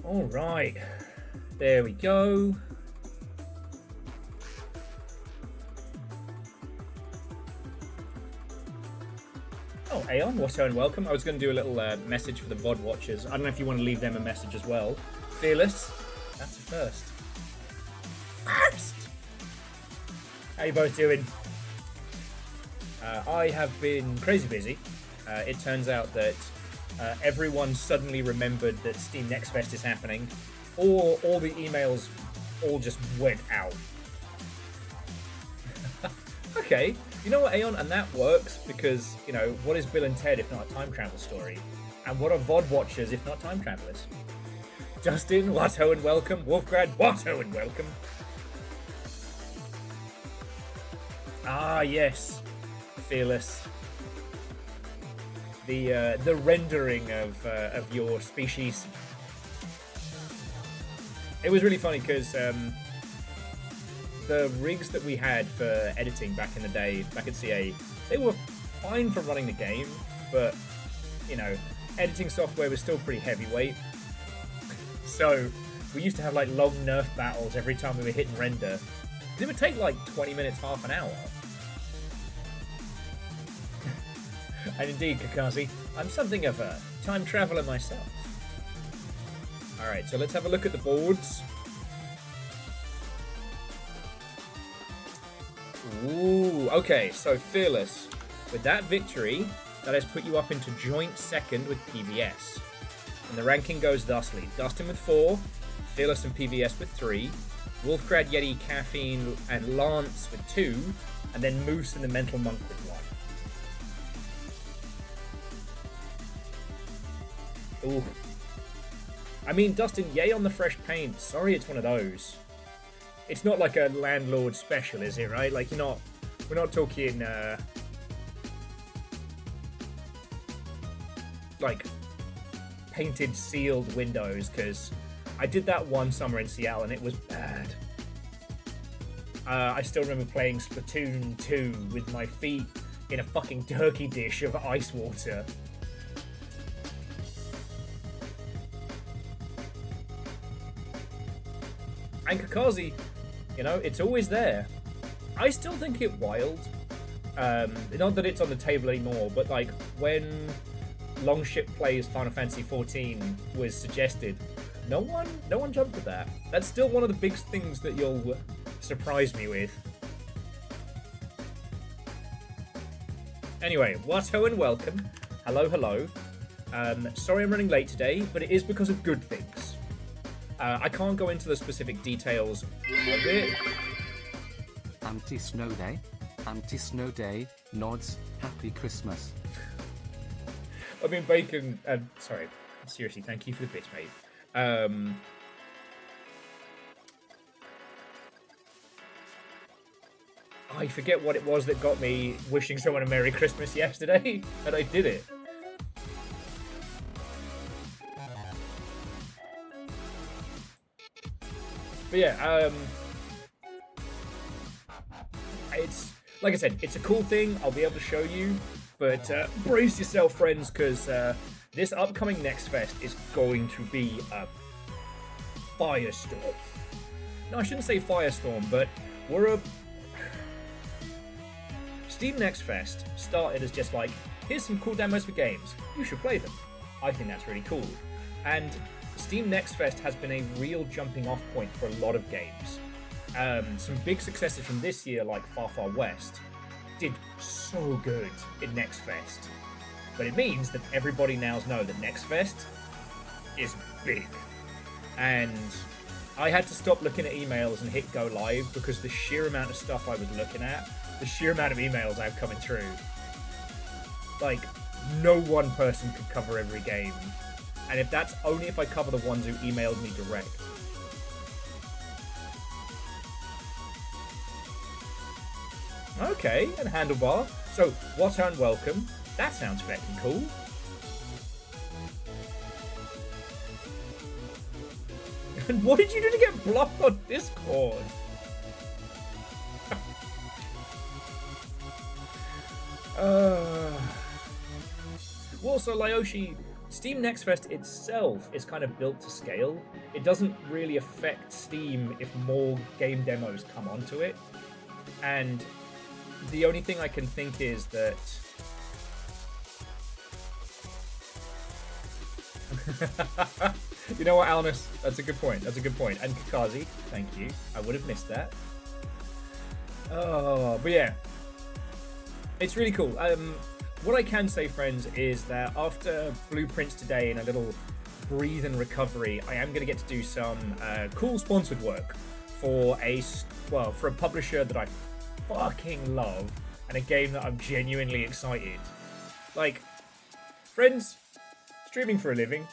All right, there we go. Oh, Aeon, what's and welcome. I was going to do a little message for the VOD watchers. I don't know if you want to leave them a message as well. Fearless, that's a first. First! How you both doing? I have been crazy busy. It turns out that everyone suddenly remembered that Steam Next Fest is happening, or all the emails all just went out. Okay, you know what, Aeon? And that works because, you know, what is Bill and Ted if not a time travel story? And what are VOD watchers if not time travelers? Justin, Watto and welcome. Wolfgrad, Watto and welcome. Ah, yes. Fearless. The rendering of your species. It was really funny because the rigs that we had for editing back in the day, back at CA, they were fine for running the game, but, you know, editing software was still pretty heavyweight. So we used to have like long nerf battles every time we were hitting render. It would take like 20 minutes, half an hour. And indeed, Kakazi, I'm something of a time traveler myself. Alright, so let's have a look at the boards. Ooh, okay, so Fearless. With that victory, that has put you up into joint second with PVS. And the ranking goes thusly. Dustin with 4, Fearless and PVS with 3, Wolfgrad, Yeti, Caffeine, and Lance with 2, and then Moose and the Mental Monk with 1. Ooh. I mean, Dustin, yay on the fresh paint. Sorry it's one of those. It's not like a landlord special, is it, right? Like, we're not talking, like, painted, sealed windows, because I did that one summer in Seattle, and it was bad. I still remember playing Splatoon 2 with my feet in a fucking turkey dish of ice water. And Kakazi, you know, it's always there. I still think it wild. Not that it's on the table anymore, but like when Longship plays Final Fantasy XIV was suggested, no one jumped at that. That's still one of the big things that you'll surprise me with. Anyway, Watto and welcome. Hello, hello. Sorry I'm running late today, but it is because of good things. I can't go into the specific details of it. Anti-snow day, nods, happy Christmas. I mean, Bacon, sorry, seriously, thank you for the bits, mate. I forget what it was that got me wishing someone a Merry Christmas yesterday, and I did it. But yeah, it's, like I said, it's a cool thing. I'll be able to show you, but brace yourself, friends, because this upcoming Next Fest is going to be a firestorm. No, I shouldn't say firestorm, but we're a... Steam Next Fest started as just like, here's some cool demos for games. You should play them. I think that's really cool. And Steam Next Fest has been a real jumping off point for a lot of games. Some big successes from this year, like Far Far West, did so good in Next Fest. But it means that everybody now knows that Next Fest is big. And I had to stop looking at emails and hit go live because the sheer amount of stuff I was looking at, the sheer amount of emails I have coming through, like, no one person could cover every game. And if that's only if I cover the ones who emailed me direct. Okay, and Handlebar. So, what and welcome. That sounds fucking cool. And what did you do to get blocked on Discord? Also, Lyoshi, Steam Next Fest itself is kind of built to scale. It doesn't really affect Steam if more game demos come onto it. And the only thing I can think is that you know what, Alnus? That's a good point. That's a good point. And Kakazi, thank you. I would have missed that. Oh, but yeah. It's really cool. What I can say, friends, is that after Blueprints today and a little breathe and recovery, I am going to get to do some cool sponsored work for a publisher that I fucking love and a game that I'm genuinely excited. Like, friends, streaming for a living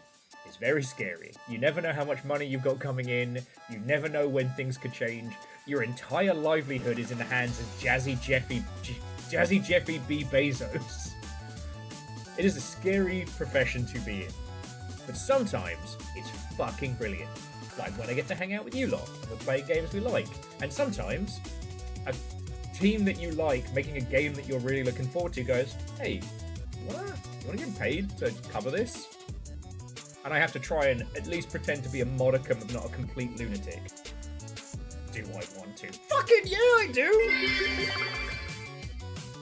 is very scary. You never know how much money you've got coming in. You never know when things could change. Your entire livelihood is in the hands of Jazzy Jeffy B. Bezos. It is a scary profession to be in, but sometimes it's fucking brilliant. Like when I get to hang out with you lot and we're playing games we like, and sometimes a team that you like making a game that you're really looking forward to goes, hey, you wanna get paid to cover this? And I have to try and at least pretend to be a modicum of not a complete lunatic. Do I want to? Fucking yeah, I do!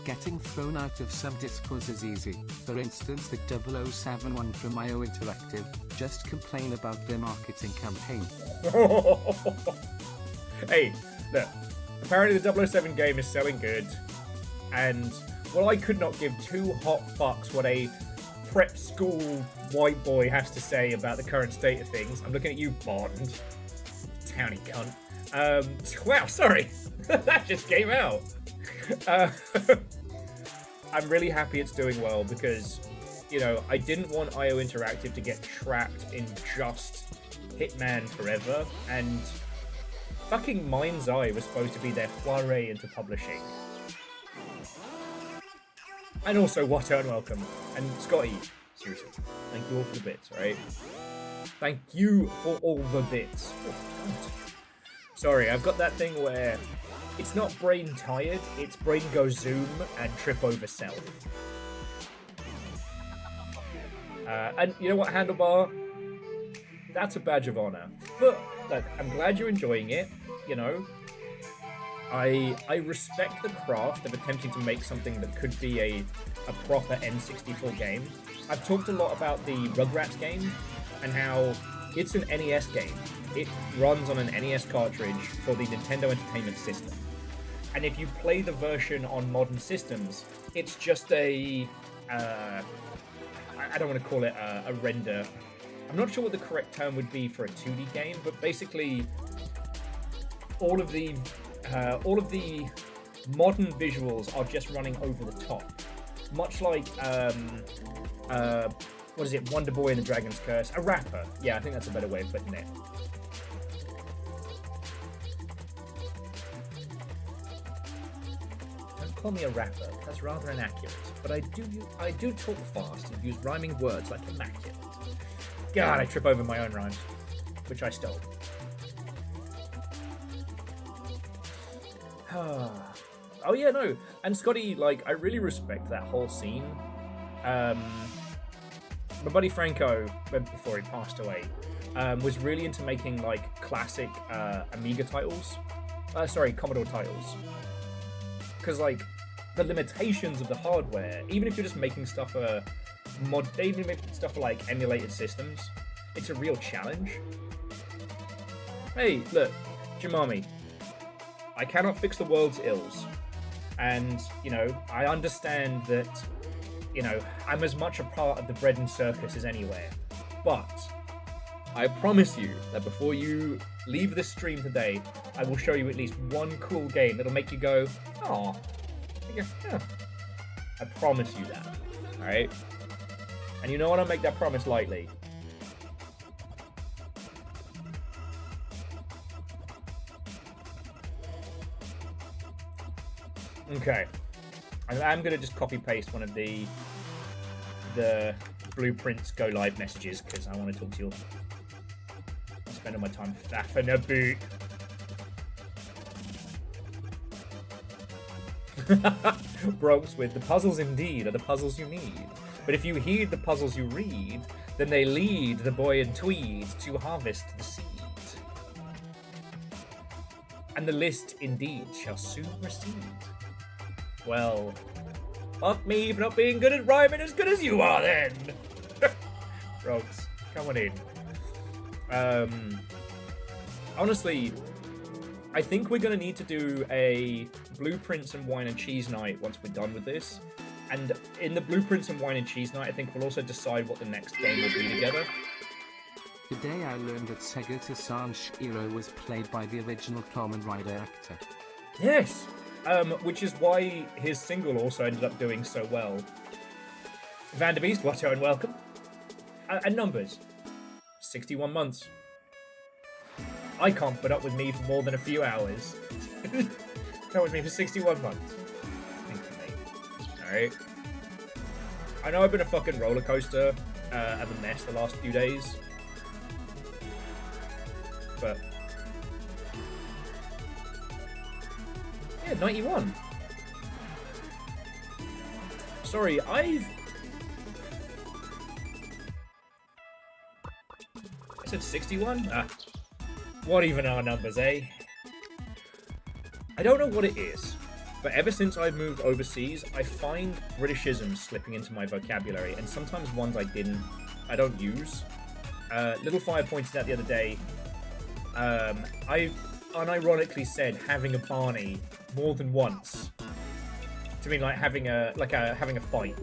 Getting thrown out of some discords is easy. For instance, the 0071 from IO Interactive, just complain about their marketing campaign. Hey, look, apparently the 007 game is selling good, and well, I could not give two hot fucks what a prep school white boy has to say about the current state of things. I'm looking at you, Bond. Towny cunt. Wow, sorry. That just came out. I'm really happy it's doing well because, you know, I didn't want IO Interactive to get trapped in just Hitman Forever, and fucking Mind's Eye was supposed to be their foray into publishing. And also, what unwelcome. And Scotty, seriously, thank you all for the bits, right? Thank you for all the bits. Oh, God. Sorry, I've got that thing where it's not brain tired, it's brain go zoom and trip over self. And you know what, Handlebar? That's a badge of honor. But, look, I'm glad you're enjoying it, you know. I respect the craft of attempting to make something that could be a proper N64 game. I've talked a lot about the Rugrats game and how it's an NES game. It runs on an NES cartridge for the Nintendo Entertainment System. And if you play the version on modern systems, it's just I don't want to call it a render. I'm not sure what the correct term would be for a 2D game, but basically all of the modern visuals are just running over the top. Much like, what is it, Wonder Boy and the Dragon's Curse? A rapper. Yeah, I think that's a better way of putting it. Don't call me a rapper, that's rather inaccurate. But I do talk fast and use rhyming words like immaculate. God, I trip over my own rhymes, which I stole. Oh yeah, no. And Scotty, like, I really respect that whole scene. My buddy Franco, before he passed away, was really into making like classic Amiga titles. Commodore titles. Because like the limitations of the hardware, even if you're just making stuff for even making stuff for like emulated systems, it's a real challenge. Hey, look, Jemami. I cannot fix the world's ills. And, you know, I understand that, you know, I'm as much a part of the bread and circus as anywhere. But I promise you that before you leave this stream today, I will show you at least one cool game that'll make you go, "Aw." Yeah. I promise you that. Alright? And you know what? I'll make that promise lightly. Okay, I'm gonna just copy paste one of the Blueprints go live messages because I want to talk to you. I'm spending my time faffing a boot. Bronx with the puzzles indeed are the puzzles you need. But if you heed the puzzles you read, Then they lead the boy in tweed to harvest the seed. And the list indeed shall soon recede. Well, fuck me for not being good at rhyming as good as you are then! Rogues, come on in. Honestly, I think we're going to need to do a Blueprints and Wine and Cheese night once we're done with this. And in the Blueprints and Wine and Cheese night, I think we'll also decide what the next game will be together. Today I learned that Segata Sanshiro was played by the original Kamen Rider actor. Yes! Which is why his single also ended up doing so well. Vanderbeest, Watto and welcome. And numbers. 61 months. I can't put up with me for more than a few hours. That was me for 61 months. Thank you, mate. Alright. I know I've been a fucking roller coaster of a mess the last few days. But yeah, 91. Sorry, I said 61? Ah. What even are numbers, eh? I don't know what it is, but ever since I've moved overseas, I find Britishisms slipping into my vocabulary, and sometimes ones I don't use. Little Fire pointed out the other day, I unironically said having a Barney more than once to mean like having a fight.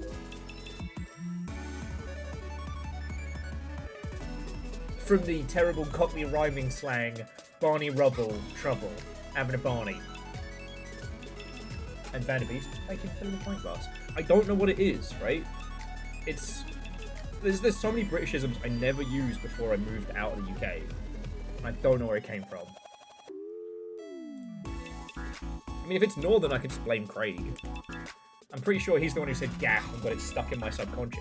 From the terrible Cockney rhyming slang, Barney Rubble, trouble, having a Barney. And Vanderbeest, thank you for filling the pint glass. I don't know what it is, right? There's so many Britishisms I never used before I moved out of the UK. And I don't know where it came from. I mean, if it's Northern, I could just blame Craig. I'm pretty sure he's the one who said gaff and got it stuck in my subconscious.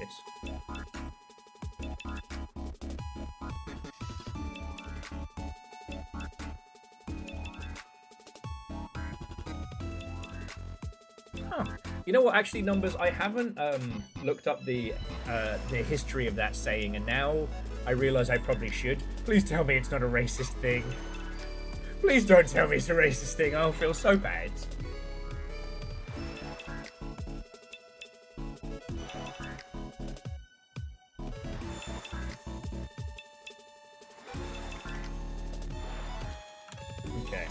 You know what, actually, numbers, I haven't looked up the history of that saying, and now I realise I probably should. Please tell me it's not a racist thing. Please don't tell me it's a racist thing. I'll feel so bad. Okay.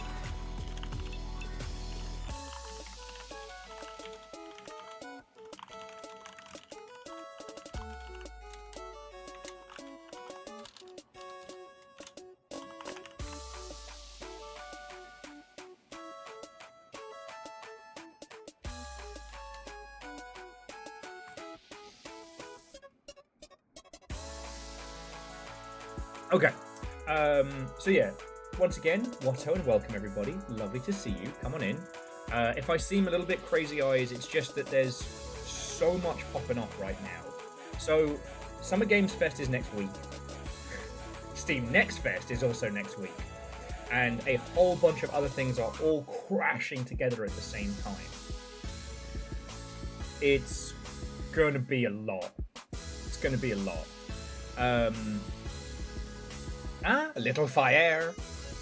Okay, so yeah, once again, Watto and welcome everybody. Lovely to see you. Come on in. If I seem a little bit crazy eyes, it's just that there's so much popping off right now. So, Summer Games Fest is next week. Steam Next Fest is also next week. And a whole bunch of other things are all crashing together at the same time. It's gonna be a lot. It's gonna be a lot. A little fire.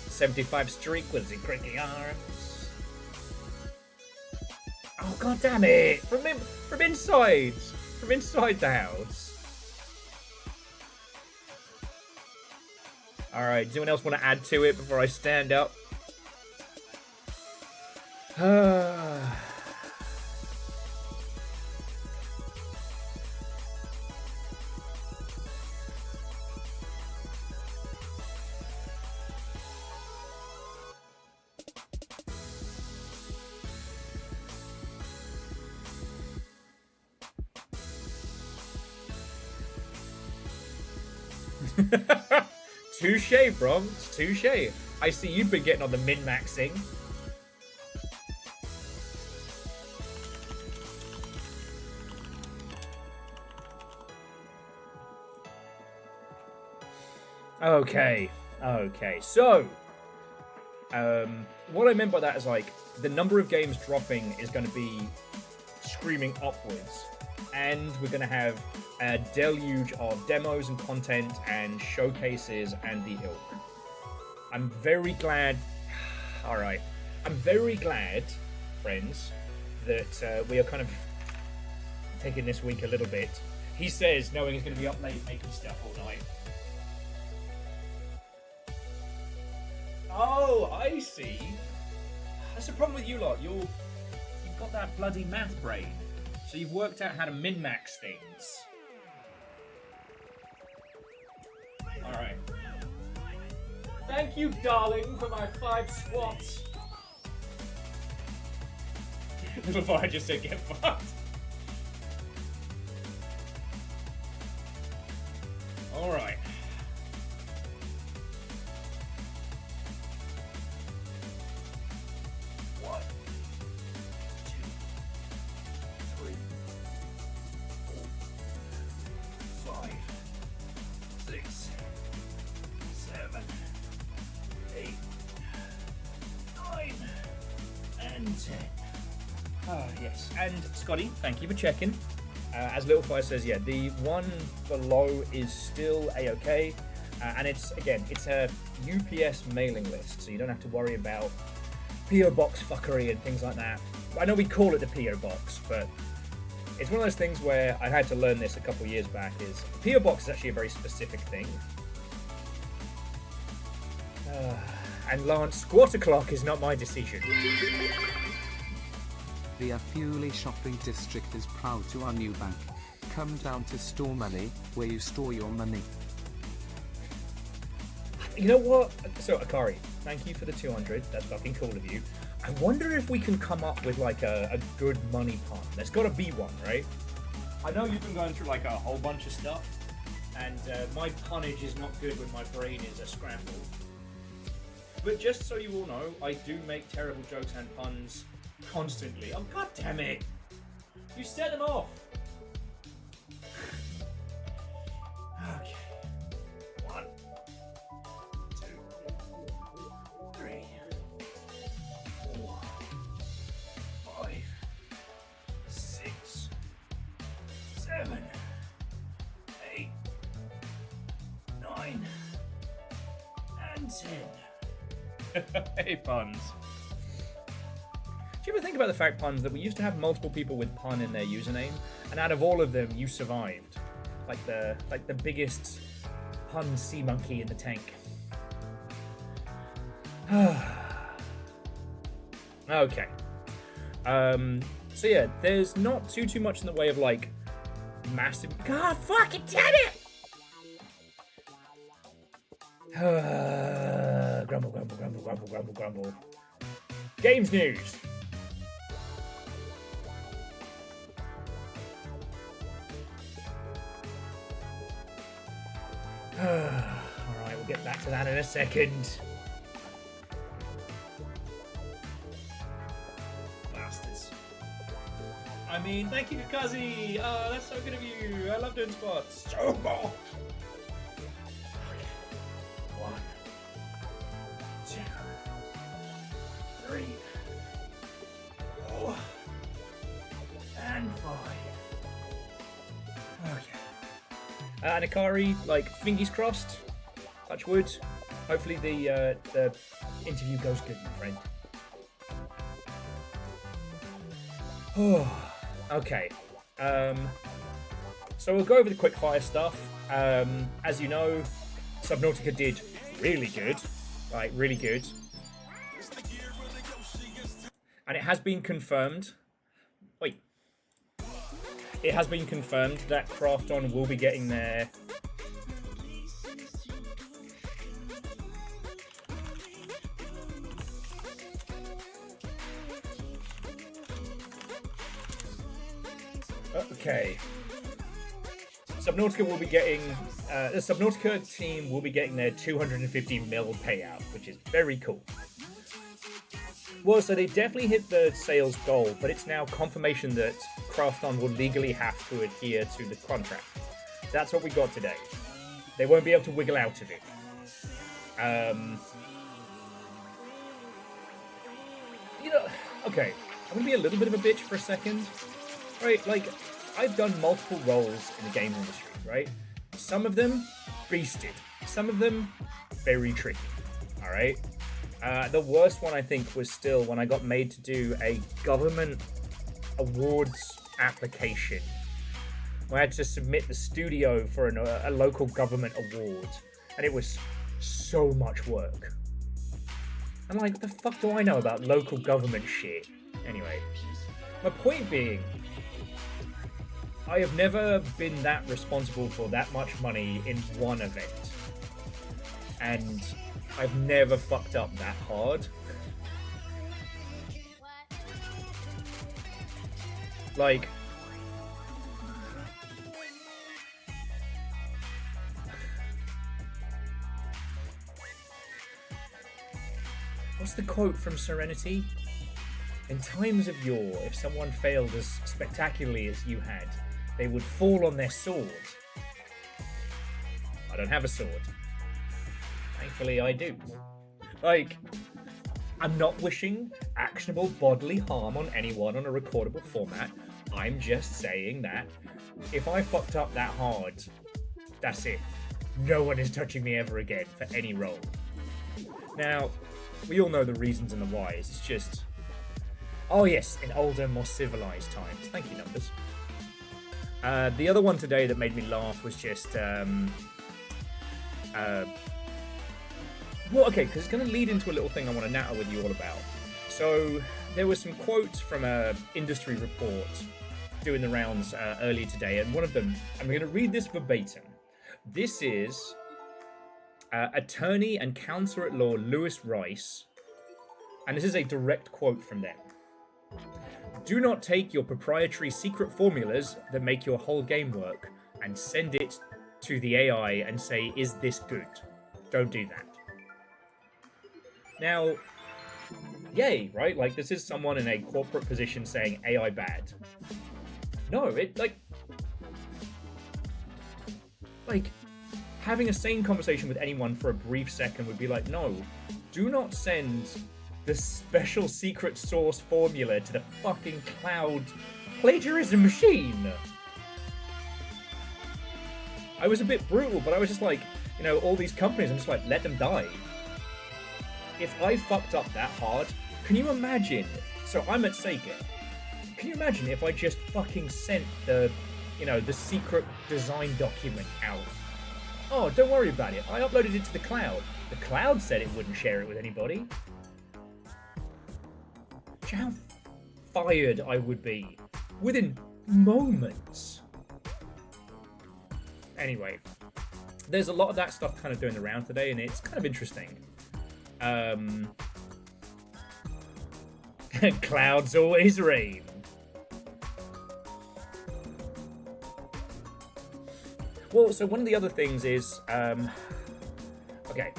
75 streak with the crinkly arms. Oh, god damn it! From inside! From inside the house. Alright, does anyone else want to add to it before I stand up? Touche, Bronx. Touche. I see you've been getting on the min-maxing. Okay. So, what I meant by that is like the number of games dropping is going to be screaming upwards, and we're going to have a deluge of demos and content and showcases and the ilk. I'm very glad. All right. I'm very glad, friends, that we are kind of taking this week a little bit. He says, knowing he's going to be up late making stuff all night. Oh, I see. That's the problem with you lot. You've got that bloody math brain. So you've worked out how to min-max things. Alright. Thank you, darling, for my 5 squats. Little boy just said get fucked. Alright. Yes, and Scotty, thank you for checking. As Littlefire says, yeah, the one below is still a-okay, and it's a UPS mailing list, so you don't have to worry about PO box fuckery and things like that. I know we call it the PO box, but it's one of those things where I had to learn this a couple years back. Is the PO box is actually a very specific thing. And Lance, squat o'clock is not my decision. The Afuli shopping district is proud to our new bank. Come down to Store Money, where you store your money. You know what? So, Akari, thank you for the 200. That's fucking cool of you. I wonder if we can come up with like a good money pun. There's got to be one, right? I know you've been going through like a whole bunch of stuff, and my punnage is not good when my brain is a scramble. But just so you all know, I do make terrible jokes and puns constantly. Oh, god damn it! You set them off! Okay. 1, 2, 3, 4, 5, 6, 7, 8, 9, and 10. Hey, puns. Do you ever think about the fact, puns, that we used to have multiple people with pun in their username, and out of all of them, you survived, like the biggest pun sea monkey in the tank. Okay. So yeah, there's not too much in the way of like massive. God fucking damn it! Grumble. Games news. Alright, we'll get back to that in a second. Bastards. I mean, thank you, Kakazi. Oh, that's so good of you. I love doing spots. So more. 1, 2, 3, 4, and 5. Okay. And Akari, like, fingers crossed, touch wood. Hopefully the interview goes good, my friend. Okay. So we'll go over the quickfire stuff. As you know, Subnautica did really good. Like, really good. And it has been confirmed. Wait. It has been confirmed that Craft On will be getting their... Okay. Subnautica will be getting... the Subnautica team will be getting their 250 mil payout, which is very cool. Well, so they definitely hit the sales goal, but it's now confirmation that Craft On will legally have to adhere to the contract. That's what we got today. They won't be able to wiggle out of it. You know, okay, I'm gonna be a little bit of a bitch for a second. Right, like, I've done multiple roles in the games industry, right? Some of them beasted, some of them very tricky. All right. The worst one I think was still when I got made to do a government awards application. I had to submit the studio for a local government award, and it was so much work. I'm like, what the fuck do I know about local government shit? Anyway, my point being, I have never been that responsible for that much money in one event. And I've never fucked up that hard. Like, what's the quote from Serenity? In times of yore, if someone failed as spectacularly as you had, they would fall on their sword. I don't have a sword. Thankfully, I do. Like, I'm not wishing actionable bodily harm on anyone on a recordable format. I'm just saying that if I fucked up that hard, that's it. No one is touching me ever again for any role. Now, we all know the reasons and the whys. It's just, oh yes, in older, more civilized times. Thank you, Numbers. The other one today that made me laugh was just, well, okay, because it's going to lead into a little thing I want to natter with you all about. So, there were some quotes from a industry report doing the rounds earlier today, and one of them, I'm going to read this verbatim. This is attorney and counselor at law Lewis Rice, and this is a direct quote from them. Do not take your proprietary secret formulas that make your whole game work and send it to the AI and say, is this good? Don't do that. Now, yay, right? Like, this is someone in a corporate position saying AI bad. No, like, having a sane conversation with anyone for a brief second would be like, no, do not send the special secret source formula to the fucking cloud plagiarism machine. I was a bit brutal, but I was just like, you know, all these companies, I'm just like, let them die. If I fucked up that hard, can you imagine? So I'm at Sega. Can you imagine if I just fucking sent the, you know, the secret design document out? Oh, don't worry about it. I uploaded it to the cloud. The cloud said it wouldn't share it with anybody. Do you know how fired I would be within moments? Anyway, there's a lot of that stuff kind of doing the round today, and it's kind of interesting. Clouds always rain. Well, so one of the other things is, okay.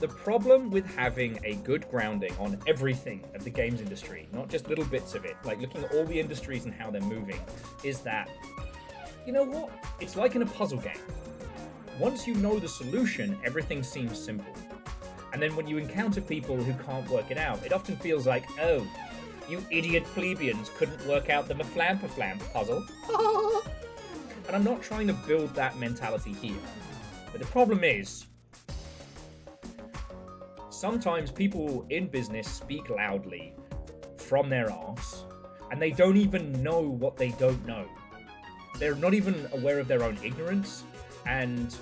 The problem with having a good grounding on everything of the games industry, not just little bits of it, like looking at all the industries and how they're moving, is that, you know what? It's like in a puzzle game. Once you know the solution, everything seems simple. And then when you encounter people who can't work it out, it often feels like, oh, you idiot plebeians couldn't work out the Maflampa-Flamp puzzle. And I'm not trying to build that mentality here. But the problem is, sometimes people in business speak loudly from their arse, and they don't even know what they don't know. They're not even aware of their own ignorance, and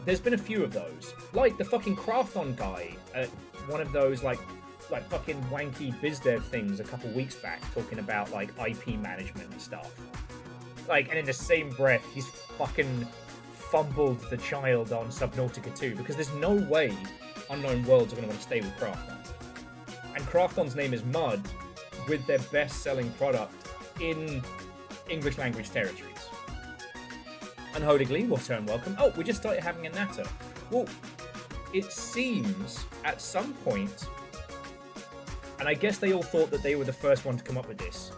there's been a few of those. Like the fucking Crafton guy at one of those like fucking wanky biz dev things a couple weeks back, talking about like IP management and stuff. Like, and in the same breath, he's fucking fumbled the child on Subnautica 2, because there's no way Unknown Worlds are going to want to stay with Crafton. And Crafton's name is Mud, with their best-selling product in English language territories. Unholy, return welcome. Oh, we just started having a natter. Well, it seems at some point, and I guess they all thought that they were the first one to come up with this,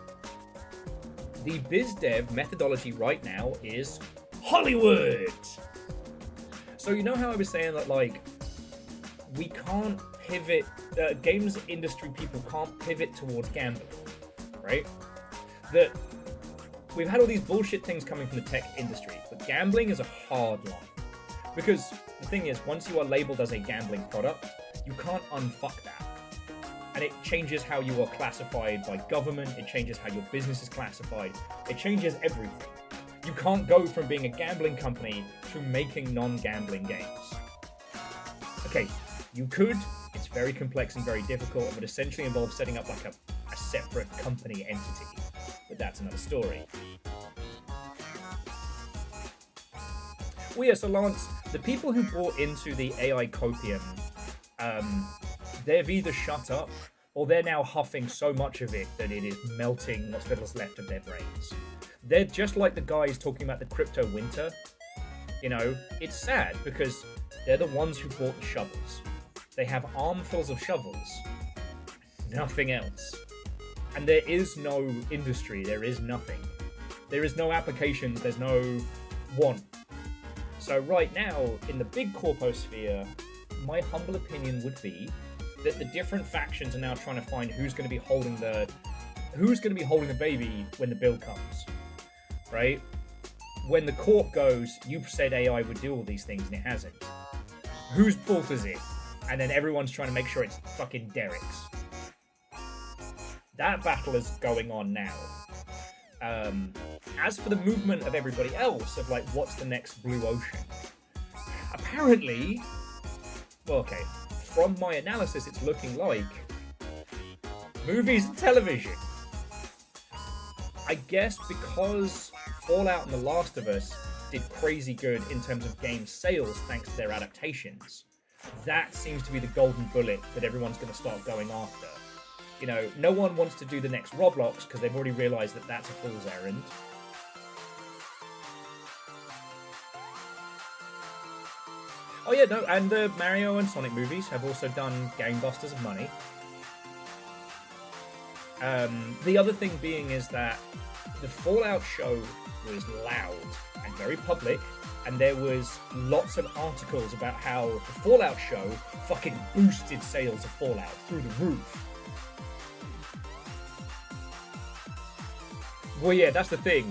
the biz dev methodology right now is Hollywood. So you know how I was saying that, like, we can't pivot, games industry people can't pivot towards gambling, right? that we've had all these bullshit things coming from the tech industry, but gambling is a hard line. Because the thing is, once you are labeled as a gambling product, you can't unfuck that. And it changes how you are classified by government, it changes how your business is classified, it changes everything. You can't go from being a gambling company to making non-gambling games. Okay, you could, it's very complex and very difficult, and would essentially involve setting up like a separate company entity, but that's another story. Well, yeah, so Lance, the people who bought into the AI copium, they've either shut up or they're now huffing so much of it that it is melting what's little's left of their brains. They're just like the guys talking about the crypto winter. You know, it's sad because they're the ones who bought the shovels. They have armfuls of shovels, nothing else. And there is no industry, there is nothing. There is no applications, there's no want. So right now, in the big corposphere, my humble opinion would be that the different factions are now trying to find who's going to be holding the baby when the bill comes, right? When the court goes, you said AI would do all these things and it hasn't. Whose fault is it? And then everyone's trying to make sure it's fucking Derek's. That battle is going on now. As for the movement of everybody else, of like, what's the next blue ocean? Apparently, well, okay, from my analysis, it's looking like movies and television. I guess because Fallout and The Last of Us did crazy good in terms of game sales thanks to their adaptations, that seems to be the golden bullet that everyone's going to start going after. You know, no one wants to do the next Roblox because they've already realised that that's a fool's errand. Oh yeah, no, and the Mario and Sonic movies have also done gangbusters of money. The other thing being is that the Fallout show was loud and very public, and there was lots of articles about how the Fallout show fucking boosted sales of Fallout through the roof. Well, yeah, that's the thing.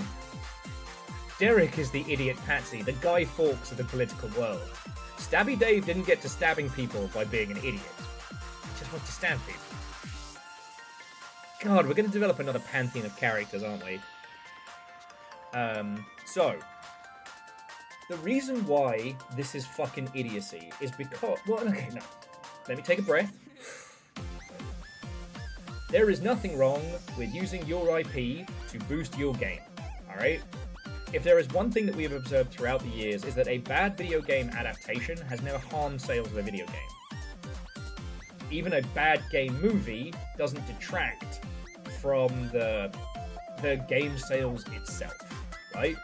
Derek is the idiot patsy, the Guy Fawkes of the political world. Stabby Dave didn't get to stabbing people by being an idiot. He just wants to stab people. God, we're going to develop another pantheon of characters, aren't we? So, the reason why this is fucking idiocy is because... Well, okay, no. Let me take a breath. There is nothing wrong with using your IP to boost your game, alright? If there is one thing that we have observed throughout the years is that a bad video game adaptation has never harmed sales of a video game. Even a bad game movie doesn't detract from the game sales itself, right?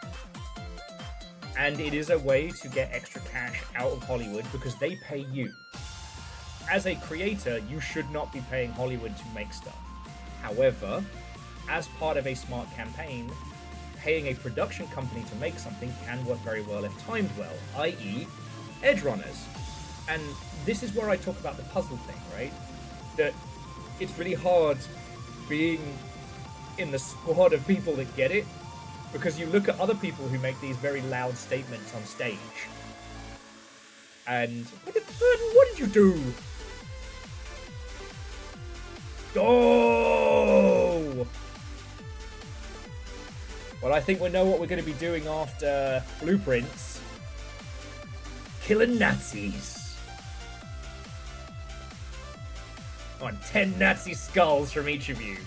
And it is a way to get extra cash out of Hollywood because they pay you. As a creator, you should not be paying Hollywood to make stuff. However, as part of a smart campaign, paying a production company to make something can work very well if timed well, i.e. edge runners. And this is where I talk about the puzzle thing, right? That it's really hard being in the squad of people that get it, because you look at other people who make these very loud statements on stage. And what did you do? Oh! Well, I think we know what we're going to be doing after Blueprints. Killing Nazis. I want 10 Nazi skulls from each of you.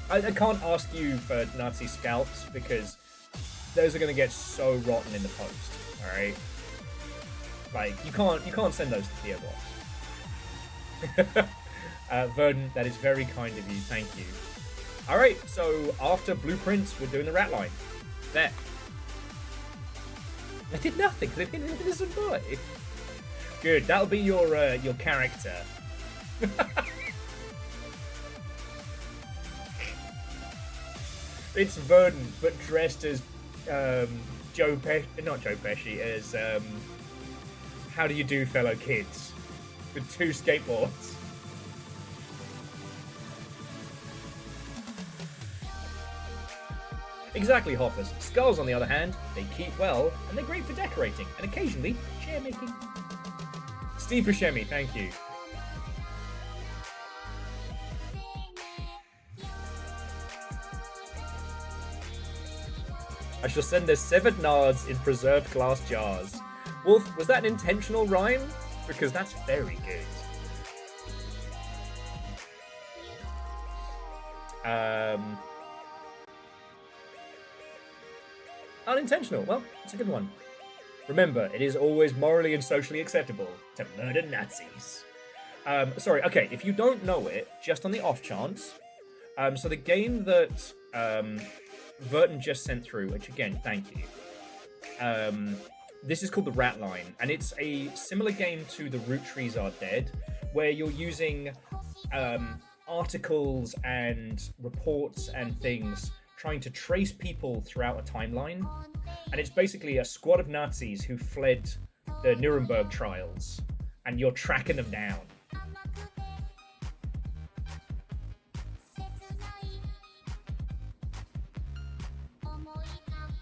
I can't ask you for Nazi scalps because those are going to get so rotten in the post. Alright? Like, you can't send those to Theo Boss. Verdon, that is very kind of you. Thank you. Alright, so after Blueprints, we're doing the rat line. There. I did nothing. They didn't an innocent boy. Good. That'll be your character. It's Verdon, but dressed as Joe Pesci. Not Joe Pesci. As how do you do, fellow kids? With 2 skateboards. Exactly, Hoffers. Skulls, on the other hand, they keep well, and they're great for decorating, and occasionally, chair making. Steve Buscemi, thank you. I shall send their severed nards in preserved glass jars. Wolf, was that an intentional rhyme? Because that's very good. Unintentional. Well, it's a good one. Remember, it is always morally and socially acceptable to murder Nazis. Sorry, okay, if you don't know it, just on the off chance, so the game that Verton just sent through, which again, thank you. This is called the Rat Line, and it's a similar game to the Root Trees Are Dead, where you're using articles and reports and things trying to trace people throughout a timeline. And it's basically a squad of Nazis who fled the Nuremberg trials, and you're tracking them down.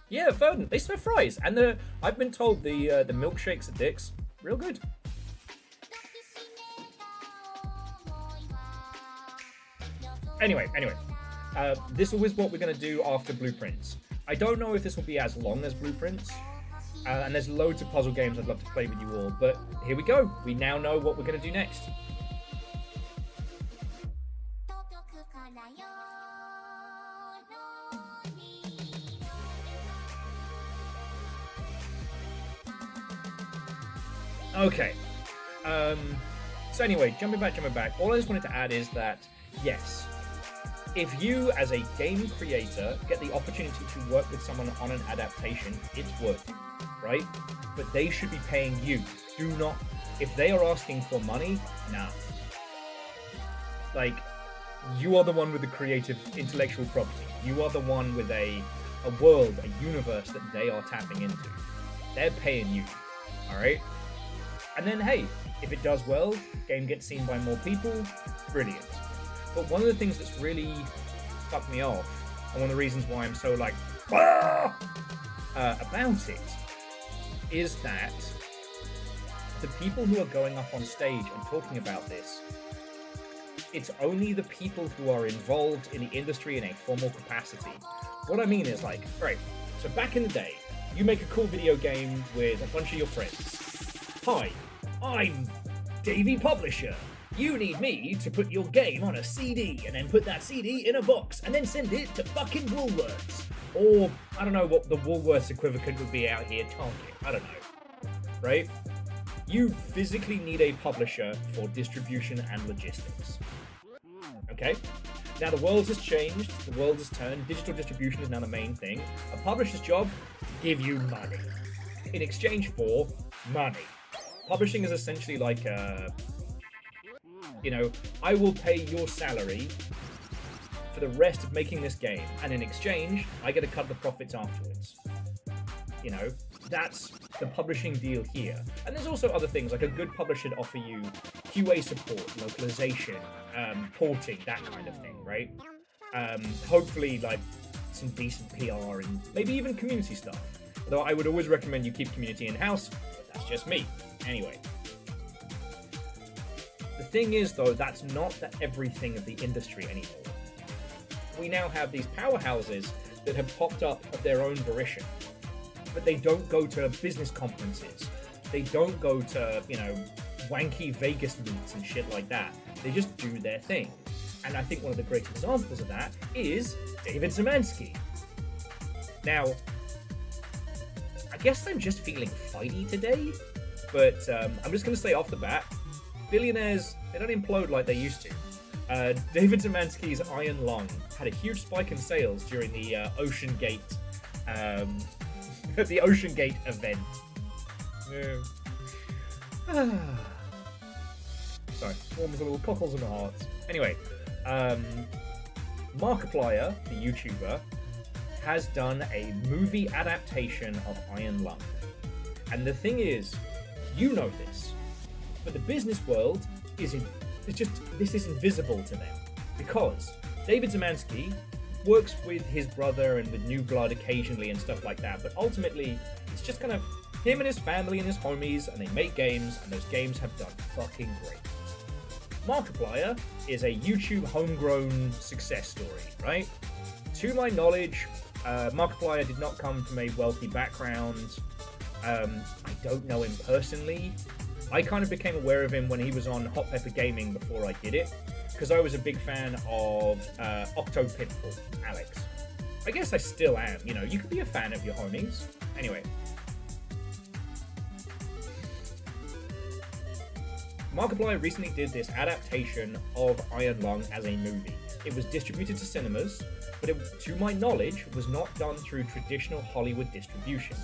Yeah, Vernon, they serve fries, and I've been told the milkshakes at Dick's real good. Anyway, this is what we're going to do after Blueprints. I don't know if this will be as long as Blueprints, and there's loads of puzzle games I'd love to play with you all, but here we go. We now know what we're going to do next. Okay, so anyway, jumping back, all I just wanted to add is that, yes, if you, as a game creator, get the opportunity to work with someone on an adaptation, it's worth it, right? But they should be paying you. Do not, if they are asking for money, nah. Like, you are the one with the creative intellectual property. You are the one with a world, a universe that they are tapping into. They're paying you, alright? And then, hey, if it does well, game gets seen by more people, brilliant. But one of the things that's really fucked me off, and one of the reasons why I'm so like, about it, is that the people who are going up on stage and talking about this, it's only the people who are involved in the industry in a formal capacity. What I mean is like, right, so back in the day, you make a cool video game with a bunch of your friends. Hi, I'm Davey Publisher. You need me to put your game on a CD and then put that CD in a box and then send it to fucking Woolworths. Or, I don't know what the Woolworths equivalent would be out here, Target. I don't know. Right? You physically need a publisher for distribution and logistics. Okay? Now the world has changed, the world has turned, digital distribution is now the main thing. A publisher's job is to give you money. In exchange for money. Publishing is essentially like I will pay your salary for the rest of making this game, and in exchange, I get to cut the profits afterwards. You know, that's the publishing deal here. And there's also other things, like a good publisher to offer you QA support, localization, porting, that kind of thing, right? Hopefully, like, some decent PR and maybe even community stuff. Although I would always recommend you keep community in-house, but that's just me. Anyway. The thing is, though, that's not the everything of the industry anymore. We now have these powerhouses that have popped up of their own volition, but they don't go to business conferences. They don't go to, wanky Vegas meets and shit like that. They just do their thing. And I think one of the great examples of that is David Szymanski. Now, I guess I'm just feeling fighty today, but I'm just going to say off the bat, billionaires, they don't implode like they used to. David Szymanski's Iron Lung had a huge spike in sales during the Ocean Gate the Ocean Gate event. Sorry, warms a little cockles in my heart. Anyway, Markiplier, the YouTuber, has done a movie adaptation of Iron Lung. And the thing is, you know this, but the business world this is invisible to them, because David Szymanski works with his brother and with New Blood occasionally and stuff like that, but ultimately it's just kind of him and his family and his homies, and they make games, and those games have done fucking great. Markiplier is a YouTube homegrown success story, right? To my knowledge, Markiplier did not come from a wealthy background. I don't know him personally. I kind of became aware of him when he was on Hot Pepper Gaming before I did it, because I was a big fan of Octo Pitfall, Alex. I guess I still am, you know, you can be a fan of your homies. Anyway. Markiplier recently did this adaptation of Iron Lung as a movie. It was distributed to cinemas, but it, to my knowledge, was not done through traditional Hollywood distribution.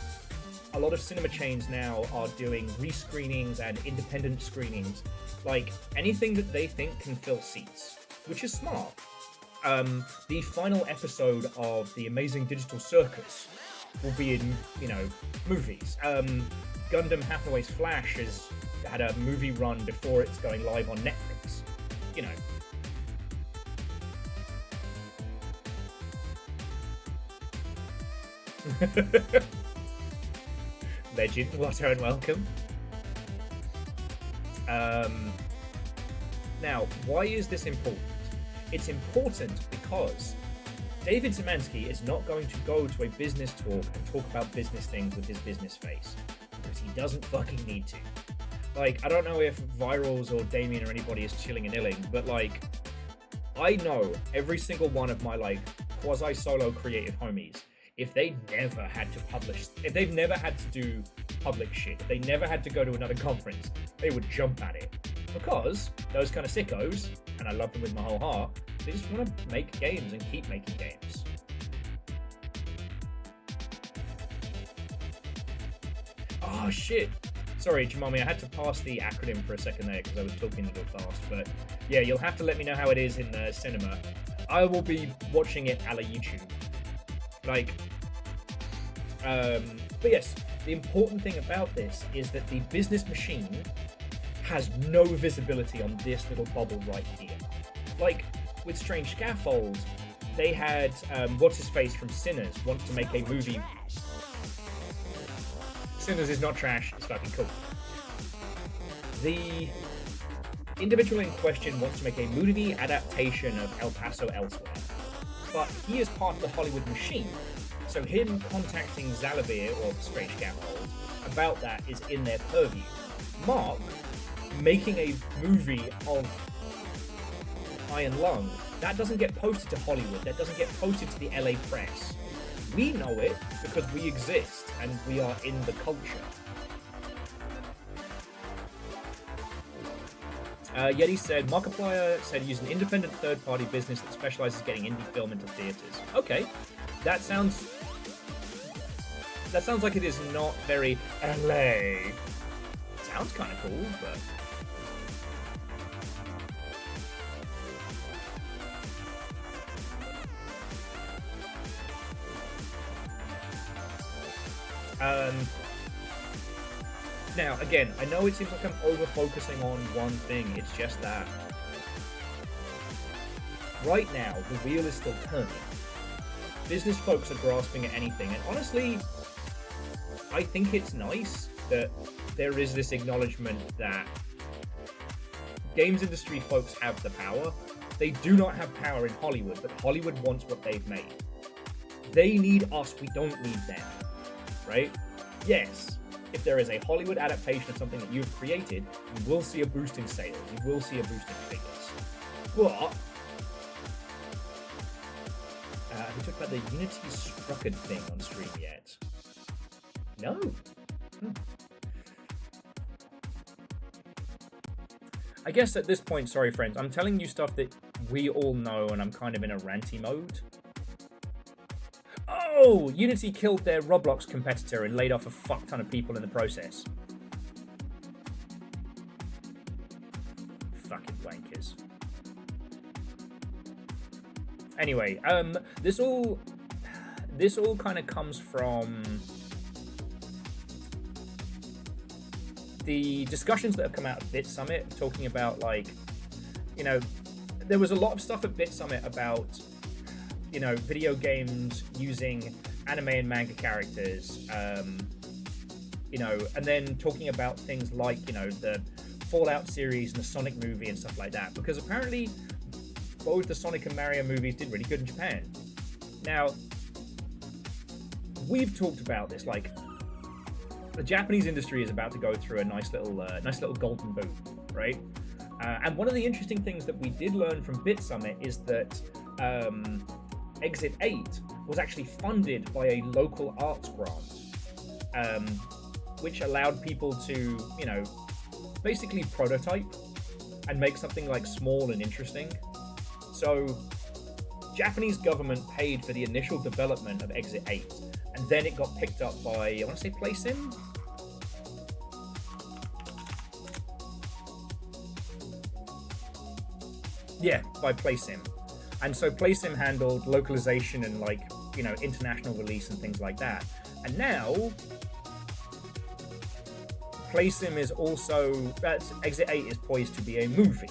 A lot of cinema chains now are doing rescreenings and independent screenings, like anything that they think can fill seats, which is smart. The final episode of The Amazing Digital Circus will be in, you know, movies. Gundam Hathaway's Flash has had a movie run before it's going live on Netflix. You know. Legend, Watto, and welcome. Now, why is this important? It's important because David Szymanski is not going to go to a business talk and talk about business things with his business face, because he doesn't fucking need to. Like, I don't know if Virals or Damien or anybody is chilling and illing, but like, I know every single one of my like quasi-solo creative homies, if they never had to publish, if they've never had to do public shit, if they never had to go to another conference, they would jump at it. Because those kind of sickos, and I love them with my whole heart, they just want to make games and keep making games. Oh shit! Sorry, Jamami, I had to pass the acronym for a second there because I was talking a little fast, but yeah, you'll have to let me know how it is in the cinema. I will be watching it a la YouTube. Like, but yes, the important thing about this is that the business machine has no visibility on this little bubble right here. Like, with Strange Scaffold, they had, what's-his-face from Sinners want to make a movie. Sinners is not trash, it's fucking cool. The individual in question wants to make a movie adaptation of El Paso Elsewhere, but he is part of the Hollywood machine, so him contacting Zalavir, or Strange Scaffold, about that is in their purview. Mark making a movie of Iron Lung, that doesn't get posted to Hollywood, that doesn't get posted to the LA press. We know it because we exist and we are in the culture. Yeti said, Markiplier said use an independent third-party business that specializes getting indie film into theaters. Okay, that sounds like it is not very LA. Sounds kind of cool, but now, again, I know it seems like I'm over-focusing on one thing, it's just that right now, the wheel is still turning. Business folks are grasping at anything, and honestly, I think it's nice that there is this acknowledgement that games industry folks have the power. They do not have power in Hollywood, but Hollywood wants what they've made. They need us, we don't need them. Right? Yes, if there is a Hollywood adaptation of something that you've created, you will see a boost in sales, you will see a boost in figures. But have we talked about the Unity Struckered thing on stream yet? No. I guess at this point, sorry friends, I'm telling you stuff that we all know and I'm kind of in a ranty mode. Oh! Unity killed their Roblox competitor and laid off a fuck ton of people in the process. Fucking wankers. Anyway, this all kind of comes from the discussions that have come out of Bit Summit, talking about, like, you know, there was a lot of stuff at Bit Summit about, video games using anime and manga characters, and then talking about things like, the Fallout series and the Sonic movie and stuff like that, because apparently both the Sonic and Mario movies did really good in Japan. Now, we've talked about this, like, the Japanese industry is about to go through a nice little golden boom, right? And one of the interesting things that we did learn from Bit Summit is that Exit 8 was actually funded by a local arts grant, which allowed people to, basically prototype and make something like small and interesting. So, Japanese government paid for the initial development of Exit 8, and then it got picked up by, I want to say PlaySim? Yeah, by PlaySim. And so PlaySim handled localization and, like, international release and things like that. And now, PlaySim is also, Exit 8 is poised to be a movie.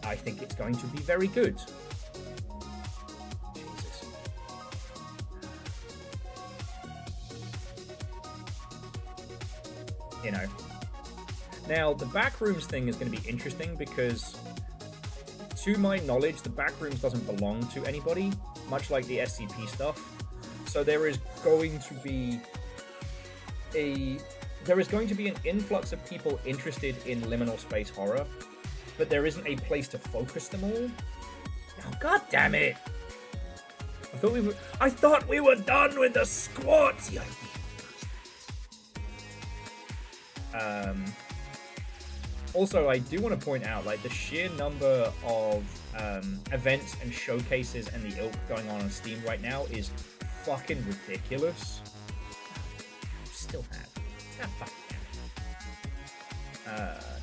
I think it's going to be very good. Jesus. Now, the Backrooms thing is going to be interesting because, to my knowledge, the Backrooms doesn't belong to anybody, much like the SCP stuff. So there is going to be an influx of people interested in liminal space horror, but there isn't a place to focus them all. Oh, God damn it! I thought we were done with the squats. Also, I do want to point out, like, the sheer number of events and showcases and the ilk going on Steam right now is fucking ridiculous. Still have.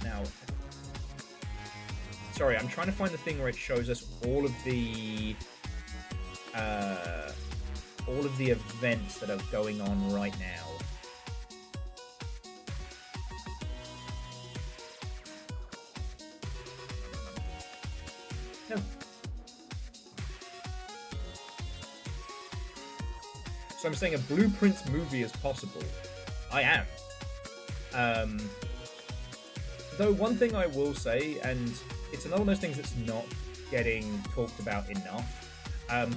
Now, sorry, I'm trying to find the thing where it shows us all of the events that are going on right now. No. So I'm saying a Blueprints movie is possible. I am. Though one thing I will say, and it's another one of those things that's not getting talked about enough,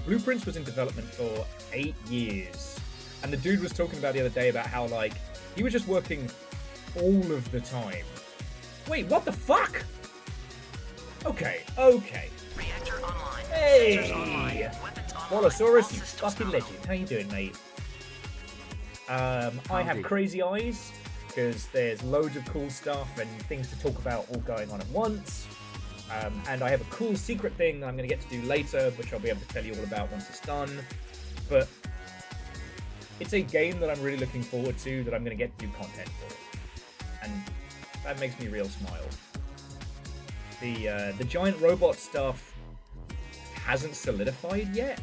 Blueprints was in development for 8 years, and the dude was talking about the other day about how, like, he was just working all of the time. Wait, what the fuck? Okay. Reactor online. Hey! Sensors online. Weapons online. Wallasaurus, All you systems fucking go. legend. How you doing, mate? I have crazy eyes, because there's loads of cool stuff and things to talk about all going on at once. And I have a cool secret thing that I'm going to get to do later, which I'll be able to tell you all about once it's done. But it's a game that I'm really looking forward to, that I'm going to get to do content for. And that makes me real smile. The giant robot stuff hasn't solidified yet.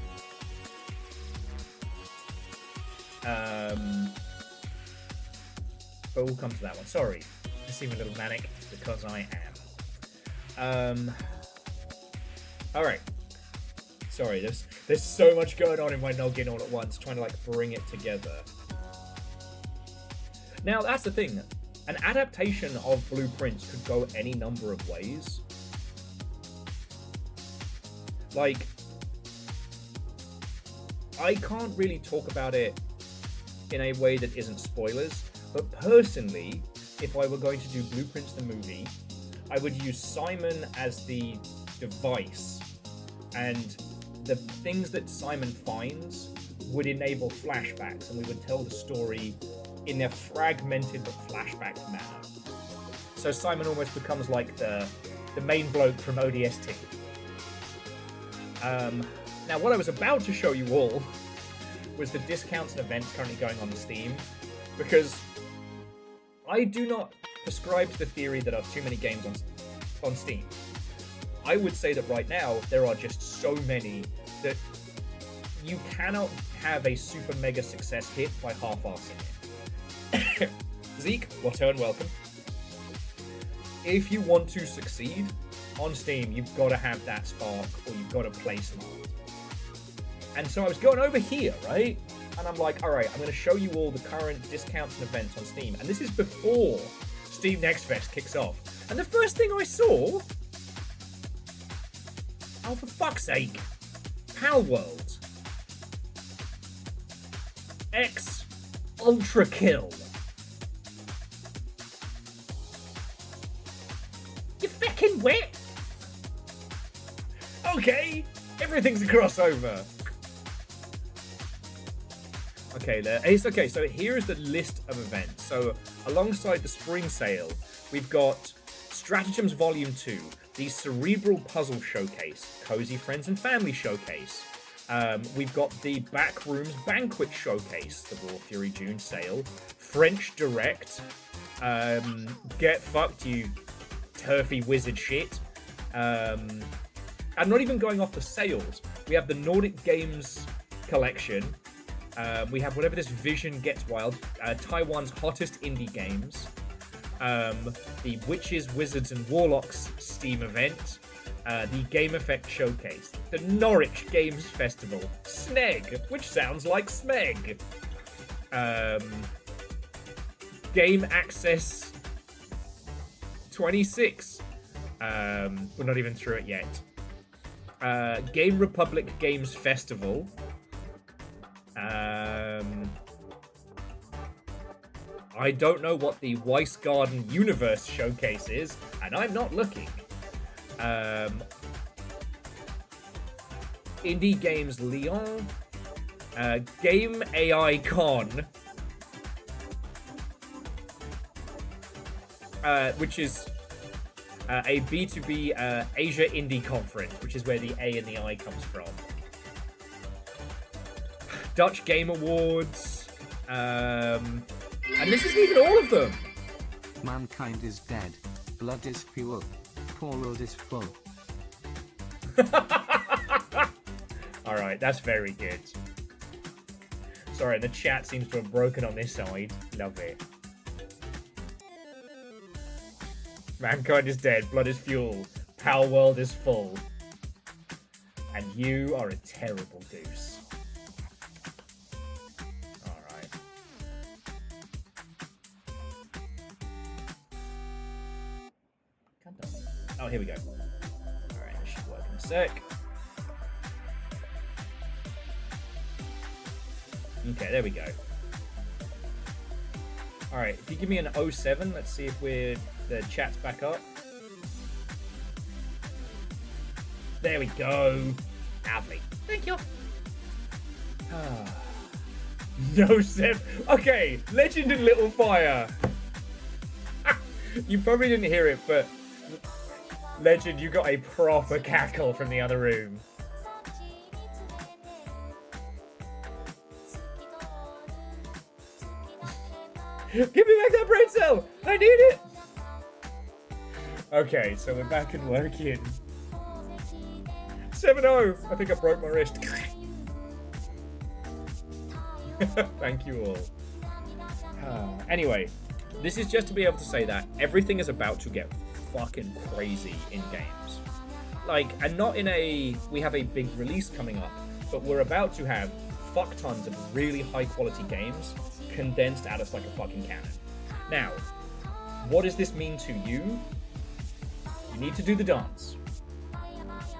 But we'll come to that one. Sorry, I seem a little manic because I am. Alright. Sorry, there's so much going on in my noggin all at once, trying to, like, bring it together. Now, that's the thing. An adaptation of Blueprints could go any number of ways. Like, I can't really talk about it in a way that isn't spoilers, but personally, if I were going to do Blueprints the movie, I would use Simon as the device, and the things that Simon finds would enable flashbacks, and we would tell the story in a fragmented but flashback manner. So Simon almost becomes like the main bloke from ODST. Now, what I was about to show you all was the discounts and events currently going on Steam, because I do not prescribe to the theory that there are too many games on Steam. I would say that right now there are just so many that you cannot have a super mega success hit by half-arsing it. Zeke, return welcome. If you want to succeed on Steam, you've got to have that spark, or you've got to play smart. And so I was going over here, right? And I'm like, all right, I'm going to show you all the current discounts and events on Steam. And this is before Steam Next Fest kicks off. And the first thing I saw... Oh, for fuck's sake. Pal World. X Ultra Kill. You fucking wet? Okay, everything's a crossover. Okay, it's okay. So here's the list of events. So alongside the spring sale, we've got Stratagems Volume 2, the Cerebral Puzzle Showcase, Cozy Friends and Family Showcase. We've got the Backrooms Banquet Showcase, the Raw Fury June sale, French Direct, Get Fucked, you turfy wizard shit. I'm not even going off the sales. We have the Nordic Games collection. We have whatever this Vision Gets Wild, Taiwan's hottest indie games, the Witches, Wizards and Warlocks Steam event, the Game Effect Showcase, the Norwich Games Festival, Sneg, which sounds like Smeg, Game Access 26, we're not even through it yet, Game Republic Games Festival, I don't know what the Weiss Garden Universe Showcase is, and I'm not looking. Indie Games Lyon, Game AI Con, which is a B2B Asia Indie Conference, which is where the A and the I comes from. Dutch Game Awards, and this isn't even all of them. Mankind is dead. Blood is fuel. Poor world is full. Alright, that's very good. Sorry, the chat seems to have broken on this side. Love it. Mankind is dead. Blood is fuel. Power world is full. And you are a terrible goose. Oh, here we go. Alright, this should work in a sec. Okay, there we go. Alright, if you give me an 07, let's see if the chat's back up. There we go. Lovely. Thank you. No, Seb. Okay, Legend and Little Fire. You probably didn't hear it, but Legend, you got a proper cackle from the other room. Give me back that brain cell! I need it! Okay, so we're back and working. 7-0! I think I broke my wrist. Thank you all. Anyway, this is just to be able to say that everything is about to get fucking crazy in games. Like, and not in a, we have a big release coming up, but we're about to have fuck tons of really high quality games condensed out of like a fucking cannon. Now, what does this mean to you? You need to do the dance.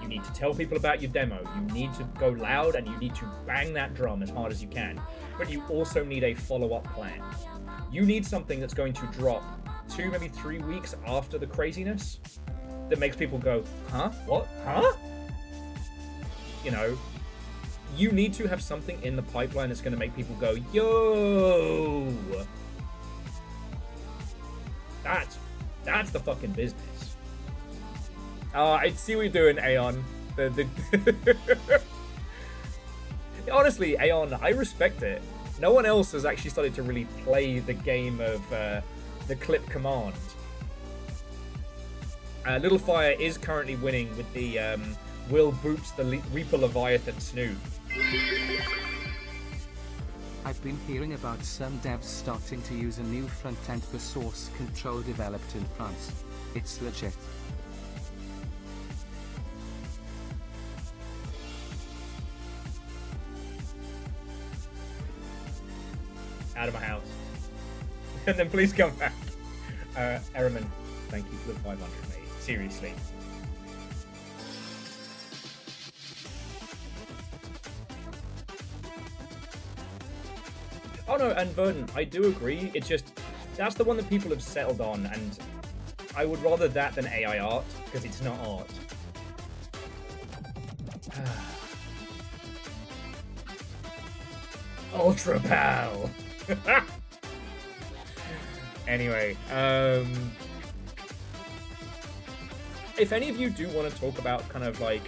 You need to tell people about your demo. You need to go loud and you need to bang that drum as hard as you can. But you also need a follow-up plan. You need something that's going to drop 2, maybe 3 weeks after the craziness that makes people go, huh? What? Huh? You know, you need to have something in the pipeline that's going to make people go, yo! That's the fucking business. I see what you're doing, Aeon. Honestly, Aeon, I respect it. No one else has actually started to really play the game of the clip command. Little Fire is currently winning with the Will Boops the Reaper Leviathan Snoop. I've been hearing about some devs starting to use a new front end for source control developed in France. It's legit. out of my house. And then please come back. Eraman, thank you for the 500, mate. Seriously. Oh no, and Verdant, I do agree. It's just, that's the one that people have settled on, and I would rather that than AI art, because it's not art. Ultra Pal! Anyway, if any of you do want to talk about kind of like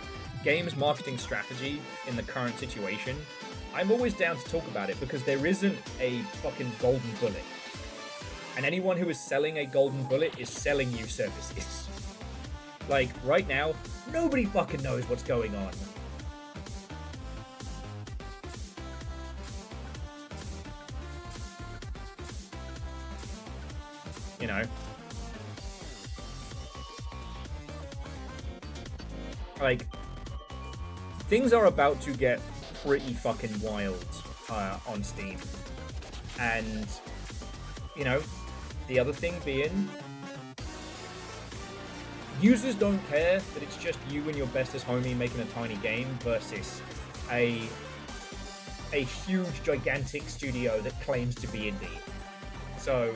games marketing strategy in the current situation, I'm always down to talk about it because there isn't a fucking golden bullet. And anyone who is selling a golden bullet is selling you services. Like, right now, nobody fucking knows what's going on. You know? Like, things are about to get pretty fucking wild on Steam. And, you know, the other thing being, users don't care that it's just you and your bestest homie making a tiny game versus a huge, gigantic studio that claims to be indie. So,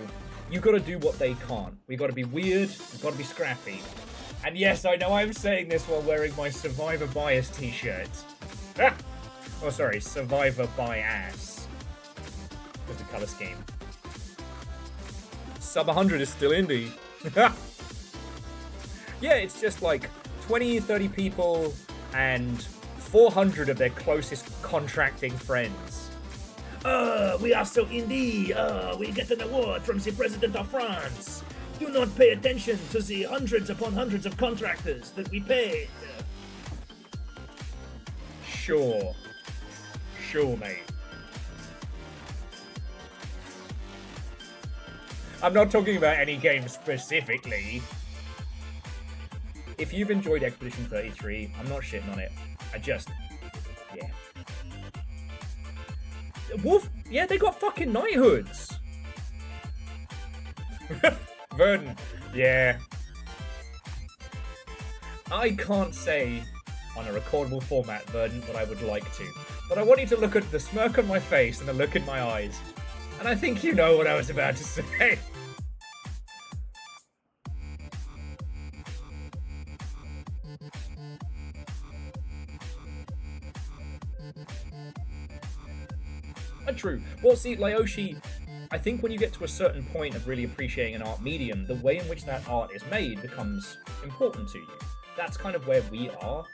you gotta do what they can't. We gotta be weird, we gotta be scrappy. And yes, I know I'm saying this while wearing my Survivor Bias t-shirt. Ah! Oh, sorry, Survivor by Ass. With the color scheme. Sub 100 is still indie. Yeah, it's just like 20, 30 people and 400 of their closest contracting friends. We are so indie. We get an award from the President of France. Do not pay attention to the hundreds upon hundreds of contractors that we paid. Sure. Sure, mate. I'm not talking about any game specifically. If you've enjoyed Expedition 33, I'm not shitting on it. Yeah. Wolf, yeah, they got fucking knighthoods. Verdant, yeah. I can't say on a recordable format, Verdant, what I would like to. But I want you to look at the smirk on my face and the look in my eyes. And I think you know what I was about to say. True. Well, see, Laoshi, I think when you get to a certain point of really appreciating an art medium, the way in which that art is made becomes important to you. That's kind of where we are.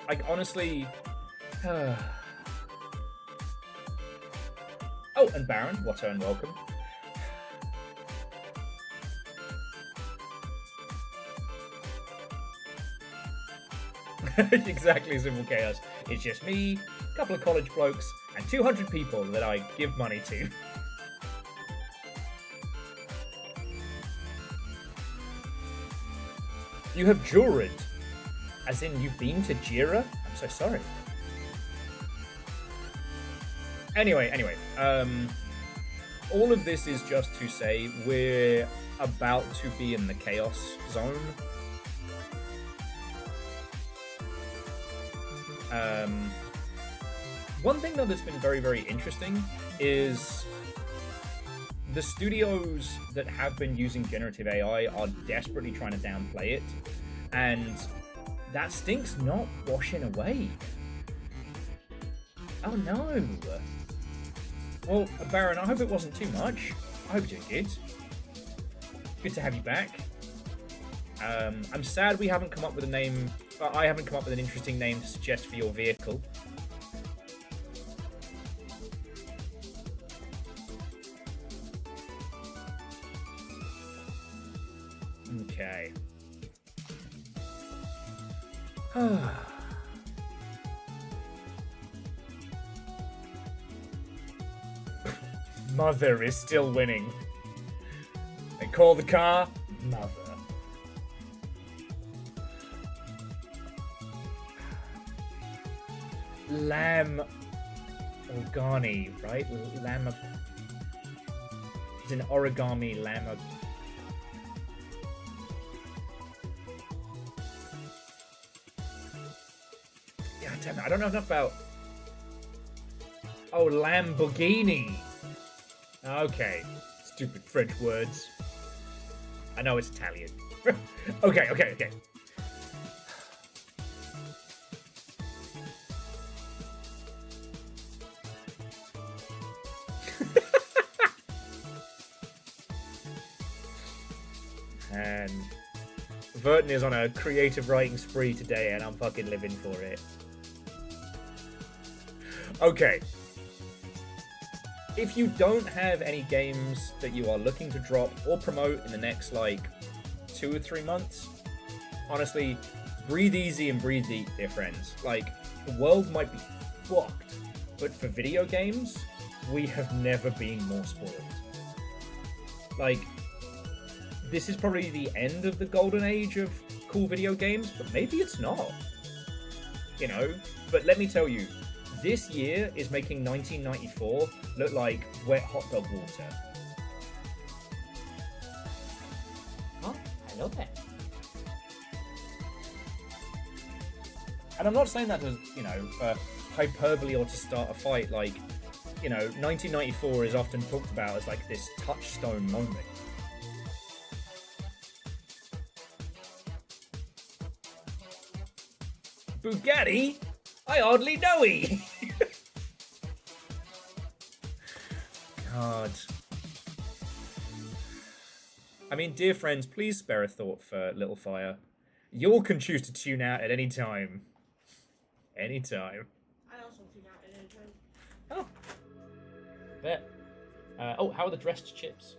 Like, honestly... Oh, and Baron, water and welcome. Exactly, Simple Chaos. It's just me, a couple of college blokes, and 200 people that I give money to. You have jured. As in, you've been to Jira? I'm so sorry. Anyway, all of this is just to say we're about to be in the chaos zone. One thing though that's been very, very interesting is the studios that have been using generative AI are desperately trying to downplay it, and that stink's not washing away. Oh no. Well, Baron, I hope it wasn't too much. I hope you're doing good. Good to have you back. I'm sad we haven't come up with a name. I haven't come up with an interesting name to suggest for your vehicle. Okay. Mother is still winning. They call the car Mother. Lamb. Organi, right? Lama. It's an origami llama. Yeah, damn it. I don't know enough about. Oh, Lamborghini. Okay. Stupid French words. I know it's Italian. Okay. And Verton is on a creative writing spree today, and I'm fucking living for it. Okay. If you don't have any games that you are looking to drop or promote in the next, like, 2 or 3 months, honestly, breathe easy and breathe deep, dear friends. Like, the world might be fucked, but for video games, we have never been more spoiled. Like, this is probably the end of the golden age of cool video games, but maybe it's not. You know? But let me tell you, this year is making 1994 look like wet hot dog water. Oh, I love that. And I'm not saying that as, you know, for hyperbole or to start a fight. Like, you know, 1994 is often talked about as like this touchstone moment. Bugatti? I hardly know he. God. I mean, dear friends, please spare a thought for Little Fire. You all can choose to tune out at any time. Anytime. I also tune out at any time. Oh. Bet. Oh, how are the dressed chips?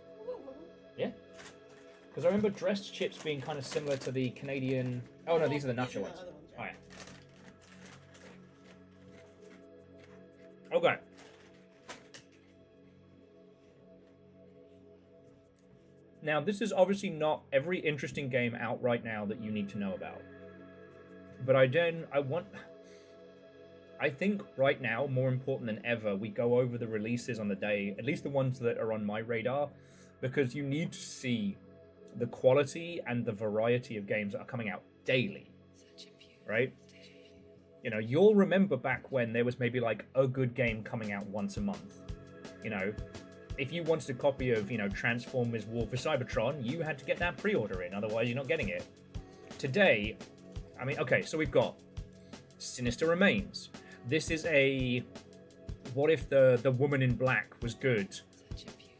Yeah? Because I remember dressed chips being kind of similar to the Canadian... Oh, no, these are the nacho ones. Oh, yeah. Okay. Now, this is obviously not every interesting game out right now that you need to know about. But I think right now, more important than ever, we go over the releases on the day, at least the ones that are on my radar, because you need to see the quality and the variety of games that are coming out daily, right? You know, you'll remember back when there was maybe like a good game coming out once a month. You know, if you wanted a copy of, you know, Transformers War for Cybertron, you had to get that pre-order in, otherwise you're not getting it. Today, I mean, okay, so we've got Sinister Remains. This is a what if the Woman in Black was good,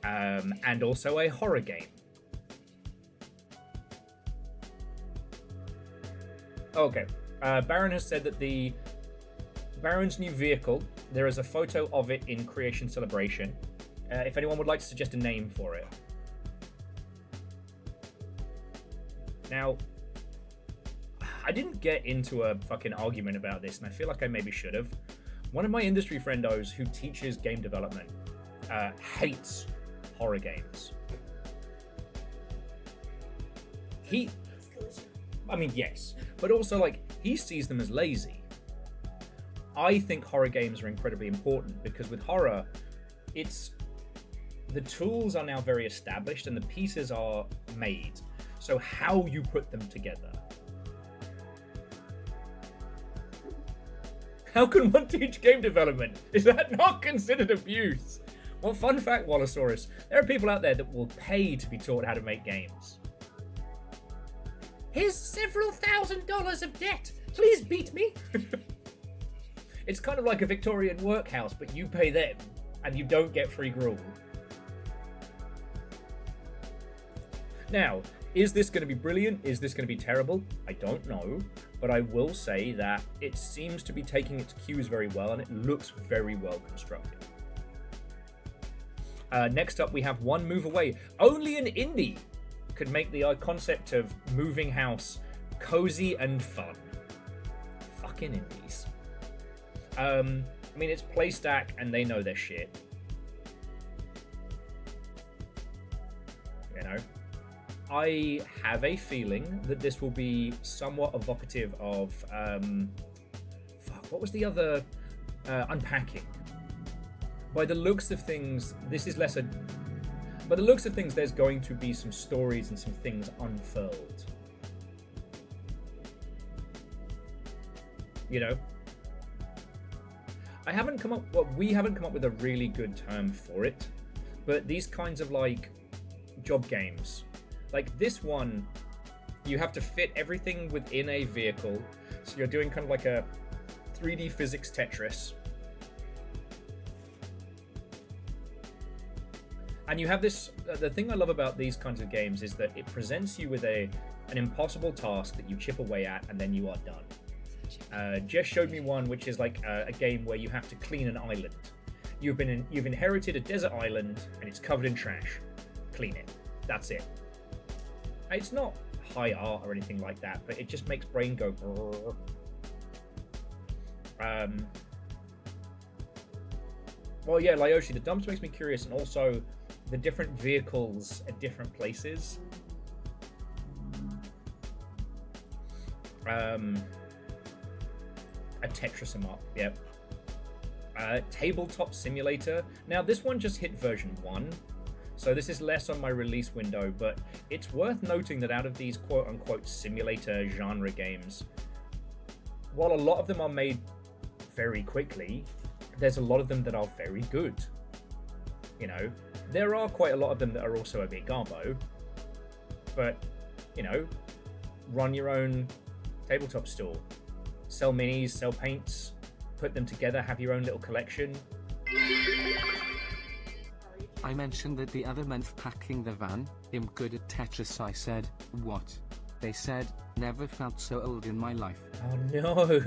and also a horror game. Okay. Baron has said that the Baron's new vehicle, there is a photo of it in Creation Celebration. If anyone would like to suggest a name for it. Now, I didn't get into a fucking argument about this, and I feel like I maybe should have. One of my industry friendos who teaches game development hates horror games. I mean, yes, but also, like, he sees them as lazy. I think horror games are incredibly important because with horror, the tools are now very established and the pieces are made. So how you put them together. How can one teach game development? Is that not considered abuse? Well, fun fact, Wallosaurus, there are people out there that will pay to be taught how to make games. Here's several $1,000s of debt. Please beat me. It's kind of like a Victorian workhouse, but you pay them, and you don't get free gruel. Now, is this going to be brilliant? Is this going to be terrible? I don't know, but I will say that it seems to be taking its cues very well, and it looks very well constructed. Next up, we have One Move Away. Only an indie could make the concept of moving house cozy and fun. Fucking indies. I mean, it's PlayStack, and they know their shit. You know? I have a feeling that this will be somewhat evocative of... what was the other... Unpacking. by the looks of things, this is less a. By the looks of things, there's going to be some stories and some things unfurled. You know, we haven't come up with a really good term for it, but these kinds of like job games, like this one, you have to fit everything within a vehicle, so you're doing kind of like a 3D physics Tetris. And you have this, the thing I love about these kinds of games is that it presents you with an impossible task that you chip away at, and then you are done. Jess showed me one which is like a game where you have to clean an island. You've inherited a desert island and it's covered in trash. Clean it. That's it. It's not high art or anything like that, but it just makes brain go. Well, yeah, Lyoshi, the dumps makes me curious, and also the different vehicles at different places. A Tetris 'em up, yep. Tabletop Simulator. Now, this one just hit version 1, so this is less on my release window, but it's worth noting that out of these quote-unquote simulator genre games, while a lot of them are made very quickly, there's a lot of them that are very good. You know, there are quite a lot of them that are also a bit garbo, but, you know, run your own tabletop store. Sell minis, sell paints, put them together, have your own little collection. I mentioned that the other month packing the van, I'm good at Tetris. I said, what? They said, never felt so old in my life. Oh no!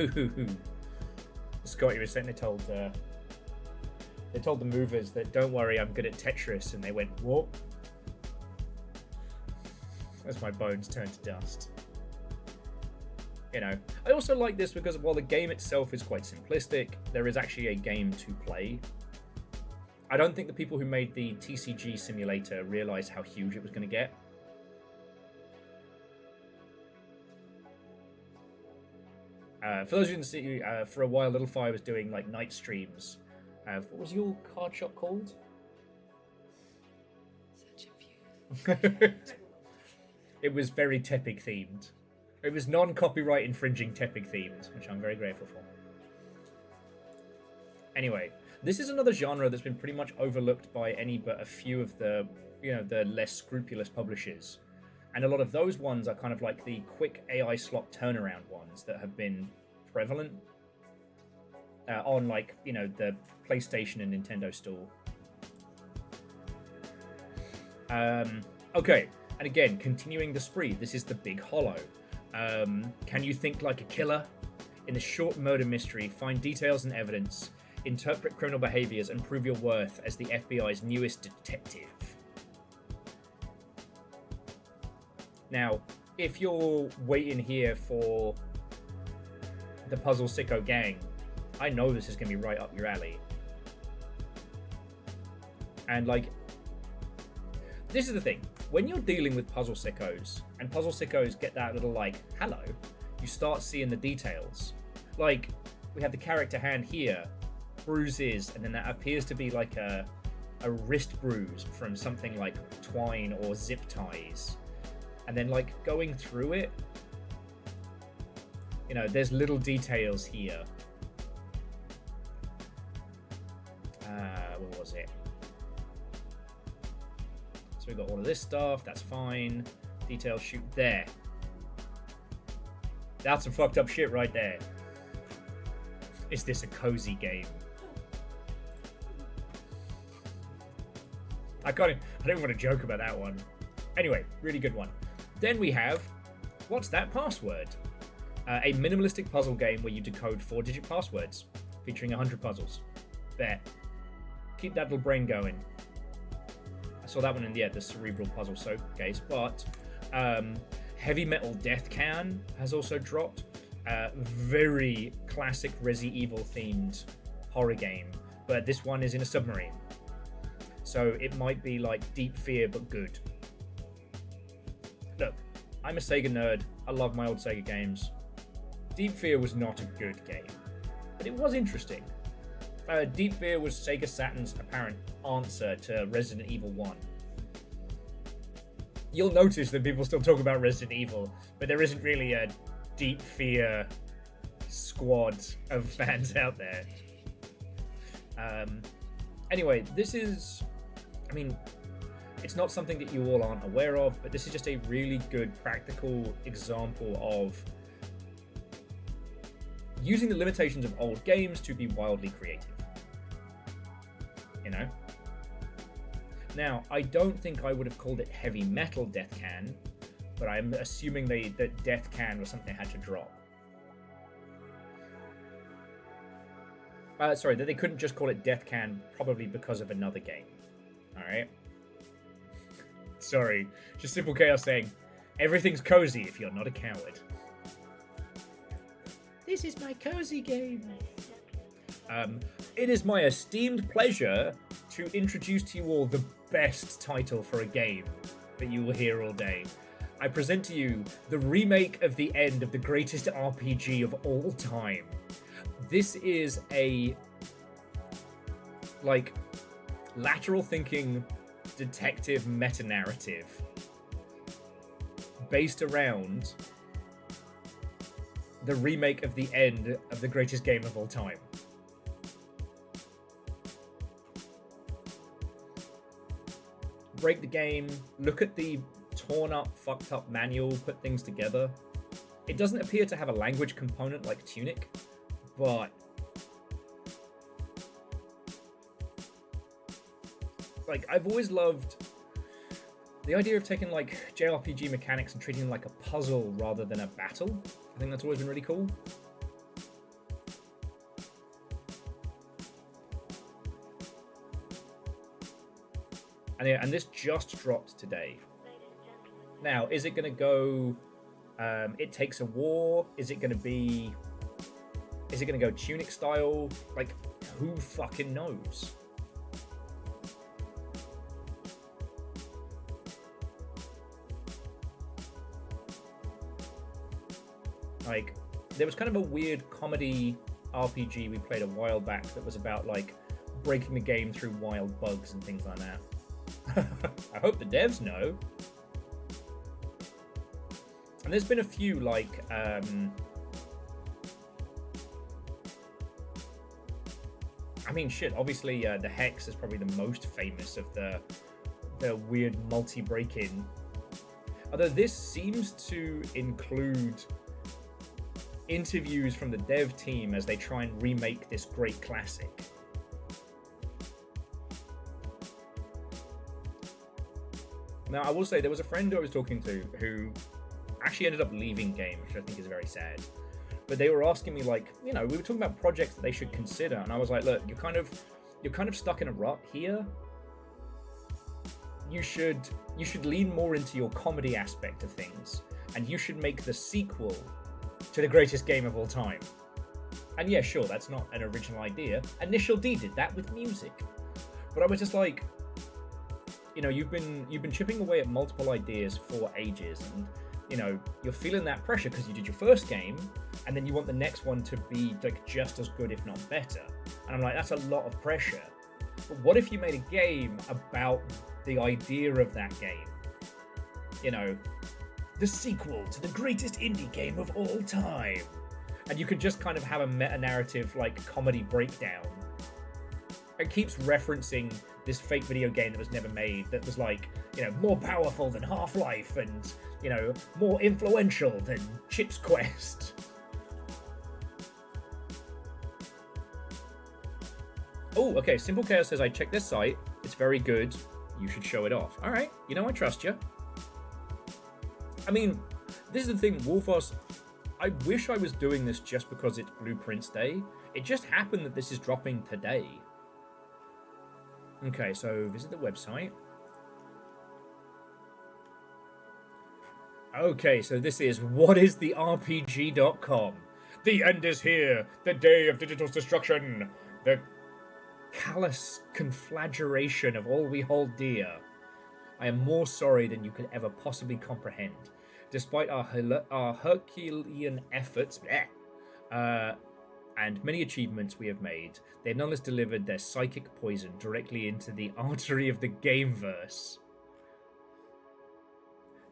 Scotty was saying they told the movers that, don't worry, I'm good at Tetris, and they went, what? As my bones turned to dust. You know, I also like this because while the game itself is quite simplistic, there is actually a game to play. I don't think the people who made the TCG simulator realized how huge it was going to get. For those who didn't see, for a while, Little Fire was doing like night streams. What was your card shop called? Such a view. It was very Tepig themed. It was non-copyright infringing Tepig themed, which I'm very grateful for. Anyway, this is another genre that's been pretty much overlooked by any but a few of the, the less scrupulous publishers. And a lot of those ones are kind of like the quick AI slot turnaround ones that have been prevalent on, like, the PlayStation and Nintendo store. Okay, and again, continuing the spree, this is the Big Hollow. Can you think like a killer? In the short murder mystery, find details and evidence, interpret criminal behaviors, and prove your worth as the FBI's newest detective. Now, if you're waiting here for the Puzzle Sicko gang, I know this is going to be right up your alley. And, like, this is the thing. When you're dealing with Puzzle Sickos, and Puzzle Sickos get that little, like, hello, you start seeing the details. Like, we have the character hand here, bruises, and then that appears to be like a wrist bruise from something like twine or zip ties. And then, like, going through it, there's little details here. What was it? So we got all of this stuff, that's fine. Details shoot there. That's some fucked up shit right there. Is this a cozy game? I don't want to joke about that one. Anyway, really good one. Then we have, what's that password? A minimalistic puzzle game where you decode 4-digit passwords, featuring 100 puzzles. Bet. Keep that little brain going. I saw that one in the cerebral puzzle showcase, but Heavy Metal Death Can has also dropped. Very classic Resi Evil themed horror game, but this one is in a submarine. So it might be like Deep Fear, but good. Look, I'm a Sega nerd. I love my old Sega games. Deep Fear was not a good game, but it was interesting. Deep Fear was Sega Saturn's apparent answer to Resident Evil 1. You'll notice that people still talk about Resident Evil, but there isn't really a Deep Fear squad of fans out there. Anyway, this is... I mean, it's not something that you all aren't aware of, but this is just a really good practical example of using the limitations of old games to be wildly creative. You know? Now, I don't think I would have called it heavy metal Death Can, but I'm assuming that Death Can was something they had to drop. Sorry, that they couldn't just call it Death Can, probably because of another game. Alright? Sorry, just Simple Chaos saying, everything's cozy if you're not a coward. This is my cozy game. It is my esteemed pleasure to introduce to you all the best title for a game that you will hear all day. I present to you the remake of the end of the greatest RPG of all time. This is a, like, lateral thinking detective meta-narrative based around the remake of the end of the greatest game of all time. Break the game, look at the torn up, fucked up manual, put things together. It doesn't appear to have a language component like Tunic, but like, I've always loved the idea of taking like JRPG mechanics and treating them like a puzzle rather than a battle. I think that's always been really cool. And this just dropped today. Now, is it going to go... it takes a war? Is it going to be... Is it going to go Tunic style? Like, who fucking knows? Like, there was kind of a weird comedy RPG we played a while back that was about, like, breaking the game through wild bugs and things like that. I hope the devs know. And there's been a few, like, I mean, shit, obviously the Hex is probably the most famous of the weird multi-break-in. Although this seems to include interviews from the dev team as they try and remake this great classic. Now, I will say, there was a friend who I was talking to who actually ended up leaving game, which I think is very sad. But they were asking me, like, you know, we were talking about projects that they should consider, and I was like, look, you're kind of stuck in a rut here. You should lean more into your comedy aspect of things, and you should make the sequel to the greatest game of all time. And yeah, sure, that's not an original idea. Initial D did that with music. But I was just like, you know, you've been chipping away at multiple ideas for ages, and you know, you're feeling that pressure because you did your first game, and then you want the next one to be like just as good, if not better. And I'm like, that's a lot of pressure. But what if you made a game about the idea of that game? You know, the sequel to the greatest indie game of all time. And you could just kind of have a meta-narrative, like, comedy breakdown. It keeps referencing this fake video game that was never made, that was, like, you know, more powerful than Half-Life and, you know, more influential than Chip's Quest. Oh, okay, Simple Chaos says, I checked this site. It's very good. You should show it off. All right, you know, I trust you. I mean, this is the thing, Wolfos, I wish I was doing this just because it's Blueprints Day. It just happened that this is dropping today. Okay, so visit the website. Okay, so this is whatistheRPG.com. The end is here, the day of digital destruction, the callous conflagration of all we hold dear. I am more sorry than you could ever possibly comprehend. Despite our Herculean efforts, and many achievements we have made, they have nonetheless delivered their psychic poison directly into the artery of the gameverse.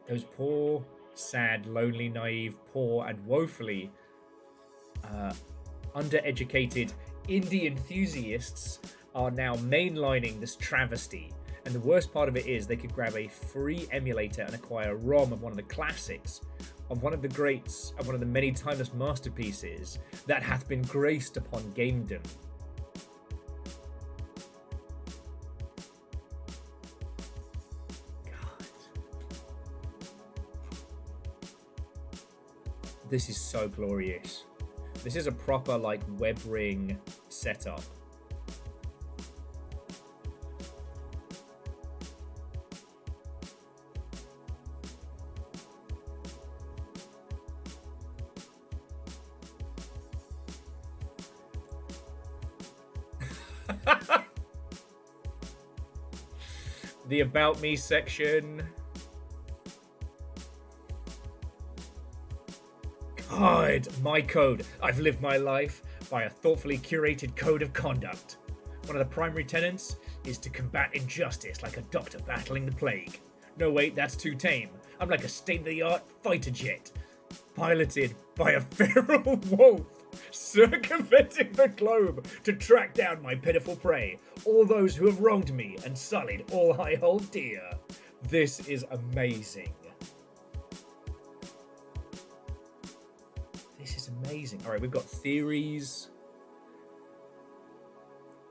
Those poor, sad, lonely, naive, poor, and woefully undereducated indie enthusiasts are now mainlining this travesty. And the worst part of it is they could grab a free emulator and acquire a ROM of one of the classics, of one of the greats, of one of the many timeless masterpieces that hath been graced upon gamedom. God. This is so glorious. This is a proper, like, web ring setup. The About Me section. God, my code. I've lived my life by a thoughtfully curated code of conduct. One of the primary tenets is to combat injustice like a doctor battling the plague. No, wait, that's too tame. I'm like a state-of-the-art fighter jet, piloted by a feral wolf, circumventing the globe to track down my pitiful prey, all those who have wronged me and sullied all I hold dear. This is amazing. This is amazing. All right, we've got theories,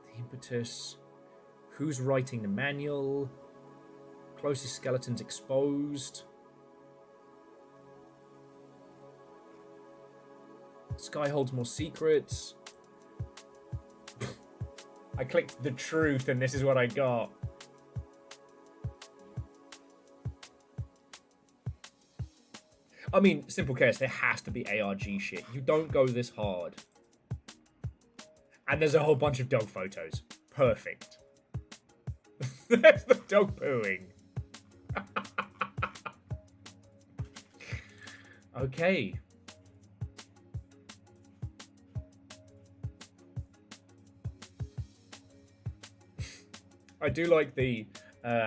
the impetus, who's writing the manual, closest skeletons exposed. Sky holds more secrets. I clicked the truth and this is what I got. I mean, simple case, there has to be ARG shit. You don't go this hard. And there's a whole bunch of dog photos. Perfect. There's the dog pooing. Okay. I do like the,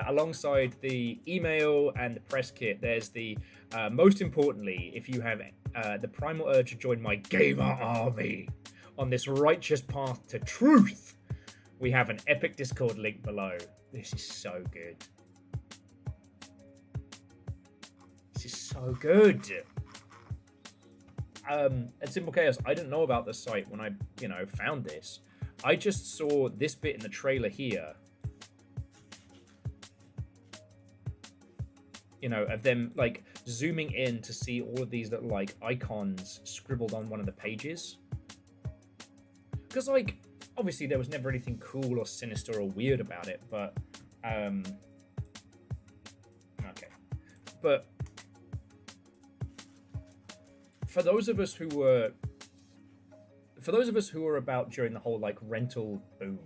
alongside the email and the press kit, there's the, most importantly, if you have the primal urge to join my gamer army on this righteous path to truth, we have an epic Discord link below. This is so good. This is so good. And Simple Chaos, I didn't know about this site when I, found this. I just saw this bit in the trailer here. Of them, like, zooming in to see all of these little, like, icons scribbled on one of the pages. Because, like, obviously there was never anything cool or sinister or weird about it, but, okay. But, for those of us who were about during the whole, like, rental boom,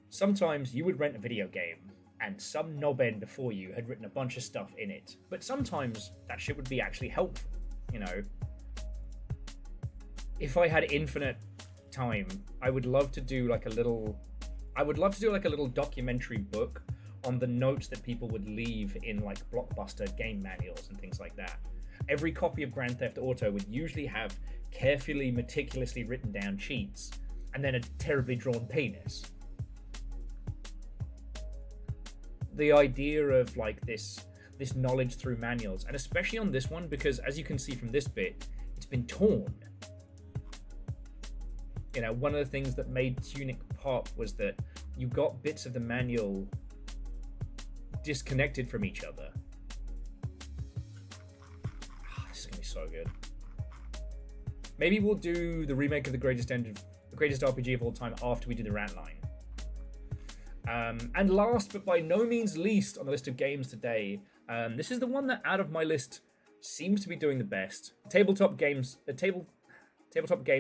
sometimes you would rent a video game, and some knobhead before you had written a bunch of stuff in it. But sometimes that shit would be actually helpful, If I had infinite time, I would love to do like a little documentary book on the notes that people would leave in like Blockbuster game manuals and things like that. Every copy of Grand Theft Auto would usually have carefully, meticulously written down cheats, and then a terribly drawn penis. The idea of like this knowledge through manuals, and especially on this one, because as you can see from this bit, it's been torn. One of the things that made Tunic pop was that you got bits of the manual disconnected from each other. This is gonna be so good. Maybe we'll do the remake of the greatest RPG of all time after we do the rant line. And last, but by no means least on the list of games today, this is the one that out of my list seems to be doing the best. Tabletop Game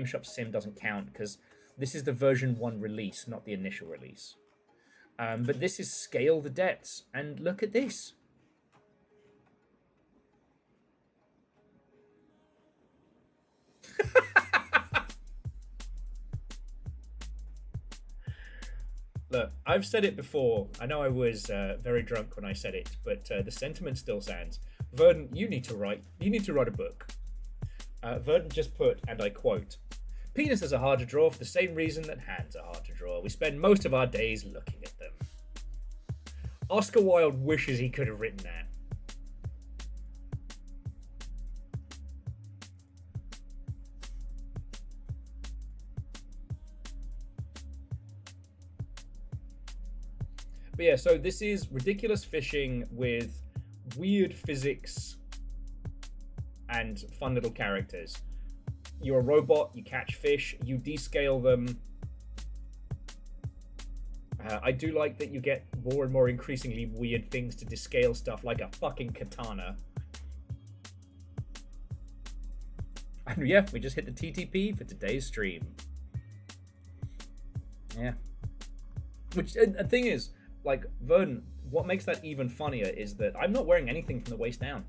Shop Sim doesn't count because this is the version 1 release, not the initial release. But this is Scale the Depths, and look at this. Look, I've said it before. I know I was very drunk when I said it, but the sentiment still stands. Verdant, you need to write a book. Verdant just put, and I quote, "Penises are hard to draw for the same reason that hands are hard to draw. We spend most of our days looking at them." Oscar Wilde wishes he could have written that. But yeah, so this is ridiculous fishing with weird physics and fun little characters. You're a robot, you catch fish, you descale them. I do like that you get more and more increasingly weird things to descale stuff, like a fucking katana. And yeah, we just hit the TTP for today's stream. Yeah. Which, the thing is, like, Verdant, what makes that even funnier is that I'm not wearing anything from the waist down.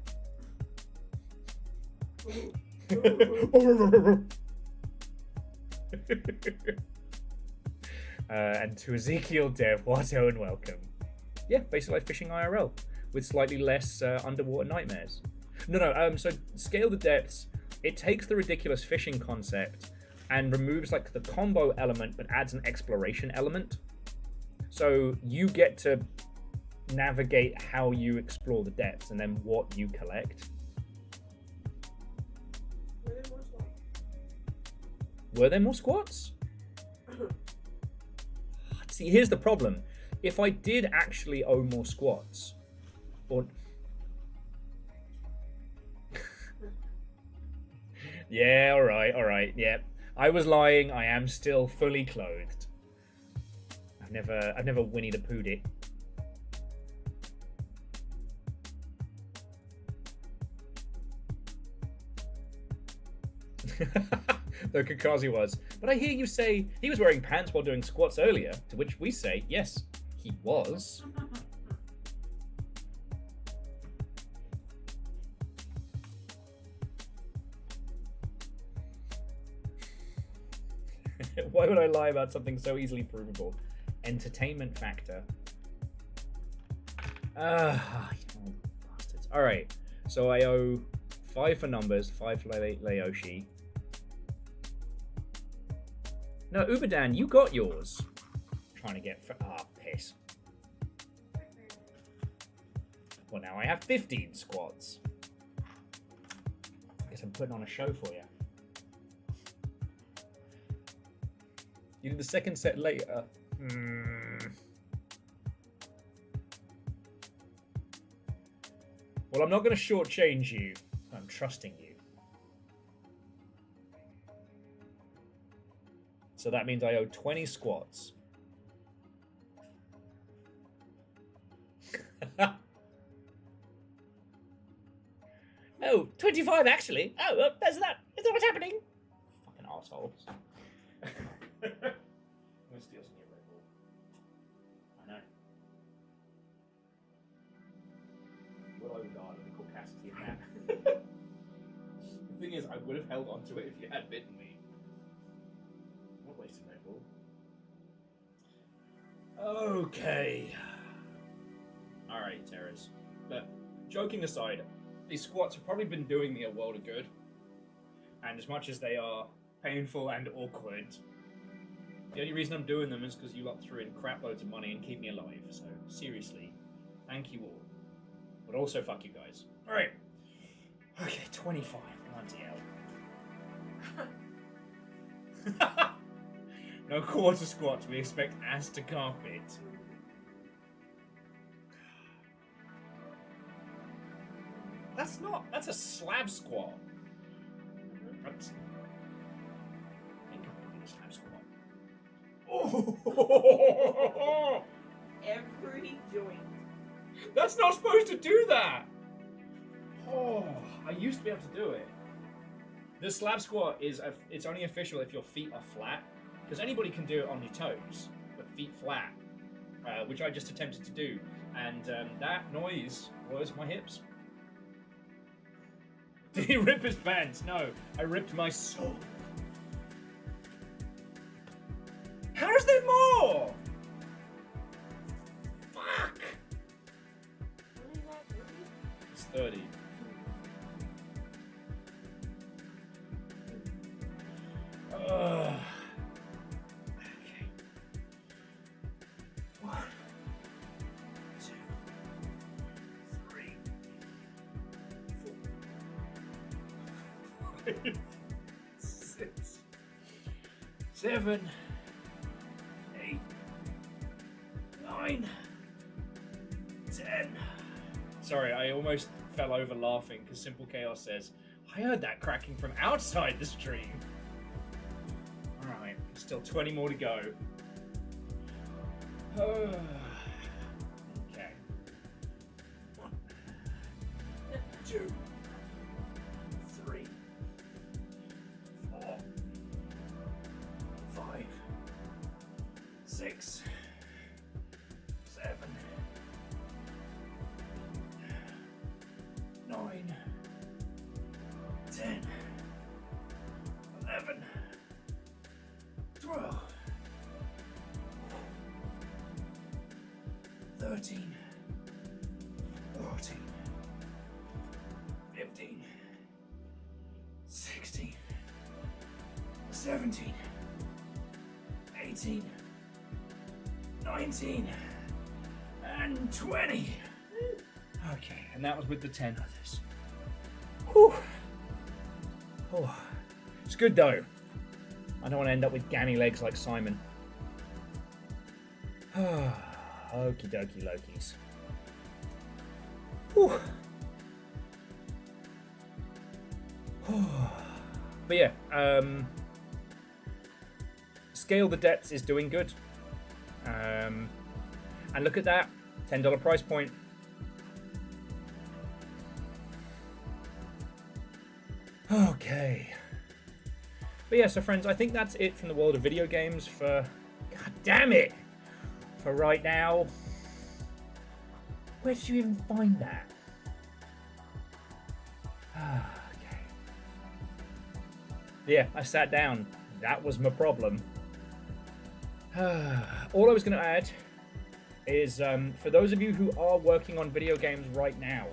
And to Ezekiel Dev, Watto and welcome. Yeah, basically like fishing IRL with slightly less underwater nightmares. No, so Scale the Depths, it takes the ridiculous fishing concept and removes like the combo element but adds an exploration element. So you get to navigate how you explore the depths and then what you collect. Were there more squats? See, here's the problem. If I did actually owe more squats, or... Yeah, alright, yeah. I was lying, I am still fully clothed. I've never Winnie the Pooh'd it. Though Kakazi was. But I hear you say he was wearing pants while doing squats earlier, to which we say, yes, he was. Why would I lie about something so easily provable? Entertainment factor. You bastards. Alright, so I owe 5 for numbers, 5 for Laoshi. No, Uberdan, you got yours. Trying to get... piss. Well, now I have 15 squats. Guess I'm putting on a show for you. You did the second set later. Well, I'm not going to shortchange you. I'm trusting you. So that means I owe 20 squats. Oh, 25 actually. Oh, there's that. Is that what's happening? Fucking assholes. I'm gonna steal some of your Red Bull. I know. Will overguard and call Cassidy a cat. The thing is, I would have held on to it if you had bitten me. What a waste of Red Bull. Okay. Alright, Terrors. But, joking aside, these squats have probably been doing me a world of good. And as much as they are painful and awkward, the only reason I'm doing them is because you lot threw in crap loads of money and keep me alive. So, seriously, thank you all. But also, fuck you guys. Alright. Okay, 25. Bloody hell. No quarter squats, we expect ass to carpet. That's a slab squat. That's... I think I'm doing a slab squat. Oh! Every joint. That's not supposed to do that! Oh, I used to be able to do it. The slab squat is, it's only official if your feet are flat, because anybody can do it on your toes, but feet flat, which I just attempted to do, and that noise was my hips. Did he rip his pants? No, I ripped my soul. How is there more? 30. Okay. 1, 2, 3, 4, 5, 6, 7, 8, 9, 10. Sorry, I almost fell over laughing because Simple Chaos says, I heard that cracking from outside the stream. Alright, still 20 more to go. Okay. 1, 2, 3, 4, 5, 6, 7, 9, 10, 11, 12, 13, 14, 15, 16, 17, 18, 19, and 20. Okay, and that was with the 10 others. Whew. Oh, it's good though. I don't want to end up with gammy legs like Simon. Okie dokie Lokies. Whew. But yeah, Scale the Depths is doing good. And look at that, $10 price point. Okay. But yeah, so friends, I think that's it from the world of video games for... God damn it! For right now. Where did you even find that? Okay. Yeah, I sat down. That was my problem. All I was going to add is, for those of you who are working on video games right now,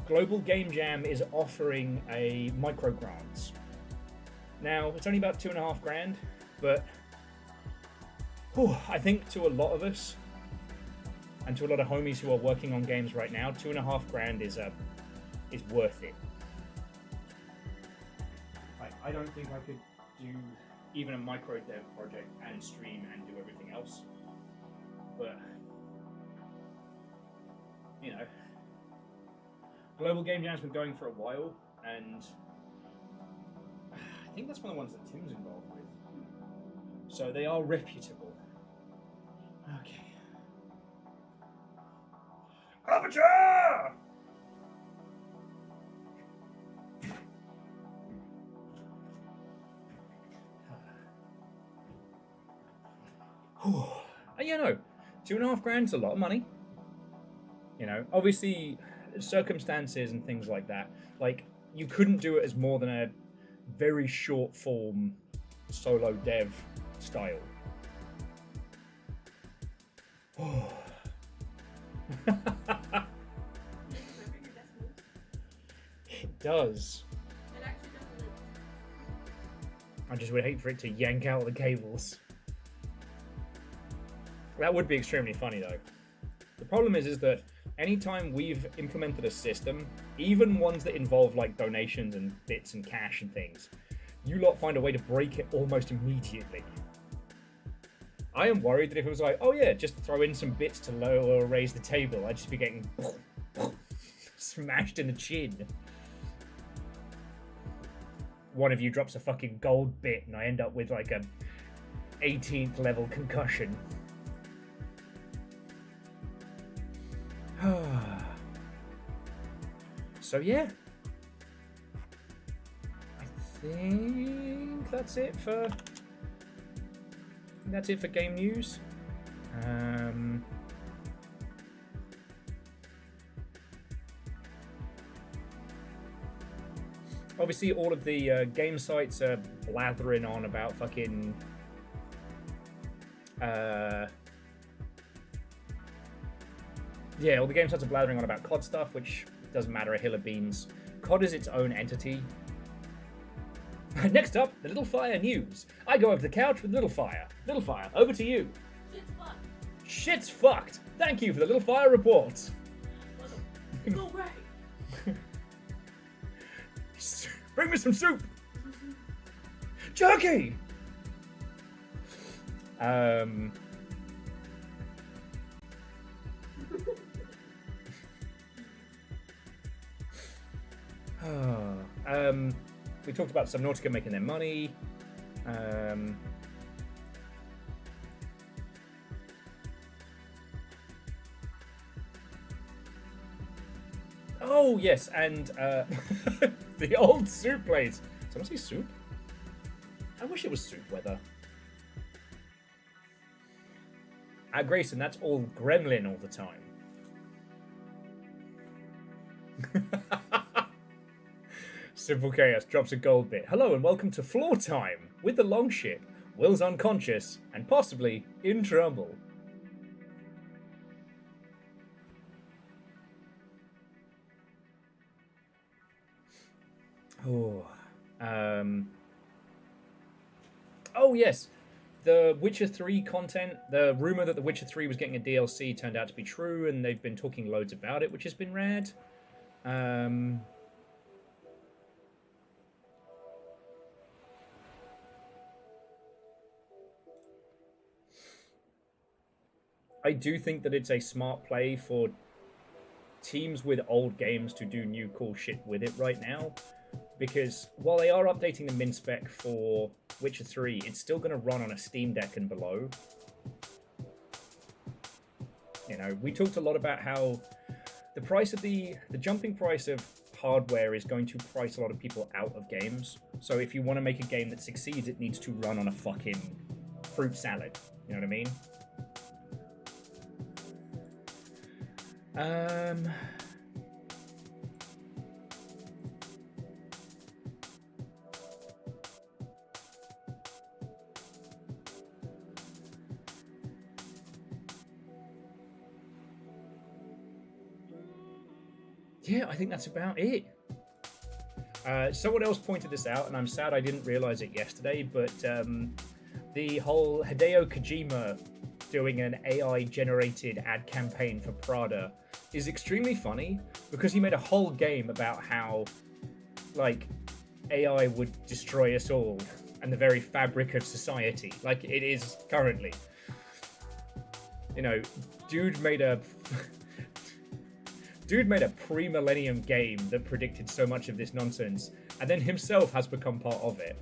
Global Game Jam is offering a micro grants. Now, it's only about $2.5 grand, but I think to a lot of us, and to a lot of homies who are working on games right now, $2.5 grand is worth it. I don't think I could do even a micro dev project and stream and do everything else, but you know, Global Game Jam's been going for a while, and I think that's one of the ones that Tim's involved with. So they are reputable. Okay. Aperture! You know, $2.5 grand is a lot of money. You know, obviously, circumstances and things like that. Like, you couldn't do it as more than a very short form solo dev style. It does. It actually doesn't. I just would hate for it to yank out the cables. That would be extremely funny though. The problem is that anytime we've implemented a system, even ones that involve like donations and bits and cash and things, you lot find a way to break it almost immediately. I am worried that if it was like, oh yeah, just throw in some bits to lower or raise the table, I'd just be getting smashed in the chin. One of you drops a fucking gold bit and I end up with like a 18th level concussion. So yeah, I think that's it for game news. Obviously, all of the game sites are blathering on about fucking yeah, all the game sites are blathering on about COD stuff, which doesn't matter a hill of beans. COD is its own entity. Next up, the Little Fire news. I go over the couch with Little Fire. Little Fire, over to you. Shit's fucked. Shit's fucked. Thank you for the Little Fire report. It's all right. Bring me some soup. Jerky. We talked about Subnautica making their money. Oh yes, and the old soup place. Someone say soup? I wish it was soup weather. Grayson, that's all gremlin all the time. Simple Chaos drops a gold bit. Hello and welcome to Floor Time with the Longship. Will's unconscious and possibly in trouble. Oh yes, the Witcher 3 content. The rumor that the Witcher 3 was getting a DLC turned out to be true, and they've been talking loads about it, which has been rad. I do think that it's a smart play for teams with old games to do new cool shit with it right now. Because while they are updating the min spec for Witcher 3, it's still going to run on a Steam Deck and below. You know, we talked a lot about how the price of the jumping price of hardware is going to price a lot of people out of games. So if you want to make a game that succeeds, it needs to run on a fucking fruit salad. You know what I mean? Yeah, I think that's about it. Someone else pointed this out, and I'm sad I didn't realize it yesterday, but the whole Hideo Kojima doing an AI-generated ad campaign for Prada is extremely funny, because he made a whole game about how, like, AI would destroy us all and the very fabric of society, like it is currently. You know, dude made a pre-millennium game that predicted so much of this nonsense, and then himself has become part of it.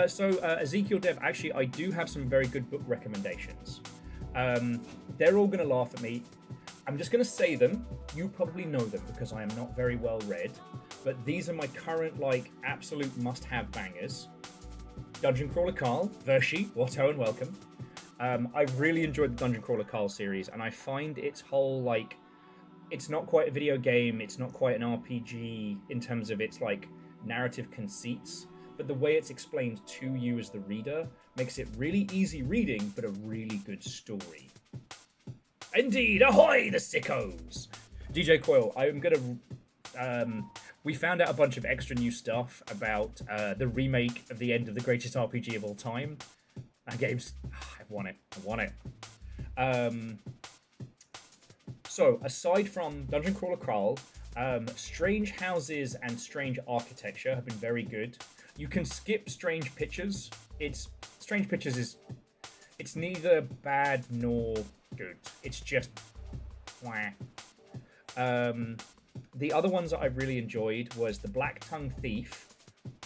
So Ezekiel Dev, actually, I do have some very good book recommendations. They're all going to laugh at me. I'm just going to say them. You probably know them because I am not very well read. But these are my current, like, absolute must-have bangers. Dungeon Crawler Carl, Vershi, Watto and welcome. I've really enjoyed the Dungeon Crawler Carl series, and I find its whole, like, it's not quite a video game, it's not quite an RPG in terms of its, like, narrative conceits, but the way it's explained to you as the reader makes it really easy reading, but a really good story. Indeed, ahoy the sickos! DJ Coil, I'm gonna... we found out a bunch of extra new stuff about the remake of the end of the greatest RPG of all time. That game's... I want it. So, aside from Dungeon Crawler Crawl, Strange Houses and Strange Architecture have been very good. You can skip Strange Pictures. Strange Pictures is... It's neither bad nor good. It's just... Wah. The other ones that I've really enjoyed was The Black Tongue Thief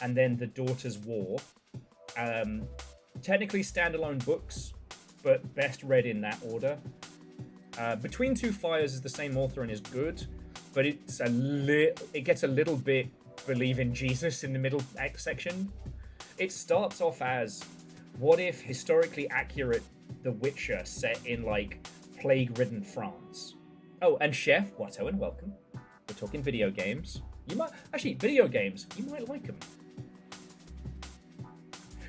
and then The Daughter's War. Technically standalone books, but best read in that order. Between Two Fires is the same author and is good, but it gets a little bit believe in Jesus in the middle section. It starts off as, what if historically accurate The Witcher set in, like, plague-ridden France? Oh, and Chef, Watto and welcome. We're talking video games. You might actually video games. You might like them.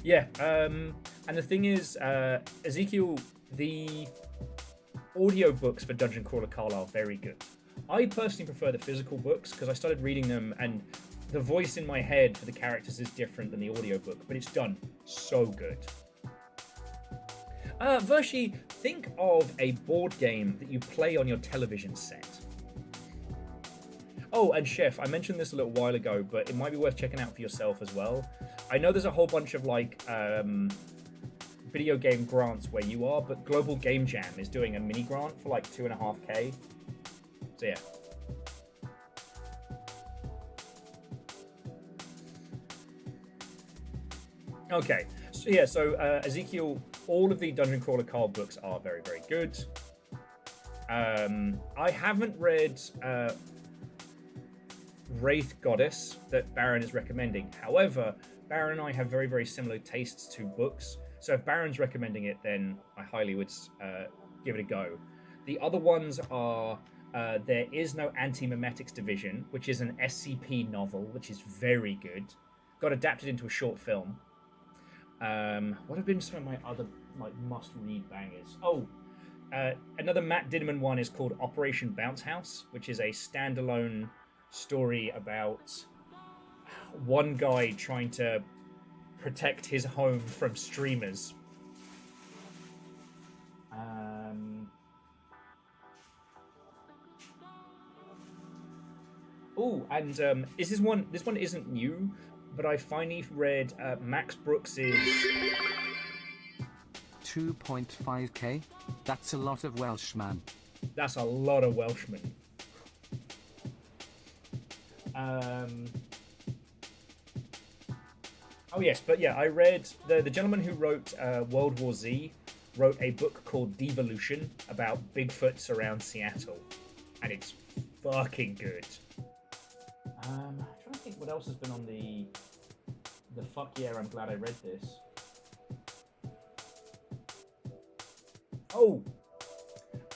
Yeah. And the thing is, Ezekiel, the audiobooks for Dungeon Crawler Carl are very good. I personally prefer the physical books because I started reading them and the voice in my head for the characters is different than the audiobook, but it's done so good. Vershi, think of a board game that you play on your television set. Oh, and Chef, I mentioned this a little while ago, but it might be worth checking out for yourself as well. I know there's a whole bunch of like video game grants where you are, but Global Game Jam is doing a mini grant for like $2.5K. So yeah. Okay, so yeah, so Ezekiel, all of the Dungeon Crawler Carl books are very, very good. I haven't read Wraith Goddess that Baron is recommending. However, Baron and I have very, very similar tastes to books. So if Baron's recommending it, then I highly would give it a go. The other ones are There Is No Anti-Memetics Division, which is an SCP novel, which is very good. Got adapted into a short film. What have been some of my other like must-read bangers? Oh, another Matt Dinman one is called Operation Bounce House, which is a standalone story about one guy trying to protect his home from streamers. Oh, and is this one? This one isn't new, but I finally read Max Brooks's 2.5K. That's a lot of Welshman. That's a lot of Welshman. Oh yes, but yeah, I read the gentleman who wrote World War Z wrote a book called Devolution about Bigfoots around Seattle, and it's fucking good. I'm trying to think what else has been on the fuck yeah, I'm glad I read this. Oh,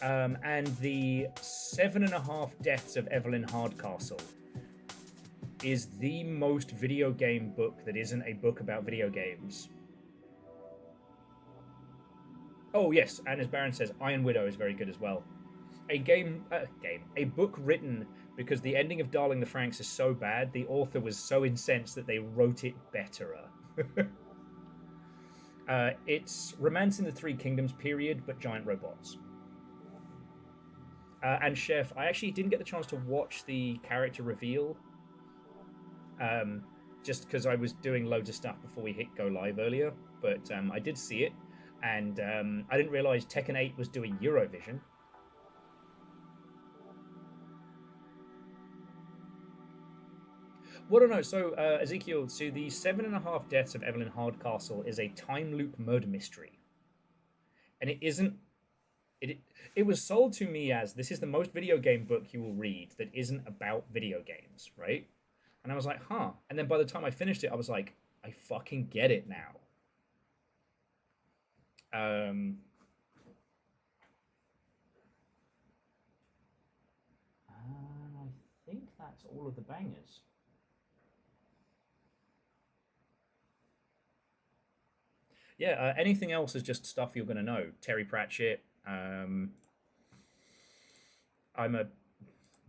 and the 7.5 Deaths of Evelyn Hardcastle is the most video game book that isn't a book about video games. Oh yes, and as Baron says, Iron Widow is very good as well. A book written because the ending of Darling the Franxx is so bad, the author was so incensed that they wrote it betterer. It's Romance in the Three Kingdoms period, but giant robots. And Chef, I actually didn't get the chance to watch the character reveal, just because I was doing loads of stuff before we hit go live earlier, but I did see it, and I didn't realize Tekken 8 was doing Eurovision. Well, no, so Ezekiel, so the 7.5 Deaths of Evelyn Hardcastle is a time loop murder mystery. And it isn't... It was sold to me as, this is the most video game book you will read that isn't about video games, right? And I was like, huh. And then by the time I finished it, I was like, I fucking get it now. I think that's all of the bangers. Yeah, anything else is just stuff you're going to know. Terry Pratchett. I'm a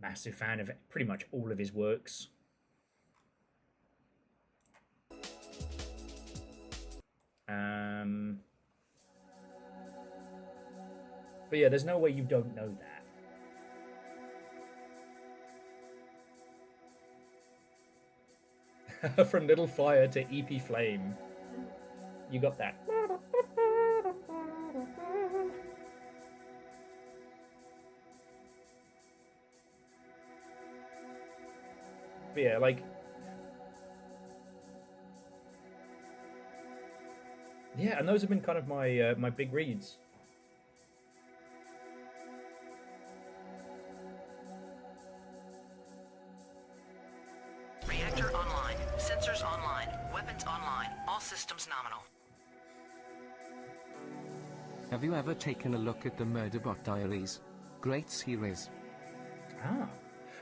massive fan of pretty much all of his works. But yeah, there's no way you don't know that. From Little Fire to EP Flame. You got that. But yeah, like... Yeah, and those have been kind of my my big reads. Reactor online. Sensors online. Weapons online. All systems nominal. Have you ever taken a look at the Murderbot Diaries? Great series. Ah.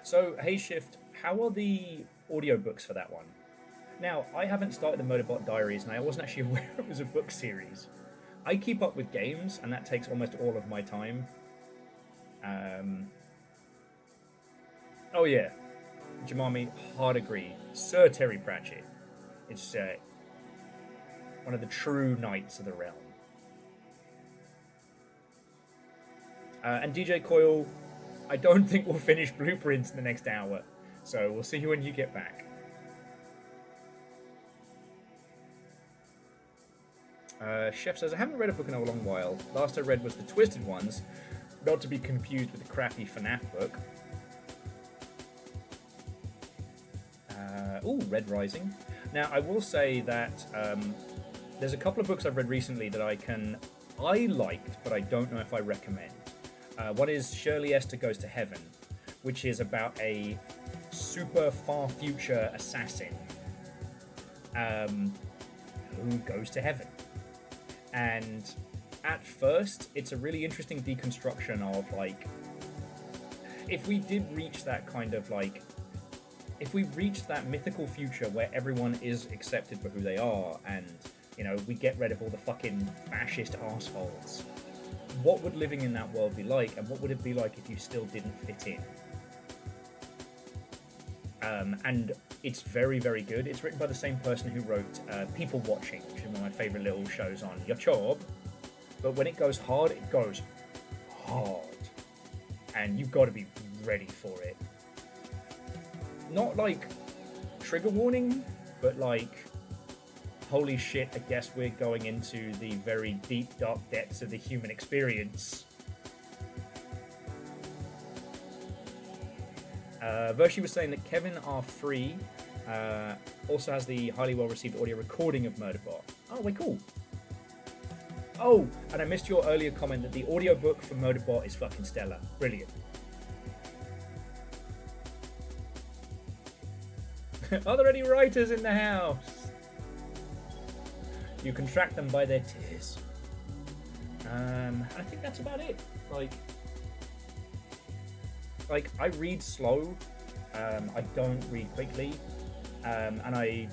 So, hey Shift, how are the audiobooks for that one? Now, I haven't started the Motorbot Diaries, and I wasn't actually aware it was a book series. I keep up with games, and that takes almost all of my time. Oh yeah, Jemami, hard agree. Sir Terry Pratchett. It's one of the true knights of the realm. And DJ Coyle, I don't think we'll finish Blueprints in the next hour, so we'll see you when you get back. Chef says, I haven't read a book in a long while. Last I read was The Twisted Ones, not to be confused with the crappy FNAF book. Red Rising. Now, I will say that there's a couple of books I've read recently that I liked, but I don't know if I recommend. One is Shirley Esther Goes to Heaven, which is about a super far future assassin who goes to heaven. And at first, it's a really interesting deconstruction of, like, if we did reach that kind of, like, if we reach that mythical future where everyone is accepted for who they are and, you know, we get rid of all the fucking fascist assholes, what would living in that world be like, and what would it be like if you still didn't fit in? And it's very, very good. It's written by the same person who wrote People Watching, which is one of my favourite little shows on YouTube. But when it goes hard, it goes hard. And you've got to be ready for it. Not like trigger warning, but like, holy shit, I guess we're going into the very deep, dark depths of the human experience. Virtue was saying that Kevin R3 also has the highly well-received audio recording of Murderbot. Oh, wait, cool. Oh, and I missed your earlier comment that the audiobook for Murderbot is fucking stellar. Brilliant. Are there any writers in the house? You can track them by their tears. I think that's about it. Like I read slow. I don't read quickly. And I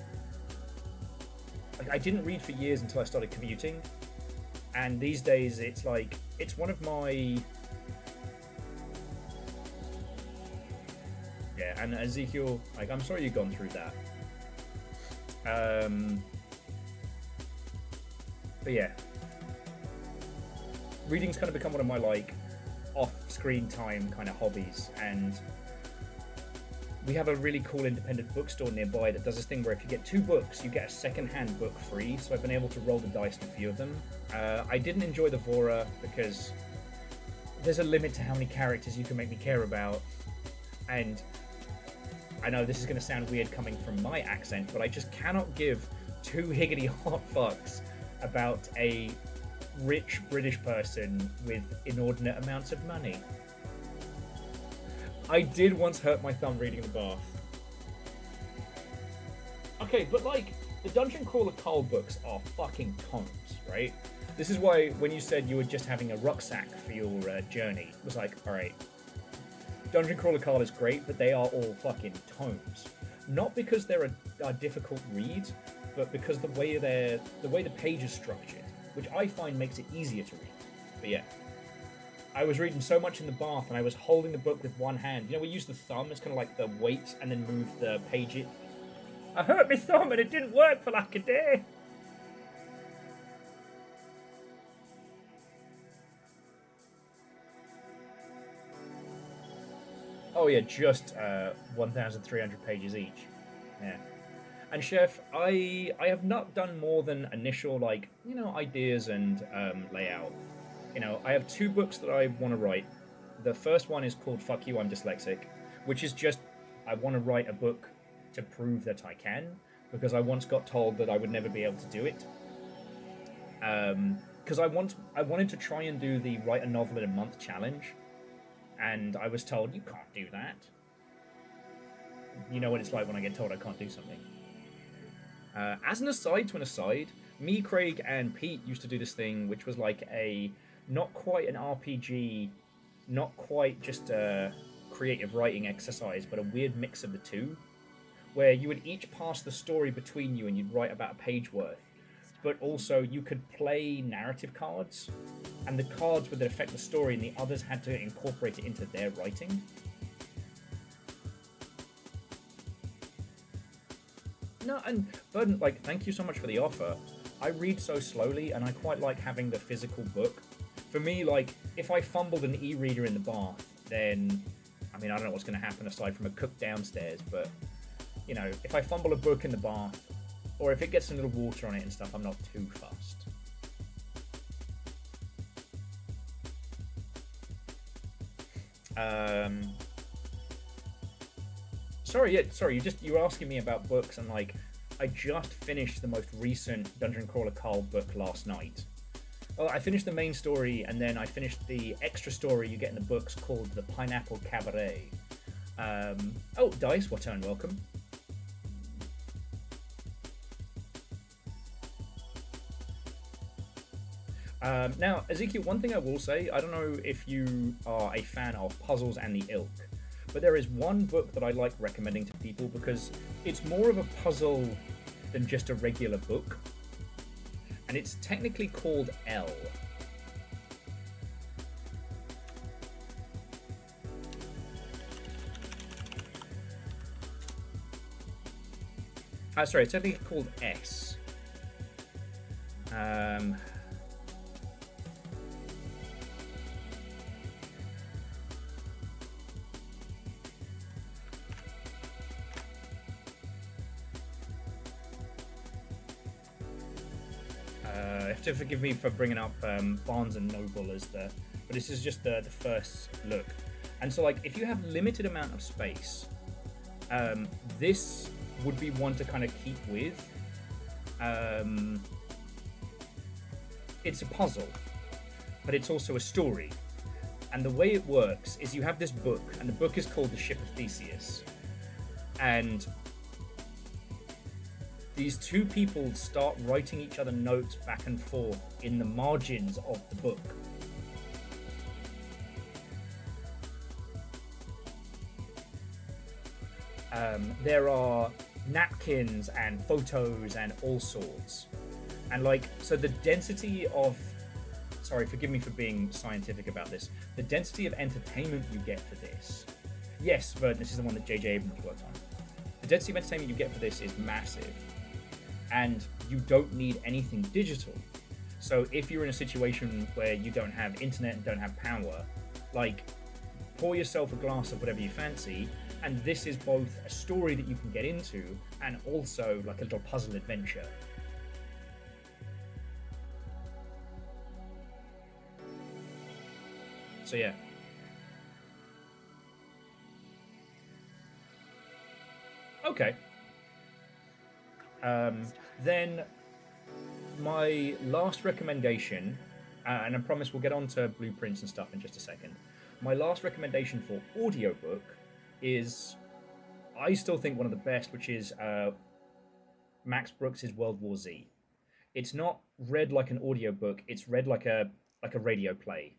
didn't read for years until I started commuting. And these days, it's like, it's one of my... Yeah, and Ezekiel, like, I'm sorry you've gone through that. But yeah. Reading's kind of become one of my, like, off-screen time kind of hobbies, and we have a really cool independent bookstore nearby that does this thing where if you get 2 books, you get a second-hand book free, so I've been able to roll the dice on a few of them. I didn't enjoy the Vora because there's a limit to how many characters you can make me care about, and I know this is going to sound weird coming from my accent, but I just cannot give 2 higgity hot fucks about a rich British person with inordinate amounts of money. I did once hurt my thumb reading The Bath. Okay, but like, the Dungeon Crawler Carl books are fucking tomes, right? This is why when you said you were just having a rucksack for your journey, it was like, alright, Dungeon Crawler Carl is great, but they are all fucking tomes. Not because they're a difficult read, but because the way the page is structured, which I find makes it easier to read. But yeah, I was reading so much in the bath, and I was holding the book with one hand. You know, we use the thumb as kind of like the weight, and then move the page. I hurt my thumb, and it didn't work for like a day. Oh yeah, just 1,300 pages each. Yeah. And Chef, I have not done more than initial, like, you know, ideas and layout. You know, I have 2 books that I want to write. The first one is called Fuck You, I'm Dyslexic, which is just, I want to write a book to prove that I can, because I once got told that I would never be able to do it. Because I wanted to try and do the write a novel in a month challenge, and I was told, you can't do that. You know what it's like when I get told I can't do something. As an aside to an aside, me, Craig, and Pete used to do this thing, which was like a, not quite an RPG, not quite just a creative writing exercise, but a weird mix of the two, where you would each pass the story between you and you'd write about a page worth, but also you could play narrative cards, and the cards would affect the story, and the others had to incorporate it into their writing. No, and Burden, like, thank you so much for the offer. I read so slowly, and I quite like having the physical book. For me, like, if I fumbled an e-reader in the bath, then, I mean, I don't know what's going to happen aside from a cook downstairs, but, you know, if I fumble a book in the bath, or if it gets a little water on it and stuff, I'm not too fussed. Sorry, you were asking me about books, and like, I just finished the most recent Dungeon Crawler Carl book last night. Well, I finished the main story, and then I finished the extra story you get in the books called The Pineapple Cabaret. Oh, Dice, what turn, welcome. Now, Ezekiel, one thing I will say, I don't know if you are a fan of Puzzles and the Ilk, but there is one book that I like recommending to people because it's more of a puzzle than just a regular book, and it's technically called L. Sorry, it's technically called S. Have to forgive me for bringing up Barnes and Noble as but this is just the first look. And so, like, if you have limited amount of space, this would be one to kind of keep with. It's a puzzle, but it's also a story. And the way it works is you have this book, and the book is called The Ship of Theseus. And these two people start writing each other notes back and forth in the margins of the book. There are napkins and photos and all sorts. And like, so the density of, sorry, forgive me for being scientific about this, the density of entertainment you get for this, yes, but this is the one that J.J. Abrams worked on. The density of entertainment you get for this is massive. And you don't need anything digital. So if you're in a situation where you don't have internet and don't have power, like, pour yourself a glass of whatever you fancy, and this is both a story that you can get into and also like a little puzzle adventure. So yeah. Okay. Then my last recommendation, and I promise we'll get on to blueprints and stuff in just a second. My last recommendation for audiobook is, I still think, one of the best, which is Max Brooks' World War Z. It's not read like an audiobook, it's read like a radio play.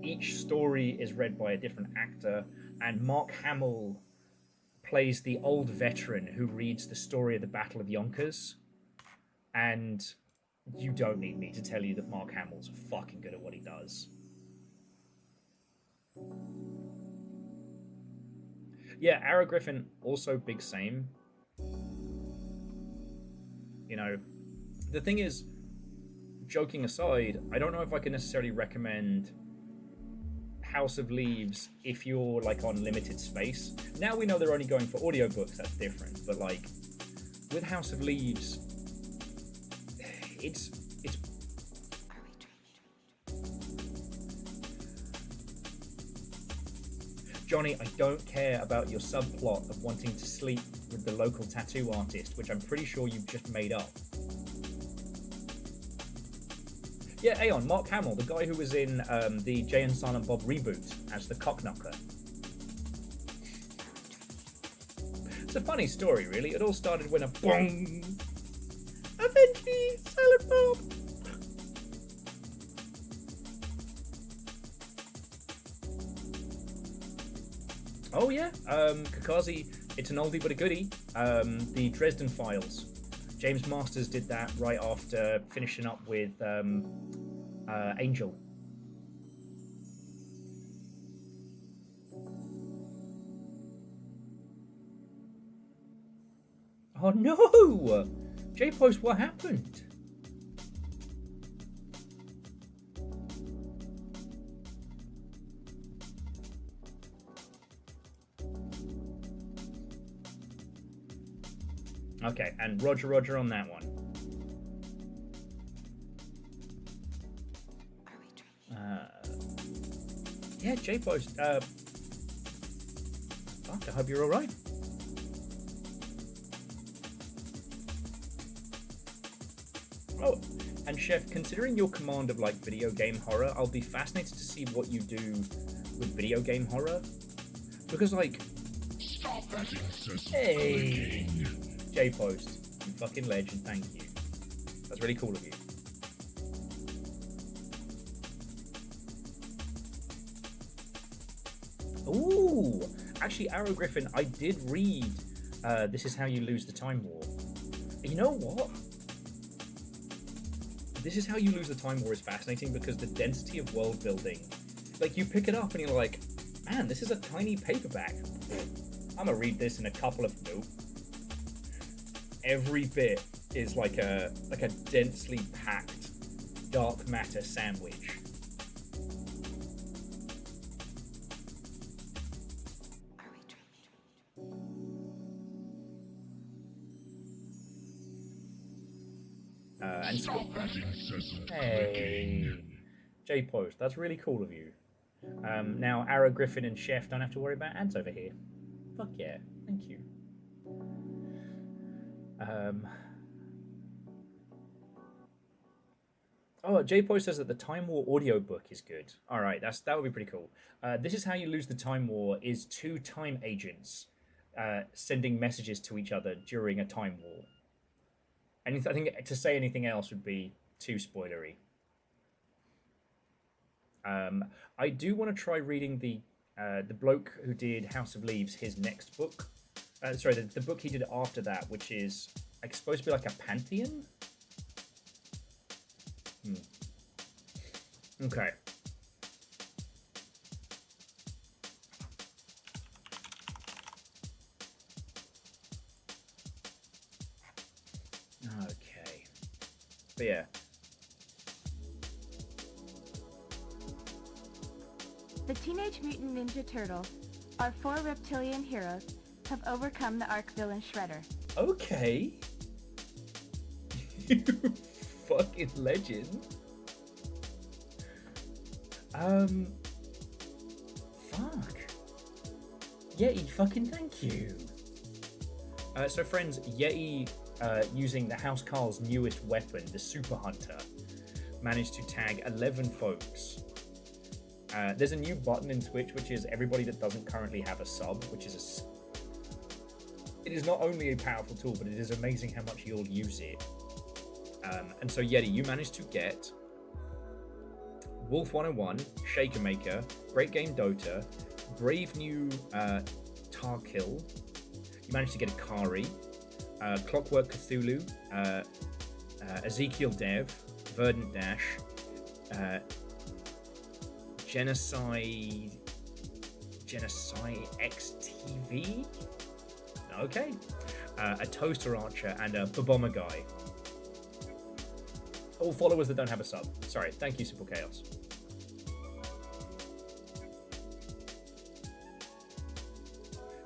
Each story is read by a different actor, and Mark Hamill plays the old veteran who reads the story of the Battle of Yonkers. And you don't need me to tell you that Mark Hamill's fucking good at what he does. Yeah, Ara Griffin, also big same. You know, the thing is, joking aside, I don't know if I can necessarily recommend House of Leaves if you're like on limited space. Now we know they're only going for audiobooks, that's different, but like with House of Leaves, it's Johnny, I don't care about your subplot of wanting to sleep with the local tattoo artist, which I'm pretty sure you've just made up. Yeah, Aeon, Mark Hamill, the guy who was in the Jay and Silent Bob reboot as the cockknocker. It's a funny story, really. It all started when a bong! Avenge me, Silent Bob! Oh yeah, Kakazi, it's an oldie but a goodie. The Dresden Files. James Masters did that right after finishing up with Angel. Oh no! J-Post, what happened? Okay, and Roger on that one. Yeah, J-Post, fuck, I hope you're alright. Oh, and Chef, considering your command of, like, video game horror, I'll be fascinated to see what you do with video game horror. Because, like... Stop that hey! J-Post, you fucking legend, thank you. That's really cool of you. Ooh! Actually, Arrow Griffin, I did read This Is How You Lose the Time War. You know what? This Is How You Lose the Time War is fascinating because the density of world building, like, you pick it up and you're like, man, this is a tiny paperback. I'm gonna read this in a couple of... Nope. Every bit is like a densely packed dark matter sandwich. And hey, J-Post, that's really cool of you. Now Arrow Griffin and Chef don't have to worry about ads over here. Fuck yeah, thank you. Oh, J-Post says that the Time War audiobook is good. Alright, that would be pretty cool. This Is How You Lose the Time War is 2 time agents sending messages to each other during a time war. And I think to say anything else would be too spoilery. I do want to try reading the bloke who did House of Leaves, his next book. Sorry, the book he did after that, which is like, supposed to be like a pantheon? Okay. Okay. But yeah. The Teenage Mutant Ninja Turtle, our 4 reptilian heroes, have overcome the Ark villain Shredder. Okay. You fucking legend. Fuck. Yeti, fucking thank you. So friends, Yeti, using the House Carl's newest weapon, the Super Hunter, managed to tag 11 folks. There's a new button in Twitch, which is everybody that doesn't currently have a sub, which is it is not only a powerful tool, but it is amazing how much you'll use it. And so Yeti, you managed to get Wolf 101, Shaker Maker, Great Game Dota, Brave New Tarkill. You managed to get Akari, Clockwork Cthulhu, Ezekiel Dev, Verdant Dash, Genocide XTV. Okay, a Toaster Archer and a Baboma Guy. All followers that don't have a sub. Sorry, thank you, Simple Chaos.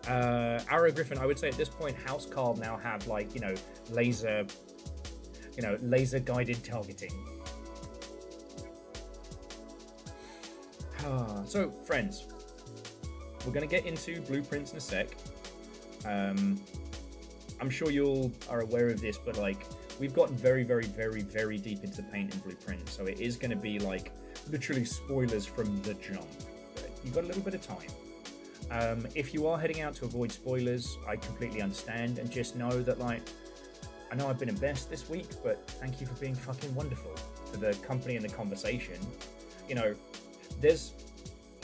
Arrow Griffin, I would say at this point, House Carl now have, like, laser guided targeting. So, friends, we're going to get into blueprints in a sec. I'm sure you all are aware of this, but, like, we've gotten very, very, very, very deep into paint and blueprint, so it is going to be, like, literally spoilers from the jump. But you've got a little bit of time. If you are heading out to avoid spoilers, I completely understand, and just know that, like, I know I've been a best this week, but thank you for being fucking wonderful, for the company and the conversation.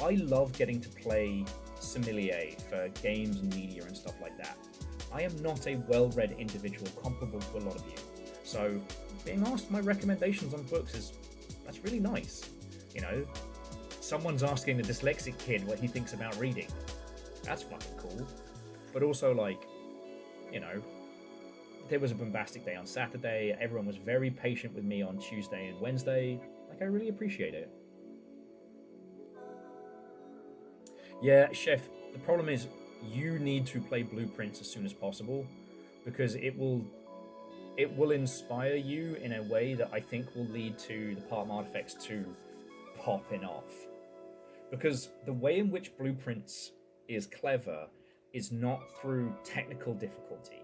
I love getting to play sommelier for games and media and stuff like that. I am not a well-read individual comparable to a lot of you. So being asked my recommendations on books that's really nice. You know, someone's asking a dyslexic kid what he thinks about reading. That's fucking cool. But also, like, you know, there was a bombastic day on Saturday. Everyone was very patient with me on Tuesday and Wednesday. Like, I really appreciate it. Yeah, Chef, the problem is you need to play Blueprints as soon as possible, because it will inspire you in a way that I think will lead to the Part Artifacts 2 popping off. Because the way in which Blueprints is clever is not through technical difficulty.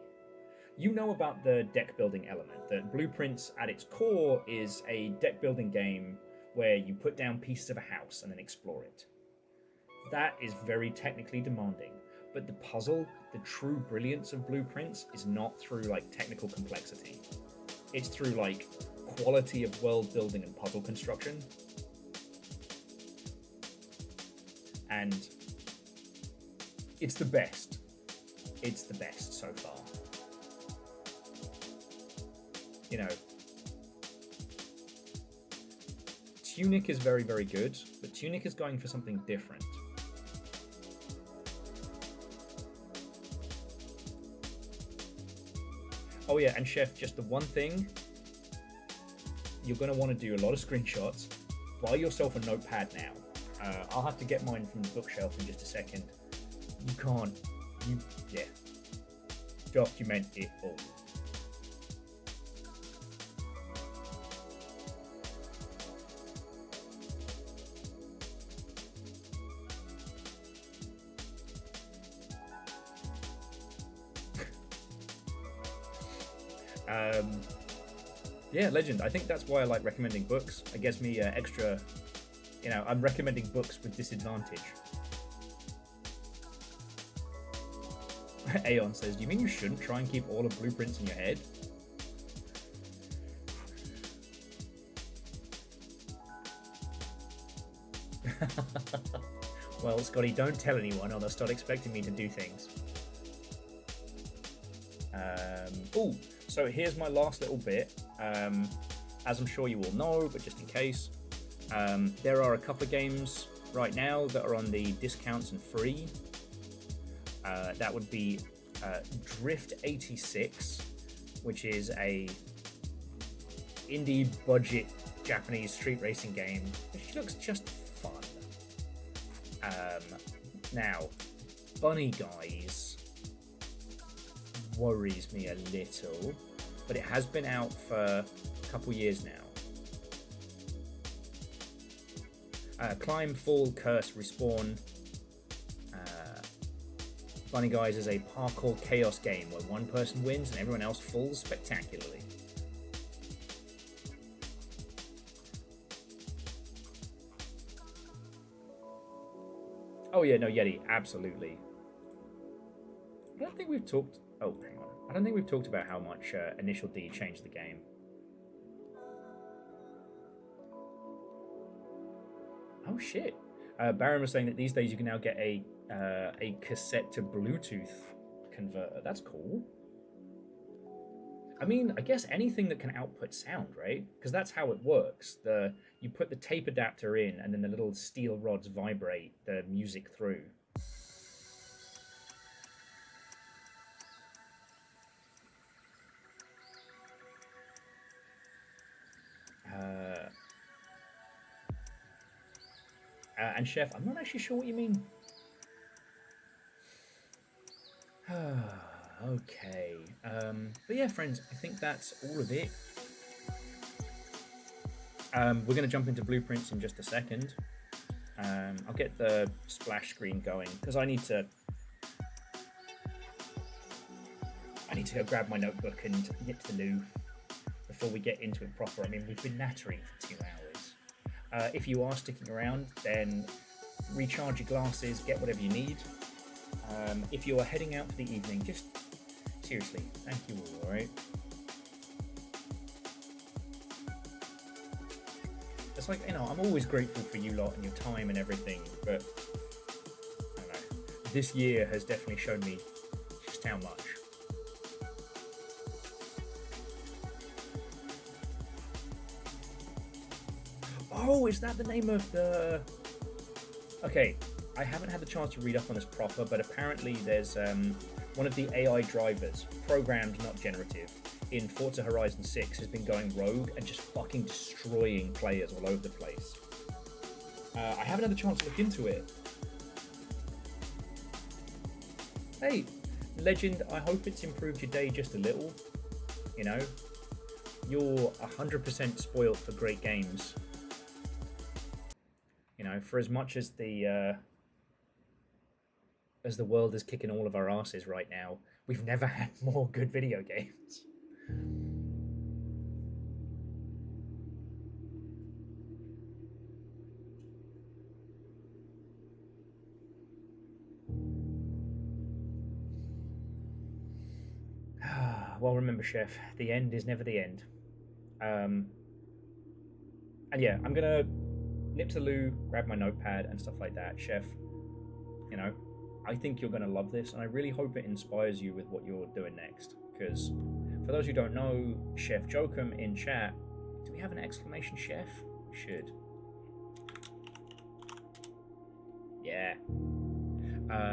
You know about the deck building element, that Blueprints at its core is a deck building game where you put down pieces of a house and then explore it. That is very technically demanding, but the puzzle, the true brilliance of Blueprints is not through like technical complexity. It's through like quality of world building and puzzle construction. And it's the best. It's the best so far. You know, Tunic is very, very good, but Tunic is going for something different. Oh yeah, and Chef, just the one thing, you're going to want to do a lot of screenshots. Buy yourself a notepad now. I'll have to get mine from the bookshelf in just a second. Yeah. Document it all. Yeah, legend. I think that's why I like recommending books. It gives me extra, you know, I'm recommending books with disadvantage. Aeon says, do you mean you shouldn't try and keep all the Blueprints in your head? Well, Scotty, don't tell anyone or they'll start expecting me to do things. Oh, so here's my last little bit. As I'm sure you all know, but just in case, there are a couple of games right now that are on the discounts and free. That would be Drift 86, which is a indie budget Japanese street racing game, which looks just fun. Now, Bunny Guys worries me a little, but it has been out for a couple years now. Climb, Fall, Curse, Respawn. Bunny Guys is a parkour chaos game where one person wins and everyone else falls spectacularly. Oh yeah, no, Yeti, absolutely. I don't think we've talked... Oh, hang on. I don't think we've talked about how much Initial D changed the game. Oh shit. Baron was saying that these days you can now get a cassette to Bluetooth converter. That's cool. I mean, I guess anything that can output sound, right? Because that's how it works. You put the tape adapter in, and then the little steel rods vibrate the music through. And Chef, I'm not actually sure what you mean. Okay. But yeah, friends, I think that's all of it. We're going to jump into Blueprints in just a second. I'll get the splash screen going because I need to go grab my notebook and nip the loo before we get into it proper. I mean, we've been nattering for 2 hours. If you are sticking around, then recharge your glasses, get whatever you need. If you are heading out for the evening, just seriously, thank you all, alright? It's like, you know, I'm always grateful for you lot and your time and everything, but I don't know. this year has definitely shown me just how much. Oh, is that the name of the... Okay, I haven't had the chance to read up on this proper, but apparently there's one of the AI drivers, programmed, not generative, in Forza Horizon 6 has been going rogue and just fucking destroying players all over the place. I haven't had the chance to look into it. Hey, Legend, I hope it's improved your day just a little. You know, you're 100% spoiled for great games. You know, for as much as the world is kicking all of our asses right now, we've never had more good video games. Well, remember, Chef, the end is never the end. And yeah, I'm gonna nip to the loo, grab my notepad and stuff like that. Chef, you know, I think you're gonna love this, and I really hope it inspires you with what you're doing next. Because for those who don't know, Chef Jokum in chat, do we have an exclamation chef? We should. Yeah.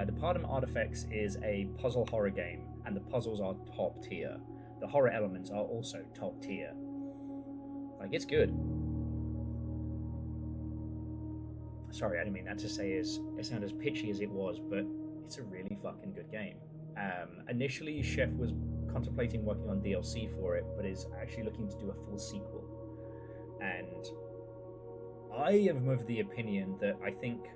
The Pardon Artifacts is a puzzle horror game, and the puzzles are top tier. The horror elements are also top tier. Like, it's good. Sorry, I didn't mean that to say it sounded as pitchy as it was, but it's a really fucking good game. Initially, Chef was contemplating working on DLC for it, but is actually looking to do a full sequel. And I am of the opinion that I think...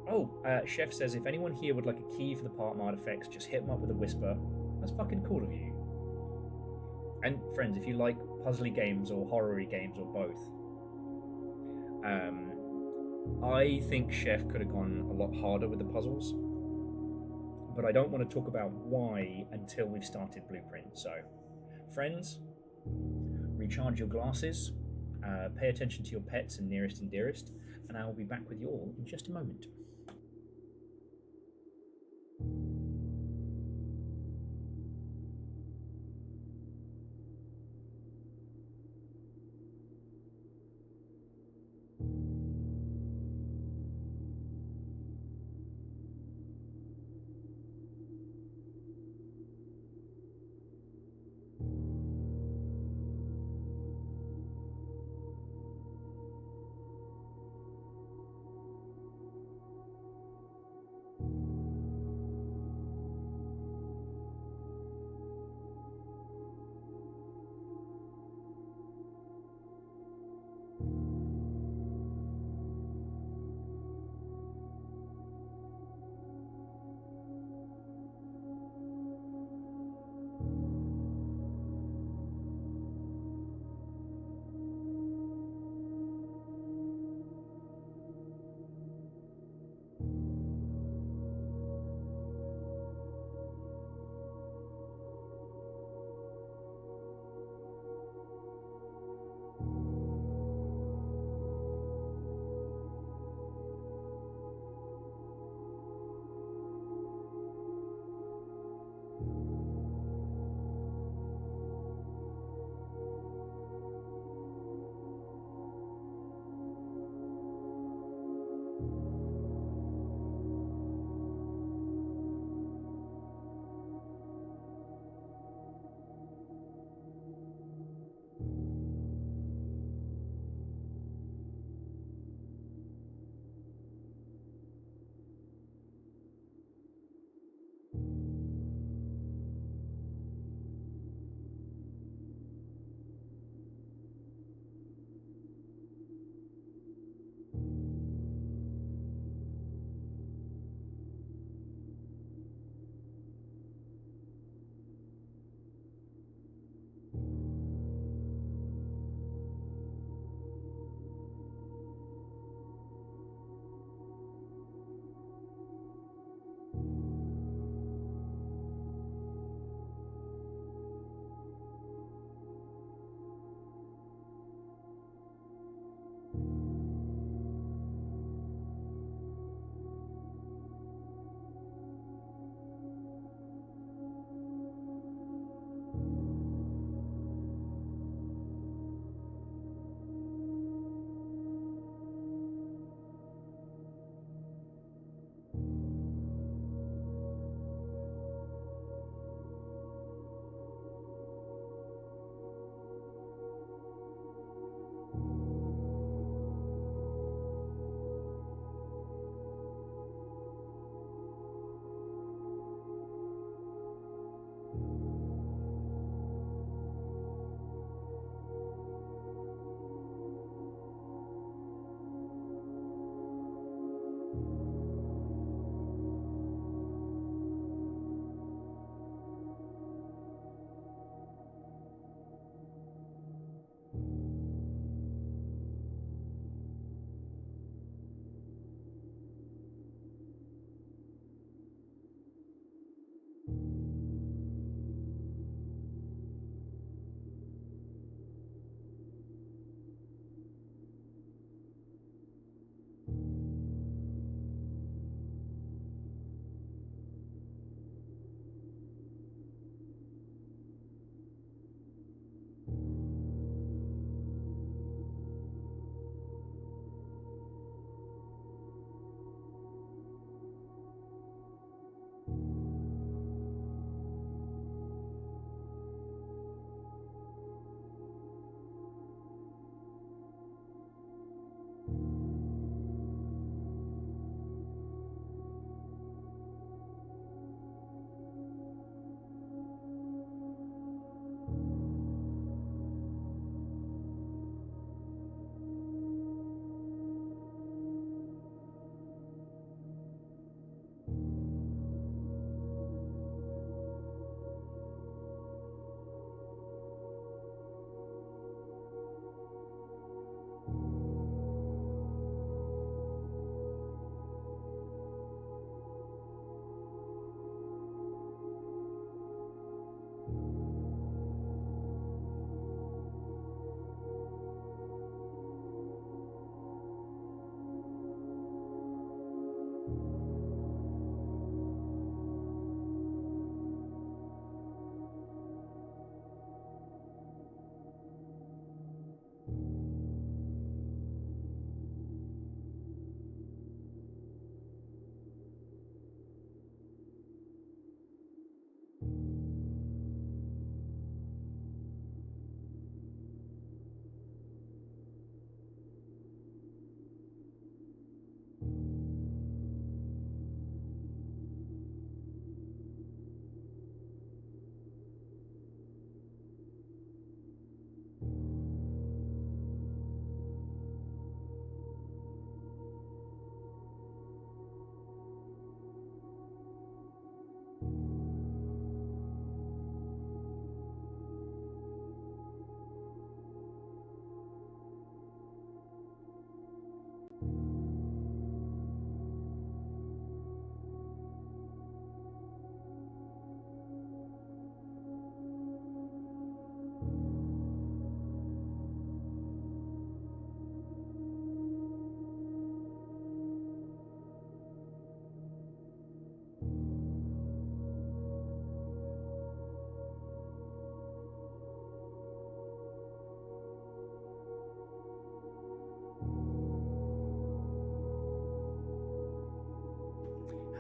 Oh, Chef says, if anyone here would like a key for the Pardon Artifacts, just hit them up with a whisper. That's fucking cool of you. And friends, if you like puzzly games or horror-y games or both, I think Chef could have gone a lot harder with the puzzles, but I don't want to talk about why until we've started Blueprint. So, friends, recharge your glasses, pay attention to your pets and nearest and dearest, and I will be back with you all in just a moment.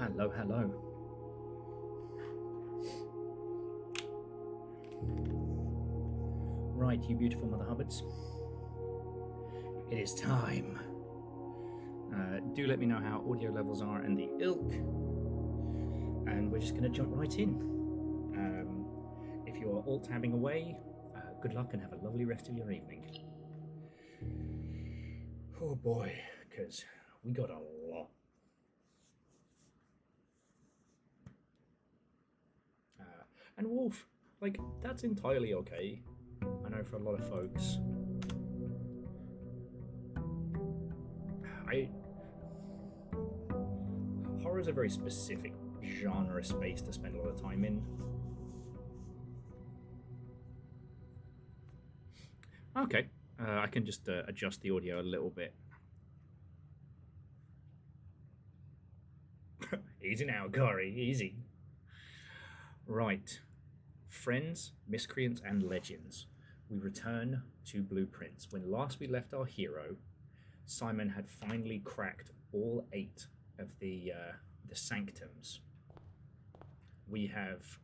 Hello, hello. Right, you beautiful Mother Hubbards. It is time. Do let me know how audio levels are and the ilk. And we're just going to jump right in. If you are alt-tabbing away, good luck and have a lovely rest of your evening. Oh boy, because we got a lot. And Wolf, like, that's entirely okay. I know for a lot of folks. Horror is a very specific genre space to spend a lot of time in. Okay, I can just adjust the audio a little bit. Easy now, Gary, easy. Right. Friends, miscreants, and legends. We return to Blueprints. When last we left our hero, Simon had finally cracked all 8 of the sanctums. We have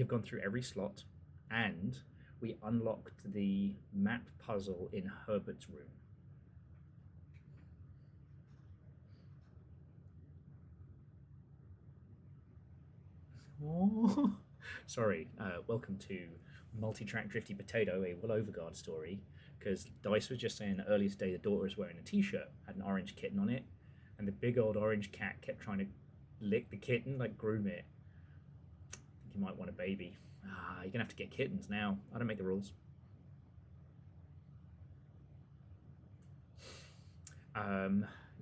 gone through every slot, and we unlocked the map puzzle in Herbert's room. Oh, sorry. Welcome to Multi-Track Drifty Potato, a Will Overguard story. Because Dice was just saying earlier today the daughter was wearing a t-shirt, had an orange kitten on it, and the big old orange cat kept trying to lick the kitten, like groom it. I think you might want a baby. You're gonna have to get kittens now. I don't make the rules.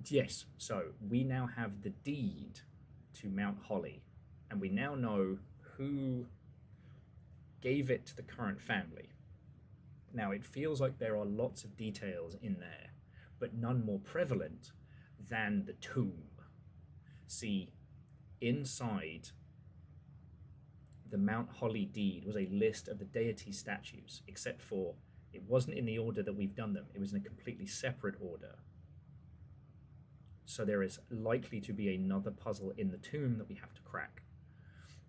Yes, so we now have the deed to Mount Holly, and we now know who gave it to the current family. Now, it feels like there are lots of details in there, but none more prevalent than the tomb. See, inside the Mount Holly deed was a list of the deity statues, except for it wasn't in the order that we've done them. It was in a completely separate order. So there is likely to be another puzzle in the tomb that we have to crack.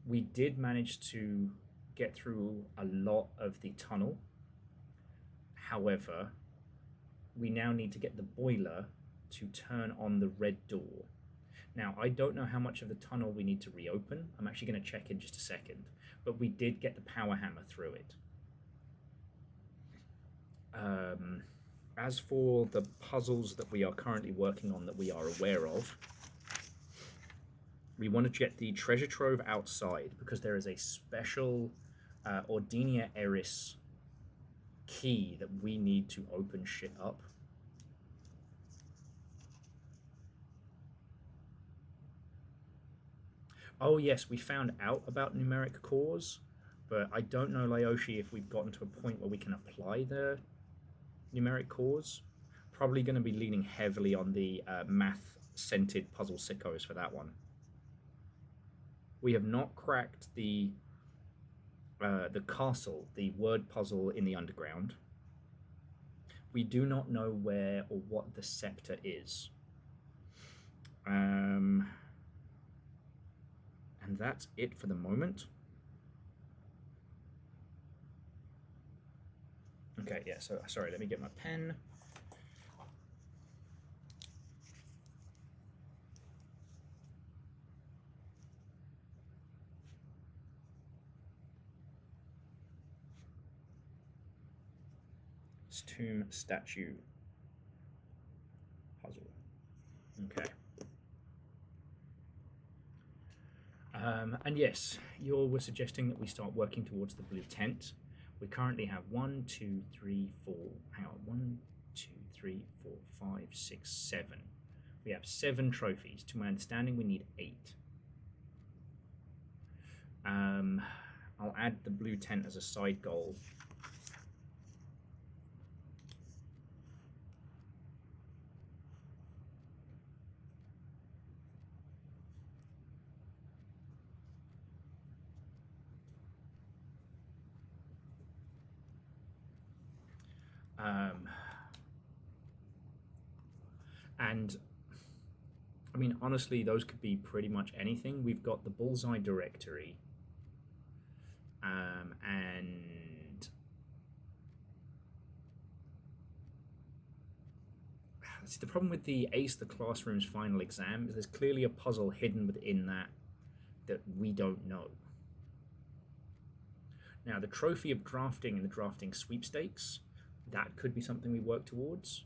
We did manage to get through a lot of the tunnel. However, we now need to get the boiler to turn on the red door. Now, I don't know how much of the tunnel we need to reopen. I'm actually going to check in just a second. But we did get the power hammer through it. As for the puzzles that we are currently working on that we are aware of, we want to get the treasure trove outside because there is a special Ordinia Eris key that we need to open shit up. Oh yes, we found out about numeric cores, but I don't know, Laoshi, if we've gotten to a point where we can apply the numeric cores. Probably going to be leaning heavily on the math-scented puzzle sickos for that one. We have not cracked the castle, the word puzzle in the underground. We do not know where or what the scepter is. And that's it for the moment. Okay, yeah, so sorry, let me get my pen. Tomb statue puzzle. Okay. And yes, you all were suggesting that we start working towards the blue tent. We currently have 1, 2, 3, 4. Hang on, 1, 2, 3, 4, 5, 6, 7. We have 7 trophies. To my understanding, we need 8. I'll add the blue tent as a side goal. And I mean, honestly, those could be pretty much anything. We've got the Bullseye directory, and see, the problem with the Ace the Classroom's final exam is there's clearly a puzzle hidden within that we don't know. Now, the trophy of drafting and the drafting sweepstakes, that could be something we work towards.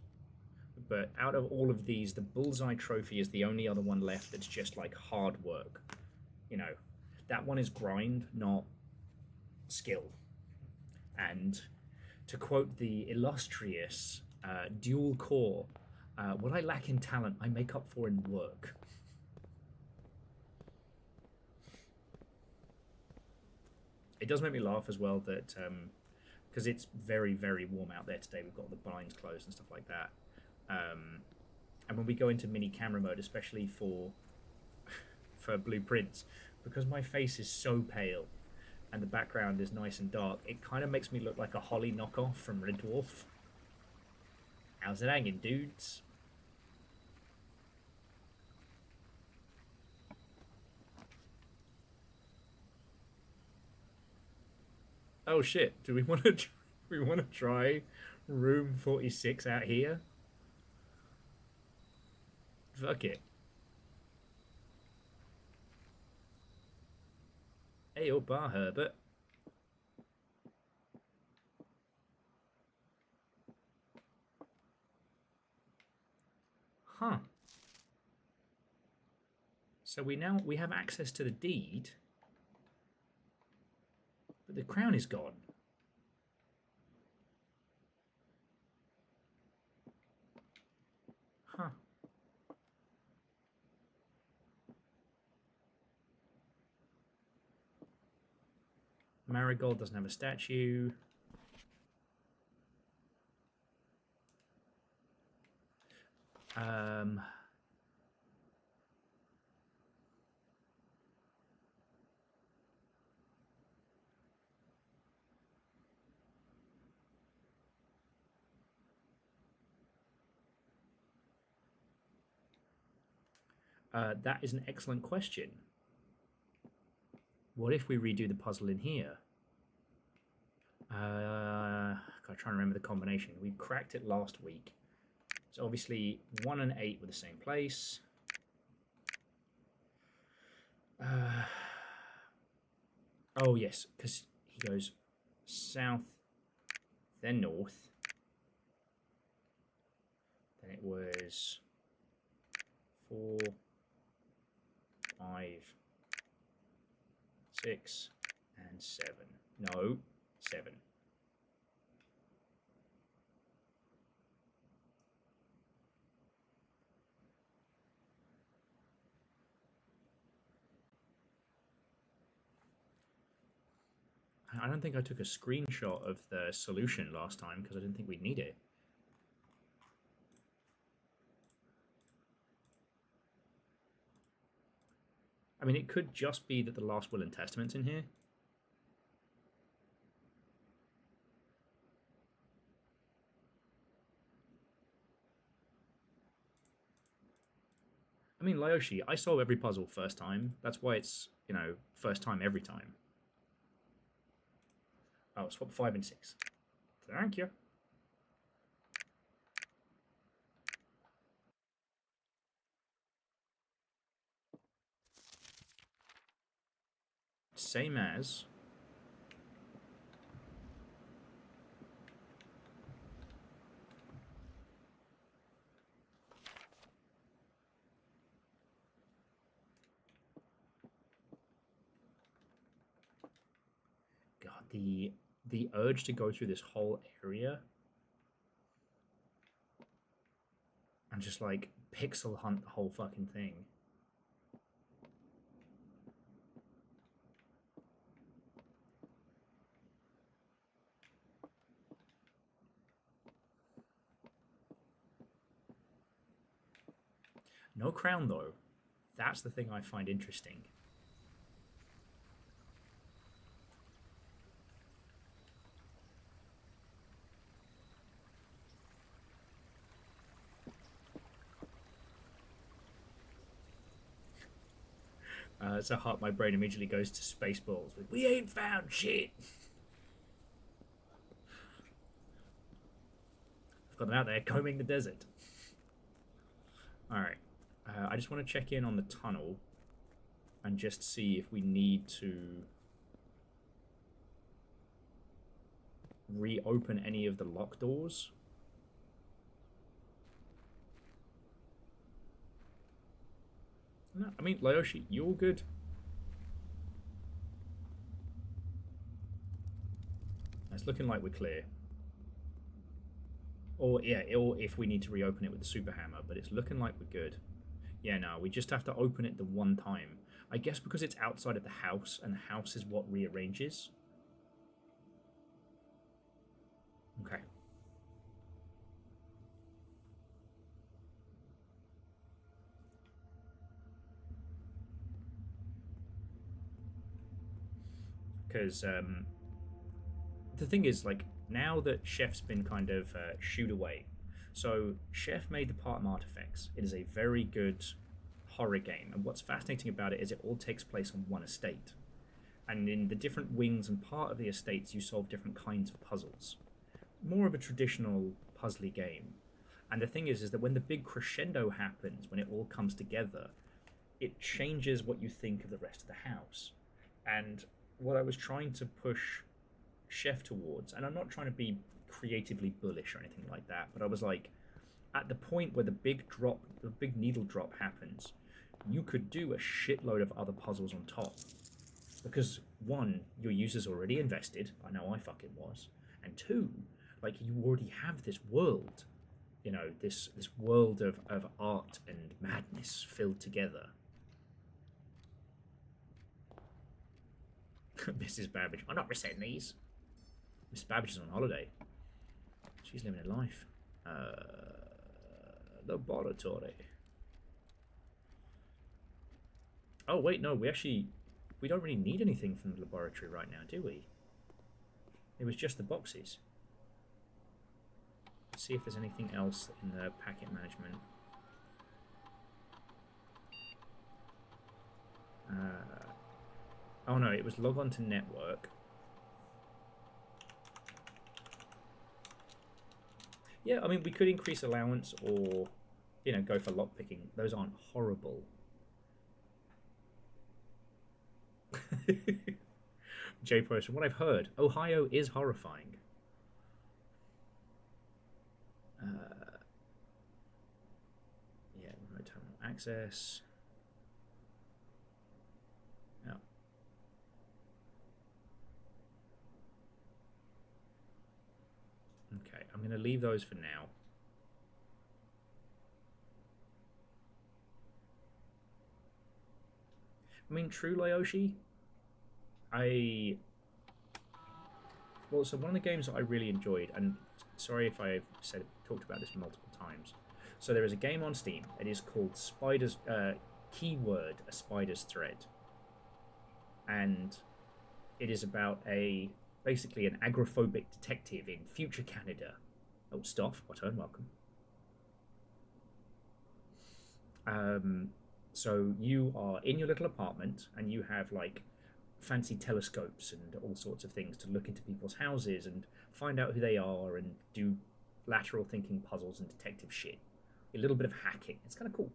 But out of all of these, the Bullseye trophy is the only other one left that's just like hard work. You know, that one is grind, not skill. And to quote the illustrious Dual Core, what I lack in talent, I make up for in work. It does make me laugh as well that, because it's very, very warm out there today, we've got the blinds closed and stuff like that. And when we go into mini camera mode, especially for blueprints, because my face is so pale and the background is nice and dark, it kind of makes me look like a Holly knockoff from Red Dwarf. How's it hanging, dudes? Oh shit! Do we want to try room 46 out here? Fuck it. Hey, oh, Bar Herbert. Huh. So we have access to the deed, but the crown is gone. Huh. Marigold doesn't have a statue. That is an excellent question. What if we redo the puzzle in here? Gotta try and remember the combination. We cracked it last week. So obviously 1 and 8 were the same place. Oh yes, because he goes south, then north. Then it was 4, 5, 6, and 7. No, 7. I don't think I took a screenshot of the solution last time because I didn't think we'd need it. I mean, it could just be that the Last Will and Testament's in here. I mean, Lyoshi, I solve every puzzle first time. That's why it's, you know, first time every time. Oh, swap 5 and 6. Thank you. Same as. God, the urge to go through this whole area and just like pixel hunt the whole fucking thing. No crown though. That's the thing I find interesting. So my brain immediately goes to Spaceballs with "We ain't found shit." I've got them out there combing the desert. All right, I just want to check in on the tunnel and just see if we need to reopen any of the lock doors. No, I mean, Laoshi, you all good? It's looking like we're clear. Or, yeah, or if we need to reopen it with the super hammer, but it's looking like we're good. Yeah, no, we just have to open it the one time. I guess because it's outside of the house, and the house is what rearranges. Okay. Because the thing is, like, now that Chef's been kind of shooed away, so Chef made the Partum Artifacts. It is a very good horror game, and what's fascinating about it is it all takes place on one estate. And in the different wings and part of the estates, you solve different kinds of puzzles. More of a traditional puzzly game. And the thing is that when the big crescendo happens, when it all comes together, it changes what you think of the rest of the house. And what I was trying to push Chef towards, and I'm not trying to be creatively bullish or anything like that, but I was like, at the point where the big needle drop happens, you could do a shitload of other puzzles on top. Because one, your user's already invested, I know I fucking was, and two, like, you already have this world, you know, this world of art and madness filled together. Mrs. Babbage, I'm not resetting these. Miss Babbage is on holiday. She's living her life. Laboratory. Oh wait, no, we don't really need anything from the laboratory right now, do we? It was just the boxes. Let's see if there's anything else in the packet management. Oh no, it was log on to network. Yeah, I mean, we could increase allowance or, you know, go for lockpicking. Those aren't horrible. J Post, from what I've heard, Ohio is horrifying. Yeah, remote terminal access. Oh. Okay, I'm going to leave those for now. I mean, true Laoshi, well, so one of the games that I really enjoyed, and sorry if I've talked about this multiple times. So there is a game on Steam. It is called Spider's Keyword: A Spider's Thread, and it is about basically an agoraphobic detective in future Canada. Oh, Stoff, what turn, welcome. So you are in your little apartment, and you have like fancy telescopes and all sorts of things to look into people's houses and find out who they are and do lateral thinking puzzles and detective shit. A little bit of hacking. It's kind of cool.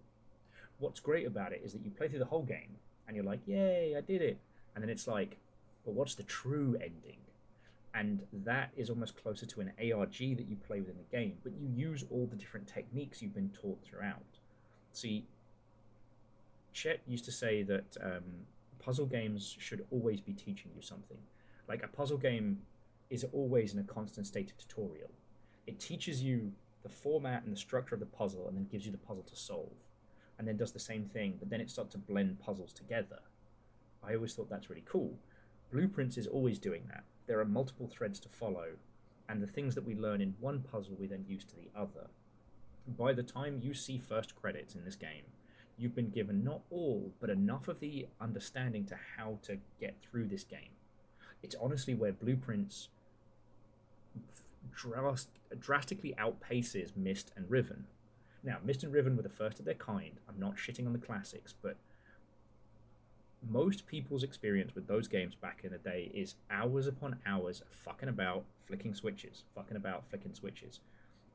What's great about it is that you play through the whole game and you're like, yay, I did it. And then it's like, well, what's the true ending? And that is almost closer to an ARG that you play within the game, but you use all the different techniques you've been taught throughout. See, Chet used to say that puzzle games should always be teaching you something. Like, a puzzle game is always in a constant state of tutorial. It teaches you the format and the structure of the puzzle and then gives you the puzzle to solve. And then does the same thing, but then it starts to blend puzzles together. I always thought that's really cool. Blueprints is always doing that. There are multiple threads to follow, and the things that we learn in one puzzle we then use to the other. By the time you see first credits in this game, you've been given not all, but enough of the understanding to how to get through this game. It's honestly where Blueprints drastically outpaces Myst and Riven. Now, Myst and Riven were the first of their kind. I'm not shitting on the classics, but most people's experience with those games back in the day is hours upon hours fucking about, flicking switches,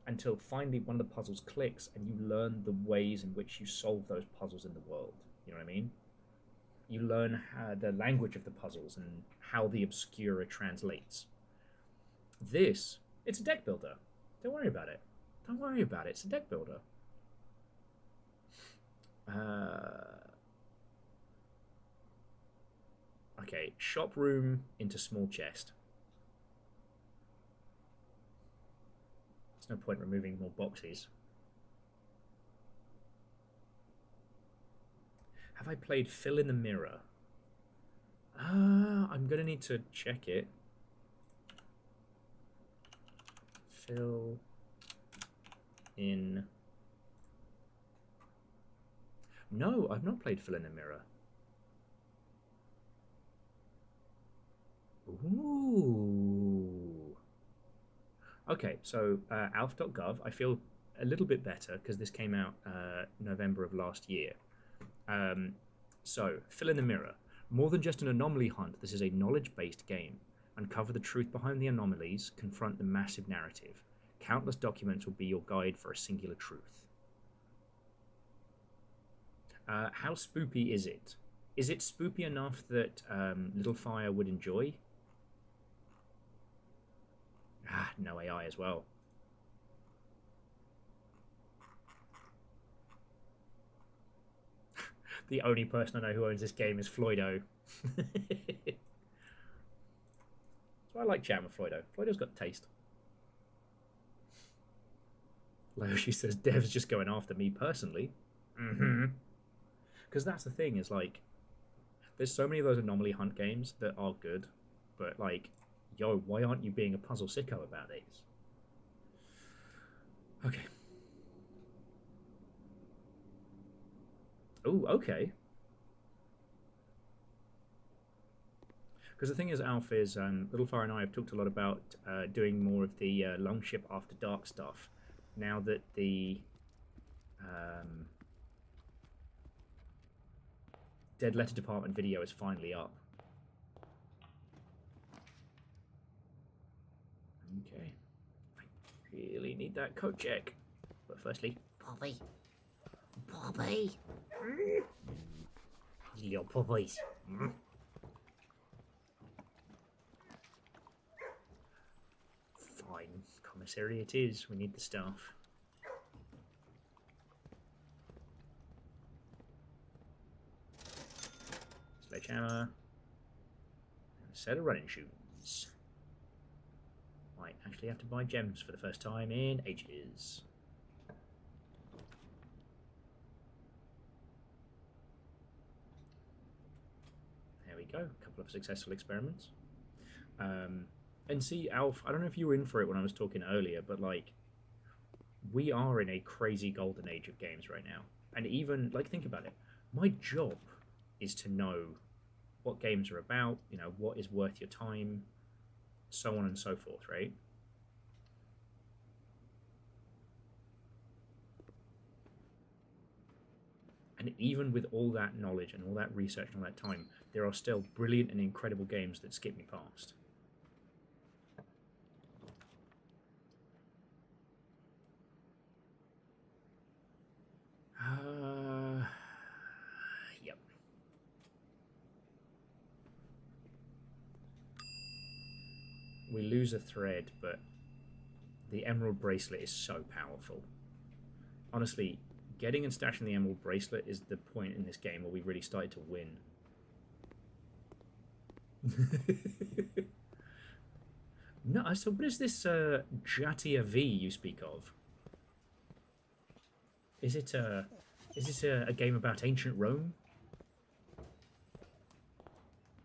until finally one of the puzzles clicks and you learn the ways in which you solve those puzzles in the world. You know what I mean? You learn the language of the puzzles and how the obscura translates. This, it's a deck builder. Don't worry about it. It's a deck builder. Okay, shop room into small chest. There's no point removing more boxes. Have I played Fill in the Mirror? I'm gonna need to check it. Fill in... No, I've not played Fill in the Mirror. Ooh. Okay, so alf.gov, I feel a little bit better because this came out November of last year. So, Fill in the Mirror. More than just an anomaly hunt, this is a knowledge-based game. Uncover the truth behind the anomalies, confront the massive narrative. Countless documents will be your guide for a singular truth. How spoopy is it? Is it spoopy enough that Little Fire would enjoy? No AI as well. The only person I know who owns this game is Floydo. So I like chatting with Floydo. Floydo's got taste. Laoshi says, dev's just going after me personally. Because that's the thing, is like, there's so many of those anomaly hunt games that are good, but like, yo, why aren't you being a puzzle sicko about these? Okay. Oh, okay. Because the thing is, Alf, is Little Fire and I have talked a lot about doing more of the Longship After Dark stuff now that the Dead Letter Department video is finally up. Okay. I really need that code check. But firstly, Bobby. Little puppies. Fine. Commissary it is. We need the staff. Sledgehammer. And a set of running shoes. Might actually have to buy gems for the first time in ages. There we go. A couple of successful experiments. And see, Alf, I don't know if you were in for it when I was talking earlier, but like, we are in a crazy golden age of games right now. And even, like, think about it. My job is to know what games are about, you know, what is worth your time, so on and so forth, right? And even with all that knowledge and all that research and all that time, there are still brilliant and incredible games that skip me past. Yep. We lose a thread, but the Emerald Bracelet is so powerful. Honestly, getting and stashing the Emerald Bracelet is the point in this game where we really started to win. No, so what is this Jatia V you speak of? Is this a game about ancient Rome?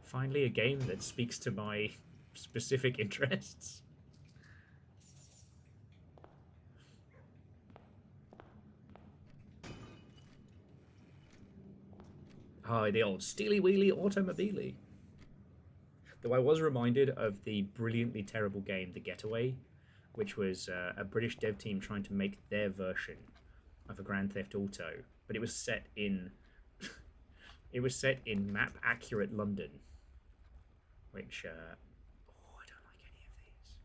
Finally, a game that speaks to my specific interests. Ah, the old steely wheelie automobile. Though I was reminded of the brilliantly terrible game The Getaway, which was a British dev team trying to make their version of a Grand Theft Auto, but it was set in It was set in map-accurate London, which, I don't like any of these.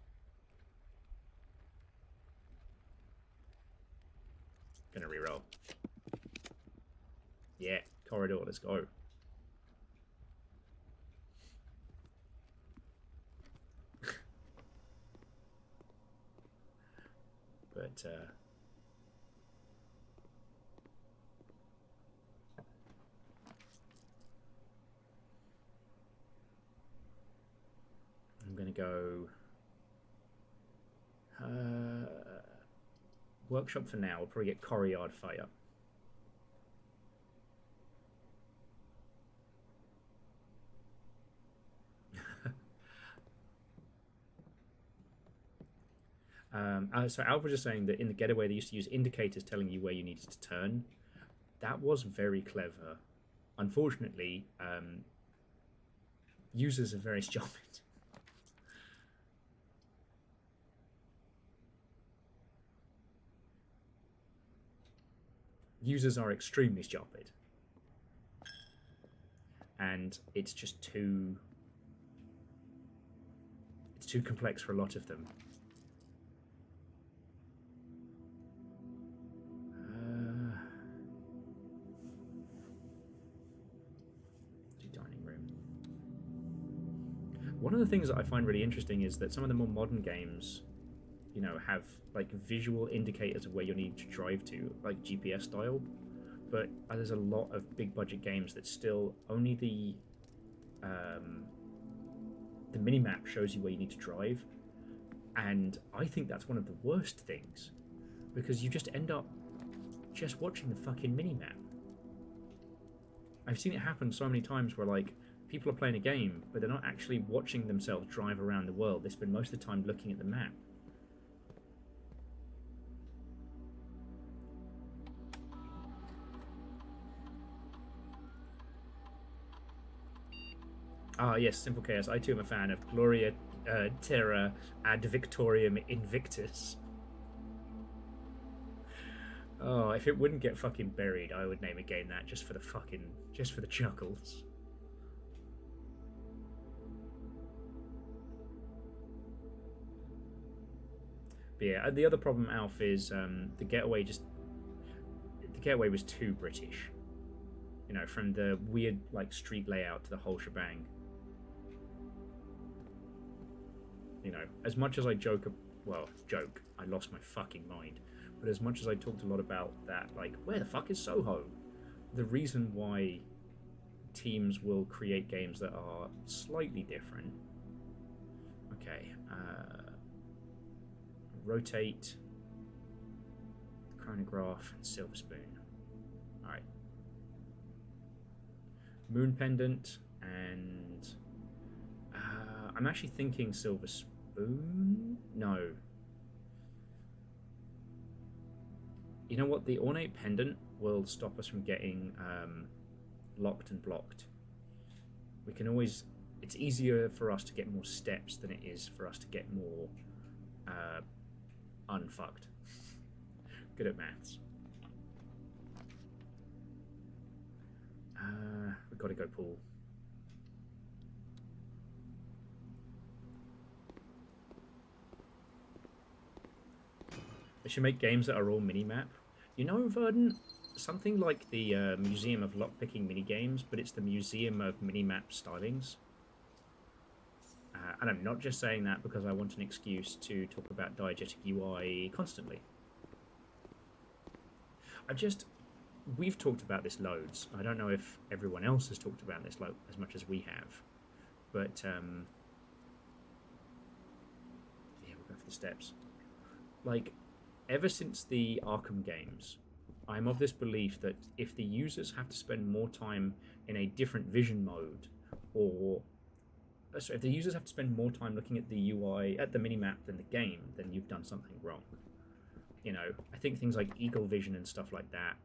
Gonna reroll. Yeah, corridor, let's go. But, I'm gonna go... workshop for now. We'll probably get Corryard Fire. So Alva was just saying that in the Getaway they used to use indicators telling you where you needed to turn. That was very clever. Unfortunately, users are very stupid. Users are extremely stupid. And it's just too... It's too complex for a lot of them. Dining room. One of the things that I find really interesting is that some of the more modern games, you know, have like visual indicators of where you need to drive to, like GPS style. But there's a lot of big budget games that still only the minimap shows you where you need to drive, and I think that's one of the worst things, because you just end up just watching the fucking minimap. I've seen it happen so many times where like people are playing a game but they're not actually watching themselves drive around the world. They spend most of the time looking at the map. Ah, yes, Simple Chaos. I too am a fan of Gloria Terra ad Victoriam Invictus. Oh, if it wouldn't get fucking buried, I would name a game that just for the chuckles. But yeah, the other problem, Alf, is the Getaway was too British. You know, from the weird like street layout to the whole shebang. You know, as much as I joke, I lost my fucking mind. But as much as I talked a lot about that, like, where the fuck is Soho? The reason why teams will create games that are slightly different. Okay, rotate, chronograph, and silver spoon. All right, moon pendant, and I'm actually thinking silver spoon. No. You know what? The ornate pendant will stop us from getting locked and blocked. We can always... It's easier for us to get more steps than it is for us to get more unfucked. Good at maths. We've got to go pool. They should make games that are all mini-map. You know, Verdant, something like the Museum of Lockpicking mini-games, but it's the Museum of Mini-Map Stylings. And I'm not just saying that because I want an excuse to talk about diegetic UI constantly. We've talked about this loads. I don't know if everyone else has talked about this as much as we have. But, yeah, we'll go for the steps. Like, ever since the Arkham games, I'm of this belief that if the users have to spend more time in a different vision mode, or sorry, if the users have to spend more time looking at the UI, at the minimap than the game, then you've done something wrong. You know, I think things like Eagle Vision and stuff like that.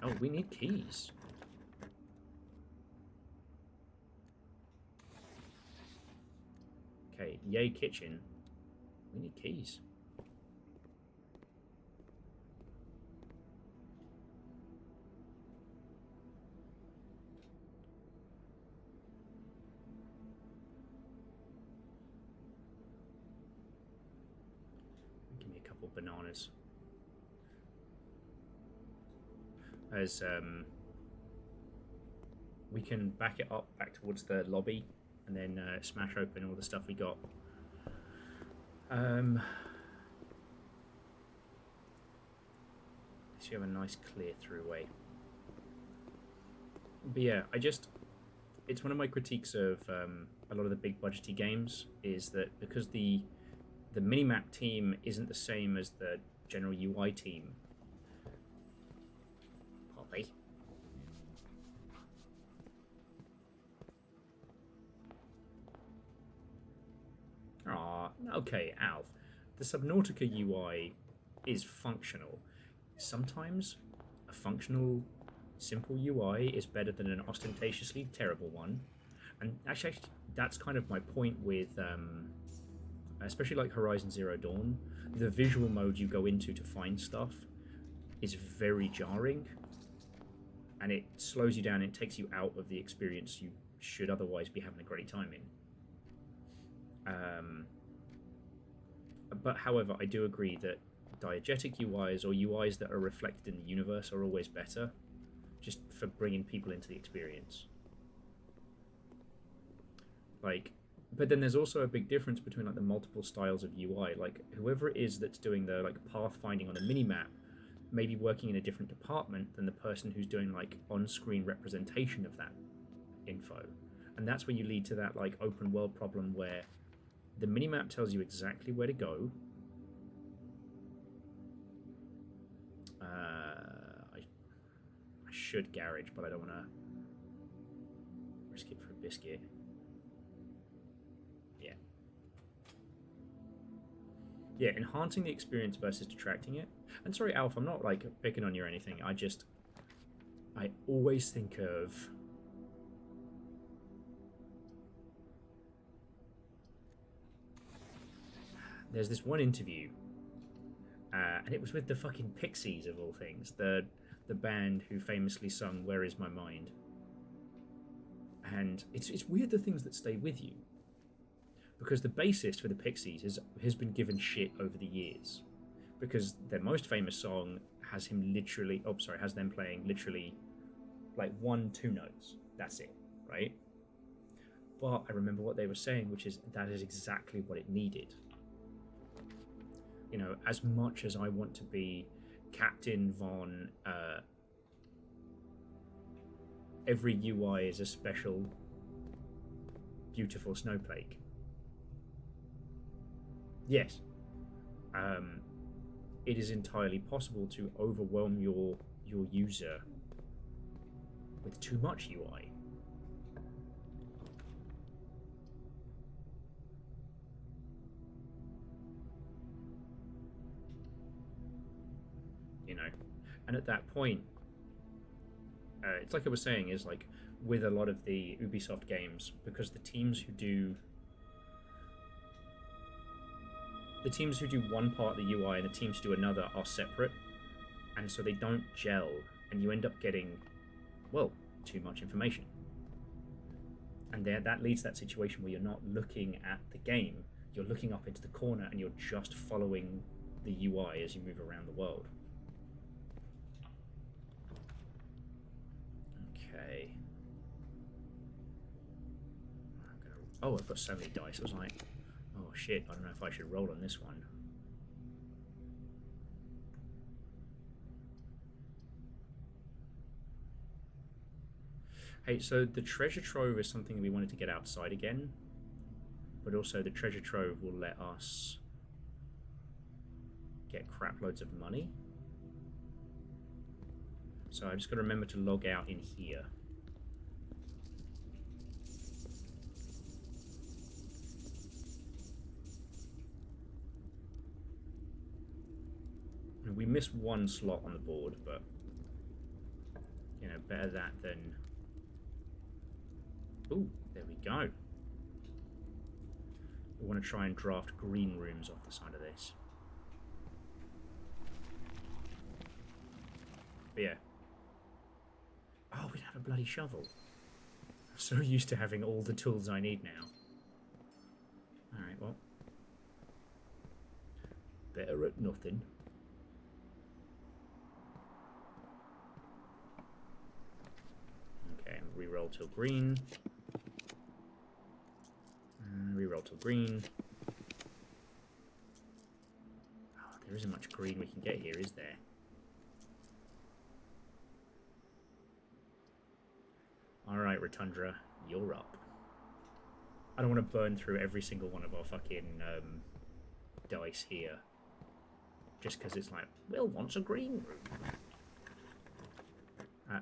Oh, we need keys. Okay, yay kitchen. We need keys. bananas. As we can back it up back towards the lobby and then smash open all the stuff we got. So you have a nice clear through way. But yeah, it's one of my critiques of a lot of the big budgety games is that because the minimap team isn't the same as the general UI team. Poppy. Ah, okay, Alf. The Subnautica UI is functional. Sometimes a functional, simple UI is better than an ostentatiously terrible one. And actually that's kind of my point with, especially like Horizon Zero Dawn. The visual mode you go into to find stuff is very jarring. And it slows you down and it takes you out of the experience you should otherwise be having a great time in. But however, I do agree that diegetic UIs or UIs that are reflected in the universe are always better, just for bringing people into the experience. Like, but then there's also a big difference between like the multiple styles of UI. Like whoever it is that's doing the like pathfinding on a minimap may be working in a different department than the person who's doing like on-screen representation of that info. And that's where you lead to that like open world problem where the minimap tells you exactly where to go. I should garage, but I don't want to risk it for a biscuit. Yeah. Yeah, enhancing the experience versus detracting it. And sorry, Alf, I'm not like picking on you or anything. I always think of there's this one interview, and it was with the fucking Pixies of all things, the band who famously sung "Where Is My Mind." And it's weird the things that stay with you, because the bassist for the Pixies has been given shit over the years, because their most famous song has them playing literally like 1-2 notes. That's it, right? But I remember what they were saying, which is that is exactly what it needed. You know, as much as I want to be Captain Von, every UI is a special, beautiful snowflake. Yes, it is entirely possible to overwhelm your user with too much UI. You know, and at that point, it's like I was saying, is like with a lot of the Ubisoft games, because the teams who do one part of the UI and the teams who do another are separate, and so they don't gel, and you end up getting, well, too much information. And that leads to that situation where you're not looking at the game, you're looking up into the corner and you're just following the UI as you move around the world. Okay. Oh, I've got so many dice. I was like, oh shit, I don't know if I should roll on this one. Hey, so the treasure trove is something that we wanted to get outside again, but also the treasure trove will let us get crap loads of money. So I just got to remember to log out in here. And we missed one slot on the board, but you know, better that than... Ooh, there we go. We want to try and draft green rooms off the side of this. But yeah. Oh, we don't have a bloody shovel. I'm so used to having all the tools I need now. Alright, well. better at nothing. Okay, reroll till green. Reroll till green. Oh, there isn't much green we can get here, is there? Alright, Rotundra, you're up. I don't want to burn through every single one of our fucking dice here. Just because it's like, Will wants a green room.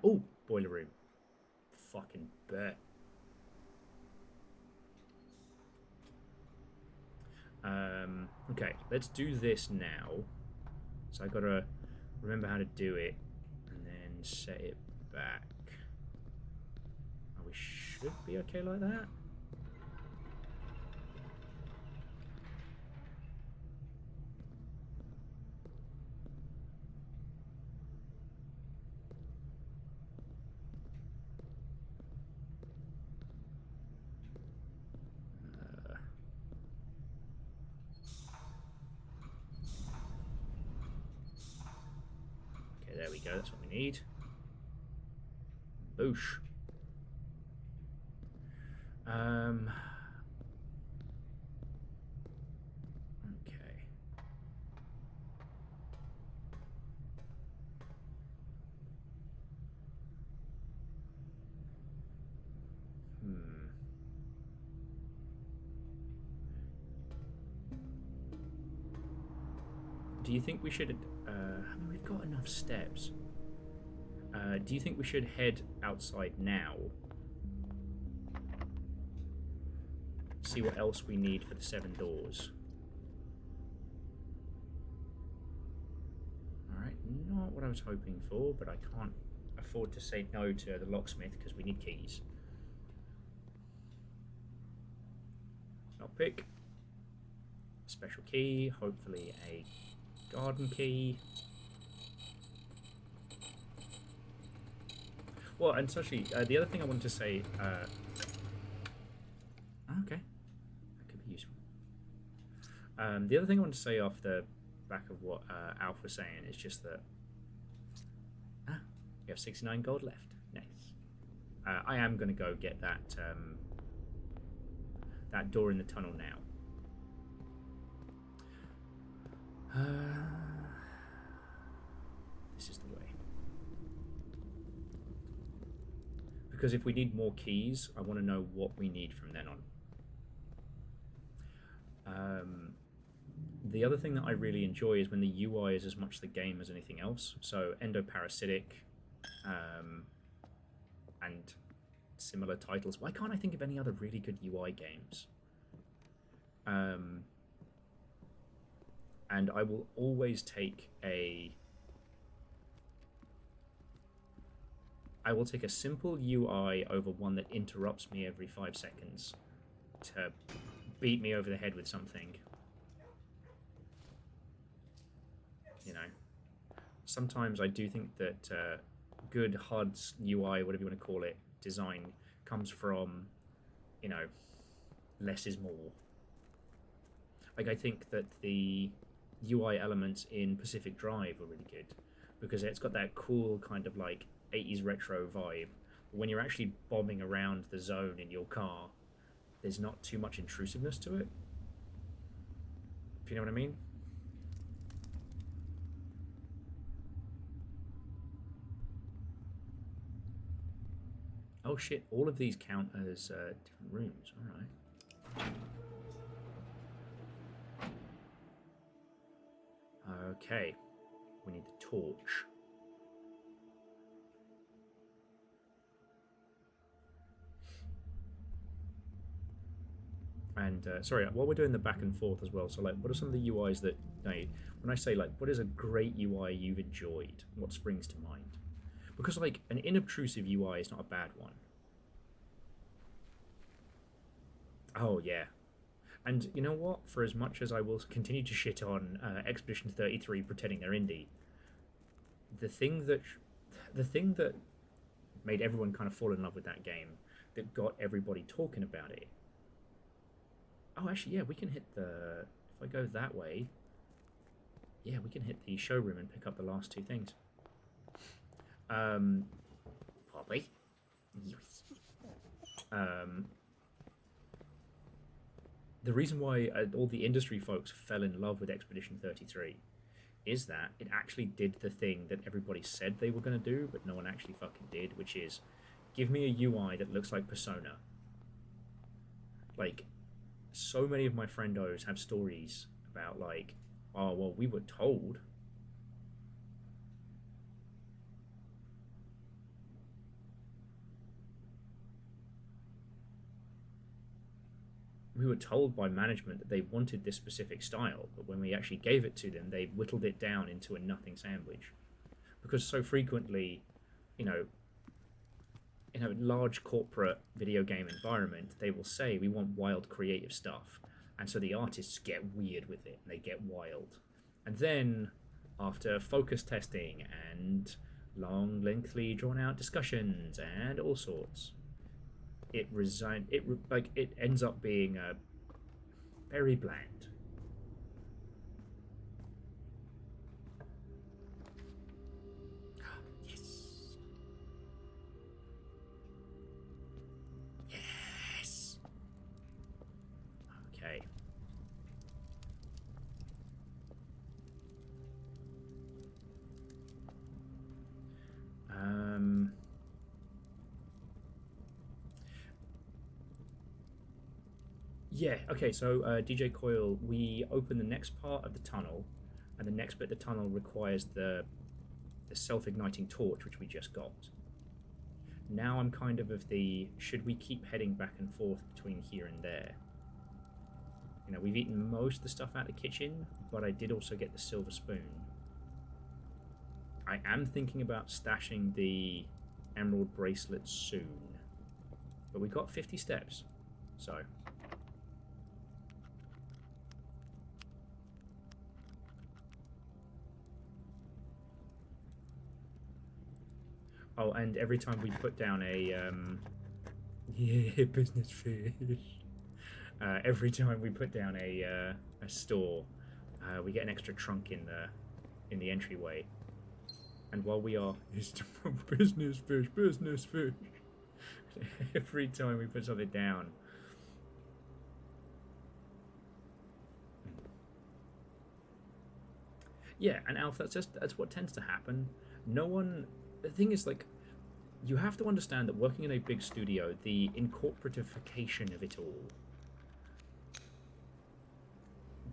Oh, boiler room. Fucking bet. Okay, let's do this now. So I gotta remember how to do it and then set it back. Oh, we should be okay like that. There we go, that's what we need. Boosh. Okay. Do you think we should... I mean, we've got enough steps. Do you think we should head outside now? See what else we need for the 7 doors. Alright, not what I was hoping for, but I can't afford to say no to the locksmith because we need keys. Lockpick. Special key, hopefully a garden key. Well, and actually, the other thing I wanted to say... okay. That could be useful. The other thing I wanted to say off the back of what Alf was saying is just that... we have 69 gold left. Nice. I am going to go get that, that door in the tunnel now. This is the way. Because if we need more keys, I want to know what we need from then on. The other thing that I really enjoy is when the UI is as much the game as anything else. So endoparasitic, and similar titles. Why can't I think of any other really good UI games? And I will always take a... I will take a simple UI over one that interrupts me every 5 seconds to beat me over the head with something. You know, sometimes I do think that good HUD's UI, whatever you want to call it, design comes from, you know, less is more. Like, I think that the UI elements in Pacific Drive are really good because it's got that cool kind of like 80s retro vibe. But when you're actually bombing around the zone in your car, there's not too much intrusiveness to it. If you know what I mean? Oh shit, all of these count as different rooms, alright. Okay, we need the torch. And sorry, while we're doing the back and forth as well, so like, what are some of the UIs that, when I say like, what is a great UI you've enjoyed? What springs to mind? Because like, an inobtrusive UI is not a bad one. Oh yeah. And you know what? For as much as I will continue to shit on Expedition 33 pretending they're indie, the thing that made everyone kind of fall in love with that game, that got everybody talking about it. Oh, actually, yeah, we can hit the... If I go that way, Yeah, we can hit the showroom and pick up the last two things. Probably. Yes. The reason why all the industry folks fell in love with Expedition 33 is that it actually did the thing that everybody said they were going to do, but no one actually fucking did, which is give me a UI that looks like Persona. Like, so many of my friendos have stories about, like, oh, well, we were told. We were told by management that they wanted this specific style, but when we actually gave it to them, they whittled it down into a nothing sandwich. Because so frequently, you know, in a large corporate video game environment, they will say we want wild creative stuff, and so the artists get weird with it and they get wild, and then after focus testing and long lengthy drawn out discussions and all sorts, it ends up being very bland. Yes. Yes. Okay. Yeah, okay, so DJ Coil, we open the next part of the tunnel, and the next bit of the tunnel requires the self-igniting torch, which we just got. Now I'm kind of the, should we keep heading back and forth between here and there? You know, we've eaten most of the stuff out of the kitchen, but I did also get the silver spoon. I am thinking about stashing the emerald bracelet soon, but we got 50 steps, so... Oh, and every time we put down a yeah, business fish. Every time we put down a store, we get an extra trunk in the entryway. And while we are business fish, every time we put something down. Yeah, and Alf, that's what tends to happen. No one. The thing is, like, you have to understand that working in a big studio, the incorporatification of it all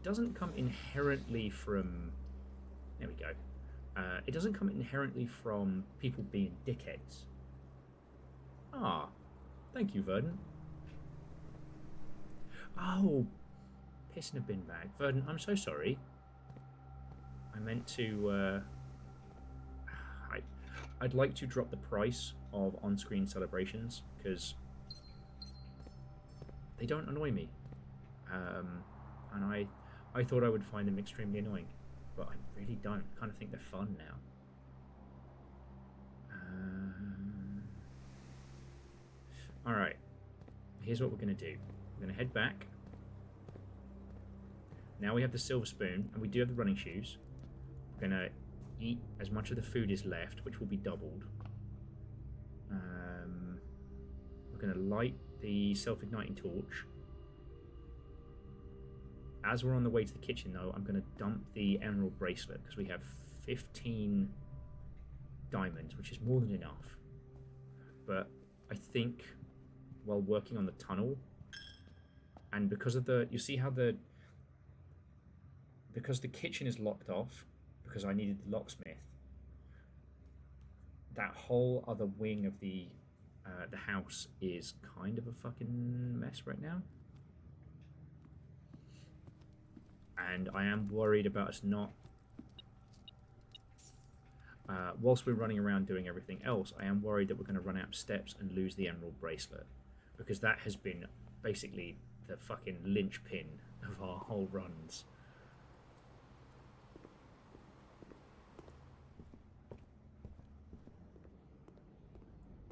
doesn't come inherently from... There we go. It doesn't come inherently from people being dickheads. Ah, thank you, Verdant. Oh, piss in a bin bag. Verdant, I'm so sorry. I meant to... I'd like to drop the price of on-screen celebrations because they don't annoy me, and I thought I would find them extremely annoying, but I really don't. I kind of think they're fun now. All right, here's what we're gonna do. We're gonna head back. Now we have the silver spoon, and we do have the running shoes. We're gonna eat as much of the food is left, which will be doubled. We're going to light the self-igniting torch. As we're on the way to the kitchen, though, I'm going to dump the emerald bracelet because we have 15 diamonds, which is more than enough. But I think while working on the tunnel, and because of the, you see how because the kitchen is locked off, because I needed the locksmith, that whole other wing of the house is kind of a fucking mess right now. And I am worried about us not... whilst we're running around doing everything else, I am worried that we're going to run out of steps and lose the emerald bracelet. Because that has been basically the fucking linchpin of our whole runs.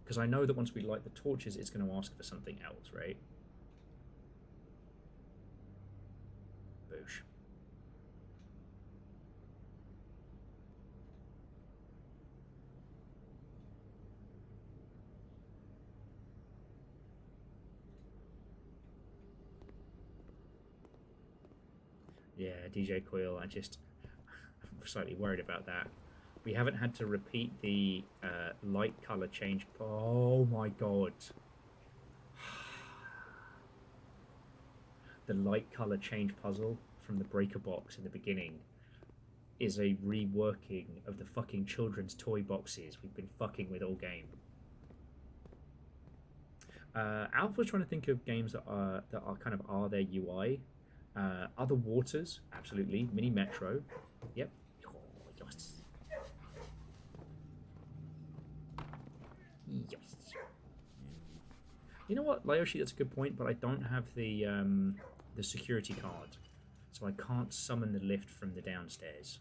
Because I know that once we light the torches, it's going to ask for something else, right? Boosh. Yeah, DJ Coil, I'm slightly worried about that. We haven't had to repeat the light color change. Oh my god. The light color change puzzle from the breaker box in the beginning is a reworking of the fucking children's toy boxes we've been fucking with all game. Alpha was trying to think of games that are kind of are their UI. Other Waters, absolutely. Mini Metro, yep. Oh, yes. Yes. You know what, Layoshi, that's a good point, but I don't have the security card, so I can't summon the lift from the downstairs.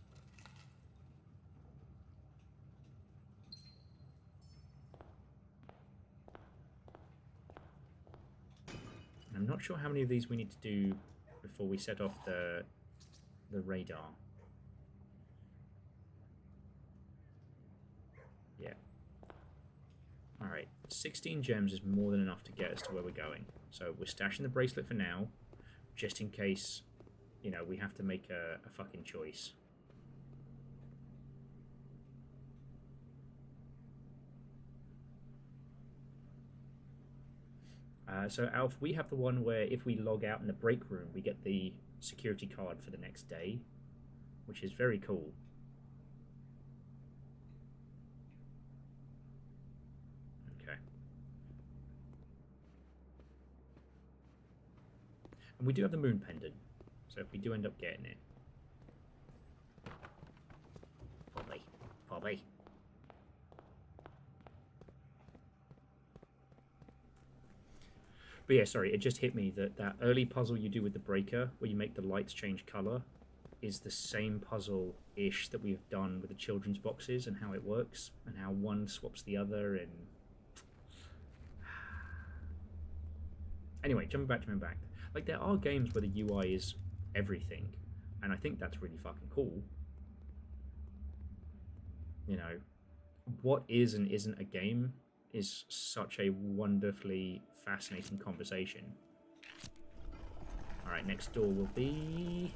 And I'm not sure how many of these we need to do before we set off the radar. Yeah. Alright, 16 gems is more than enough to get us to where we're going. So we're stashing the bracelet for now, just in case, you know, we have to make a fucking choice. So Alf, we have the one where if we log out in the break room, we get the security card for the next day, which is very cool. Okay. And we do have the moon pendant, so if we do end up getting it. Poppy. Poppy. But yeah, sorry, it just hit me that that early puzzle you do with the breaker, where you make the lights change color, is the same puzzle-ish that we've done with the children's boxes and how it works, and how one swaps the other, and... Anyway, jumping back to back. Like, there are games where the UI is everything, and I think that's really fucking cool. You know, what is and isn't a game is such a wonderfully fascinating conversation. Alright, next door will be...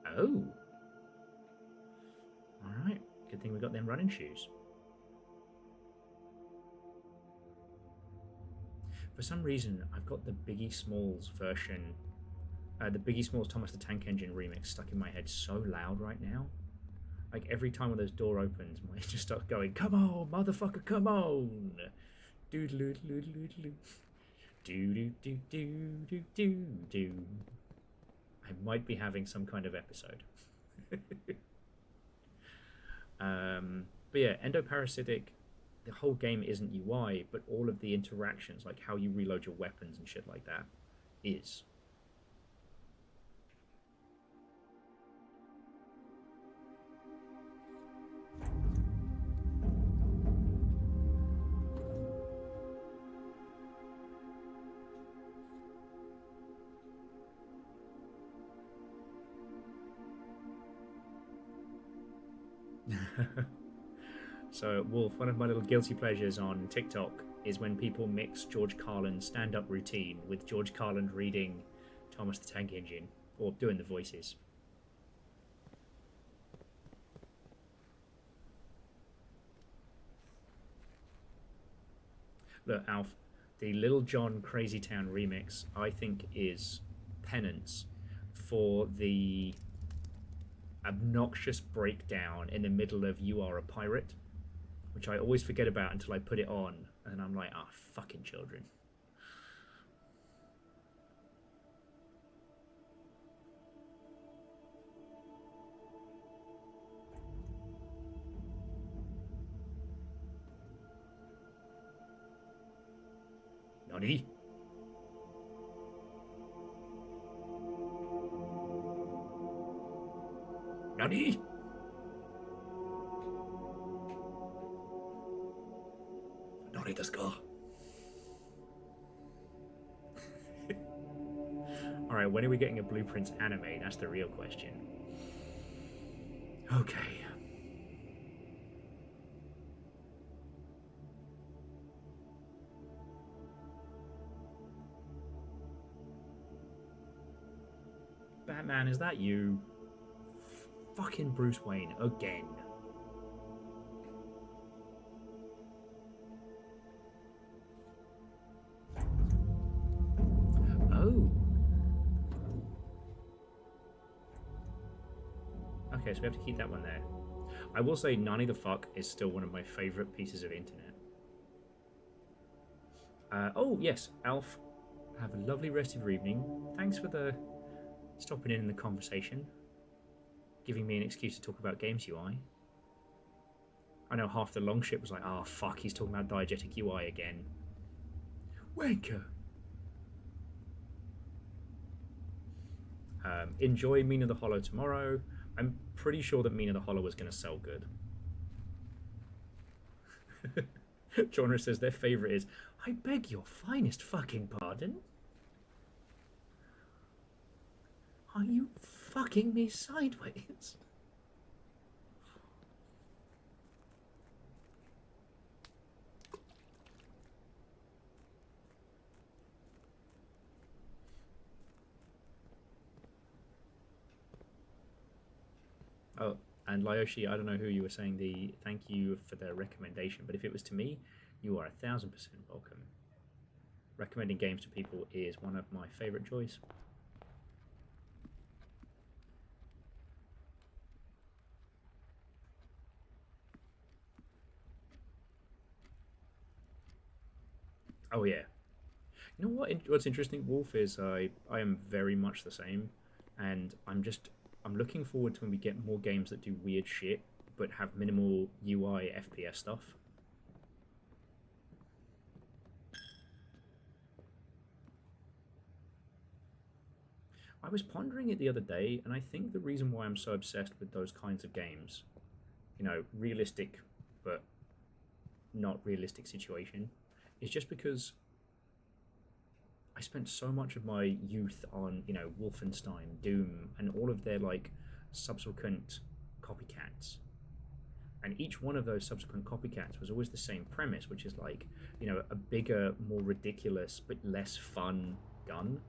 Oh! Alright, good thing we got them running shoes. For some reason, I've got the Biggie Smalls version, the Biggie Smalls Thomas the Tank Engine remix stuck in my head so loud right now. Like, every time when those door opens, my head just starts going, come on, motherfucker, come on! Doo-doo-doo-doo-doo-doo. Do-do-do-do-do-do-do. I might be having some kind of episode. But yeah, endoparasitic, the whole game isn't UI, but all of the interactions, like how you reload your weapons and shit like that, is. So, Wolf, one of my little guilty pleasures on TikTok is when people mix George Carlin's stand-up routine with George Carlin reading Thomas the Tank Engine, or doing the voices. Look, Alf, the Little John Crazy Town remix, I think, is penance for the obnoxious breakdown in the middle of You Are a Pirate, which I always forget about until I put it on, and I'm like, ah, fucking children. Nani? Nani? Nani desu ka? Alright, when are we getting a Blueprints anime? That's the real question. Okay. Batman, is that you? Fucking Bruce Wayne again. Oh. Okay, so we have to keep that one there. I will say Nani the Fuck is still one of my favourite pieces of internet. Oh, yes, Alf. Have a lovely rest of your evening. Thanks for the stopping in the conversation. Giving me an excuse to talk about games UI. I know half the long ship was like, oh fuck, he's talking about diegetic UI again. Wanker! Enjoy Mina the Hollow tomorrow. I'm pretty sure that Mina the Hollow is going to sell good. Genre says their favourite is, I beg your finest fucking pardon? Are you fucking me sideways? Oh, and Lyoshi, I don't know who you were saying the thank you for the recommendation, but if it was to me, you are 1000% welcome. Recommending games to people is one of my favourite joys. Oh yeah. You know what? What's interesting, Wolf, is I am very much the same, and I'm looking forward to when we get more games that do weird shit but have minimal UI FPS stuff. I was pondering it the other day, and I think the reason why I'm so obsessed with those kinds of games, you know, realistic but not realistic situation, is just because I spent so much of my youth on, you know, Wolfenstein, Doom, and all of their, like, subsequent copycats. And each one of those subsequent copycats was always the same premise, which is, like, you know, a bigger, more ridiculous, but less fun gun.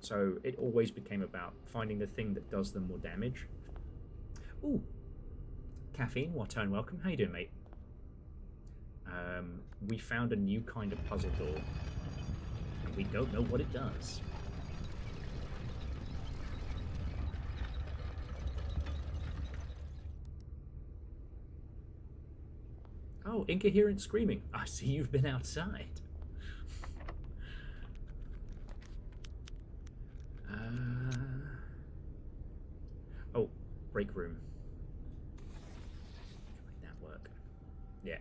So it always became about finding the thing that does them more damage. Ooh. Caffeine, Watone, welcome. How you doing, mate? We found a new kind of puzzle door, and we don't know what it does. Oh, incoherent screaming. I see you've been outside. Oh, break room. Make that work. Yeah.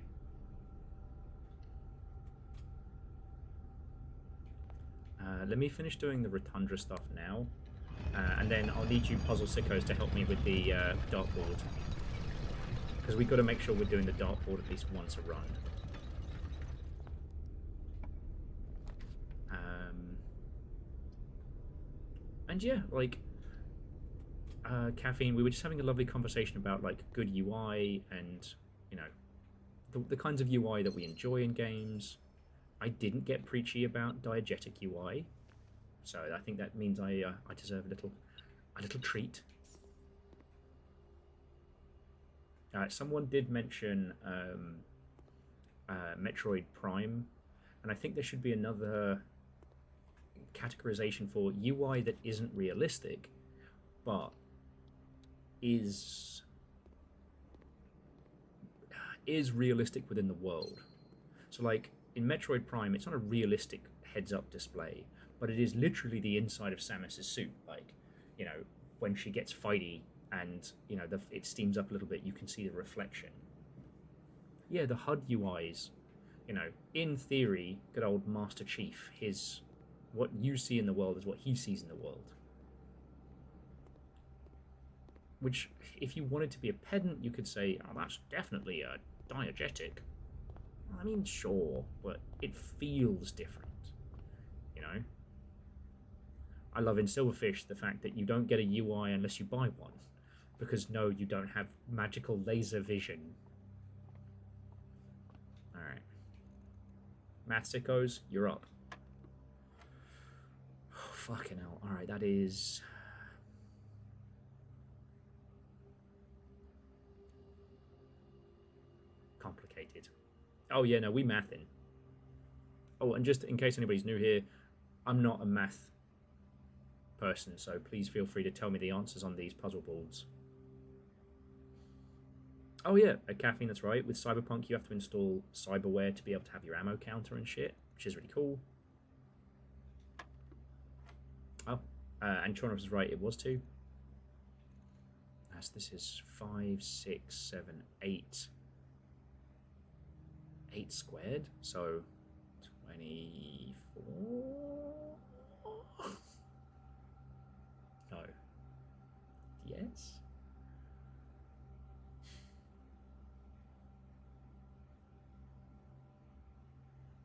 Let me finish doing the Rotundra stuff now, and then I'll need you puzzle sickos to help me with the dartboard, because we've got to make sure we're doing the dartboard at least once a run. And yeah, like, Caffeine, we were just having a lovely conversation about, like, good UI and, you know, the kinds of UI that we enjoy in games. I didn't get preachy about diegetic UI, so I think that means I deserve a little treat. Someone did mention Metroid Prime, and I think there should be another categorization for UI that isn't realistic, but is realistic within the world. So, like, in Metroid Prime, it's not a realistic heads-up display, but it is literally the inside of Samus's suit. Like, you know, when she gets fighty and, you know, it steams up a little bit, you can see the reflection. Yeah, the HUD UIs, you know, in theory, good old Master Chief, what you see in the world is what he sees in the world. Which, if you wanted to be a pedant, you could say, oh, that's definitely a diegetic. I mean, sure, but it feels different, you know? I love in Silverfish the fact that you don't get a UI unless you buy one, because no, you don't have magical laser vision. Alright. Math sickos, you're up. fucking hell. Alright, that is... complicated. Oh yeah, no, we mathin'. Oh, and just in case anybody's new here, I'm not a math person, so please feel free to tell me the answers on these puzzle boards. Oh yeah, a caffeine, that's right. With Cyberpunk, you have to install cyberware to be able to have your ammo counter and shit, which is really cool. Oh, and Chonros was right, it was 2. As this is 5, 6, 7, 8. 8 squared, so 24? No. Yes?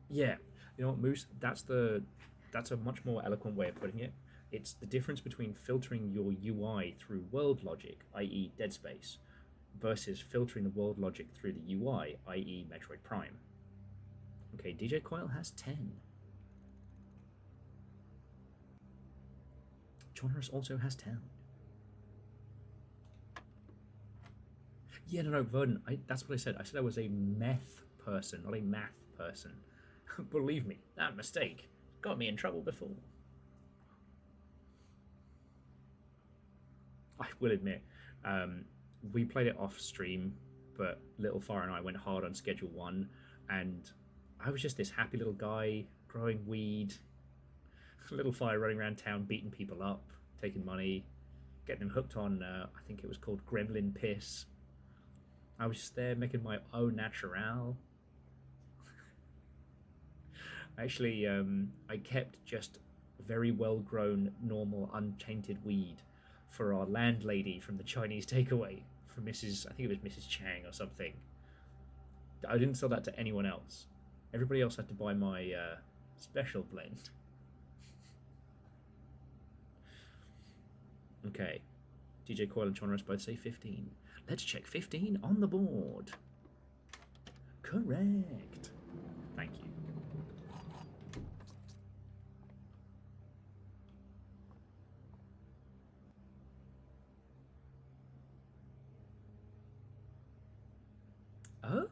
Yeah, you know what, Moose? That's a much more eloquent way of putting it. It's the difference between filtering your UI through world logic, i.e. Dead Space, versus filtering the world logic through the UI, i.e. Metroid Prime. Okay, DJ Coil has 10. Chonros also has 10. Yeah, no, Verdant, that's what I said. I said I was a meth person, not a math person. Believe me, that mistake got me in trouble before. I will admit, we played it off stream, but Little Fire and I went hard on Schedule 1, and I was just this happy little guy growing weed. Little Fire running around town beating people up, taking money, getting them hooked on, I think it was called Gremlin Piss. I was just there making my own natural. Actually, I kept just very well-grown, normal, untainted weed for our landlady from the Chinese takeaway, for Mrs. I think it was Mrs. Chang or something. I didn't sell that to anyone else. Everybody else had to buy my special blend. Okay, DJ Coil and Chonros both say 15. Let's check 15 on the board. Correct. Thank you. Oh,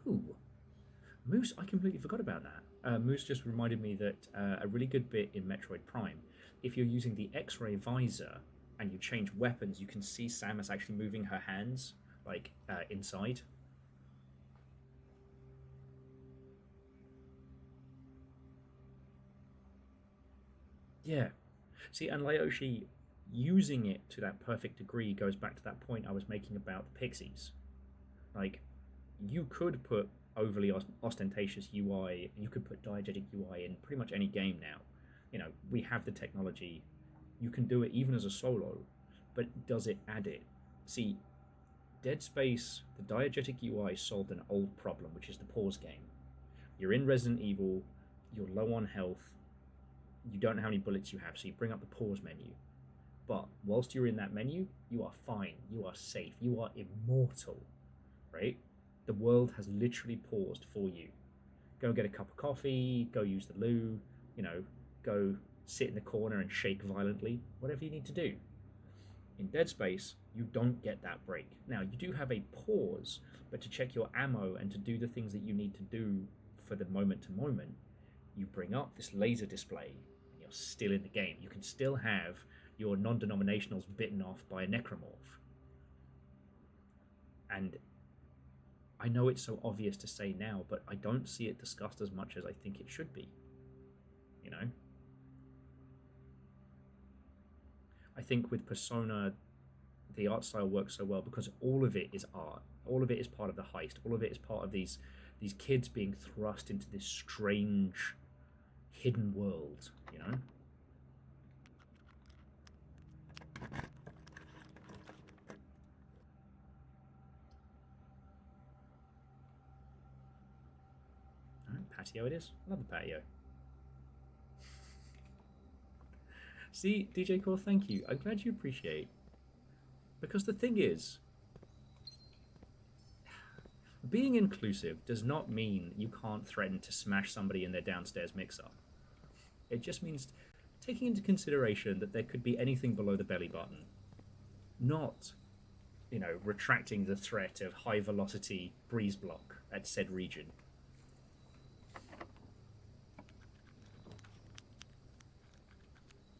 Moose, I completely forgot about that. Moose just reminded me that a really good bit in Metroid Prime, if you're using the X-ray visor and you change weapons, you can see Samus actually moving her hands, like, inside. Yeah. See, and Laoshi, using it to that perfect degree goes back to that point I was making about the Pixies. Like, you could put overly ostentatious UI, you could put diegetic UI in pretty much any game now. You know, we have the technology. You can do it even as a solo, but does it add it? See, Dead Space, the diegetic UI solved an old problem, which is the pause game. You're in Resident Evil, you're low on health, you don't know how many bullets you have, so you bring up the pause menu. But whilst you're in that menu, you are fine, you are safe, you are immortal, right? The world has literally paused for you. Go get a cup of coffee, go use the loo, you know, go sit in the corner and shake violently, whatever you need to do. In Dead Space, you don't get that break. Now, you do have a pause, but to check your ammo and to do the things that you need to do for the moment to moment, you bring up this laser display, and you're still in the game. You can still have your non-denominationals bitten off by a necromorph. And I know it's so obvious to say now, but I don't see it discussed as much as I think it should be. You know? I think with Persona, the art style works so well because all of it is art. All of it is part of the heist. All of it is part of these kids being thrust into this strange, hidden world, you know? Alright, patio it is. Love the patio. See, DJ Core, thank you. I'm glad you appreciate. Because the thing is, being inclusive does not mean you can't threaten to smash somebody in their downstairs mixer. It just means taking into consideration that there could be anything below the belly button, not, you know, retracting the threat of high velocity breeze block at said region.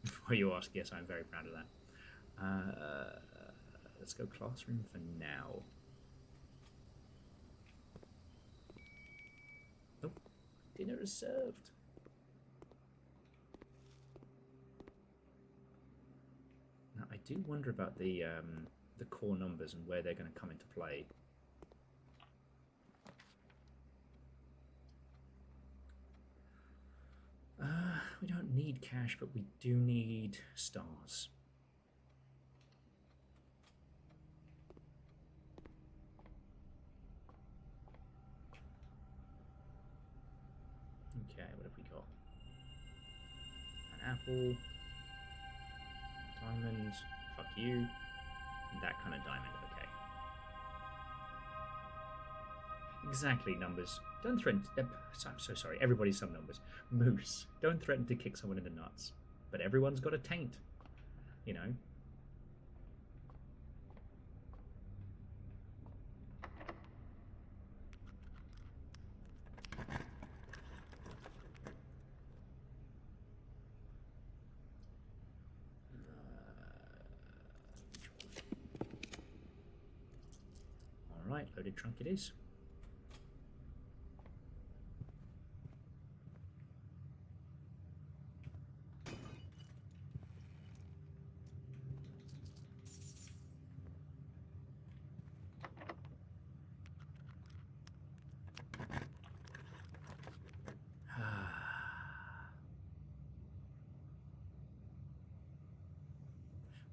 Before you ask, yes, I'm very proud of that. Let's go classroom for now. Oh, dinner is served. Now, I do wonder about the core numbers and where they're going to come into play. We don't need cash, but we do need stars. Okay, what have we got? An apple, diamond, fuck you, and that kind of diamond, okay. Exactly, numbers. Don't threaten. I'm so sorry. Everybody's some numbers. Moose. Don't threaten to kick someone in the nuts. But everyone's got a taint. You know. All right, loaded trunk it is.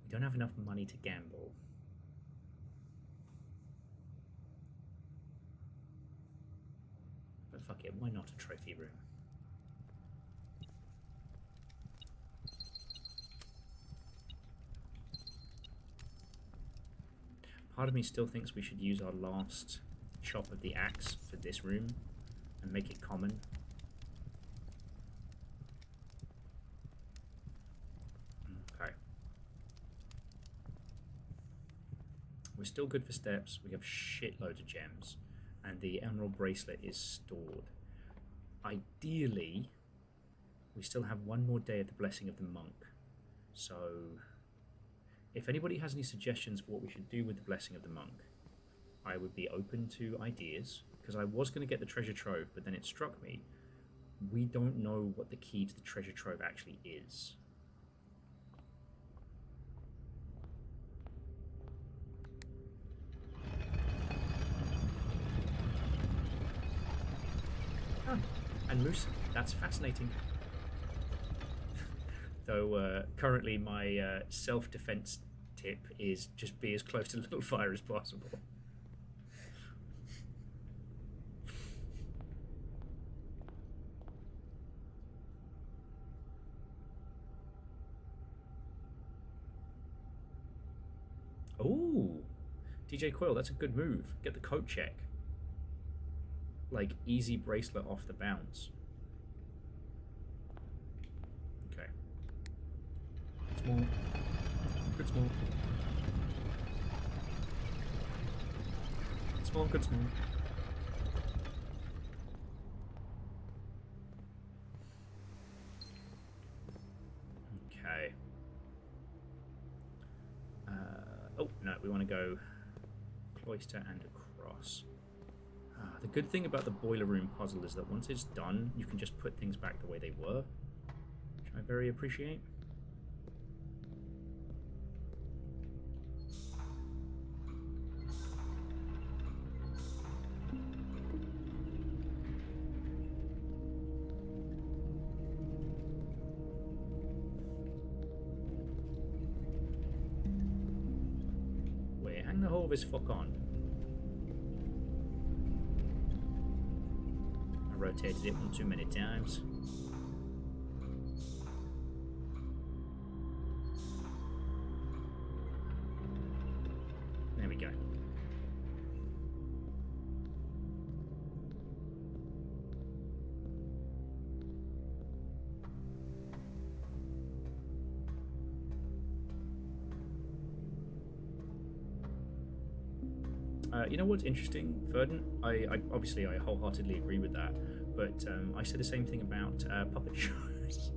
We don't have enough money to gamble. But fuck it, why not a trophy room? Part of me still thinks we should use our last chop of the axe for this room and make it common. Okay. We're still good for steps. We have shitloads of gems. And the emerald bracelet is stored. Ideally, we still have one more day of the blessing of the monk. So, if anybody has any suggestions for what we should do with the blessing of the monk, I would be open to ideas, because I was going to get the treasure trove, but then it struck me, we don't know what the key to the treasure trove actually is. Ah, and moose, that's fascinating. Though currently my self-defense tip is just be as close to the little fire as possible. Ooh, DJ Quill, that's a good move. Get the coat check. Like, easy bracelet off the bounce. Okay. Small. Good small. Small, good small. Okay. Oh, no, we want to go cloister and across. The good thing about the boiler room puzzle is that once it's done, you can just put things back the way they were, which I very appreciate. Wait, hang the whole of this fuck on. Rotated it one too many times. There we go. You know what's interesting, Verdant? I obviously I wholeheartedly agree with that, but I said the same thing about puppet shows.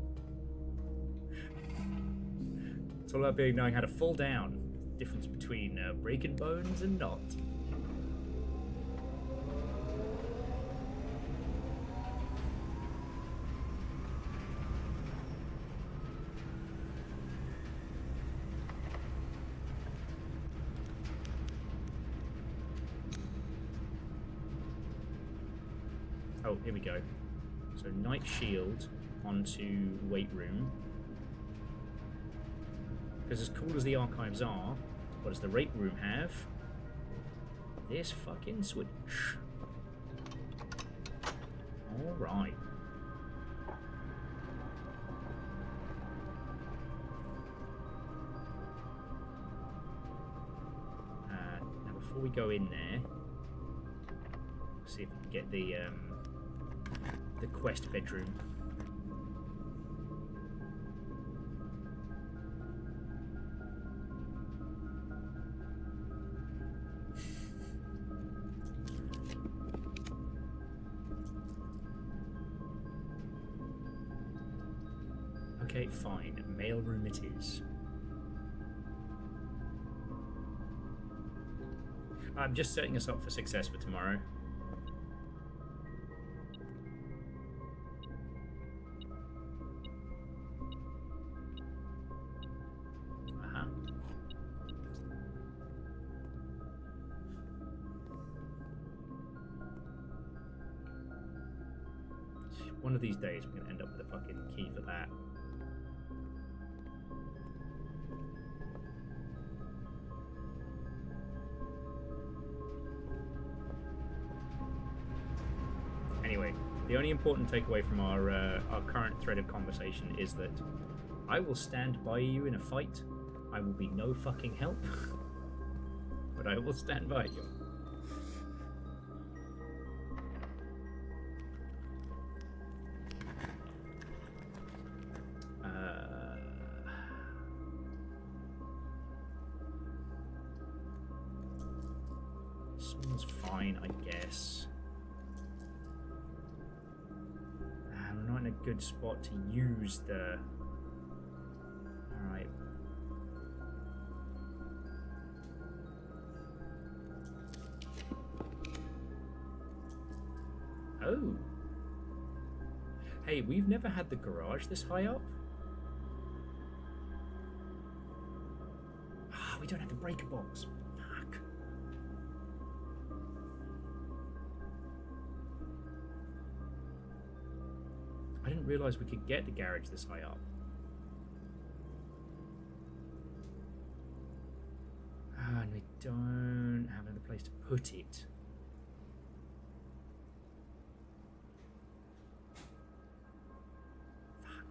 It's all about knowing how to fall down. Difference between breaking bones and not. Oh, here we go. So Knight Shield onto Weight Room. Because as cool as the archives are, what does the Weight Room have? This fucking switch. Alright. Now before we go in there, see if we can get the quest bedroom. Okay, fine. Mailroom it is. I'm just setting us up for success for tomorrow. One of these days we're going to end up with a fucking key for that. Anyway, the only important takeaway from our current thread of conversation is that I will stand by you in a fight. I will be no fucking help, but I will stand by you. Smells fine, I guess. We're not in a good spot to use the... Alright. Oh. Hey, we've never had the garage this high up. Ah, we don't have the breaker box. Fuck. I didn't realise we could get the garage this high up. Ah, and we don't have another place to put it. Fuck.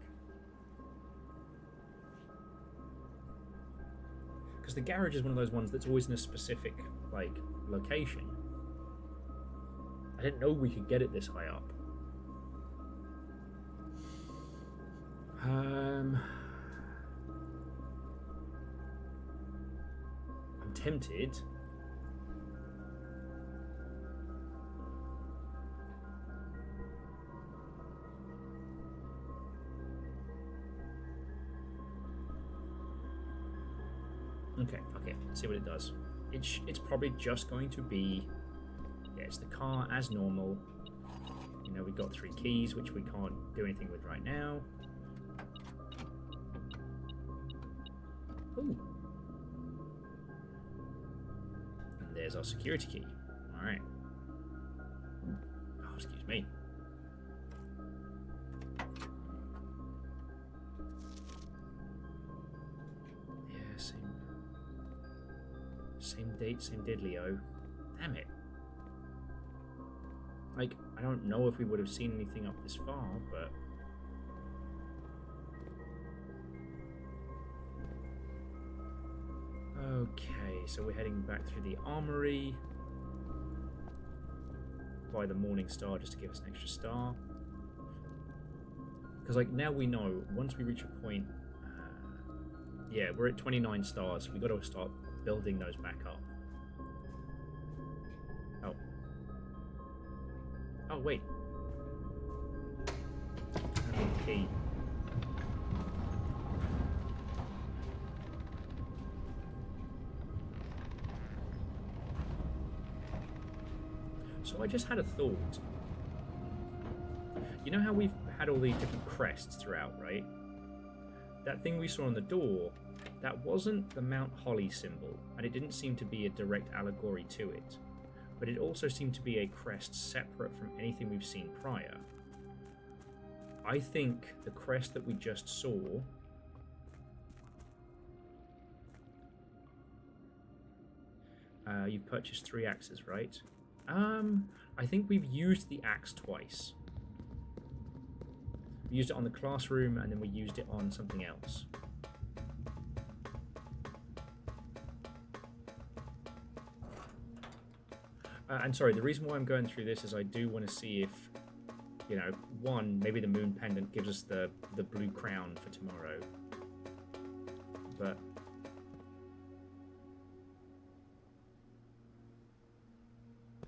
Because the garage is one of those ones that's always in a specific, like, location. I didn't know we could get it this high up. I'm tempted. Okay, let's see what it does. It's probably just going to be... Yeah, it's the car as normal. You know, we've got 3 keys, which we can't do anything with right now. Ooh. And there's our security key. Alright. Oh, excuse me. Yeah, same date, same deadlio. Damn it. Like, I don't know if we would have seen anything up this far, but... Okay, so we're heading back through the armory. By the Morning Star just to give us an extra star. Because, like, now we know, once we reach a point... yeah, we're at 29 stars. We've got to start building those back up. Oh, wait. I need the key. So I just had a thought. You know how we've had all these different crests throughout, right? That thing we saw on the door, that wasn't the Mount Holly symbol, and it didn't seem to be a direct allegory to it. But it also seemed to be a crest separate from anything we've seen prior. I think the crest that we just saw you've purchased 3 axes, right? I think we've used the axe twice. We used it on the classroom, and then we used it on something else. And sorry, the reason why I'm going through this is I do want to see if, you know, one, maybe the moon pendant gives us the blue crown for tomorrow. But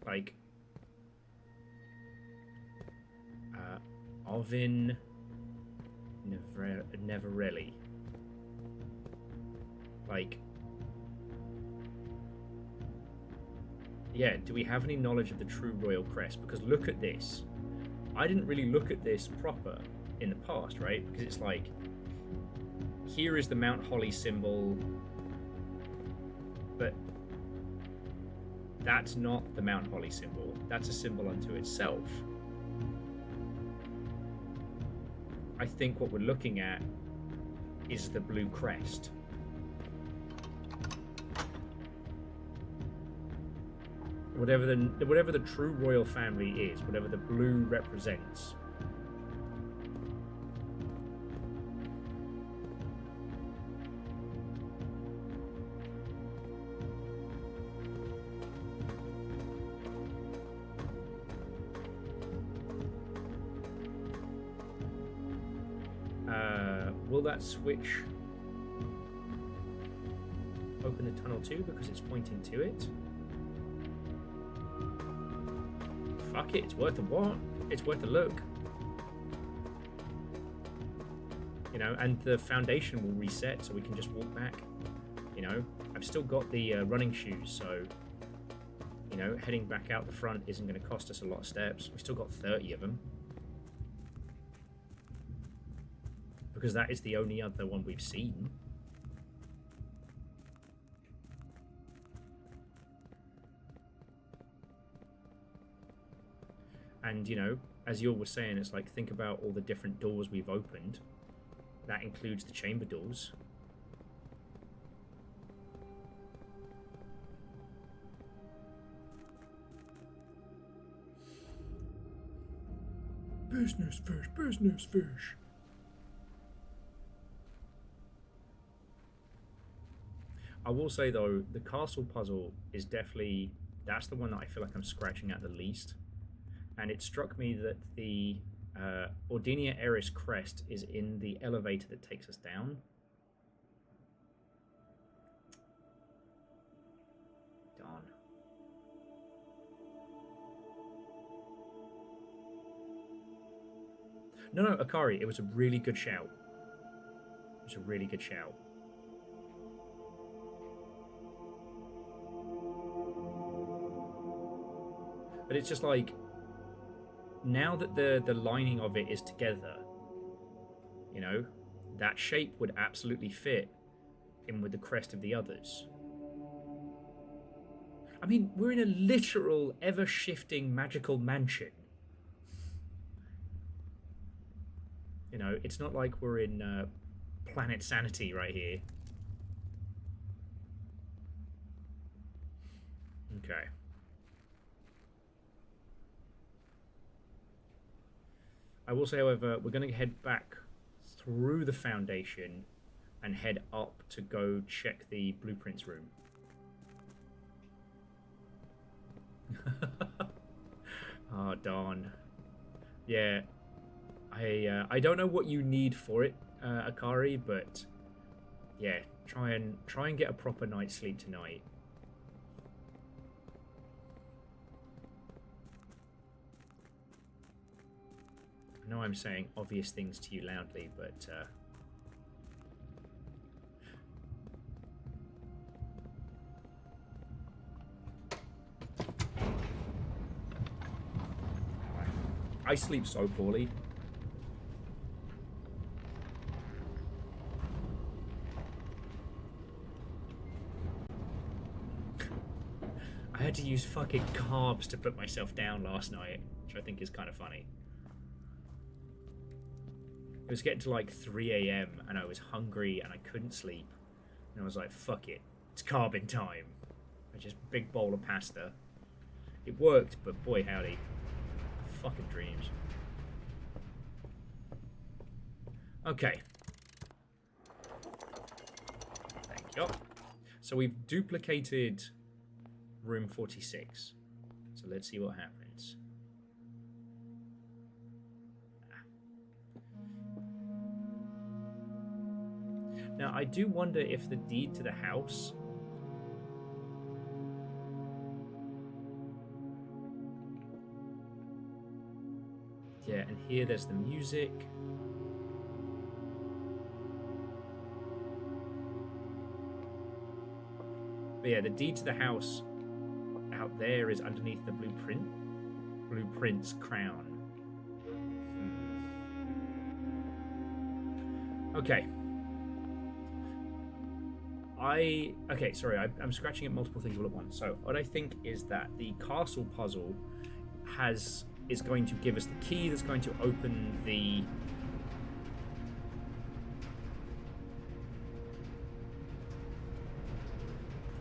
like Ovin never really. Like, yeah, do we have any knowledge of the true royal crest? Because look at this. I didn't really look at this proper in the past, right? Because it's like, here is the Mount Holly symbol, but that's not the Mount Holly symbol. That's a symbol unto itself. I think what we're looking at is the blue crest. Whatever the true royal family is, whatever the blue represents. Will that switch open the tunnel too because it's pointing to it? Fuck it, it's worth a what? It's worth a look. You know, and the foundation will reset so we can just walk back. You know, I've still got the running shoes, so, you know, heading back out the front isn't going to cost us a lot of steps. We've still got 30 of them. Because that is the only other one we've seen. And, you know, as you were saying, it's like, think about all the different doors we've opened. That includes the chamber doors. Business fish, business fish. I will say, though, the castle puzzle is definitely... That's the one that I feel like I'm scratching at the least. And it struck me that the Ordinia Eris crest is in the elevator that takes us down. Darn. No, Akari, it was a really good shout. It was a really good shout. But it's just like, now that the lining of it is together, you know, that shape would absolutely fit in with the crest of the others. I mean, we're in a literal, ever-shifting magical mansion. You know, it's not like we're in Planet Sanity right here. Okay. I will say, however, we're going to head back through the foundation and head up to go check the blueprints room. Oh, darn. Yeah. I don't know what you need for it, Akari, but yeah, try and get a proper night's sleep tonight. I know I'm saying obvious things to you loudly, but I sleep so poorly. I had to use fucking carbs to put myself down last night, which I think is kind of funny. It was getting to like 3 a.m. and I was hungry and I couldn't sleep. And I was like, fuck it, it's carbing time. I just big bowl of pasta. It worked, but boy howdy. Fucking dreams. Okay. Thank you. So we've duplicated room 46. So let's see what happens. Now, I do wonder if the deed to the house... Yeah, and here there's the music. But yeah, the deed to the house out there is underneath the blueprint's crown. Okay. Okay, sorry, I'm scratching at multiple things all at once. So what I think is that the castle puzzle is going to give us the key that's going to open the...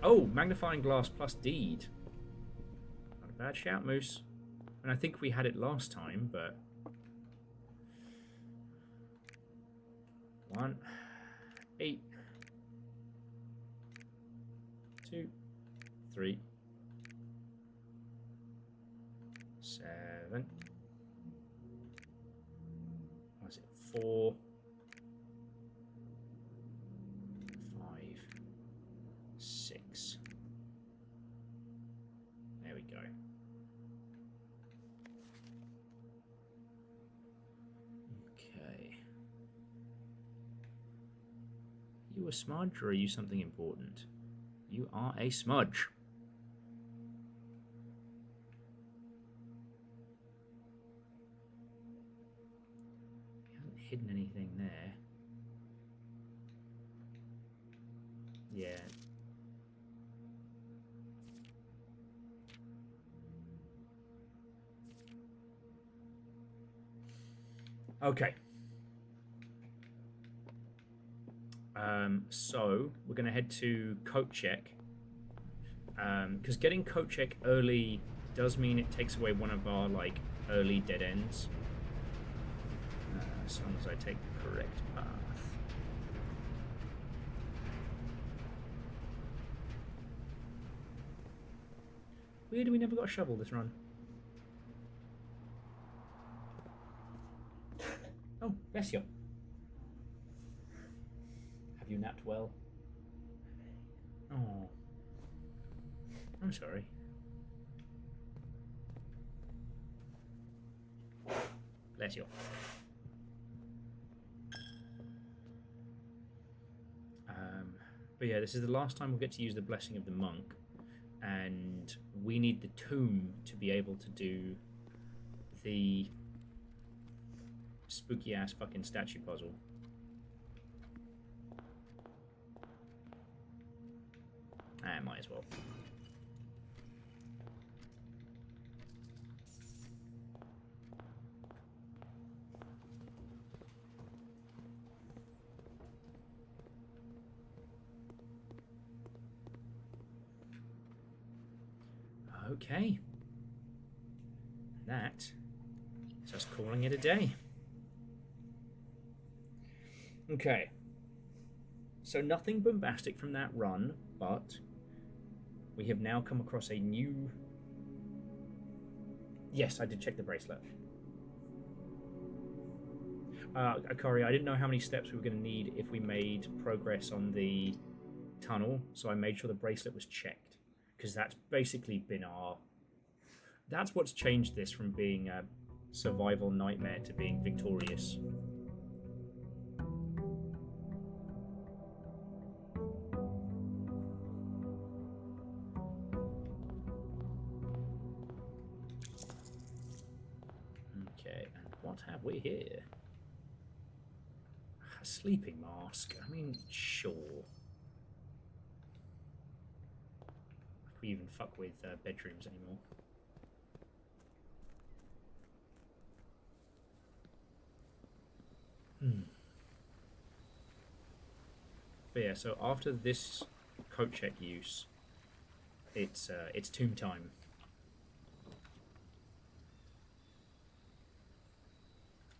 Oh, magnifying glass plus deed. Not a bad shout, Moose. And I think we had it last time, but... 1, 8, 2, 3, 7. What is it? 4, 5, 6. There we go. Okay. You a smudge or are you something important? You are a smudge. We haven't hidden anything there. Yeah. Okay. So we're going to head to coat check. Because getting coat check early does mean it takes away one of our like early dead ends. As long as I take the correct path. Weird, we never got a shovel this run. Oh, bless you. Have you napped well? Oh. I'm sorry. Bless you. But yeah, this is the last time we'll get to use the Blessing of the Monk, and we need the tomb to be able to do the spooky ass fucking statue puzzle. Might as well. Okay. That is us calling it a day. Okay. So nothing bombastic from that run, but we have now come across a new... Yes, I did check the bracelet. Akari, I didn't know how many steps we were going to need if we made progress on the tunnel, so I made sure the bracelet was checked. Because that's basically been our... That's what's changed this from being a survival nightmare to being victorious. Okay, and what have we here? A sleeping mask. I mean, sure. Can we even fuck with bedrooms anymore? But yeah, so after this coat check use, it's tomb time.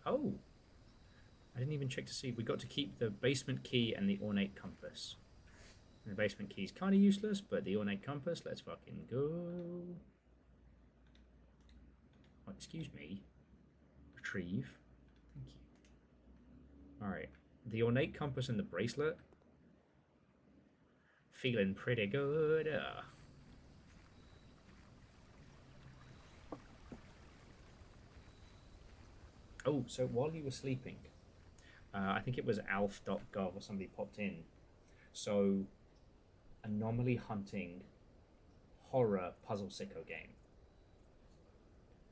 Oh, I didn't even check to see. We got to keep the basement key and the ornate compass. And the basement key is kind of useless, but the ornate compass, let's fucking go. Oh, excuse me. Retrieve. Thank you. Alright. The ornate compass and the bracelet. Feeling pretty good. Oh, so while you were sleeping, I think it was alf.gov or somebody popped in. So, anomaly hunting horror puzzle sicko game.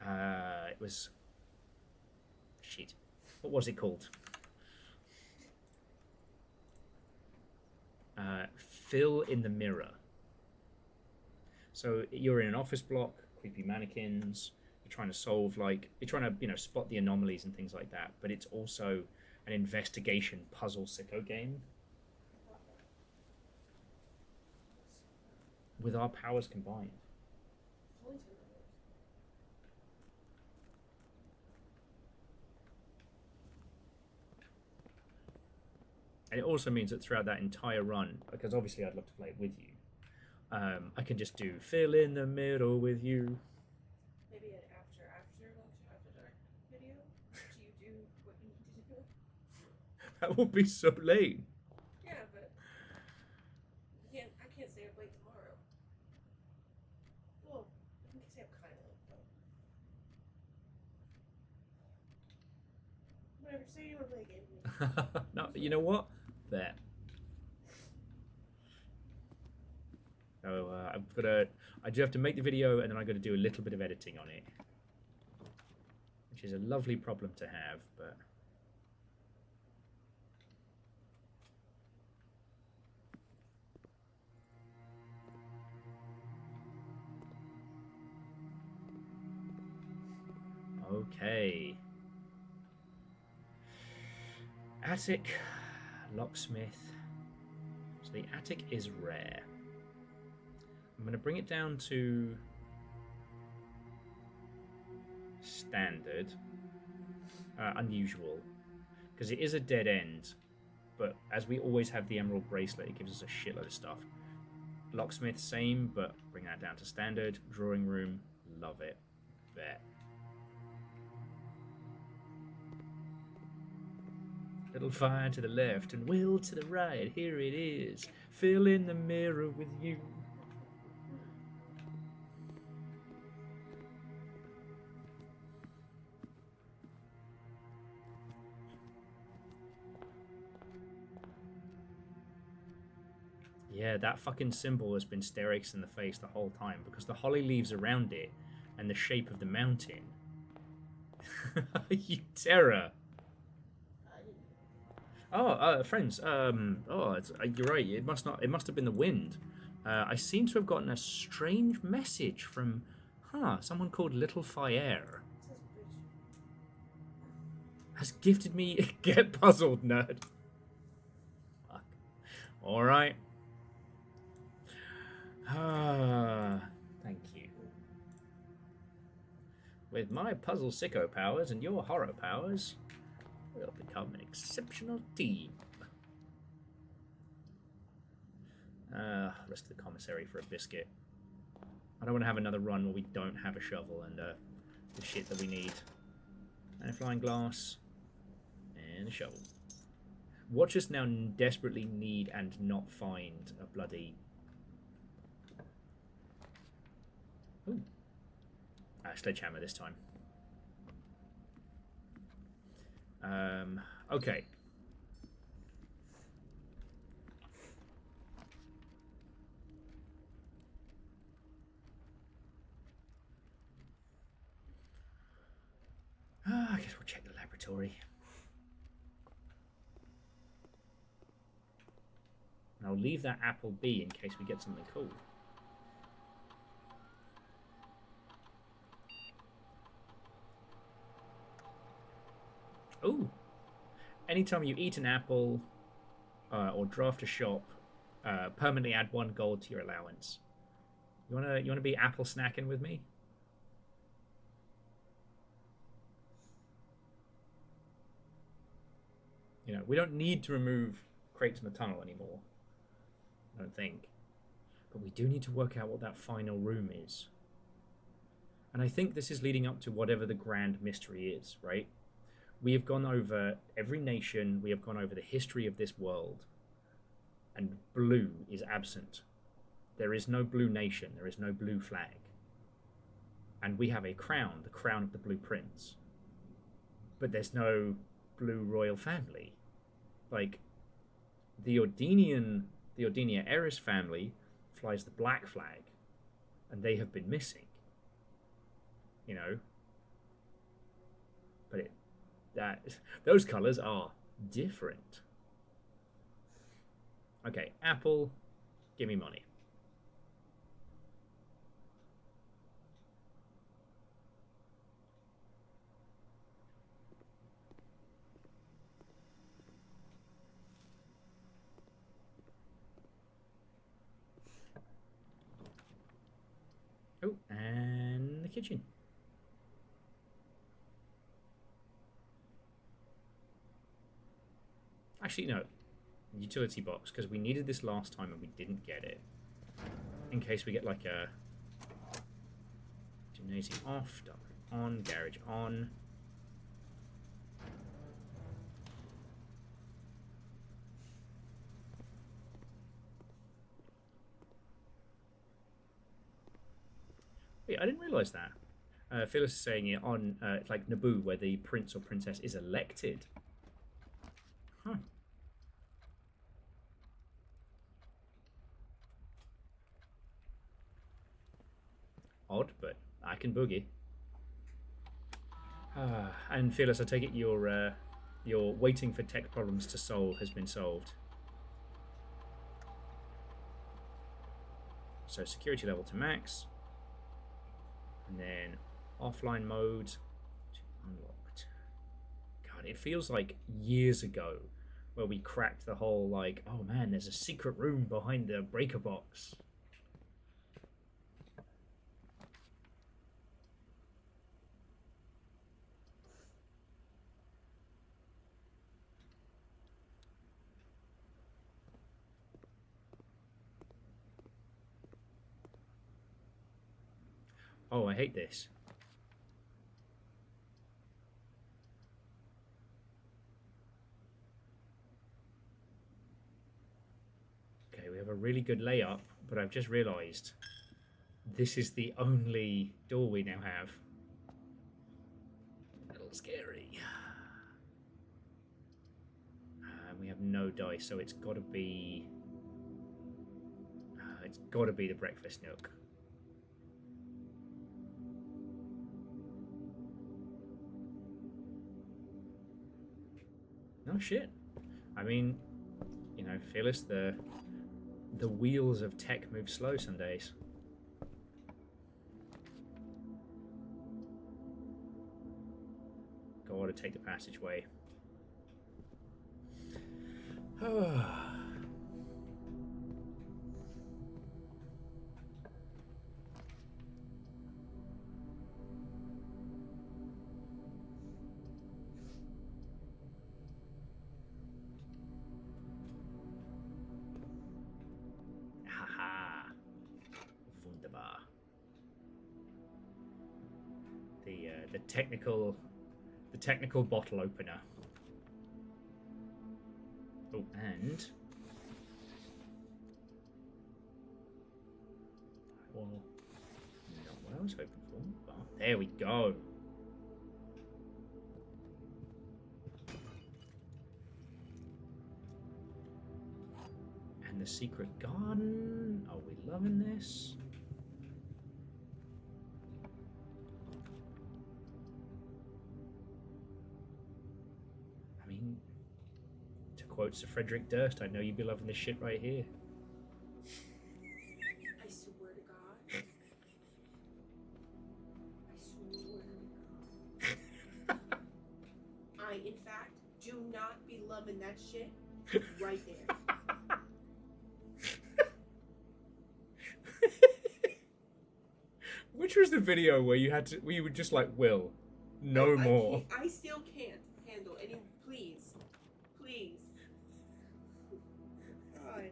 It was... Shit. What was it called? Fill in the Mirror. So you're in an office block, creepy mannequins, you're trying to solve, like, you're trying to, you know, spot the anomalies and things like that, but it's also an investigation puzzle sicko game. With our powers combined. And it also means that throughout that entire run, because obviously I'd love to play it with you, I can just do fill in the middle with you. Maybe an after dark video. Do you do what you need to do? That would be so lame. Yeah, but I can't stay up late tomorrow. Well, I can stay up kind of late though. Whatever. Say you want to play a game with me. No, you know what? There. So I do have to make the video, and then I got to do a little bit of editing on it, which is a lovely problem to have, but. Okay. Attic, locksmith. So the attic is rare. I'm going to bring it down to standard, unusual, because it is a dead end, but as we always have the emerald bracelet, it gives us a shitload of stuff. Locksmith, same, but bring that down to standard. Drawing room, love it. There. Little fire to the left and will to the right. Here it is. Fill in the mirror with you. Yeah, that fucking symbol has been staring us in the face the whole time because the holly leaves around it and the shape of the mountain. You terror. Oh, friends. You're right. It must have been the wind. I seem to have gotten a strange message from, someone called Little Fire. Has gifted me. Get puzzled, nerd. Fuck. All right. Thank you. With my puzzle sicko powers and your horror powers, we'll become an exceptional team. Risk the commissary for a biscuit. I don't want to have another run where we don't have a shovel and the shit that we need. And a flying glass. And a shovel. Watch us now desperately need and not find a bloody... Ooh. Sledgehammer this time. Okay. I guess we'll check the laboratory. And I'll leave that apple be in case we get something cool. Ooh. Anytime you eat an apple or draft a shop, permanently add 1 gold to your allowance. You wanna be apple snacking with me? You know, we don't need to remove crates in the tunnel anymore. I don't think. But we do need to work out what that final room is. And I think this is leading up to whatever the grand mystery is, right? We have gone over every nation, we have gone over the history of this world, and blue is absent. There is no blue nation, there is no blue flag. And we have a crown, the crown of the Blue Prince. But there's no blue royal family. Like, the Ordinian Eris family flies the black flag, and they have been missing. You know? But those colours are different. Okay, apple, give me money. Oh, and the kitchen. Actually, no. Utility box, because we needed this last time and we didn't get it. In case we get like a gymnasium off, dark on, garage on. Wait, I didn't realise that. Phyllis is saying it on like Naboo, where the prince or princess is elected. Huh. Odd, but I can boogie. And Phyllis, I take it your waiting for tech problems to solve has been solved. So security level to max. And then offline mode unlocked. God, it feels like years ago where we cracked the whole like, oh man, there's a secret room behind the breaker box. Oh, I hate this. Okay, we have a really good layup, but I've just realised this is the only door we now have. A little scary. We have no dice, so it's got to be... it's got to be the breakfast nook. No shit. I mean, you know, Phyllis, the wheels of tech move slow some days. Gotta take the passageway. Haha. Wunderbar. The technical bottle opener. Oh, and well, not what I was hoping for. But there we go. a secret garden. Are we loving this? I mean, to quote Sir Frederick Durst, I know you'd be loving this shit right here. I swear to God. I swear to God. I, in fact, do not be loving that shit right there. Which was the video where you were just like, Will, no more. I still can't handle any. Please. Please. God.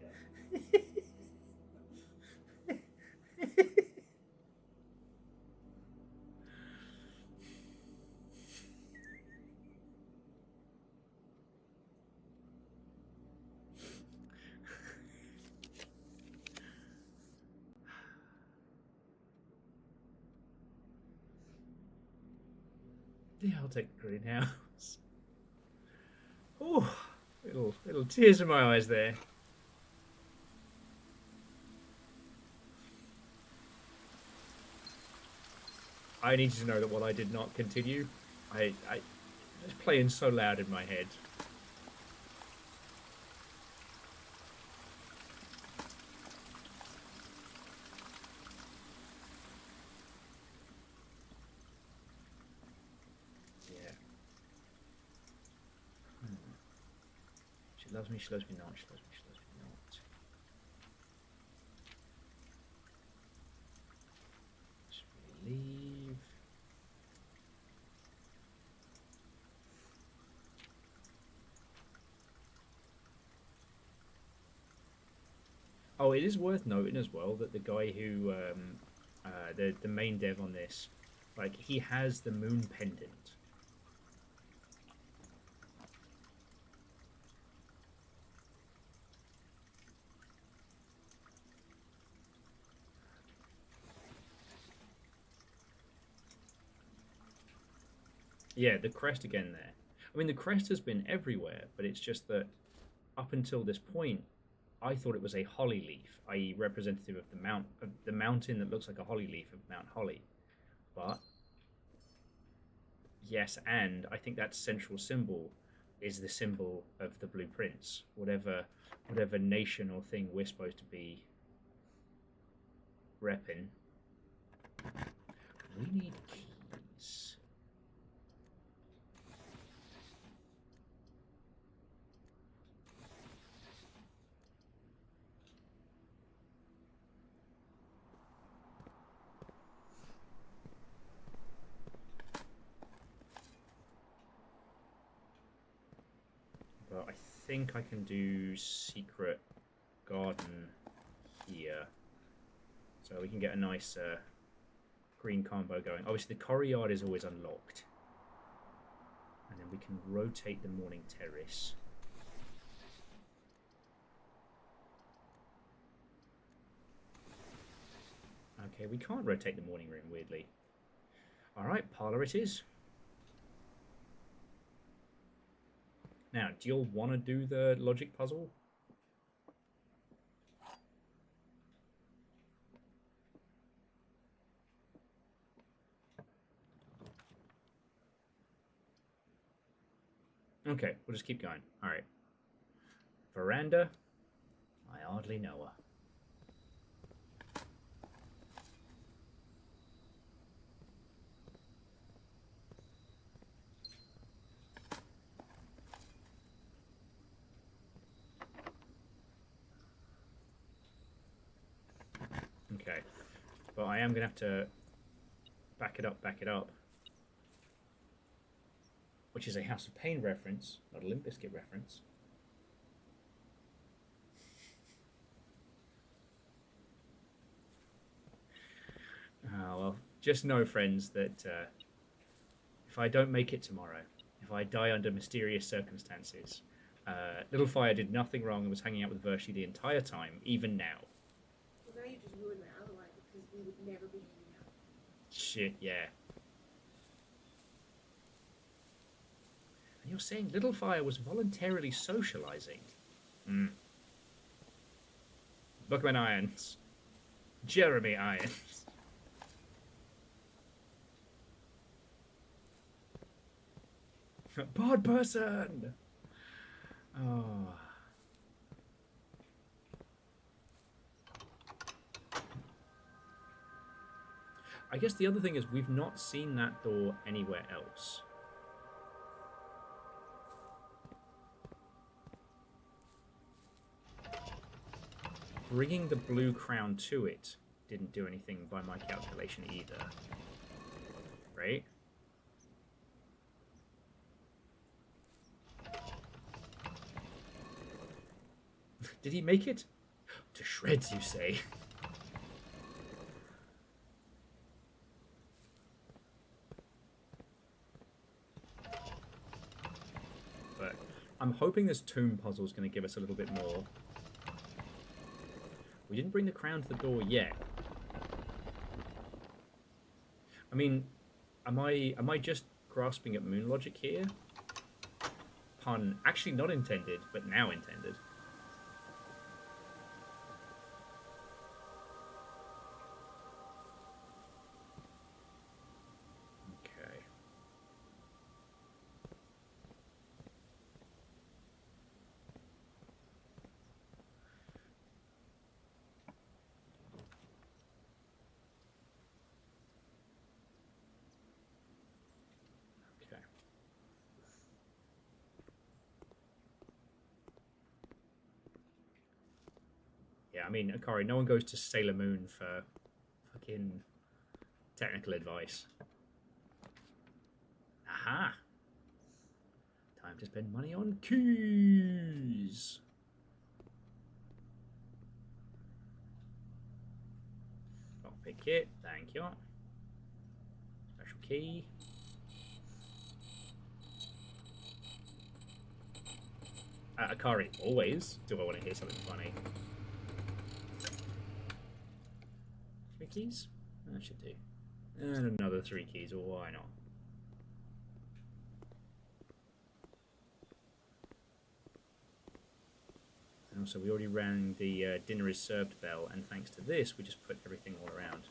Yeah, I'll take the greenhouse. Oh, little tears in my eyes there. I need you to know that while I did not continue, I was playing so loud in my head. Yeah. She loves me, she loves me not, she loves me, she loves me not. Should we leave? Oh, it is worth noting as well that the guy who, the main dev on this, like, he has the moon pendant. Yeah, the crest again there. I mean, the crest has been everywhere, but it's just that up until this point, I thought it was a holly leaf, i.e., representative of the mountain that looks like a holly leaf of Mount Holly. But yes, and I think that central symbol is the symbol of the blueprints, whatever nation or thing we're supposed to be repping. We need keys. But I think I can do secret garden here. So we can get a nice green combo going. Obviously the courtyard is always unlocked. And then we can rotate the morning terrace. Okay, we can't rotate the morning room, weirdly. Alright, parlour it is. Now, do you all want to do the logic puzzle? Okay, we'll just keep going. Alright. Veranda. I hardly know her. Okay. But I am going to have to back it up. Which is a House of Pain reference, not a Limp Bizkit reference. Oh, well, just know, friends, that if I don't make it tomorrow, if I die under mysterious circumstances, Little Fire did nothing wrong and was hanging out with Virtue the entire time, even now. Well, now you just ruined my other life because we would never be hanging out. Shit, yeah. And you're saying Little Fire was voluntarily socializing? Bookman Irons. Jeremy Irons. Pod person! Oh. I guess the other thing is we've not seen that door anywhere else. Bringing the blue crown to it didn't do anything by my calculation either. Right? Did he make it? To shreds, you say? But I'm hoping this tomb puzzle is going to give us a little bit more. We didn't bring the crown to the door yet. I mean, am I just grasping at moon logic here? Pun actually not intended, but now intended. Yeah, I mean, Akari, no one goes to Sailor Moon for fucking technical advice. Aha! Time to spend money on keys! Lockpick it, thank you. Special key. Akari, always do I want to hear something funny. 3 keys? That should do. And another 3 keys, or why not? And also, we already rang the dinner is served bell, and thanks to this, we just put everything all around.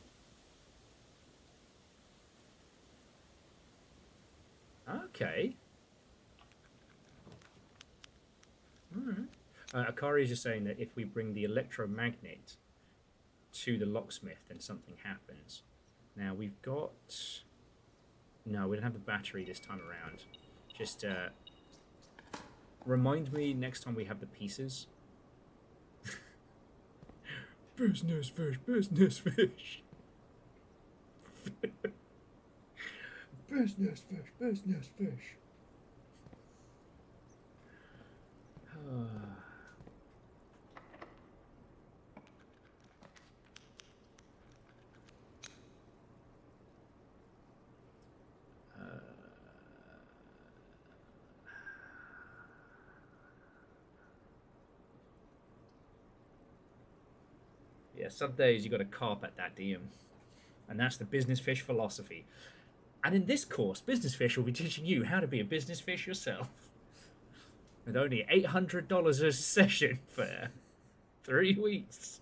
Okay. Alright. Akari is just saying that if we bring the electromagnet to the locksmith, then something happens. Now, we've got... No, we don't have the battery this time around. Just, remind me next time we have the pieces. Business fish, business fish. Business fish, business fish. Yeah, some days you got to carp at that DM. And that's the business fish philosophy. And in this course, business fish will be teaching you how to be a business fish yourself. With only $800 a session for 3 weeks.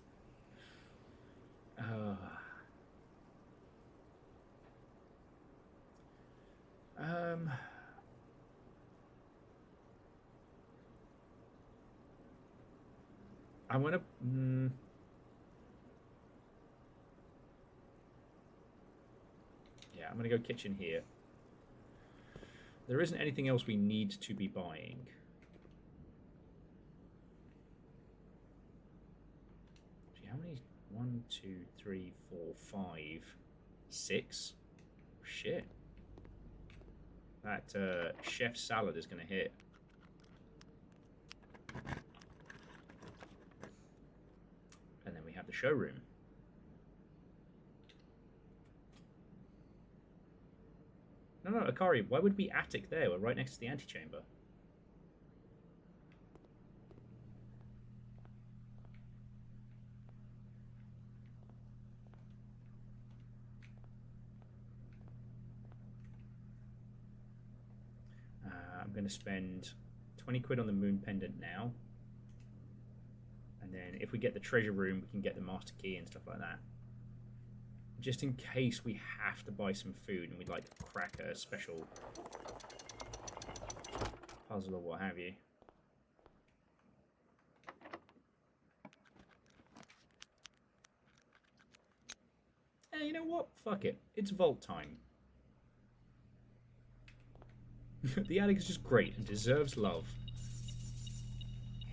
I'm gonna. Yeah, I'm gonna go kitchen here. There isn't anything else we need to be buying. How many? 1, 2, 3, 4, 5, 6. Shit. That chef salad is going to hit. And then we have the showroom. No, Akari, why would we attic there? We're right next to the antechamber. I'm going to spend 20 quid on the moon pendant now. And And then if we get the treasure room, we can get the master key and stuff like that. Just in case we have to buy some food and we'd like to crack a special puzzle or what have you. Hey, you know what? Fuck it. It's vault time. The attic is just great and deserves love.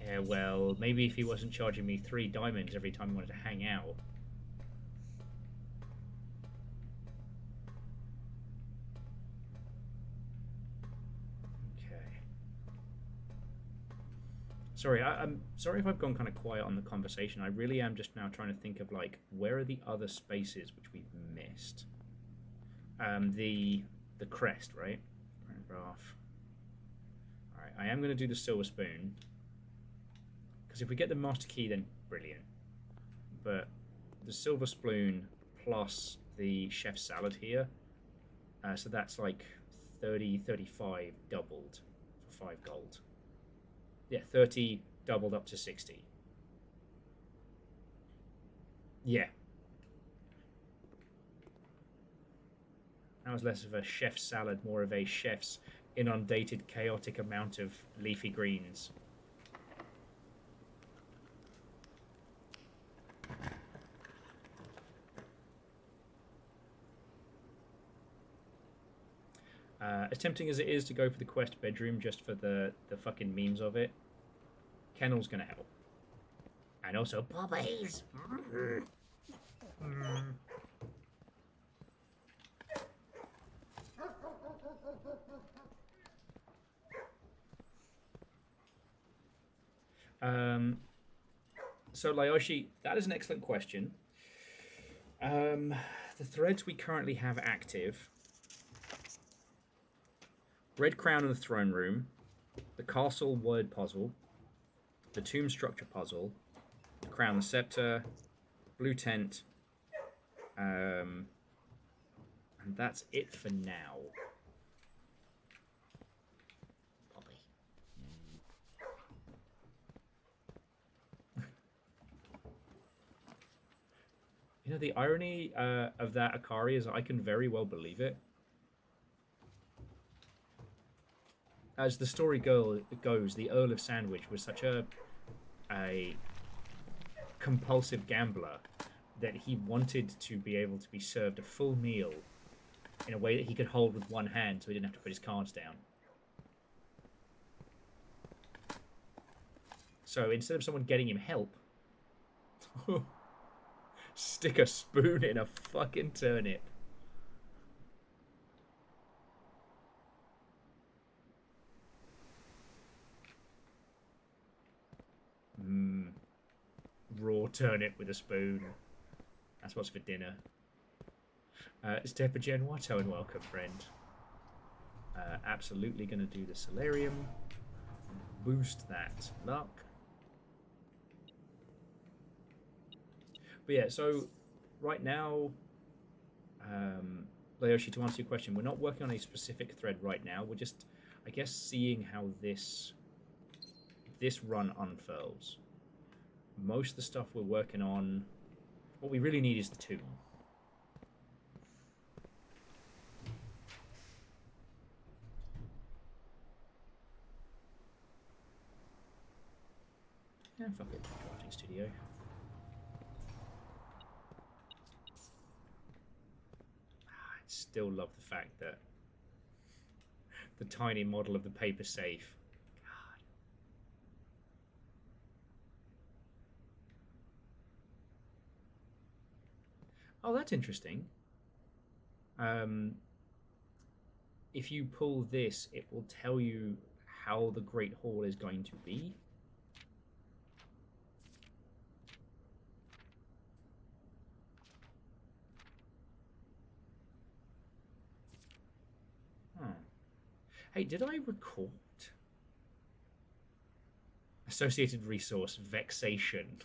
Yeah, well, maybe if he wasn't charging me 3 diamonds every time he wanted to hang out. Okay. Sorry, I'm sorry if I've gone kind of quiet on the conversation. I really am just now trying to think of, like, where are the other spaces which we've missed? The crest, right? Paragraph. Alright, I am going to do the silver spoon. Because if we get the master key, then brilliant. But the silver spoon plus the chef's salad here. So that's like 30, 35 doubled for 5 gold. Yeah, 30 doubled up to 60. Yeah. That was less of a chef's salad, more of a chef's inundated, chaotic amount of leafy greens. As tempting as it is to go for the quest bedroom just for the fucking memes of it, Kennel's gonna help. And also puppies! So Lyoshi, that is an excellent question. The threads we currently have active: Red Crown in the Throne Room, the Castle Word Puzzle, the Tomb Structure Puzzle, the Crown the Scepter, Blue Tent, and that's it for now. Poppy. You know, the irony of that, Akari, is I can very well believe it. As the story goes, the Earl of Sandwich was such a compulsive gambler that he wanted to be able to be served a full meal in a way that he could hold with one hand so he didn't have to put his cards down. So instead of someone getting him help, stick a spoon in a fucking turnip. Raw turnip with a spoon. That's what's for dinner. It's Depagen Watto and welcome, friend. Absolutely going to do the Solarium. Boost that luck. But yeah, so right now, Layoshi, to answer your question, we're not working on a specific thread right now. We're just, I guess, seeing how this run unfurls. Most of the stuff we're working on, what we really need is the tomb. Yeah, fuck it, crafting studio. I still love the fact that the tiny model of the paper safe. God. Oh, that's interesting. If you pull this, it will tell you how the Great Hall is going to be. Hey, did I record? Associated resource, vexation.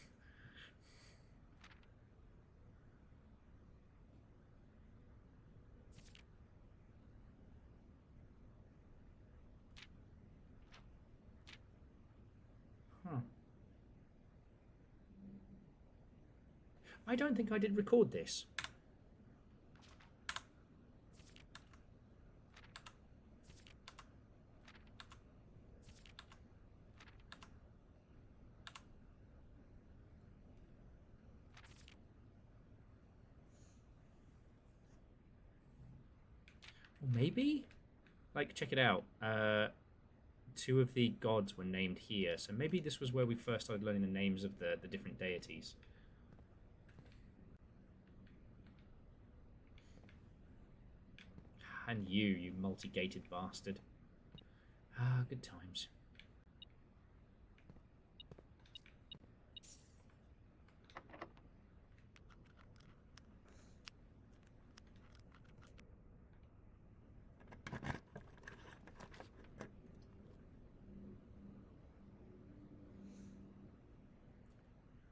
Huh. I don't think I did record this. Maybe? Like, check it out. Two of the gods were named here, so maybe this was where we first started learning the names of the different deities. And you multi-gated bastard. Ah, good times.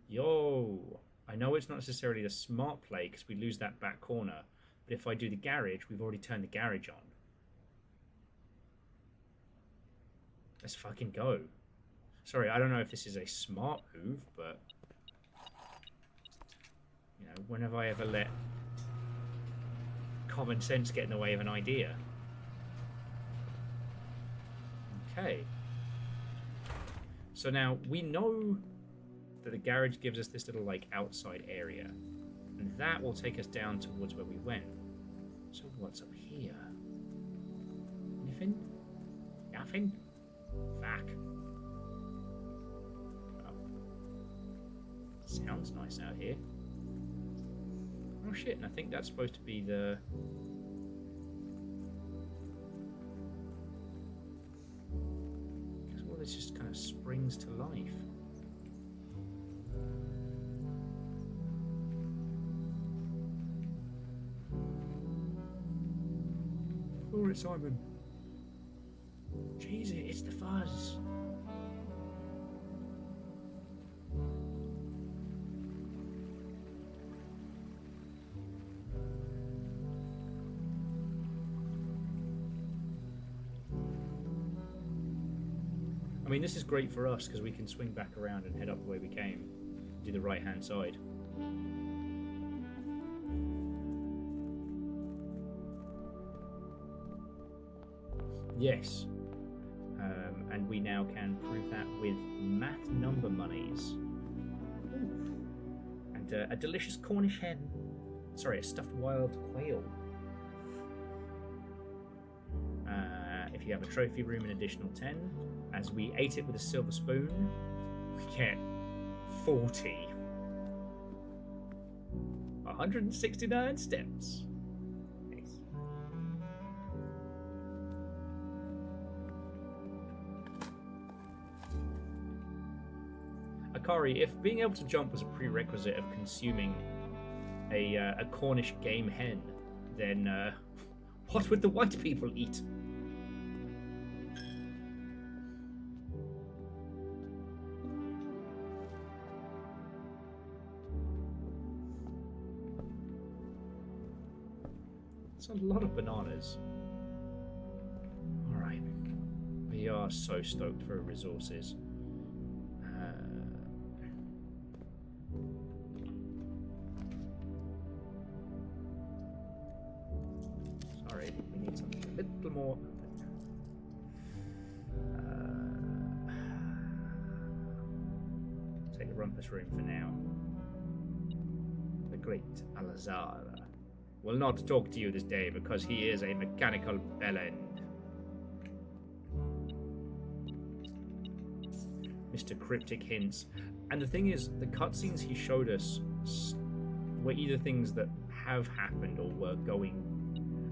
Yo, I know it's not necessarily the smart play because we lose that back corner, but if I do the garage, we've already turned the garage on. Let's fucking go. Sorry, I don't know if this is a smart move, but you know, when have I ever let common sense get in the way of an idea? Okay. So now we know that the garage gives us this little like outside area, and that will take us down towards where we went. So what's up here? Anything? Nothing? Fuck. Oh. Sounds nice out here. Oh shit, and I think that's supposed to be the... Well, this just kind of springs to life. Alright, Simon. Jeez, it's the fuzz. I mean, this is great for us because we can swing back around and head up the way we came. Do the right-hand side. Yes. And we now can prove that with math number monies. Ooh. And a delicious Cornish hen. Sorry, a stuffed wild quail. If you have a trophy room, an additional 10. As we ate it with a silver spoon, we get 40. 169 steps. Nice. Akari, if being able to jump was a prerequisite of consuming a Cornish game hen, then what would the white people eat? It's a lot of bananas. Alright. We are so stoked for resources. Sorry, we need something a little more. Take the rumpus room for now. The great Alazar will not talk to you this day because he is a mechanical bellend. Mr. Cryptic hints. And the thing is, the cutscenes he showed us were either things that have happened or were going...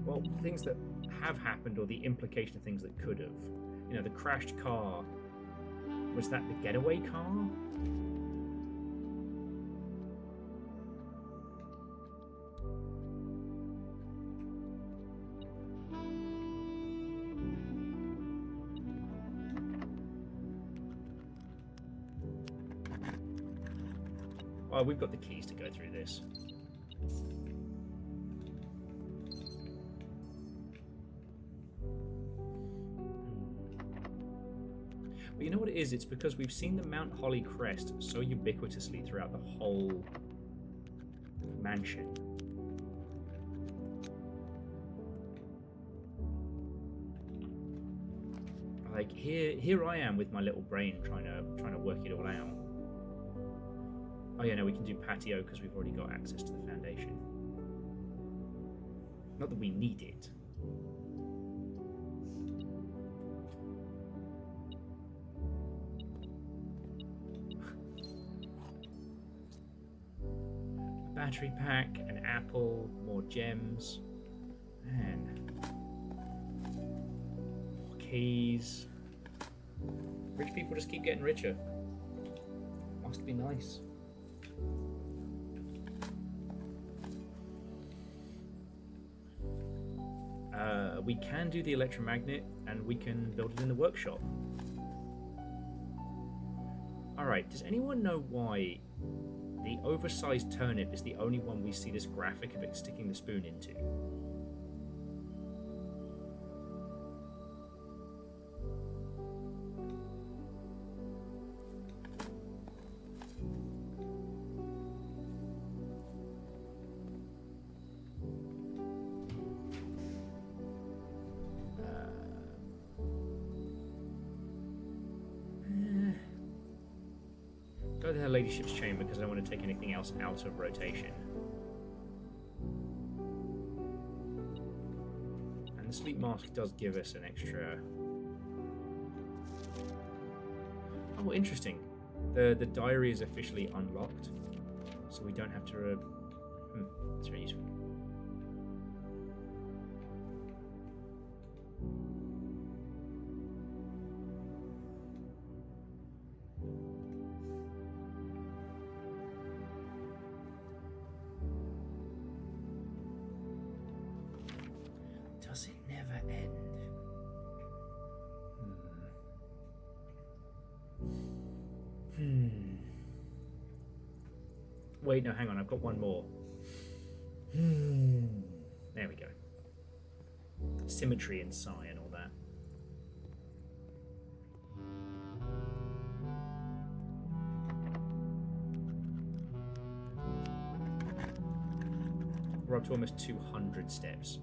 Well, things that have happened or the implication of things that could have. You know, the crashed car. Was that the getaway car? Oh, we've got the keys to go through this. But you know what it is? It's because we've seen the Mount Holly crest so ubiquitously throughout the whole mansion. Like here I am with my little brain trying to work it all out. Oh yeah, no, we can do patio because we've already got access to the foundation. Not that we need it. A battery pack, an apple, more gems, man. More keys. Rich people just keep getting richer. Must be nice. We can do the electromagnet, and we can build it in the workshop. Alright, does anyone know why the oversized turnip is the only one we see this graphic of it sticking the spoon into? Go to the ladyship's chamber because I don't want to take anything else out of rotation. And the sleep mask does give us an extra... Oh, interesting. The diary is officially unlocked, so we don't have to... That's very useful. Does it never end? Wait, no, hang on, I've got one more. There we go. Symmetry and psi and all that. We're up to almost 200 steps.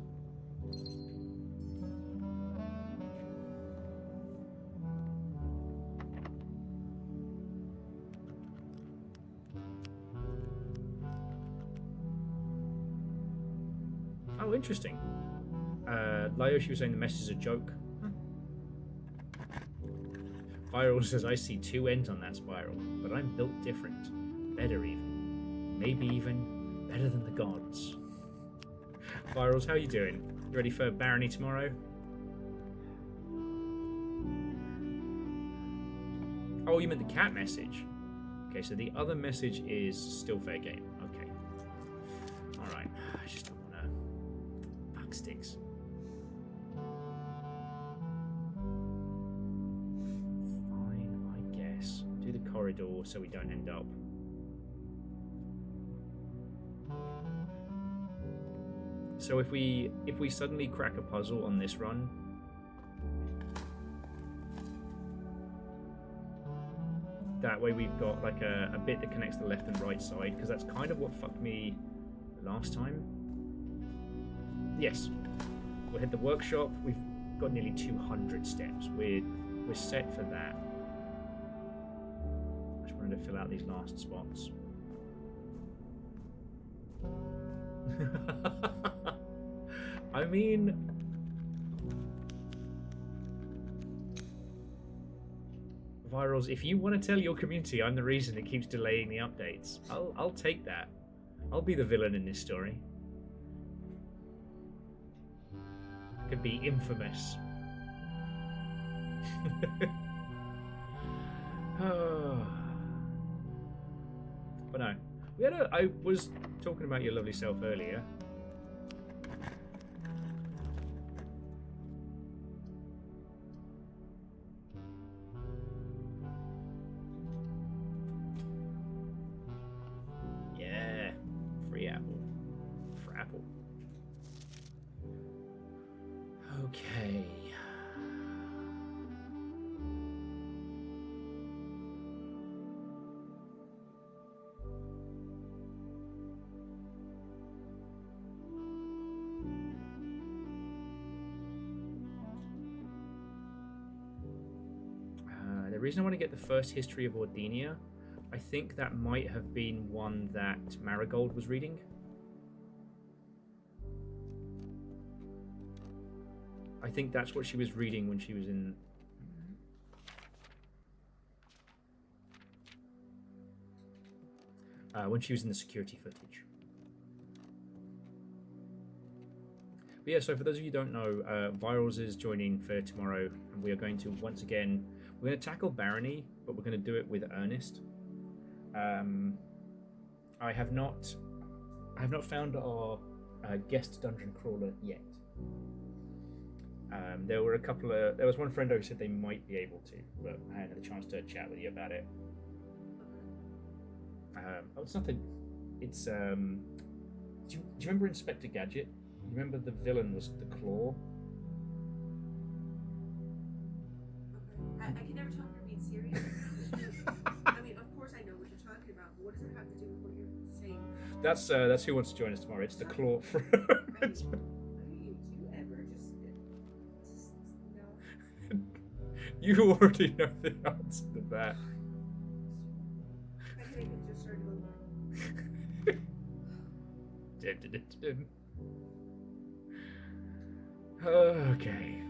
Oh, interesting. Layoshi was saying the message is a joke. Viral says, I see two ends on that spiral, but I'm built different. Better even. Maybe even better than the gods. Virals, how you doing? You ready for Barony tomorrow? Oh, you meant the cat message. Okay, so the other message is still fair game. Okay. Alright. I just don't wanna... Fuck sticks. Fine, I guess. Do the corridor so we don't end up... So if we suddenly crack a puzzle on this run, that way we've got like a bit that connects the left and right side, because that's kind of what fucked me last time. Yes, we'll hit the workshop. We've got nearly 200 steps. We're set for that. I just wanted to fill out these last spots. I mean, Virals, if you want to tell your community I'm the reason it keeps delaying the updates, I'll take that. I'll be the villain in this story. I could be infamous. But no, I was talking about your lovely self earlier. Yeah, free apple. Frapple. Okay. reason I want to get the first history of Ordinia, I think that might have been one that Marigold was reading. I think that's what she was reading when she was in... when she was in the security footage. But yeah, so for those of you who don't know, Virals is joining for tomorrow, and we are going to, once again, we're going to tackle Barony, but we're going to do it with Ernest. I have not found our guest dungeon crawler yet. There was one friend who said they might be able to, but I hadn't had a chance to chat with you about it. It's nothing. It's do you remember Inspector Gadget? You remember the villain was the Claw? Okay. I can never tell if you're being serious. I mean, of course I know what you're talking about, but what does it have to do with what you're saying? That's who wants to join us tomorrow. It's the Claw from... I mean, do you ever just no? You already know the answer to that. I can even just start doing Okay.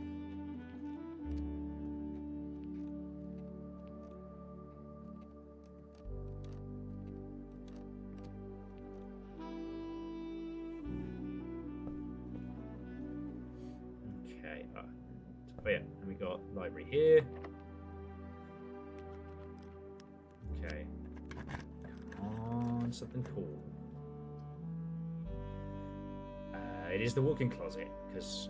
Okay. Oh yeah, and we got library here. Okay. Come on, something cool. It is the walk-in closet, because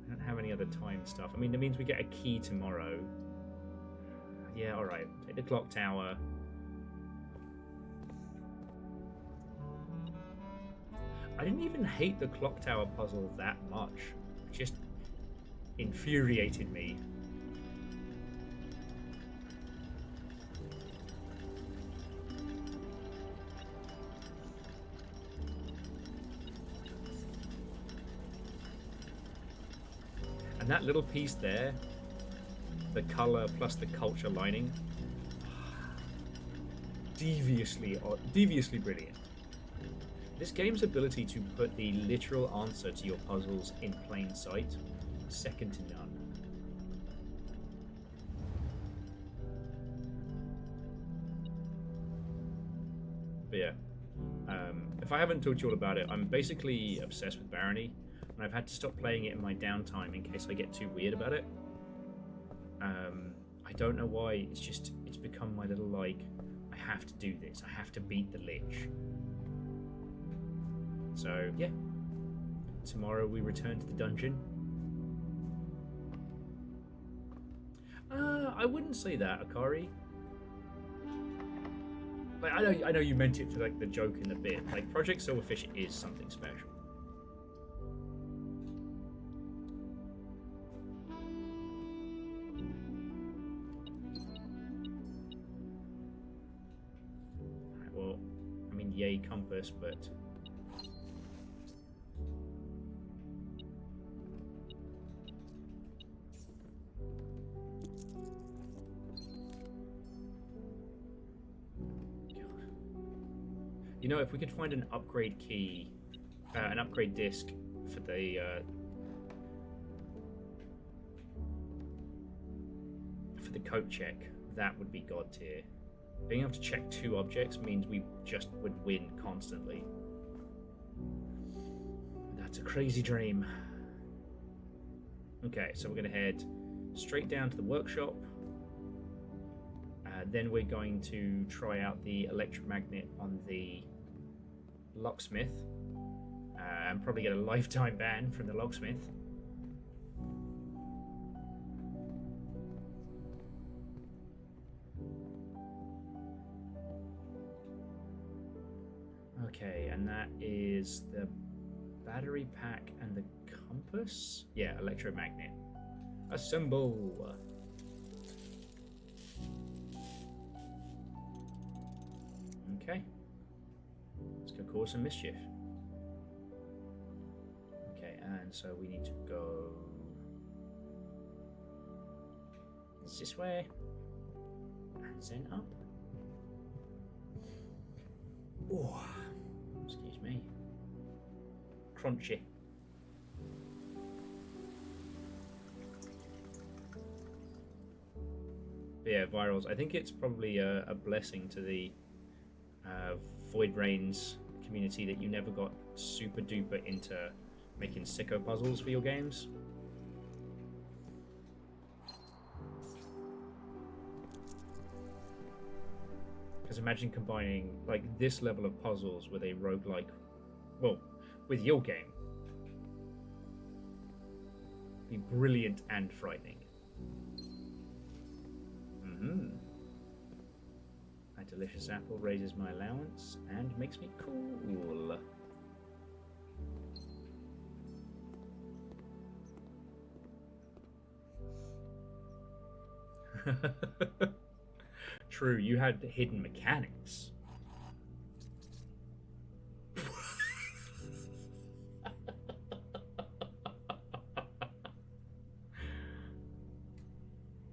I don't have any other time stuff. I mean, it means we get a key tomorrow. Yeah, alright. Take the clock tower. I didn't even hate the clock tower puzzle that much. It just infuriated me. And that little piece there, the color plus the culture lining, deviously brilliant. This game's ability to put the literal answer to your puzzles in plain sight, second to none. But yeah, if I haven't told you all about it, I'm basically obsessed with Barony, and I've had to stop playing it in my downtime in case I get too weird about it. I don't know why, it's become my little, like, I have to do this, I have to beat the Lich. So, yeah. Tomorrow we return to the dungeon. I wouldn't say that, Akari. Like, I know you meant it for, like, the joke in the bit. Like, Project Silverfish is something special. Right, well, I mean, yay compass, but... You know, if we could find an upgrade key, an upgrade disc for the coat check, that would be god tier. Being able to check 2 objects means we just would win constantly. That's a crazy dream. Okay, so we're going to head straight down to the workshop. Then we're going to try out the electromagnet on the locksmith, and probably get a lifetime ban from the locksmith. Okay, and that is the battery pack and the compass? Yeah, electromagnet. Assemble! Okay. Let's go cause some mischief. Okay, and so we need to go Is this where? And then up. Oh, excuse me. Crunchy. But yeah, virals. I think it's probably a blessing to the Void Rains community that you never got super duper into making sicko puzzles for your games. Because imagine combining like this level of puzzles with a roguelike, well, with your game. Be brilliant and frightening. A delicious apple raises my allowance and makes me cool. True, you had hidden mechanics.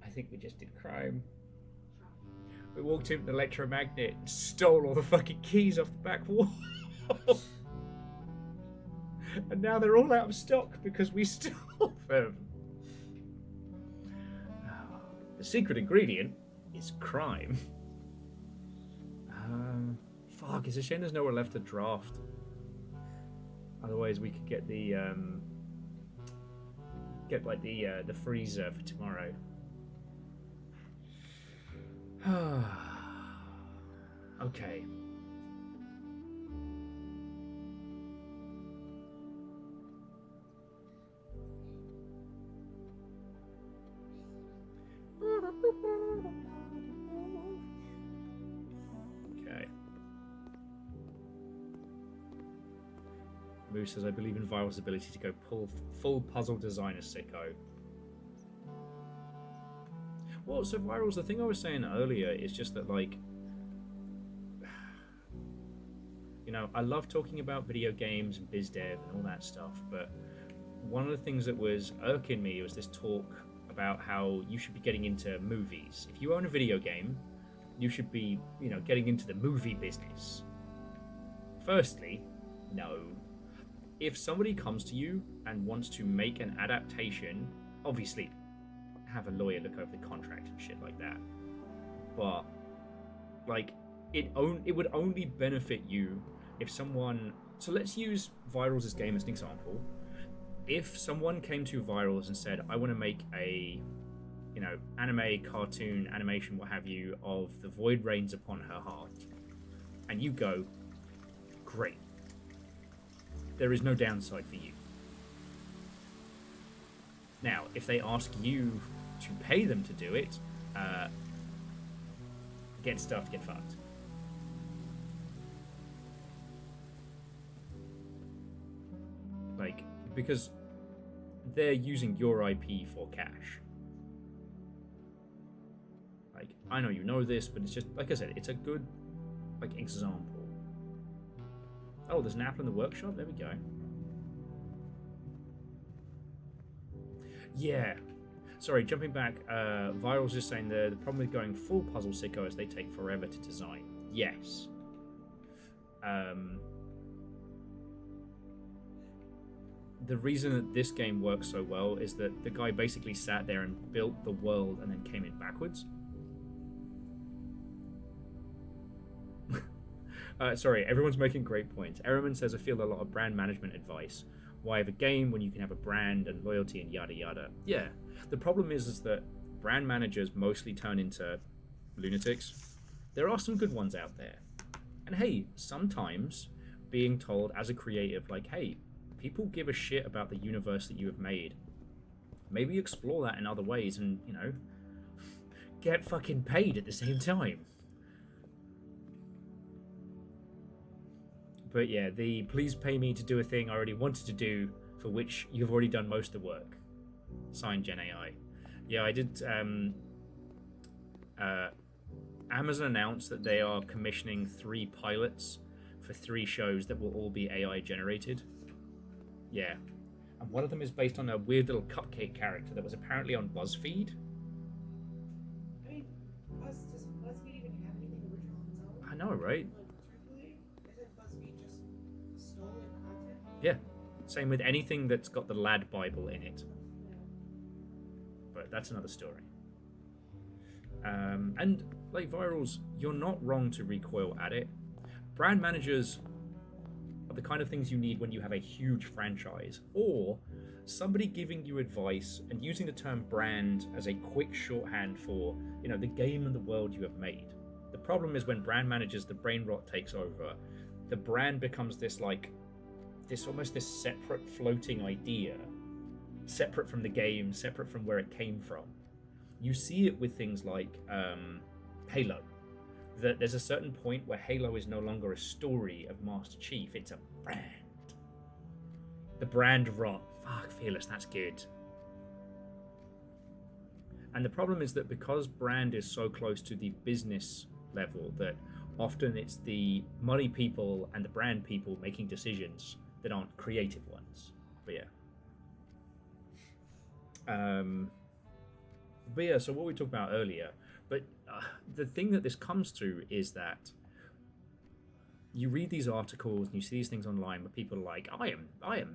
I think we just did crime. We walked into the electromagnet and stole all the fucking keys off the back wall. And now they're all out of stock because we stole them. The secret ingredient is crime. Fuck, it's a shame there's nowhere left to draft. Otherwise we could get the the freezer for tomorrow. Okay. Okay. Moose says, I believe in Viral's ability to go full puzzle designer sicko. Well, so Virals, the thing I was saying earlier is just that, like, you know, I love talking about video games and biz dev and all that stuff, but one of the things that was irking me was this talk about how you should be getting into movies. If you own a video game, you should be, you know, getting into the movie business. Firstly, no. If somebody comes to you and wants to make an adaptation, obviously have a lawyer look over the contract and shit like that. But like it would only benefit you if someone, so let's use Virals' game as an example. If someone came to Virals and said, I want to make a, you know, anime, cartoon, animation, what have you, of the void rains upon her heart, and you go, great. There is no downside for you. Now, if they ask you to pay them to do it, get stuffed, get fucked. Like, because they're using your IP for cash. Like, I know you know this, but it's just, like I said, it's a good, like, example. Oh, there's an apple in the workshop? There we go. Yeah. Sorry, jumping back, Viral's just saying the problem with going full puzzle sicko is they take forever to design. Yes. The reason that this game works so well is that the guy basically sat there and built the world and then came in backwards. Sorry, everyone's making great points. Ehrman says, I feel a lot of brand management advice. Why have a game when you can have a brand and loyalty and yada yada? Yeah, the problem is that brand managers mostly turn into lunatics. There are some good ones out there. And hey, sometimes being told as a creative, like, hey, people give a shit about the universe that you have made. Maybe explore that in other ways and, you know, get fucking paid at the same time. But yeah, the please pay me to do a thing I already wanted to do, for which you've already done most of the work. Signed, Gen AI. Yeah, I did. Amazon announced that they are commissioning 3 pilots for 3 shows that will all be AI generated. Yeah. And one of them is based on a weird little cupcake character that was apparently on BuzzFeed. right? Truthfully, I said BuzzFeed just stolen content. Yeah. Same with anything that's got the Lad Bible in it. But that's another story. And like virals, you're not wrong to recoil at it. Brand managers are the kind of things you need when you have a huge franchise, or somebody giving you advice and using the term brand as a quick shorthand for, the game and the world you have made. The problem is when brand managers, the brain rot takes over, the brand becomes this almost this separate floating idea, separate from the game, separate from where it came from. You see it with things like Halo. That there's a certain point where Halo is no longer a story of Master Chief, it's a brand. The brand rot. Fuck, Fearless, that's good. And the problem is that because brand is so close to the business level, that often it's the money people and the brand people making decisions that aren't creative ones. But yeah. So what we talked about earlier, but the thing that this comes through is that you read these articles and you see these things online where people are like, I am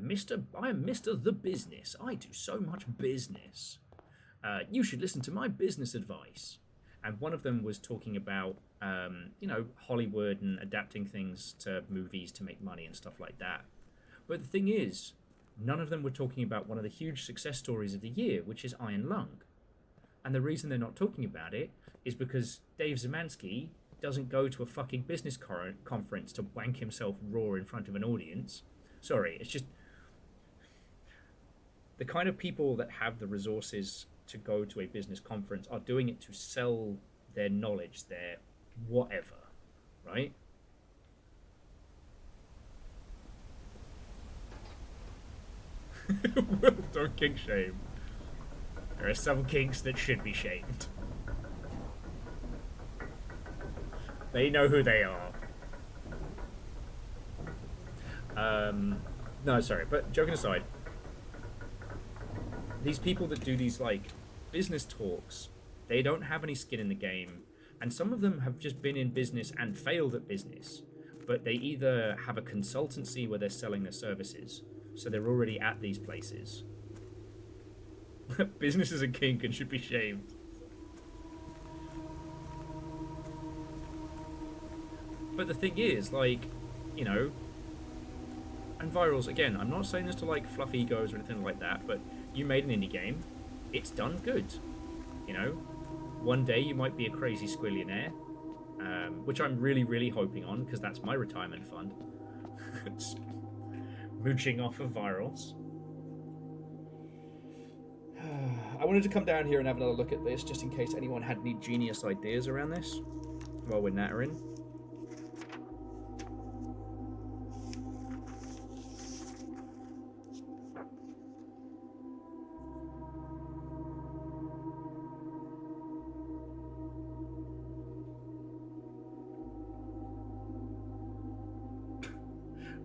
Mr. The Business. I do so much business. You should listen to my business advice. And one of them was talking about, Hollywood and adapting things to movies to make money and stuff like that. But the thing is, none of them were talking about one of the huge success stories of the year, which is Iron Lung. And the reason they're not talking about it is because Dave Zemansky doesn't go to a fucking business conference to wank himself raw in front of an audience. Sorry, it's just the kind of people that have the resources to go to a business conference are doing it to sell their knowledge, their whatever, right? Well, don't kink shame. There are some kinks that should be shamed. They know who they are. No, sorry, but joking aside, these people that do these business talks, they don't have any skin in the game, and some of them have just been in business and failed at business, but they either have a consultancy where they're selling their services, so they're already at these places. Business is a kink and should be shamed. But the thing is, and virals, again, I'm not saying this to fluff egos or anything like that, but you made an indie game, it's done good. One day you might be a crazy squillionaire, which I'm really, really hoping on, because that's my retirement fund. Mooching off of virals. I wanted to come down here and have another look at this, just in case anyone had any genius ideas around this while we're nattering.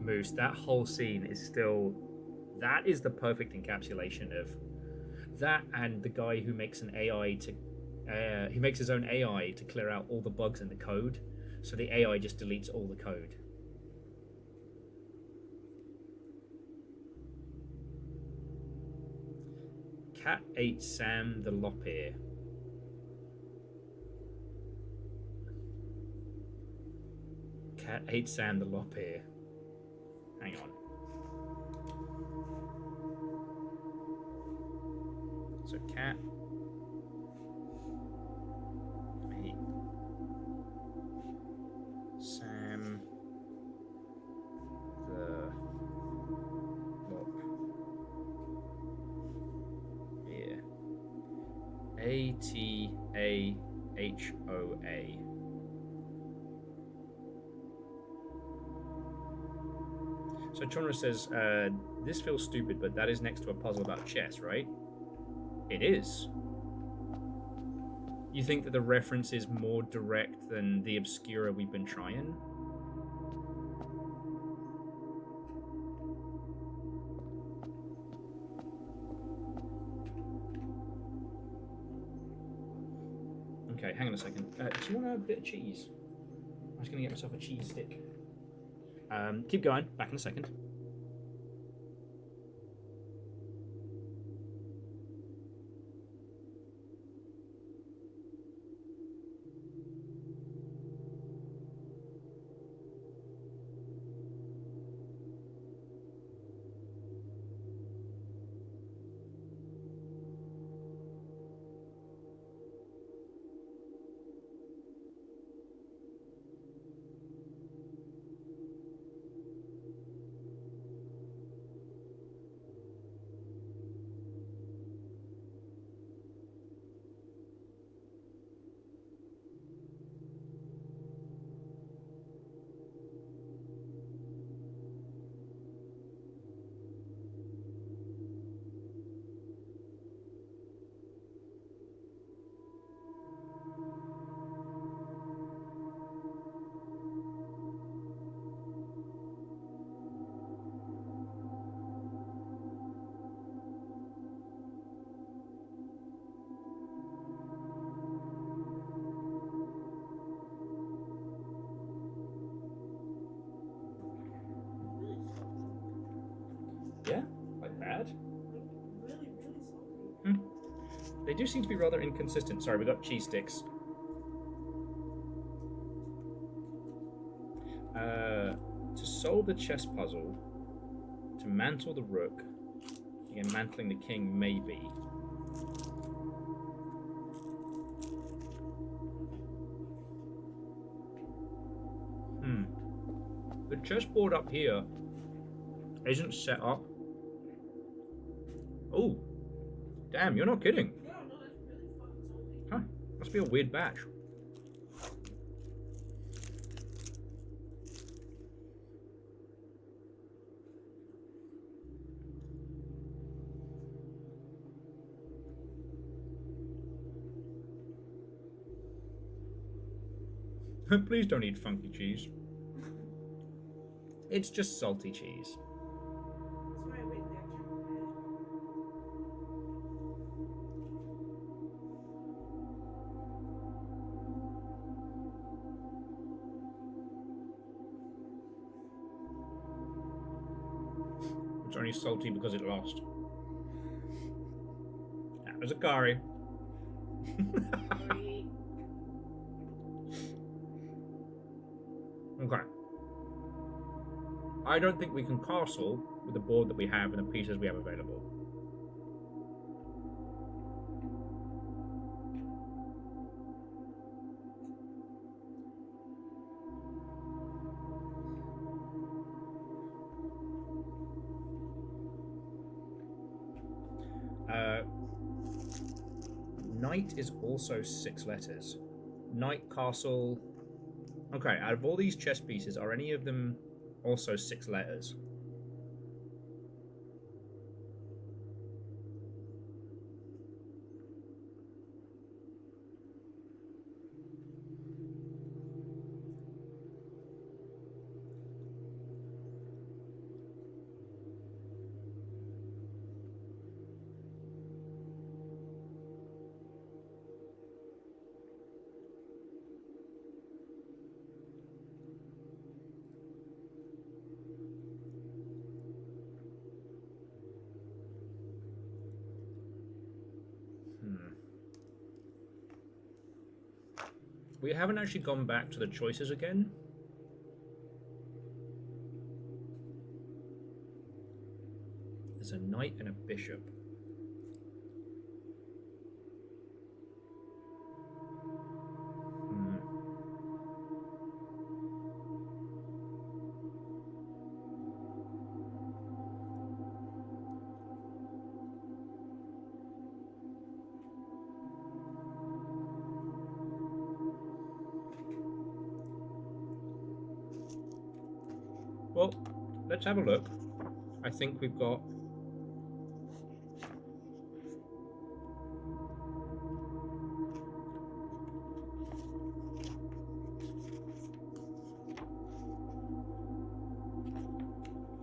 Moose, that whole scene is still... That is the perfect encapsulation of that, and the guy who makes an AI to... he makes his own AI to clear out all the bugs in the code, so the AI just deletes all the code. Cat ate Sam the Lop-Ear. Cat ate Sam the Lop-Ear. Hang on. So cat ate Sam the Lop-Ear. ATAHOA. So Chonra says, this feels stupid, but that is next to a puzzle about chess, right? It is. You think that the reference is more direct than the Obscura we've been trying? Okay, hang on a second. Do you want a bit of cheese? just going to get myself a cheese stick. Keep going. Back in a second. Yeah, quite bad. Really, really salty. They do seem to be rather inconsistent. Sorry, we got cheese sticks. To solve the chess puzzle, to mantle the rook, again, mantling the king, maybe. The chessboard up here isn't set up. Oh, damn, you're not kidding. Yeah, no, that's really fucking salty. Huh, must be a weird batch. Please don't eat funky cheese. It's just salty cheese. That's why I wait the extra minute. It's only salty because it lost. That was a curry. Sorry. Okay. I don't think we can castle with the board that we have and the pieces we have available. Knight is also 6 letters. Knight, castle. Okay, out of all these chess pieces, are any of them also 6 letters? We haven't actually gone back to the choices again. There's a knight and a bishop. Well, let's have a look. I think we've got...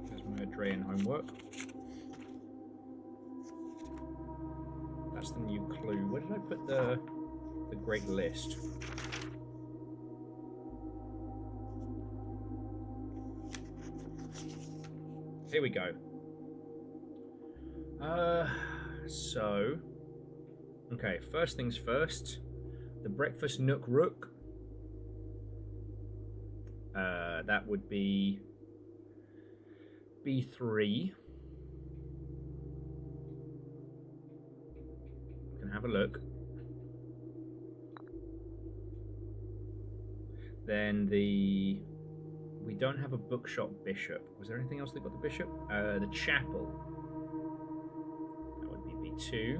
There's my Adrian homework. That's the new clue. Where did I put the great list? Here we go. So... Okay, first things first. The breakfast nook rook. That would be B3. Can have a look. Then we don't have a bookshop bishop. Was there anything else that got the bishop? The chapel. That would be B2.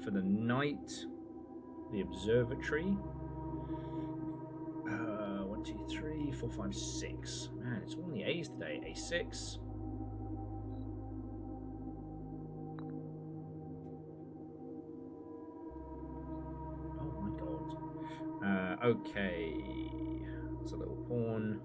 For the knight, the observatory. 1, 2, 3, 4, 5, 6. Man, it's all in the A's today. A6. Oh my god. Okay. It's a little pawn.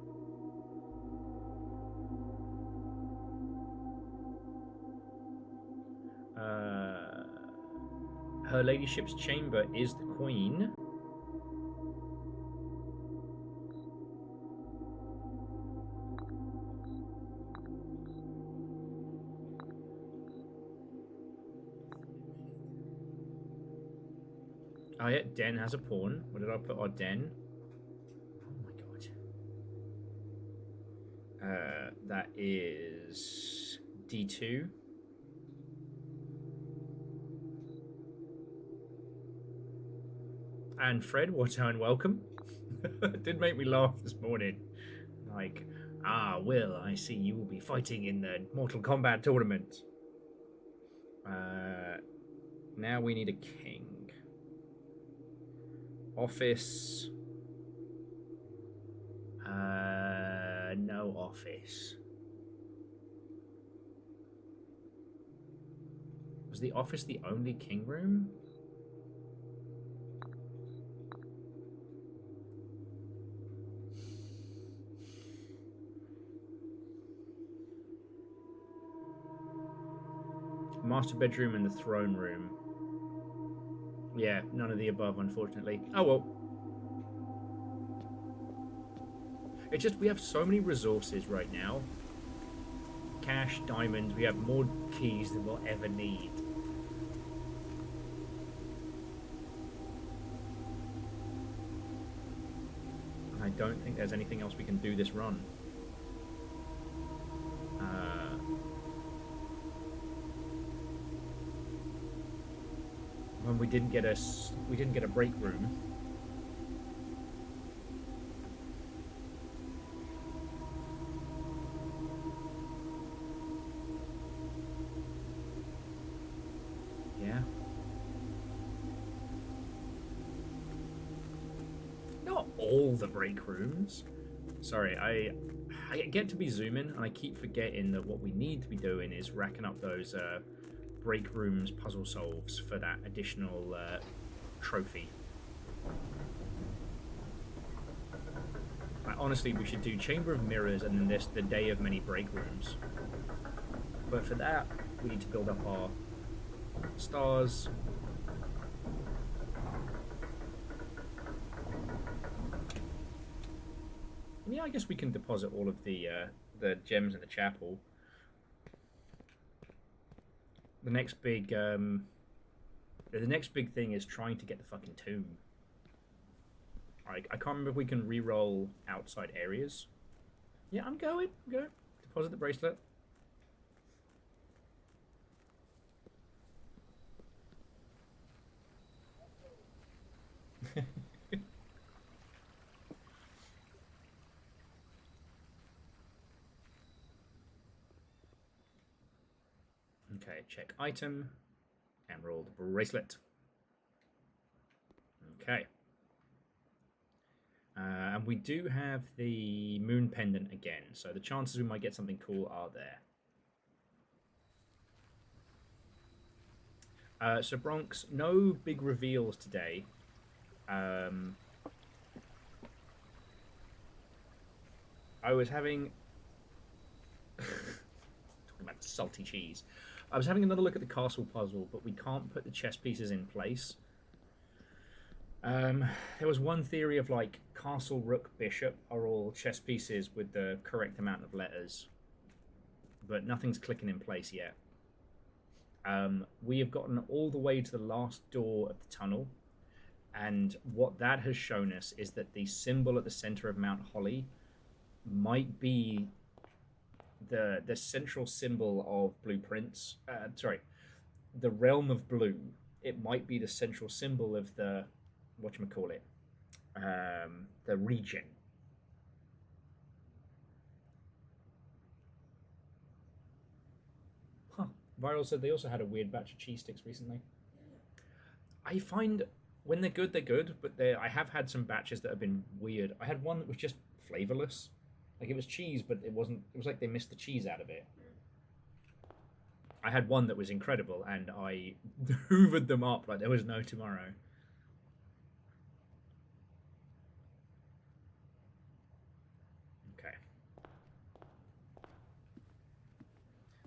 Her ladyship's chamber is the queen. Oh yeah, Den has a pawn. Where did I put our Den? Oh my god. That is D2. And Fred, what's and welcome. It did make me laugh this morning. Like, Will, I see you will be fighting in the Mortal Kombat tournament. Now we need a king. Office. No office. Was the office the only king room? Master bedroom and the throne room. Yeah, none of the above, unfortunately. Oh well. It's just we have so many resources right now. Cash, diamonds, we have more keys than we'll ever need. And I don't think there's anything else we can do this run. When we didn't get a break room. Yeah. Not all the break rooms. Sorry, I get to be zooming and I keep forgetting that what we need to be doing is racking up those break rooms puzzle solves for that additional trophy. Honestly, we should do Chamber of Mirrors and then the Day of Many Break Rooms. But for that, we need to build up our stars. Yeah, I guess we can deposit all of the gems in the chapel. The next big thing is trying to get the fucking tomb. I can't remember if we can re-roll outside areas. Yeah, I'm going. Deposit the bracelet. Okay, check item. Emerald bracelet. Okay. And we do have the moon pendant again, so the chances we might get something cool are there. So Bronx, no big reveals today. I was having... talking about salty cheese. I was having another look at the castle puzzle, but we can't put the chess pieces in place. There was one theory of like castle, rook, bishop are all chess pieces with the correct amount of letters, but nothing's clicking in place yet. We have gotten all the way to the last door of the tunnel, and what that has shown us is that the symbol at the center of Mount Holly might be the central symbol of blueprints. Sorry, the realm of blue. It might be the central symbol of the whatchamacallit, the region. Huh. Viral said they also had a weird batch of cheese sticks recently. I find when they're good, but I have had some batches that have been weird. I had one that was just flavorless. Like it was cheese, but it wasn't. It was like they missed the cheese out of it. I had one that was incredible, and I hoovered them up like there was no tomorrow. Okay.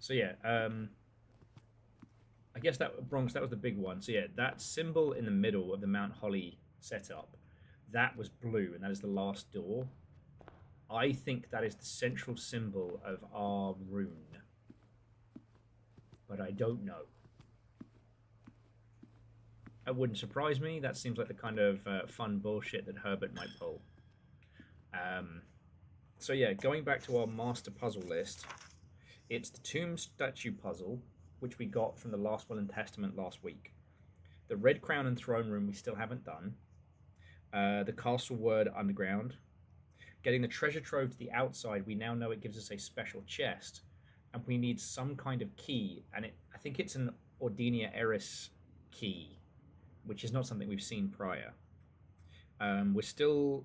So yeah, I guess that Bronx, that was the big one. So yeah, that symbol in the middle of the Mount Holly setup, that was blue, and that is the last door. I think that is the central symbol of our rune, but I don't know. That wouldn't surprise me. That seems like the kind of fun bullshit that Herbert might pull. So yeah, going back to our master puzzle list, it's the tomb statue puzzle, which we got from the Last Will and Testament last week. The Red Crown and Throne Room we still haven't done. The Castle Word Underground. Getting the treasure trove to the outside, we now know it gives us a special chest, and we need some kind of key, and I think it's an Ordinia Eris key, which is not something we've seen prior. We're still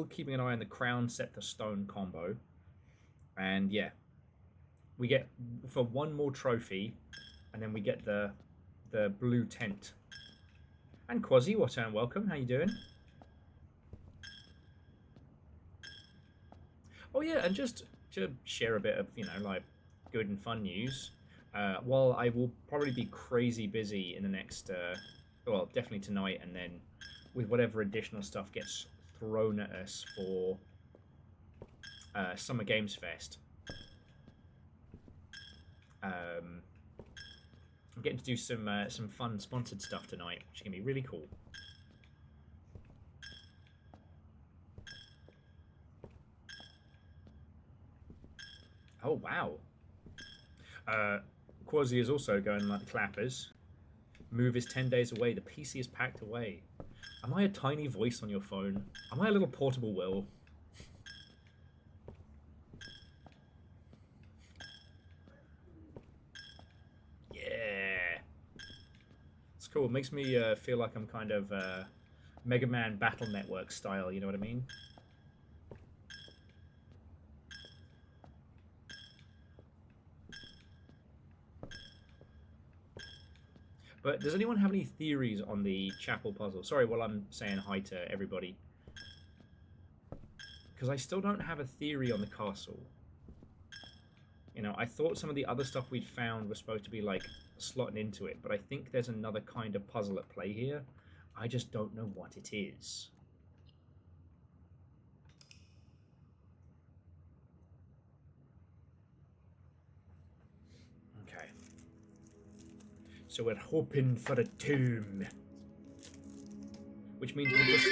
keeping an eye on the Crown Scepter Stone combo, and yeah, we get for one more trophy, and then we get the blue tent. And Quasi, what and welcome, how you doing? Oh yeah, and just to share a bit of, like good and fun news, while I will probably be crazy busy in the next, well, definitely tonight, and then with whatever additional stuff gets thrown at us for Summer Games Fest. I'm getting to do some fun sponsored stuff tonight, which is going to be really cool. Oh, wow. Quasi is also going like the clappers. Move is 10 days away. The PC is packed away. Am I a tiny voice on your phone? Am I a little portable Will? Yeah. It's cool. It makes me feel like I'm kind of Mega Man Battle Network style, you know what I mean? But does anyone have any theories on the chapel puzzle? Sorry, while I'm saying hi to everybody. Because I still don't have a theory on the castle. I thought some of the other stuff we'd found was supposed to be, like, slotting into it. But I think there's another kind of puzzle at play here. I just don't know what it is. Okay. So we're hoping for a tomb. Which means we'll just...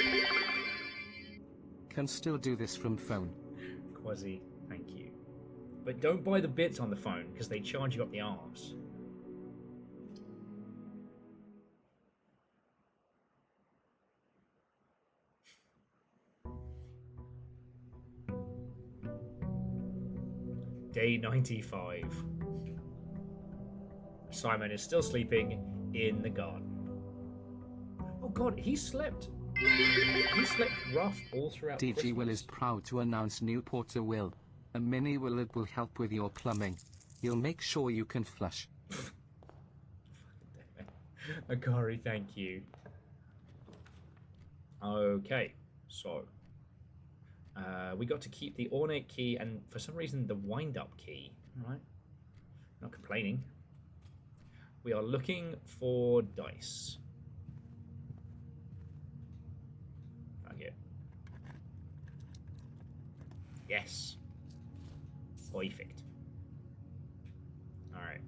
Can still do this from phone. Quasi, thank you. But don't buy the bits on the phone, because they charge you up the arse. Day 95. Simon is still sleeping in the garden. Oh god, he slept. He slept rough all throughout DG Christmas. Will is proud to announce new Porter Will. A mini willard will help with your plumbing. He'll make sure you can flush. Akari, thank you. Okay, so we got to keep the ornate key and for some reason the wind-up key. All right, not complaining. We are looking for dice. Yes. Perfect. Alright.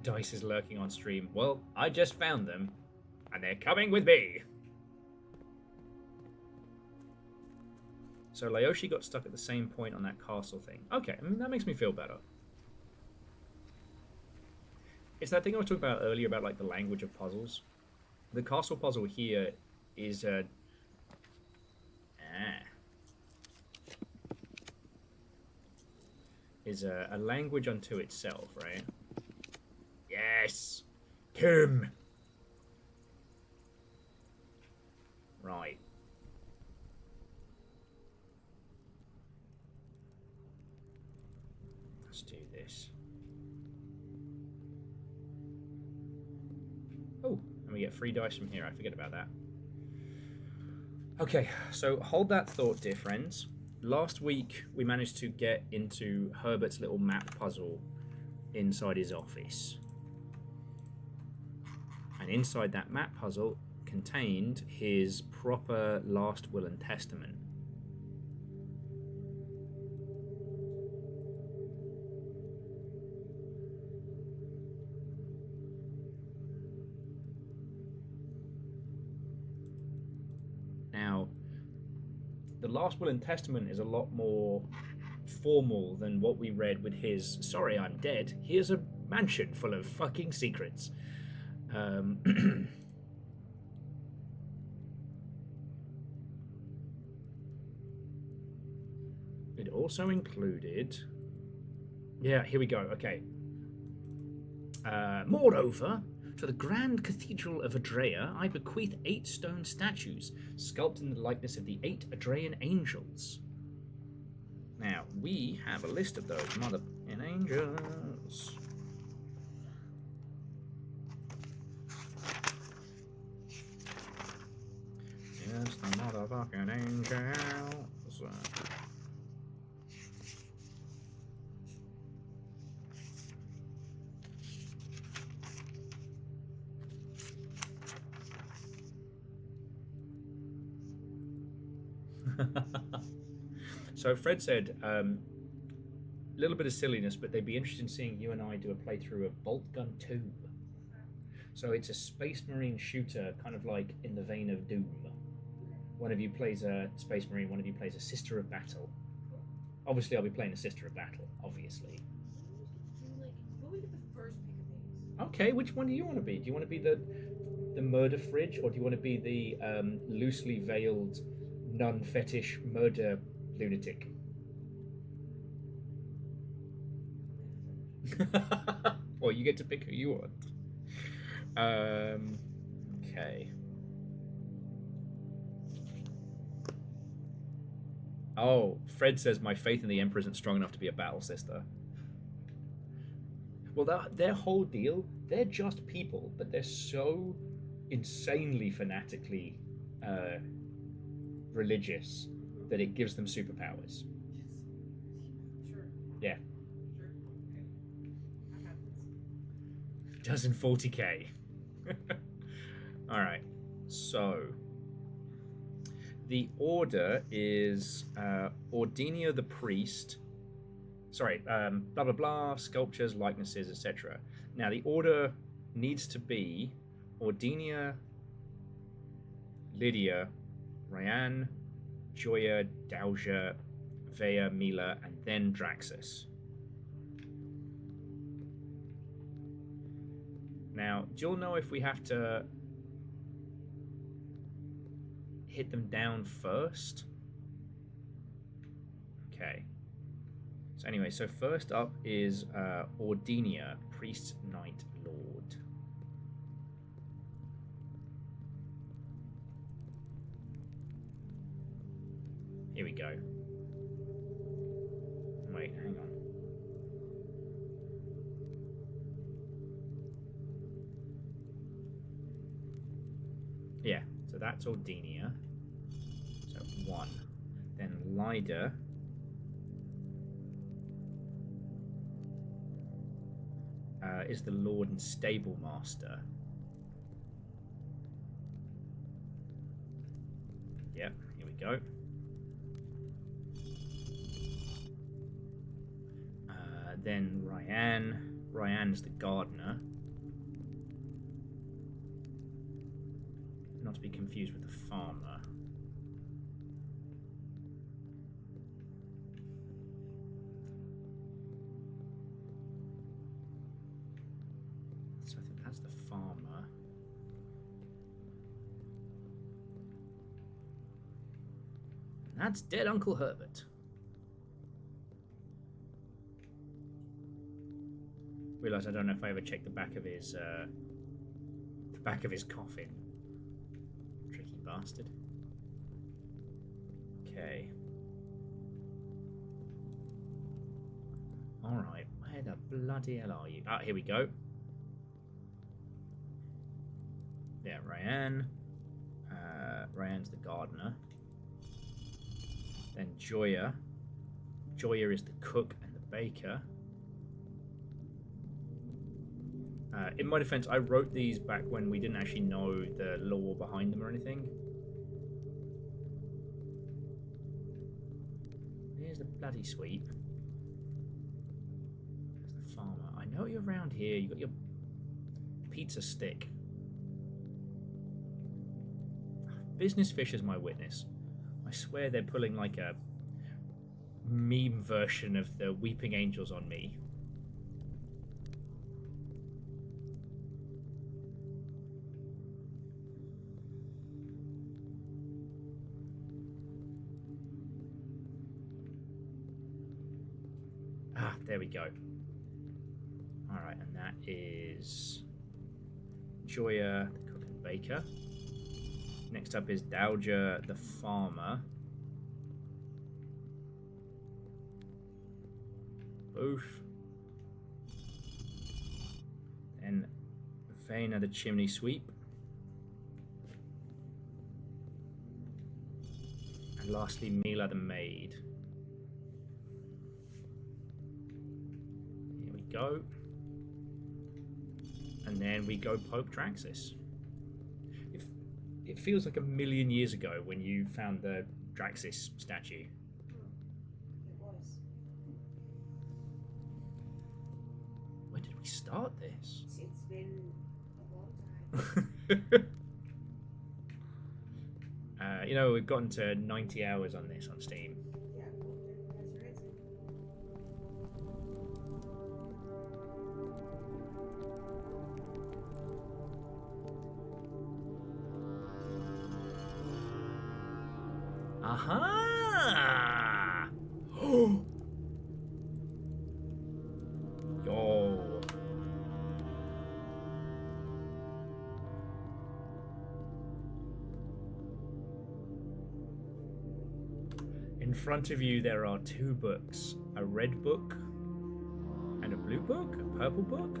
Dice is lurking on stream. Well, I just found them, and they're coming with me. So Laoshi got stuck at the same point on that castle thing. Okay, I mean, that makes me feel better. It's that thing I was talking about earlier about like the language of puzzles. The castle puzzle here is a language unto itself, right? Yes, Kim. Right. Let's do this. Oh, and we get 3 dice from here. I forget about that. Okay, so hold that thought, dear friends. Last week, we managed to get into Herbert's little map puzzle inside his office. And inside that map puzzle contained his proper last will and testament. Now, the last will and testament is a lot more formal than what we read with his "sorry, I'm dead. Here's a mansion full of fucking secrets." It also included... Yeah, here we go. Okay. Moreover, to the Grand Cathedral of Adrea, I bequeath 8 stone statues, sculpted in the likeness of the 8 Adrean angels. Now, we have a list of those motherfucking angels. Yes, the motherfucking angels. So Fred said, little bit of silliness, but they'd be interested in seeing you and I do a playthrough of Bolt Gun 2. So it's a Space Marine shooter, kind of like in the vein of Doom. One of you plays a Space Marine, one of you plays a Sister of Battle. Obviously, I'll be playing a Sister of Battle, obviously. What would be the first pick of these? Okay, which one do you want to be? Do you want to be the murder fridge, or do you want to be the loosely veiled nun fetish murder lunatic? Well, you get to pick who you want. Okay. Oh, Fred says my faith in the Emperor isn't strong enough to be a battle sister. Well, their whole deal, they're just people, but they're so insanely fanatically religious that it gives them superpowers. Sure. Yeah. Sure. Okay. I got this. Dozen 40k. Alright, so the order is Ordinia the priest. Sorry, blah blah blah, sculptures, likenesses, etc. Now the order needs to be Ordinia, Lydia, Ryan, Joya, Dowager, Vea, Mila, and then Draxus. Now, do you all know if we have to hit them down first? Okay. So anyway, so first up is Ordinia, Priest, Knight, Lord. Here we go. Wait, hang on. Yeah, so that's Ordinia. So 1. Then Lyda. Is the Lord and Stable Master. Yep, here we go. Then Ryan. Ryan's the gardener. Not to be confused with the farmer. So I think that's the farmer. And that's dead Uncle Herbert. Realise I don't know if I ever checked the back of his coffin. Tricky bastard. Okay. Alright, where the bloody hell are you? Ah, here we go. Yeah, Ryan. Ryan's the gardener. Then Joya. Joya is the cook and the baker. In my defense, I wrote these back when we didn't actually know the lore behind them or anything. Here's the bloody sweep. There's the farmer. I know you're around here. You got your pizza stick. Business Fish is my witness. I swear they're pulling like a meme version of the Weeping Angels on me. Ah, there we go. Alright, and that is Joya, the cook and baker. Next up is Dowager, the farmer. Boof. Then Vena, the chimney sweep. And lastly, Mila, the maid. Here we go. And then we go poke Draxis. It feels like a million years ago when you found the Draxis statue. It was. When did we start this? It's been a long time. You know, we've gotten to 90 hours on this on Steam. Yeah, that's your answer. Aha! Oh! Yo. In front of you there are two books. A red book and a blue book? A purple book?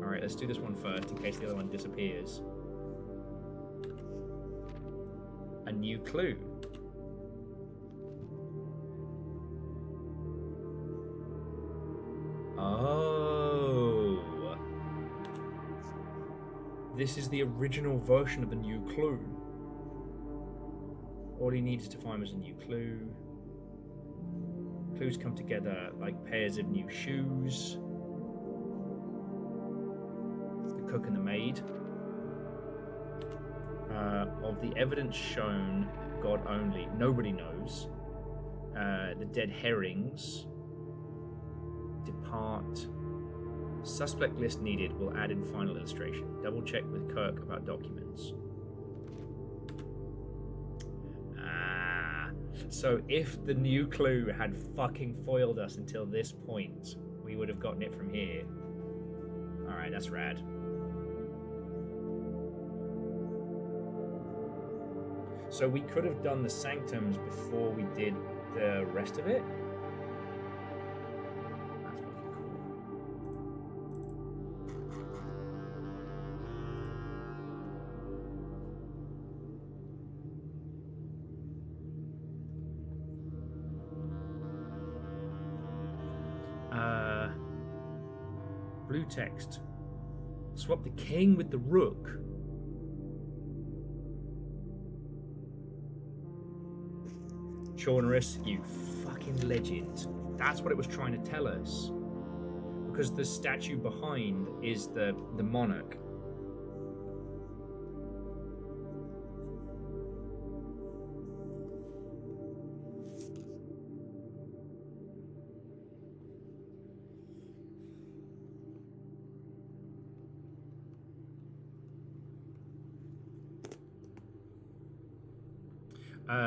Alright, let's do this one first in case the other one disappears. A new clue. Oh. This is the original version of the new clue. All he needs to find was a new clue. Clues come together like pairs of new shoes. It's the cook and the maid. Of the evidence shown, God only, nobody knows. The dead herrings. Depart. Suspect list needed. Will add in final illustration. Double check with Kirk about documents. So if the new clue had fucking foiled us until this point, we would have gotten it from here. Alright, that's rad. So we could have done the sanctums before we did the rest of it. That's fucking cool. Blue text. Swap the king with the rook. Chaunerus, you fucking legend. That's what it was trying to tell us. Because the statue behind is the monarch.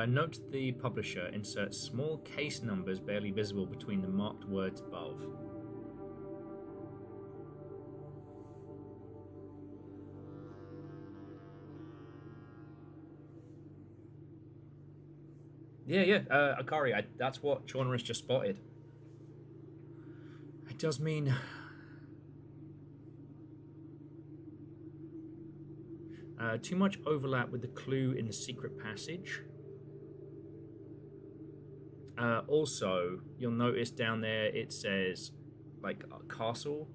Note the publisher inserts small case numbers barely visible between the marked words above. Yeah, Akari, that's what Chaunerus just spotted. It does mean... too much overlap with the clue in the secret passage. Also, you'll notice down there it says, like, castle.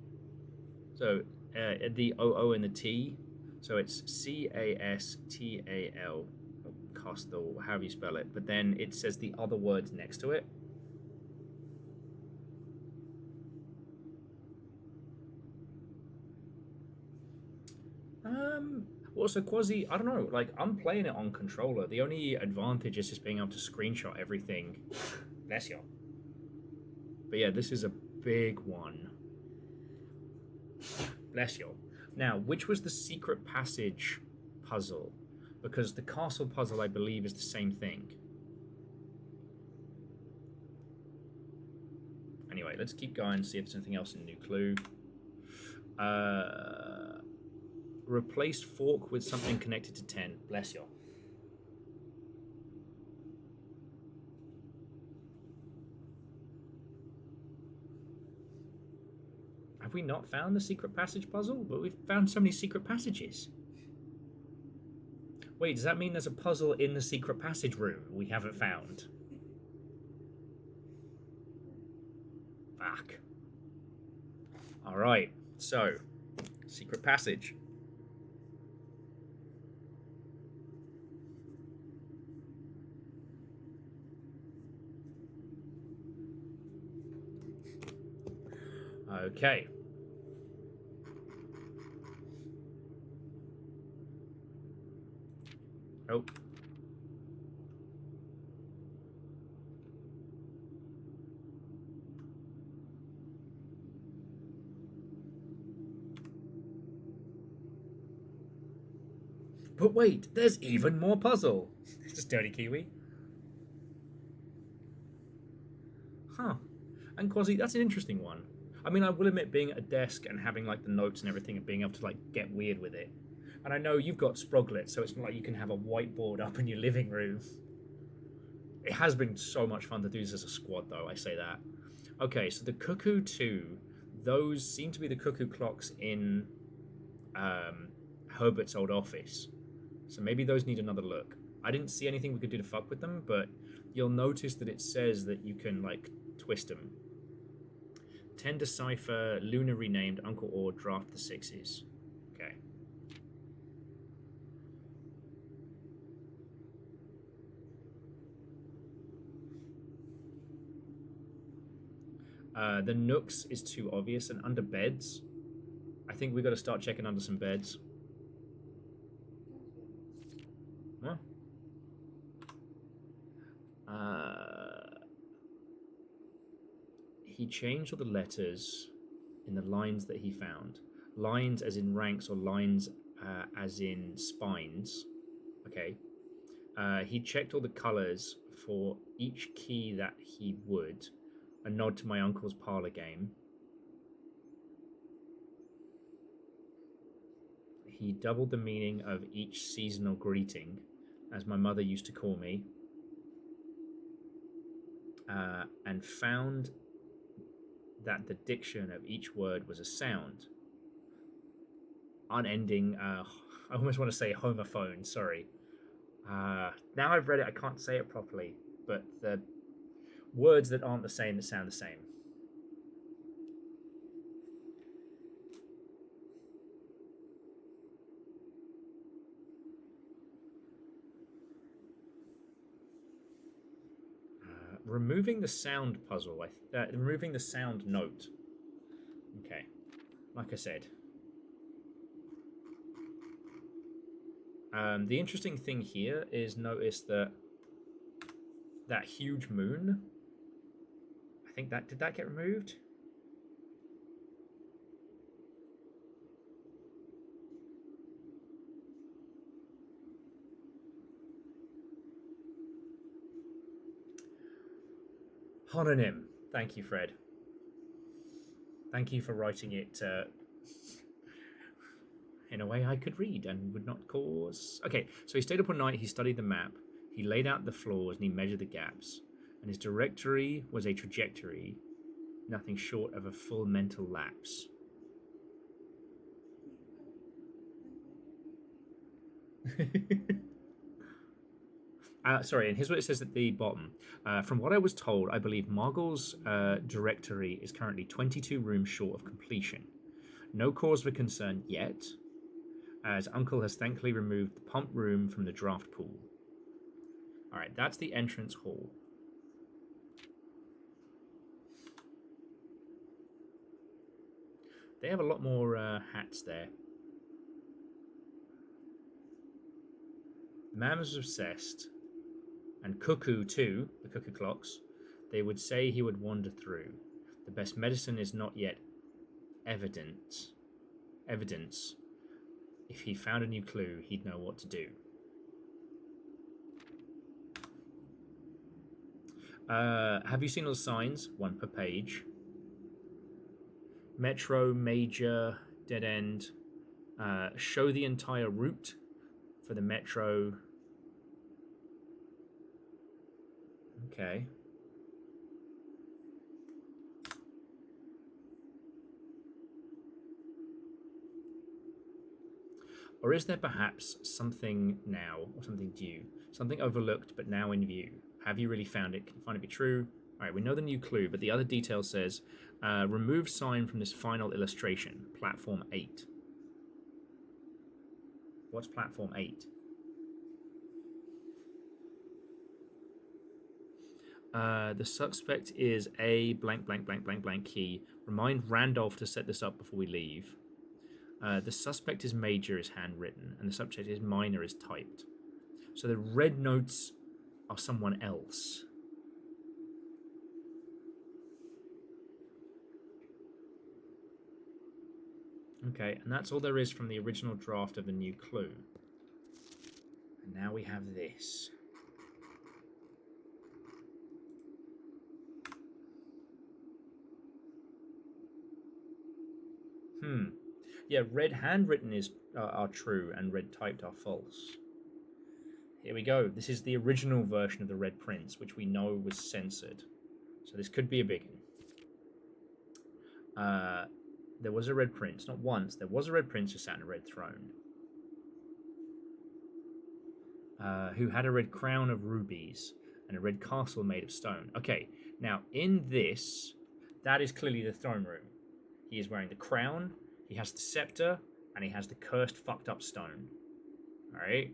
So, the O and the T. So it's C-A-S-T-A-L. Castle, however you spell it. But then it says the other words next to it. Well, so Quasi, I don't know, like, I'm playing it on controller. The only advantage is just being able to screenshot everything. Bless you. But yeah, this is a big one. Bless you. Now, which was the secret passage puzzle? Because the castle puzzle, I believe, is the same thing. Anyway, let's keep going, see if there's anything else in New Clue. Replaced fork with something connected to 10. Bless you. Have we not found the secret passage puzzle? But we've found so many secret passages. Wait, does that mean there's a puzzle in the secret passage room we haven't found? Fuck. Alright, so, secret passage. Okay. Oh. But wait, there's even more puzzle. It's just dirty Kiwi. Huh. And Quasi, that's an interesting one. I mean, I will admit being at a desk and having like the notes and everything and being able to like get weird with it. And I know you've got Sproglet, so it's not like you can have a whiteboard up in your living room. It has been so much fun to do this as a squad, though, I say that. Okay, so the Cuckoo 2, those seem to be the cuckoo clocks in Herbert's old office. So maybe those need another look. I didn't see anything we could do to fuck with them, but you'll notice that it says that you can, like, twist them. 10 decipher, Luna renamed, Uncle Orr, draft the 6s. Okay. The Nooks is too obvious, and under beds, I think we got to start checking under some beds. Huh? He changed all the letters in the lines that he found. Lines as in ranks or lines as in spines. Okay. He checked all the colors for each key that he would. A nod to my uncle's parlor game. He doubled the meaning of each seasonal greeting, as my mother used to call me, and found that the diction of each word was a sound. Unending, I almost want to say homophone, sorry. Now I've read it, I can't say it properly, but the words that aren't the same that sound the same. Removing the sound puzzle. Removing the sound note. Okay. Like I said. The interesting thing here is notice that huge moon. I think did that get removed? Hononym. Thank you, Fred. Thank you for writing it in a way I could read and would not cause... Okay, so he stayed up all night, he studied the map, he laid out the floors, and he measured the gaps. And his directory was a trajectory, nothing short of a full mental lapse. Sorry, and here's what it says at the bottom. From what I was told, I believe Margle's directory is currently 22 rooms short of completion. No cause for concern yet, as Uncle has thankfully removed the pump room from the draft pool. Alright, that's the entrance hall. They have a lot more hats there. The man was obsessed. And cuckoo too, the cuckoo clocks, they would say he would wander through. The best medicine is not yet evidence. If he found a new clue, he'd know what to do. Have you seen all the signs? One per page. Metro, major, dead end. Show the entire route for the metro. Okay. Or is there perhaps something now, or something due? Something overlooked, but now in view? Have you really found it? Can you find it be true? Alright, we know the new clue, but the other detail says, remove sign from this final illustration, platform 8. What's platform 8? The suspect is a blank, blank, blank, blank, blank key. Remind Randolph to set this up before we leave. The suspect is major is handwritten, and the subject is minor is typed. So the red notes are someone else. Okay, and that's all there is from the original draft of the new clue. And now we have this. Yeah, red handwritten are true and red typed are false. Here we go. This is the original version of the Red Prince, which we know was censored. So this could be a big one. There was a Red Prince. Not once. There was a Red Prince who sat in a red throne. Who had a red crown of rubies and a red castle made of stone. Okay, now in this, that is clearly the throne room. He is wearing the crown, he has the scepter, and he has the cursed fucked up stone. Alright?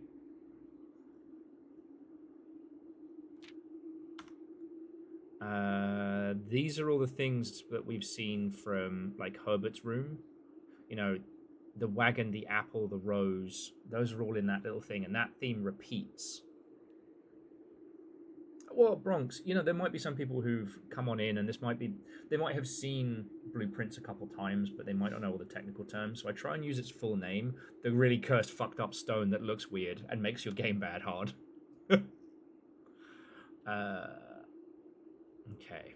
These are all the things that we've seen from, like, Herbert's room. You know, the wagon, the apple, the rose. Those are all in that little thing, and that theme repeats. Well, Bronx, you know, there might be some people who've come on in, and they might have seen Blueprints a couple times, but they might not know all the technical terms, so I try and use its full name, the really cursed, fucked up stone that looks weird and makes your game bad hard. Okay.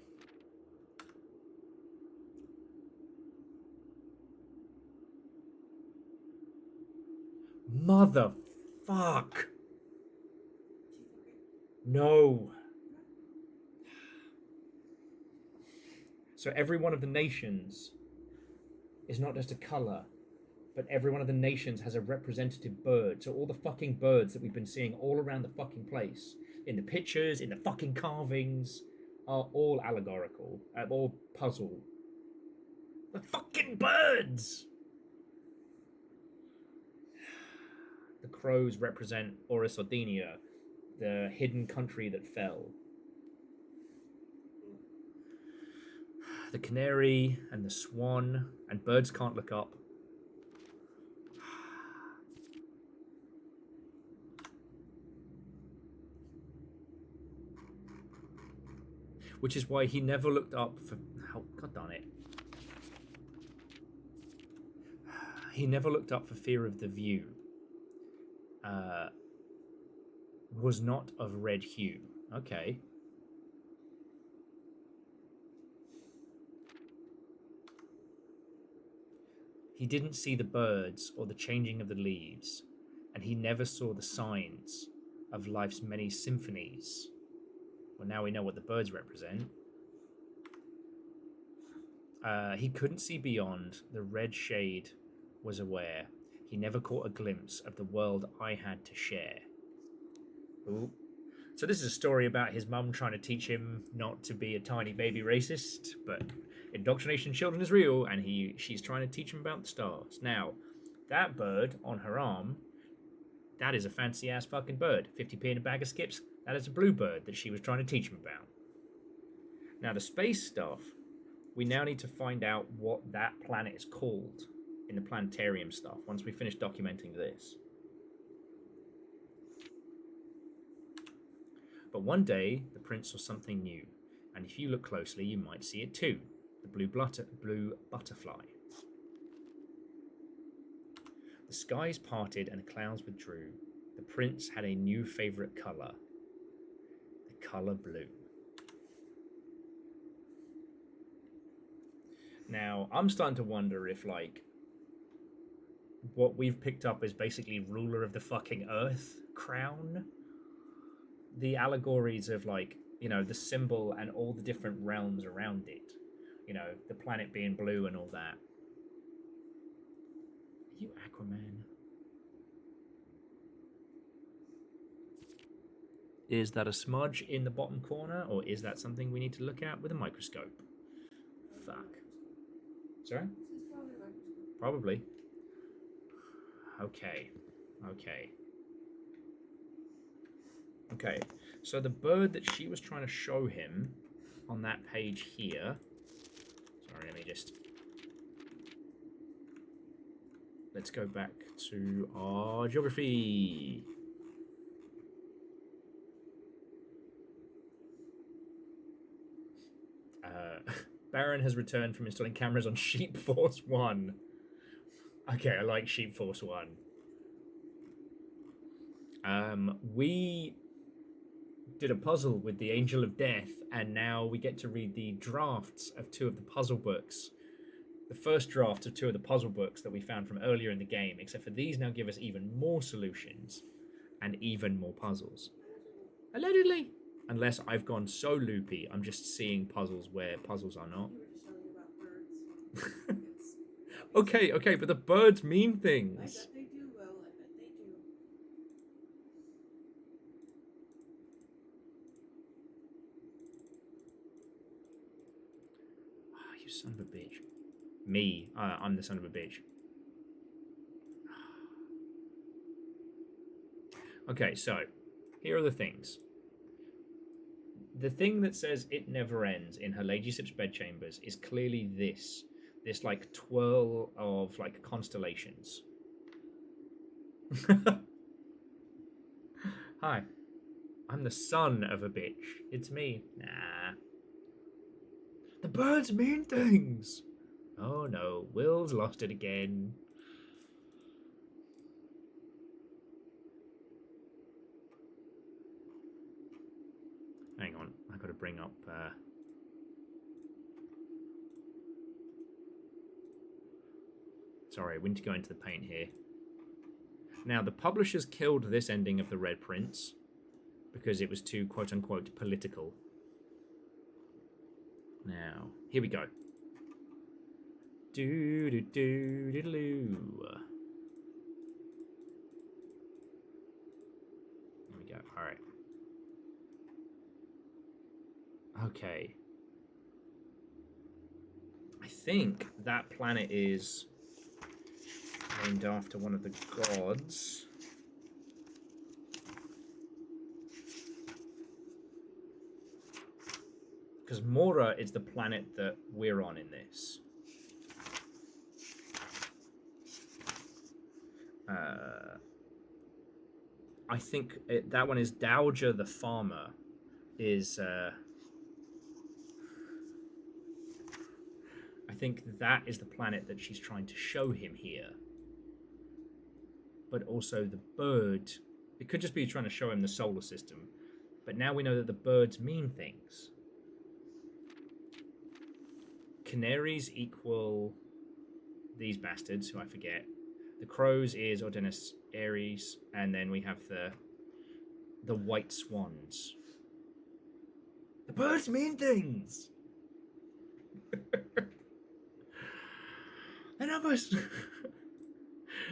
Motherfuck! No. So every one of the nations is not just a colour, but every one of the nations has a representative bird. So all the fucking birds that we've been seeing all around the fucking place, in the pictures, in the fucking carvings, are all allegorical, all puzzle. The fucking birds! The crows represent Oris Ordinia, the hidden country that fell. The canary and the swan, and birds can't look up. Which is why he never looked up for... Oh, God darn it. He never looked up for fear of the view. Was not of red hue. Okay. He didn't see the birds or the changing of the leaves, and he never saw the signs of life's many symphonies. Well, now we know what the birds represent. He couldn't see beyond. The red shade was aware. He never caught a glimpse of the world I had to share. Ooh. So this is a story about his mum trying to teach him not to be a tiny baby racist, but indoctrination of children is real, and she's trying to teach him about the stars. Now, that bird on her arm, that is a fancy-ass fucking bird. 50p in a bag of skips, that is a bluebird that she was trying to teach him about. Now, the space stuff, we now need to find out what that planet is called in the planetarium stuff once we finish documenting this. But one day, the prince saw something new, and if you look closely, you might see it too. The blue butterfly. The skies parted and the clouds withdrew. The prince had a new favorite color. The color blue. Now, I'm starting to wonder if, like, what we've picked up is basically ruler of the fucking earth crown. The allegories of, like, you know, the symbol and all the different realms around it. You know, the planet being blue and all that. Are you Aquaman? Is that a smudge in the bottom corner, or is that something we need to look at with a microscope? Fuck. Sorry? Probably. Okay. Okay, so the bird that she was trying to show him on that page here... Sorry, let me just... Let's go back to our geography. Baron has returned from installing cameras on Sheep Force 1. Okay, I like Sheep Force 1. We did a puzzle with the Angel of Death, and now we get to read the drafts of 2 of the puzzle books. The first draft of 2 of the puzzle books that we found from earlier in the game, except for these now give us even more solutions and even more puzzles. Allegedly. Unless I've gone so loopy, I'm just seeing puzzles where puzzles are not. You were just telling about birds. Okay, but the birds mean things. I bet they do, Will. I bet they do. Oh, you son of a bitch. Me. I'm the son of a bitch. Okay, so here are the things. The thing that says it never ends in her ladyship's bedchambers is clearly this like twirl of like constellations. Hi, I'm the son of a bitch. It's me. Nah. The birds mean things. Oh no, Will's lost it again. Hang on, I gotta bring up Sorry, we need to go into the paint here. Now, the publishers killed this ending of The Red Prince because it was too, quote-unquote, political. Now, here we go. Do-do-do-do-do. There we go, alright. Okay. I think that planet is named after one of the gods. because Mora is the planet that we're on in this. I think that one is Dowager the Farmer. I think that is the planet that she's trying to show him here. But also the bird. It could just be trying to show him the solar system. But now we know that the birds mean things. Canaries equal these bastards, who I forget. The crows is Ordenis Aries, and then we have the white swans. The birds mean things! The numbers!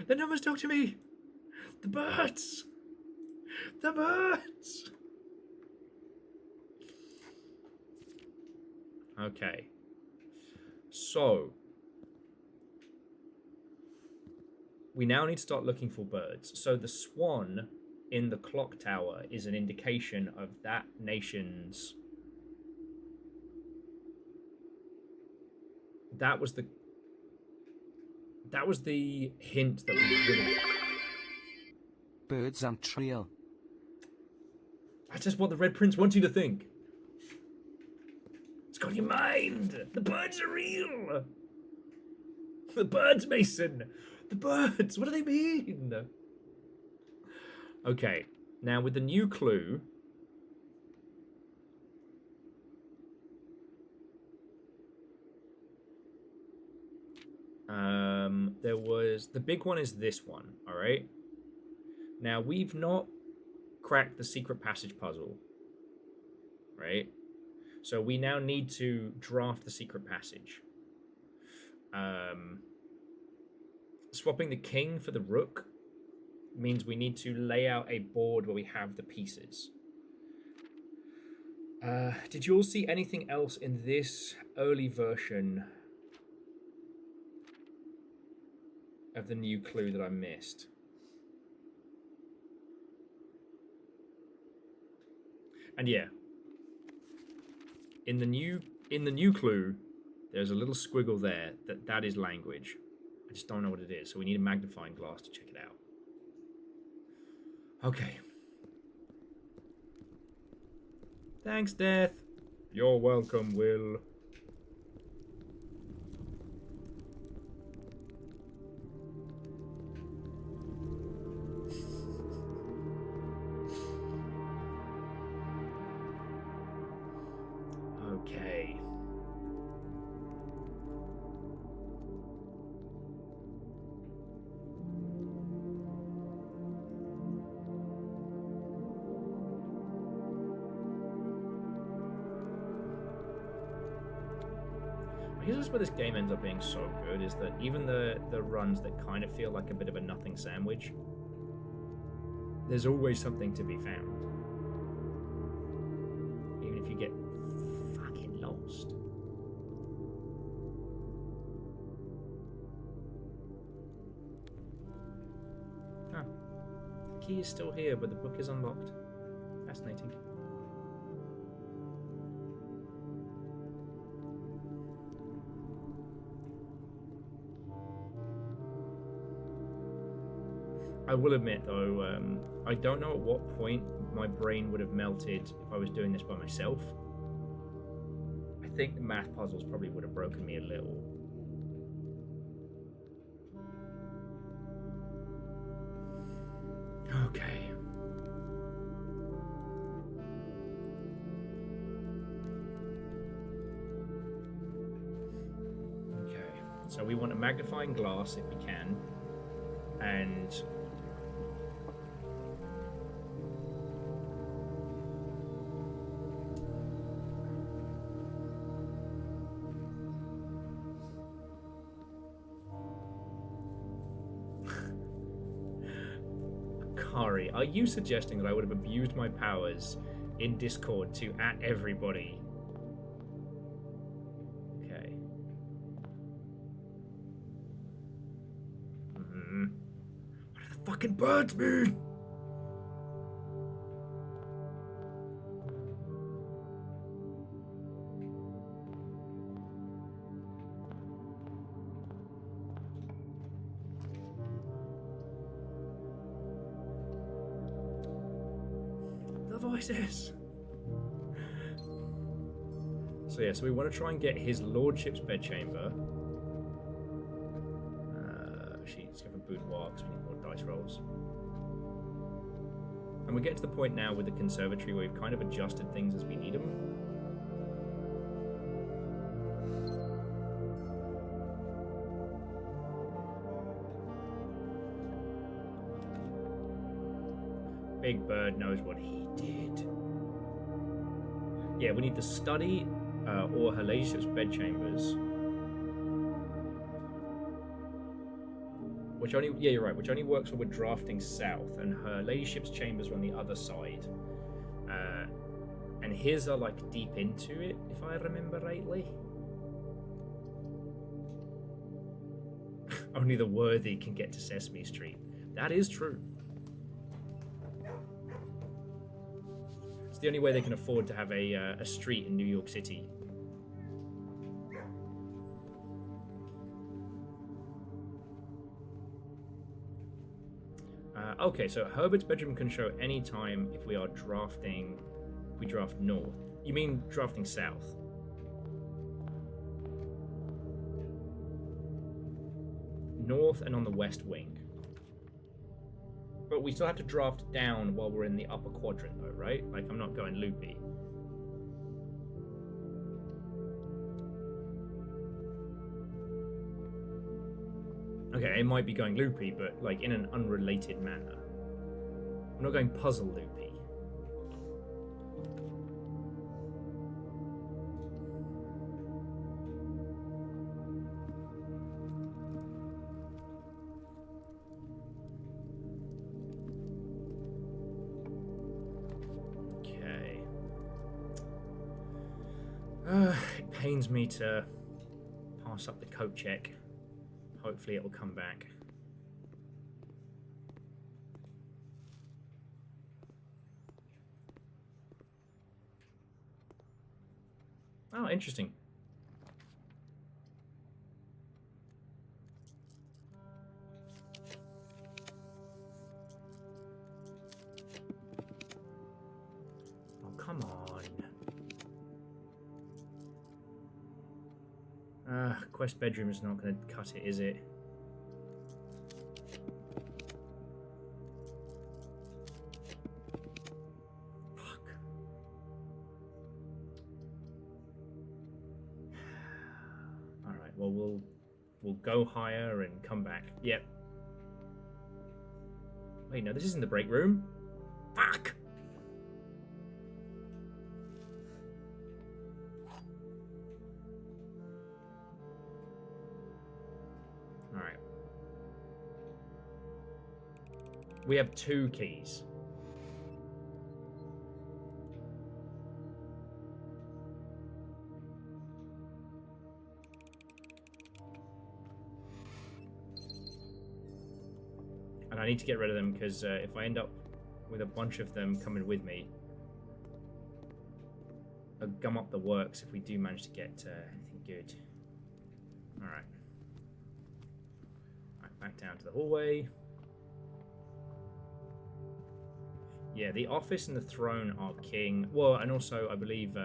The numbers talk to me! The birds! The birds! Okay. So, we now need to start looking for birds. So the swan in the clock tower is an indication of that nation's... That was the hint that we would have... Birds aren't real. That's just what the Red Prince wants you to think. It's got your mind. The birds are real. The birds, Mason. The birds. What do they mean? Okay. Now with the new clue. There was... The big one is this one. All right. Now we've not cracked the secret passage puzzle. Right? So we now need to draft the secret passage. Swapping the king for the rook means we need to lay out a board where we have the pieces. Did you all see anything else in this early version of the new clue that I missed? And yeah, in the new clue, there's a little squiggle there that is language. I just don't know what it is, so we need a magnifying glass to check it out. Okay. Thanks, Death. You're welcome, Will. Okay. I guess that's where this game ends up being so good, is that even the runs that kind of feel like a bit of a nothing sandwich, there's always something to be found. Even if you get fucking lost. Huh. The key is still here, but the book is unlocked. Fascinating. I will admit, though, I don't know at what point my brain would have melted if I was doing this by myself. I think the math puzzles probably would have broken me a little. Okay. Okay. So we want a magnifying glass if we can. And... Kari, are you suggesting that I would have abused my powers in Discord to at everybody? Okay. What do the fucking birds mean? devices. So yeah, so we want to try and get his lordship's bedchamber. Let's go for boudoir because we need more dice rolls. And we're getting to the point now with the conservatory where we've kind of adjusted things as we need them. Big Bird knows what he did. Yeah, we need the study or her ladyship's bedchambers. Which only, yeah, you're right, which only works when we're drafting south, and her ladyship's chambers are on the other side. And his are like deep into it, if I remember rightly. Only the worthy can get to Sesame Street. That is true. It's the only way they can afford to have a street in New York City. Okay, so Herbert's bedroom can show any time if we are drafting. If we draft north. You mean drafting south? North and on the west wing. But we still have to draft down while we're in the upper quadrant, though, right? Like, I'm not going loopy. Okay, it might be going loopy, but like in an unrelated manner. I'm not going puzzle loopy. Okay. It pains me to pass up the coat check. Hopefully it will come back. Oh, interesting. Oh, come on. Quest bedroom is not going to cut it, is it? Fuck. All right. Well, we'll go higher and come back. Yep. Wait, no, this isn't the break room. Fuck. We have 2 keys. And I need to get rid of them because if I end up with a bunch of them coming with me, I'll gum up the works if we do manage to get anything good. Alright. Alright, back down to the hallway. Yeah, the office and the throne are king. Well, and also I believe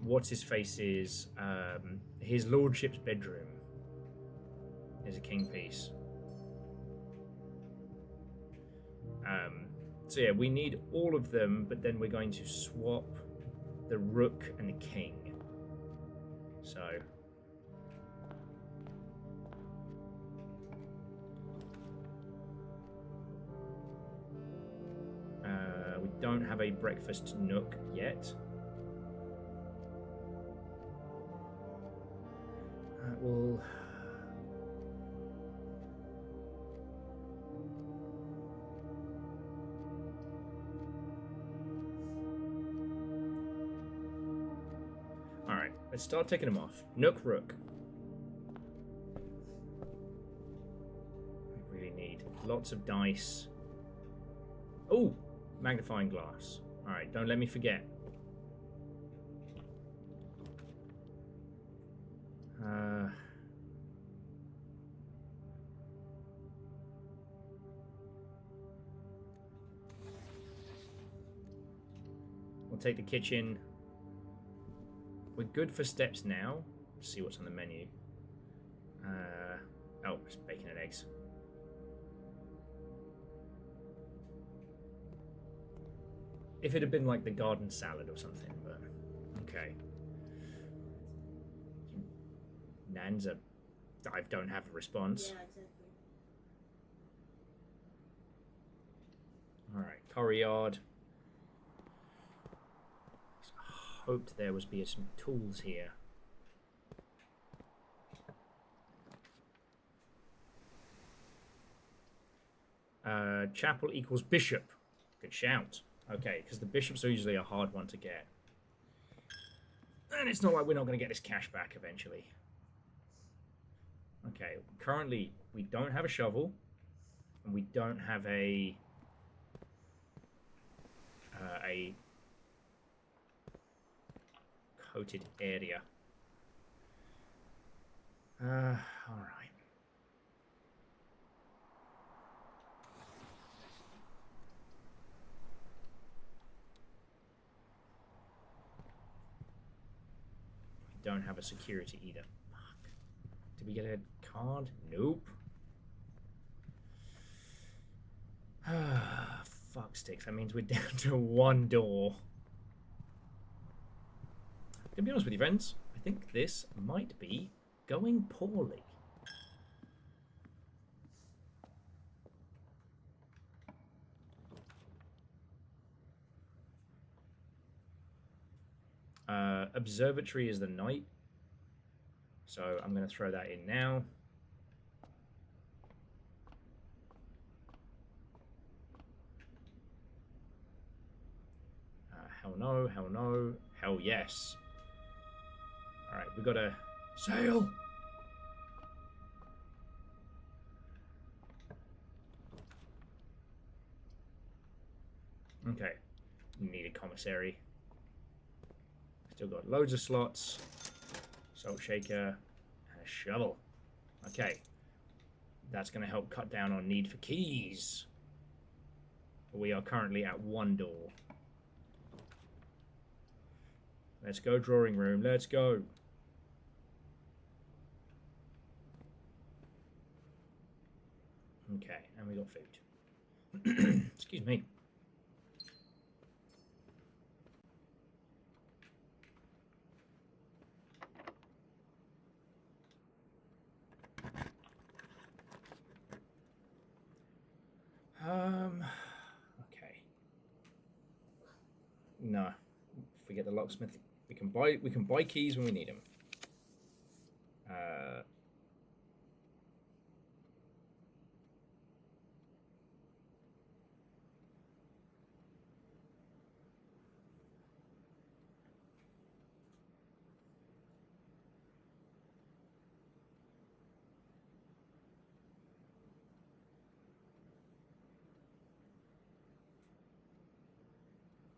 what's his face is his lordship's bedroom is a king piece. So yeah, we need all of them, but then we're going to swap the rook and the king. So we don't have a breakfast nook yet. Well, all right, let's start taking them off. Nook, rook. We really need lots of dice. Oh, magnifying glass. All right, don't let me forget. We'll take the kitchen. We're good for steps now. Let's see what's on the menu. Oh, it's bacon and eggs. If it had been like the garden salad or something, but okay. Nan's I don't have a response. Yeah, exactly. Alright, Corryard. Hoped there was be some tools here. Chapel equals bishop. Good shout. Okay, because the bishops are usually a hard one to get. And it's not like we're not going to get this cash back eventually. Okay, currently we don't have a shovel. And we don't have a coated area. Alright. Don't have a security either. Fuck. Did we get a card? Nope. Fuck sticks. That means we're down to one door. To be honest with you, friends, I think this might be going poorly. Observatory is the night, so I'm going to throw that in now. Hell no, hell no, hell yes. Alright, we got to sail. Okay, need a commissary. Still got loads of slots, salt shaker, and a shovel. Okay, that's going to help cut down on need for keys. We are currently at one door. Let's go, drawing room. Let's go. Okay, and we got food. Excuse me. Okay. No. Forget the locksmith. We can buy keys when we need them.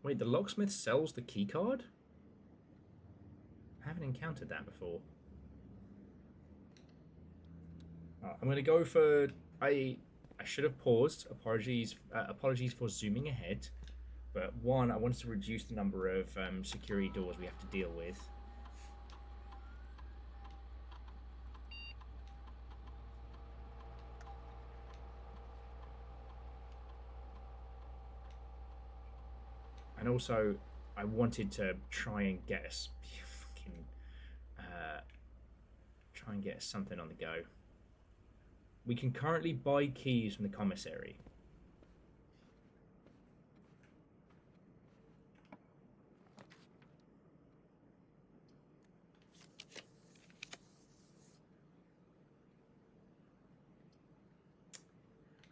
Wait, the locksmith sells the key card? I haven't encountered that before. I'm going to go for... I should have paused. Apologies for zooming ahead. But one, I wanted to reduce the number of security doors we have to deal with. And also, I wanted to try and get us something on the go. We can currently buy keys from the commissary.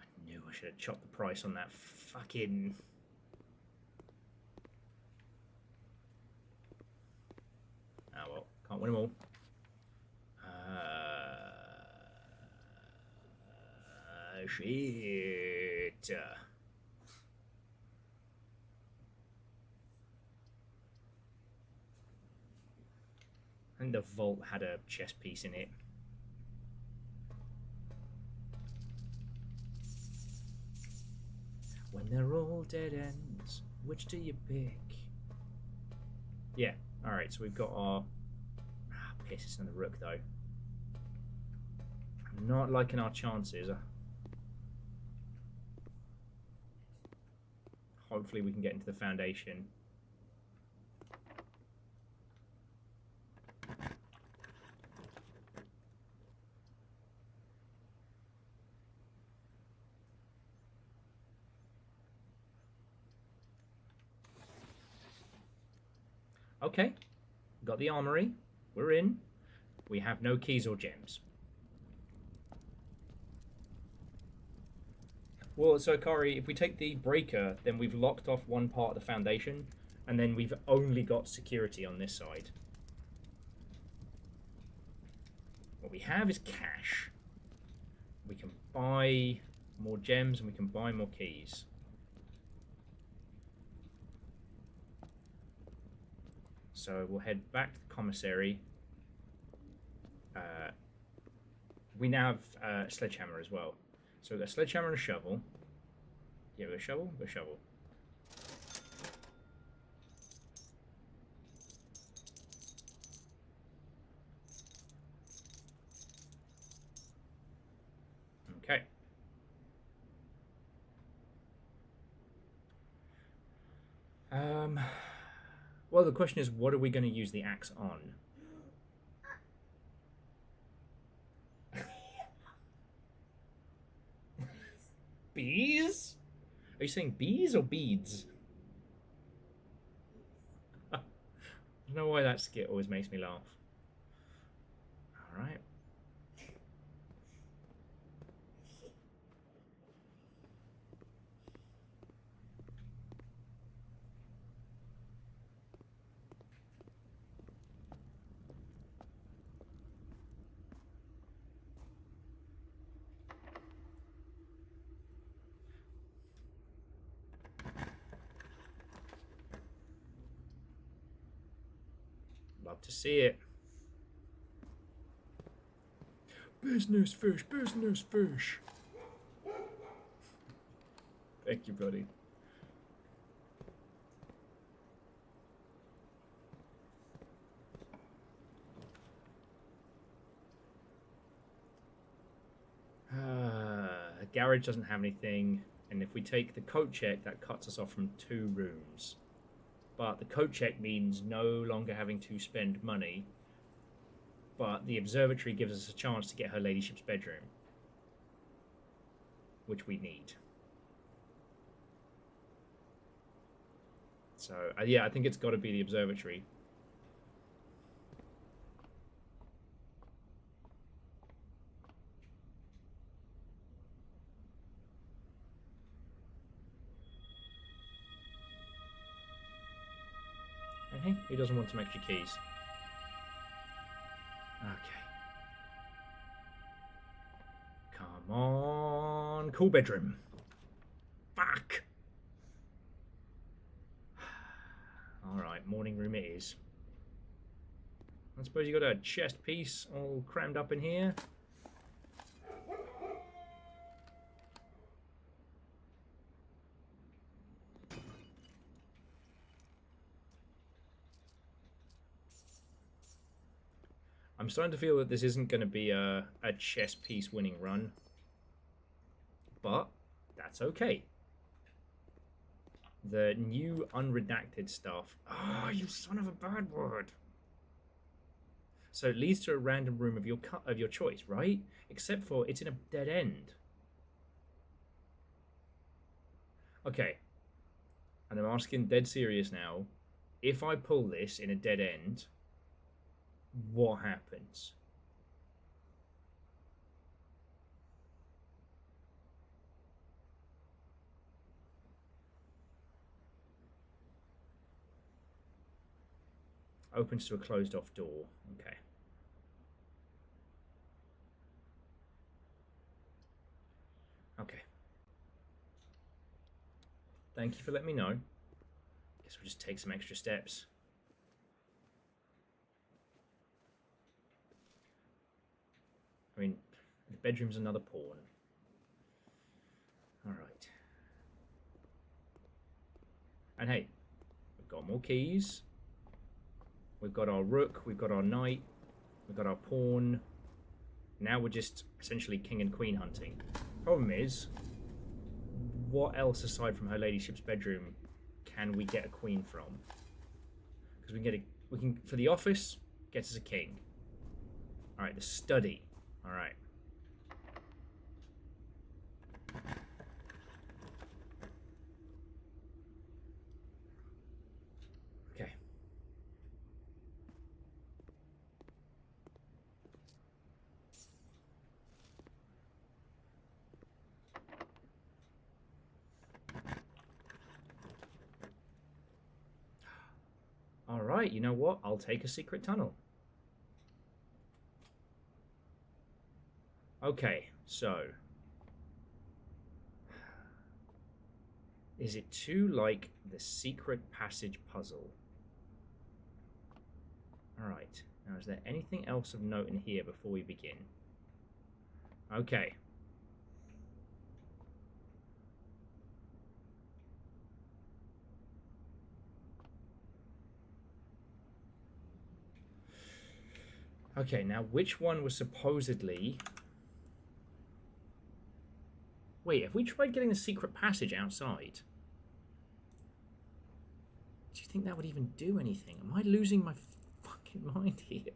I knew I should have chopped the price on that fucking... Oh well, can't win them all. Shit. And the vault had a chess piece in it. When they're all dead ends, which do you pick? Yeah. All right. So we've got our. Piss, it's another rook though. I'm not liking our chances. Hopefully we can get into the foundation. Okay, got the armory. We're in. We have no keys or gems. Well, so Kari, if we take the breaker, then we've locked off one part of the foundation, and then we've only got security on this side. What we have is cash. We can buy more gems and we can buy more keys. So we'll head back to the commissary. We now have a sledgehammer as well. So we've got a sledgehammer and a shovel. Yeah, we've got a shovel? We've got a shovel. Okay. Well, the question is, what are we going to use the axe on? Bees? Are you saying bees or beads? I don't know why that skit always makes me laugh. All right. Love to see it. Business fish, business fish. Thank you, buddy. Garage doesn't have anything, and if we take the coat check, that cuts us off from 2 rooms. But the coat check means no longer having to spend money, but the observatory gives us a chance to get her ladyship's bedroom, which we need. So, yeah, I think it's got to be the observatory. Okay, he doesn't want some extra keys. Okay. Come on. Cool bedroom. Fuck. Alright, morning room it is. I suppose you got a chest piece all crammed up in here. I'm starting to feel that this isn't going to be a chess piece winning run. But that's okay. The new unredacted stuff. Oh, you son of a bad word. So it leads to a random room of your choice, right? Except for it's in a dead end. Okay. And I'm asking dead serious now. If I pull this in a dead end, what happens? Opens to a closed off door. Okay. Okay. Thank you for letting me know. Guess we'll just take some extra steps. I mean, the bedroom's another pawn. Alright. And hey, we've got more keys. We've got our rook, we've got our knight, we've got our pawn. Now we're just essentially king and queen hunting. Problem is, what else aside from her ladyship's bedroom can we get a queen from? Because we can for the office, gets us a king. All right, the study. All right. Okay. All right, you know what? I'll take a secret tunnel. Okay, so is it too like the secret passage puzzle? All right. Now, is there anything else of note in here before we begin? Okay. Okay, now which one was supposedly... Wait, have we tried getting the secret passage outside? Do you think that would even do anything? Am I losing my fucking mind here?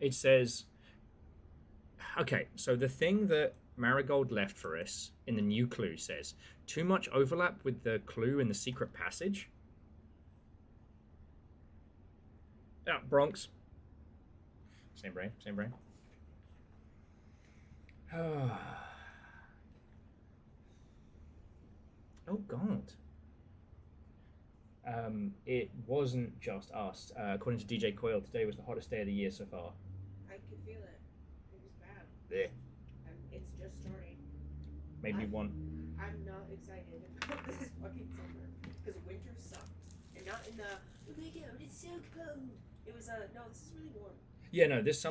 It says... Okay, so the thing that Marigold left for us in the new clue says, too much overlap with the clue in the secret passage. Ah, Bronx. Same brain, same brain. Oh, God. It wasn't just us. According to DJ Coyle, today was the hottest day of the year so far. I could feel it. It was bad. Yeah. It's just starting. Maybe one. I'm not excited about this fucking summer because winter sucked, and not in the oh my god, it's so cold. It was no, this is really warm. Yeah, no, this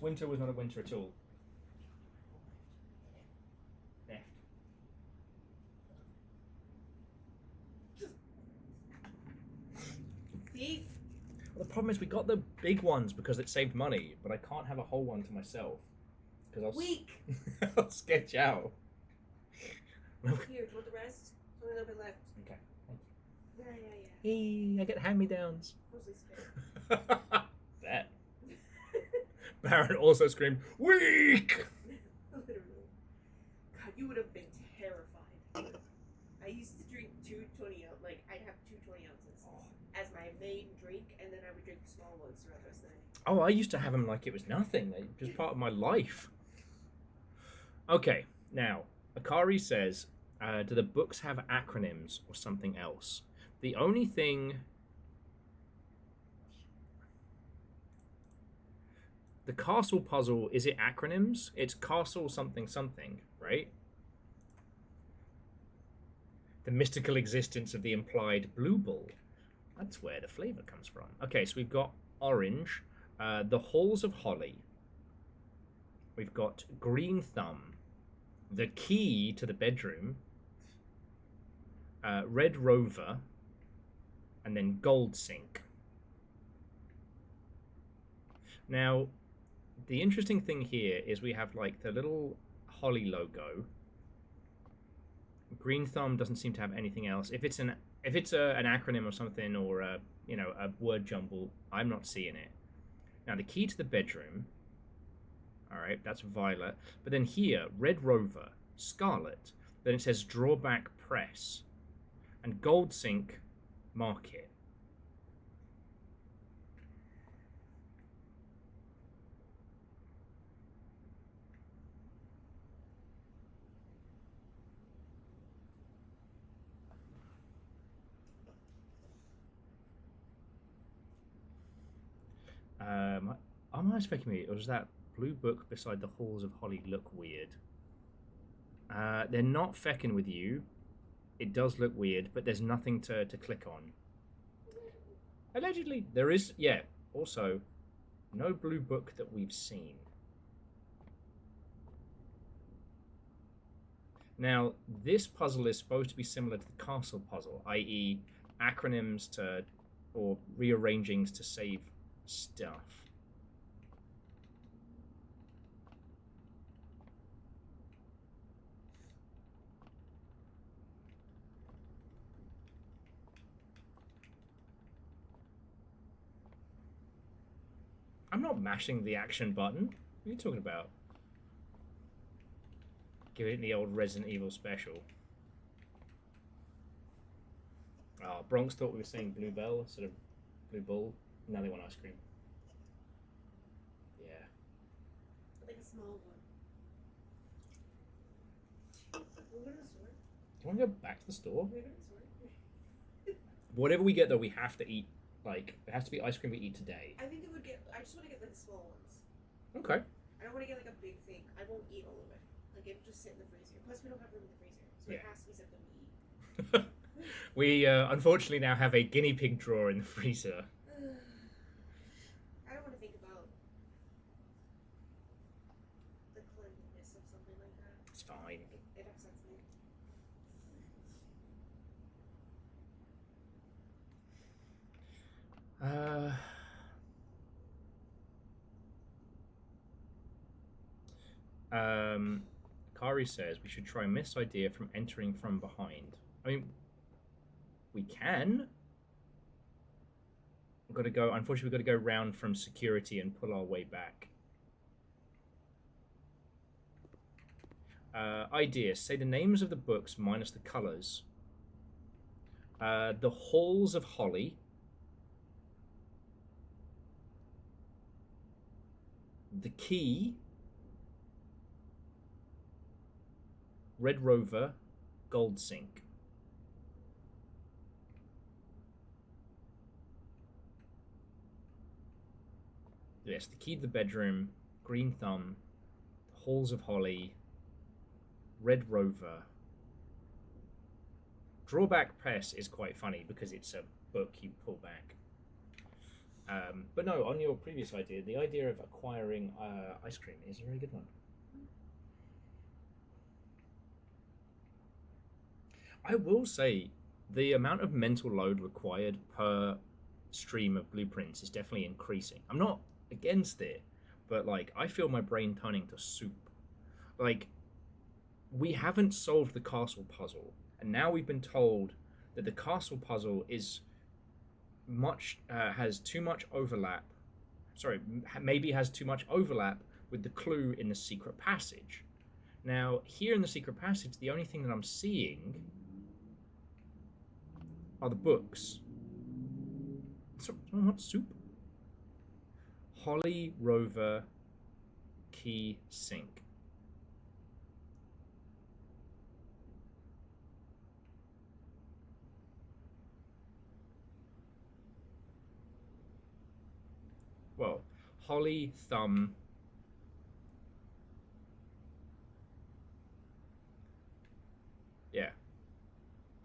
winter was not a winter at all. Left. Thief. Well, the problem is we got the big ones because it saved money, but I can't have a whole one to myself because Weak. I'll sketch out. Here, do you want the rest? Only a little bit left. Okay. Yeah. Hey, I get hand-me-downs. Mostly spare. That. Baron also screamed, "Weak!" Literally. God, you would have been terrified. I used to drink 220 ounces. Like, I'd have 220 ounces as my main drink, and then I would drink small ones throughout the rest of the night. Oh, I used to have them like it was nothing. They were just part of my life. Okay, now, Akari says, do the books have acronyms or something else? The only thing... The castle puzzle, is it acronyms? It's castle something something, right? The mystical existence of the implied blue bull. That's where the flavor comes from. Okay, so we've got orange, the halls of holly. We've got green thumb, the key to the bedroom, red rover, and then gold sink. Now, the interesting thing here is we have like the little holly logo. Green thumb doesn't seem to have anything else. If it's an acronym or something, or a word jumble, I'm not seeing it. Now the key to the bedroom. All right, that's violet. But then here, red rover, scarlet. Then it says drawback press, and gold sink, market. Am I faking me? Or does that blue book beside the halls of Holly look weird? They're not fecking with you. It does look weird, but there's nothing to click on. Allegedly, there is, yeah, also, no blue book that we've seen. Now, this puzzle is supposed to be similar to the castle puzzle, i.e. acronyms to, or rearrangings to save stuff. I'm not mashing the action button. What are you talking about? Give it the old Resident Evil special. Oh, Bronx thought we were saying Bluebell instead of Blue Bull. Now they want ice cream. Yeah. Like a small one. We'll go to the store. Do you want to go back to the store? We'll go to the store. Whatever we get, though, we have to eat. Like, it has to be ice cream we eat today. I think it would get. I just want to get like the small ones. Okay. I don't want to get like a big thing. I won't eat all of it. Like it'll just sit in the freezer. Plus, we don't have room in the freezer, so it Yeah. has to be something we eat. We unfortunately now have a guinea pig drawer in the freezer. I don't want to think about the cleanliness of something like that. It's fine. It upsets me. Kari says we should try Miss idea from entering from behind. I mean, we can. We've got to go. Unfortunately, we've got to go round from security and pull our way back. Idea: say the names of the books minus the colors. The Halls of Holly. The Key. Red Rover, Gold Sink. Yes, the Key to the Bedroom, Green Thumb, the Halls of Holly, Red Rover. Drawback Press is quite funny because it's a book you pull back. But no, on your previous idea, the idea of acquiring ice cream is a very good one. I will say the amount of mental load required per stream of blueprints is definitely increasing. I'm not against it, but like I feel my brain turning to soup. Like we haven't solved the castle puzzle, and now we've been told that the castle puzzle is has too much overlap. Sorry, maybe has too much overlap with the clue in the secret passage. Now, here in the secret passage, the only thing that I'm seeing are the books. What soup? Holly, Rover, Key, Sink. Well, Holly, Thumb. Yeah.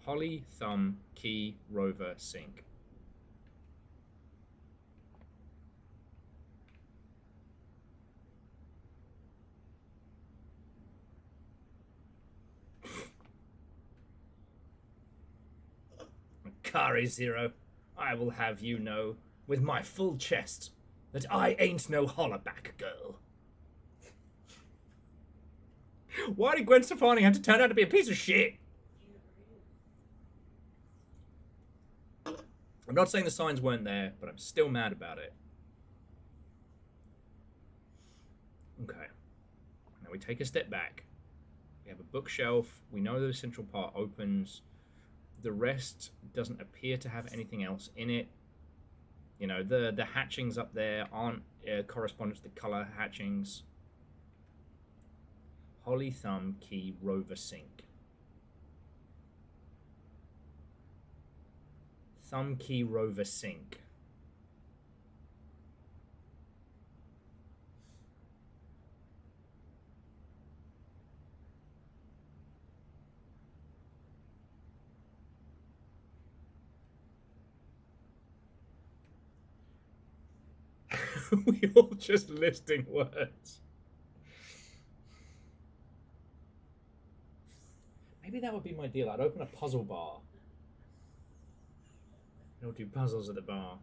Holly, Thumb, Key, Rover, Sink. Kari Zero, I will have you know, with my full chest, that I ain't no hollaback girl. Why did Gwen Stefani have to turn out to be a piece of shit? I'm not saying the signs weren't there, but I'm still mad about it. Okay. Now we take a step back. We have a bookshelf. We know the central part opens. The rest doesn't appear to have anything else in it. You know, the hatchings up there aren't correspondent to the color hatchings. Holly, Thumb, Key, Rover, Sink. Thumb, Key, Rover, Sink. We all just listing words. Maybe that would be my deal. I'd open a puzzle bar. I'll do puzzles at the bar.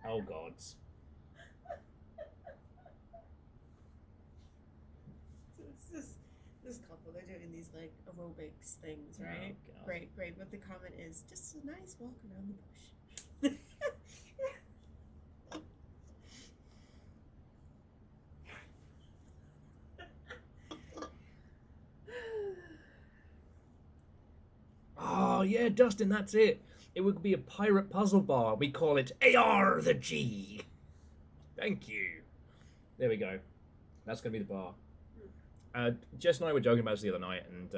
Oh, gods. So it's this couple, they're doing these like aerobics things, right? God. Great. But the comment is just a nice walk around the bush. Oh, yeah, Dustin, that's it. It would be a pirate puzzle bar. We call it AR the G. Thank you. There we go. That's going to be the bar. Jess and I were joking about this the other night, and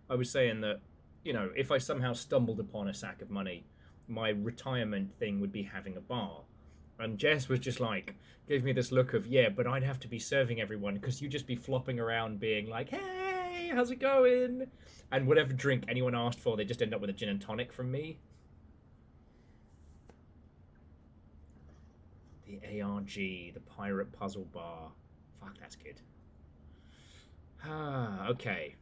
I was saying that, you know, if I somehow stumbled upon a sack of money, my retirement thing would be having a bar. And Jess was just like, gave me this look of, yeah, but I'd have to be serving everyone because you'd just be flopping around being like, hey, how's it going? And whatever drink anyone asked for, they just end up with a gin and tonic from me. The ARG, the pirate puzzle bar. Fuck, that's good. Ah, okay.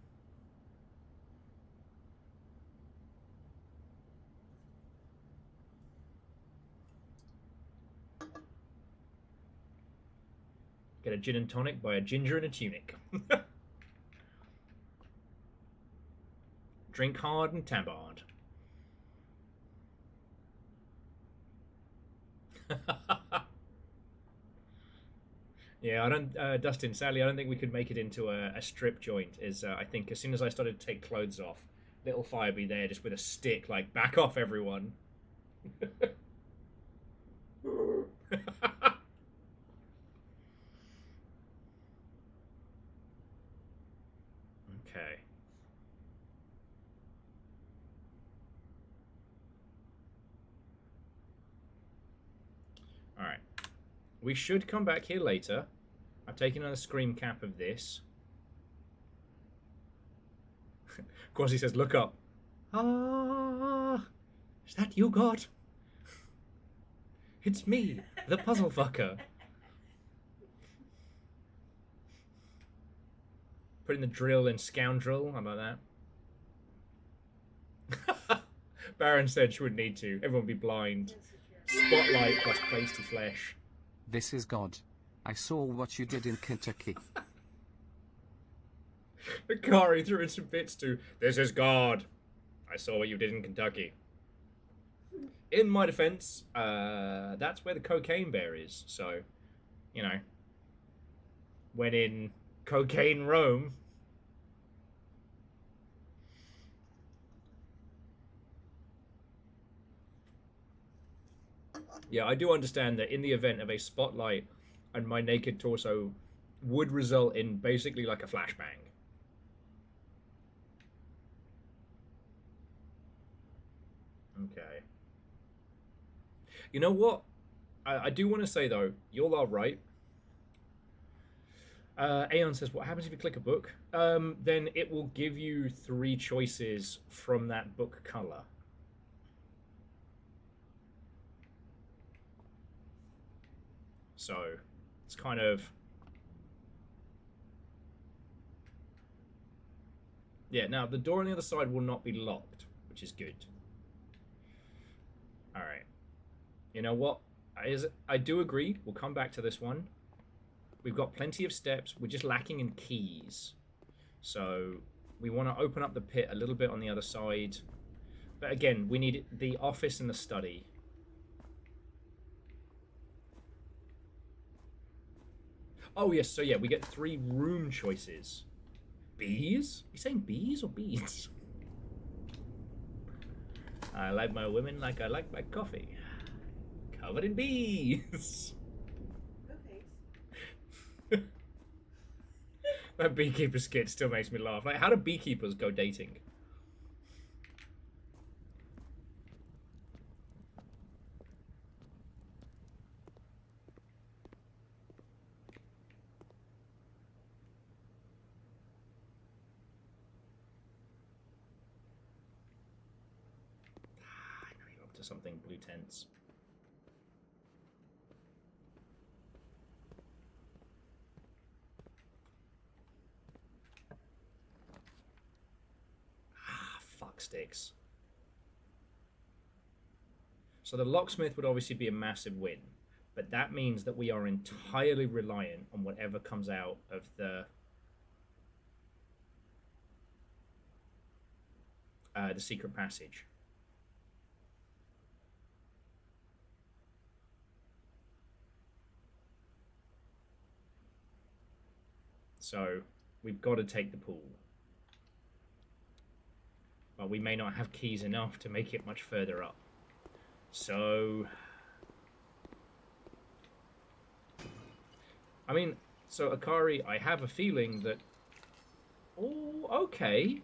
Get a gin and tonic by a ginger in a tunic. Drink hard and tabard. Yeah, I don't, Dustin, sadly, I don't think we could make it into a strip joint. I think as soon as I started to take clothes off, little Fire be there just with a stick, like, back off, everyone. Okay. Alright. We should come back here later. I've taken another scream cap of this. Of course he says, look up. Ah, is that you, God? It's me, the puzzle fucker. Putting the drill in scoundrel, how about that? Baron said she wouldn't need to. Everyone would be blind. Spotlight plus pasty flesh. This is God. I saw what you did in Kentucky. Akari threw in some bits too. This is God. I saw what you did in Kentucky. In my defense, that's where the cocaine bear is. So, you know, when in cocaine Rome. Yeah, I do understand that in the event of a spotlight and my naked torso would result in basically like a flashbang. Okay. You know what? I do want to say, though, you all are right. Aeon says, what happens if you click a book? Then it will give you 3 choices from that book color. So, it's kind of... Yeah, now, the door on the other side will not be locked, which is good. Alright. You know what? I do agree. We'll come back to this one. We've got plenty of steps. We're just lacking in keys. So, we want to open up the pit a little bit on the other side. But again, we need the office and the study. Oh, yes. So, yeah, we get 3 room choices. Bees? You saying bees or beads? I like my women like I like my coffee. Covered in bees. No thanks. That beekeeper skit still makes me laugh. Like, how do beekeepers go dating? I know you're up to something, blue tents. sticks. So the locksmith would obviously be a massive win, but that means that we are entirely reliant on whatever comes out of the secret passage. So we've got to take the pool. But we may not have keys enough to make it much further up. So... I mean, so Akari, I have a feeling that... Oh, okay.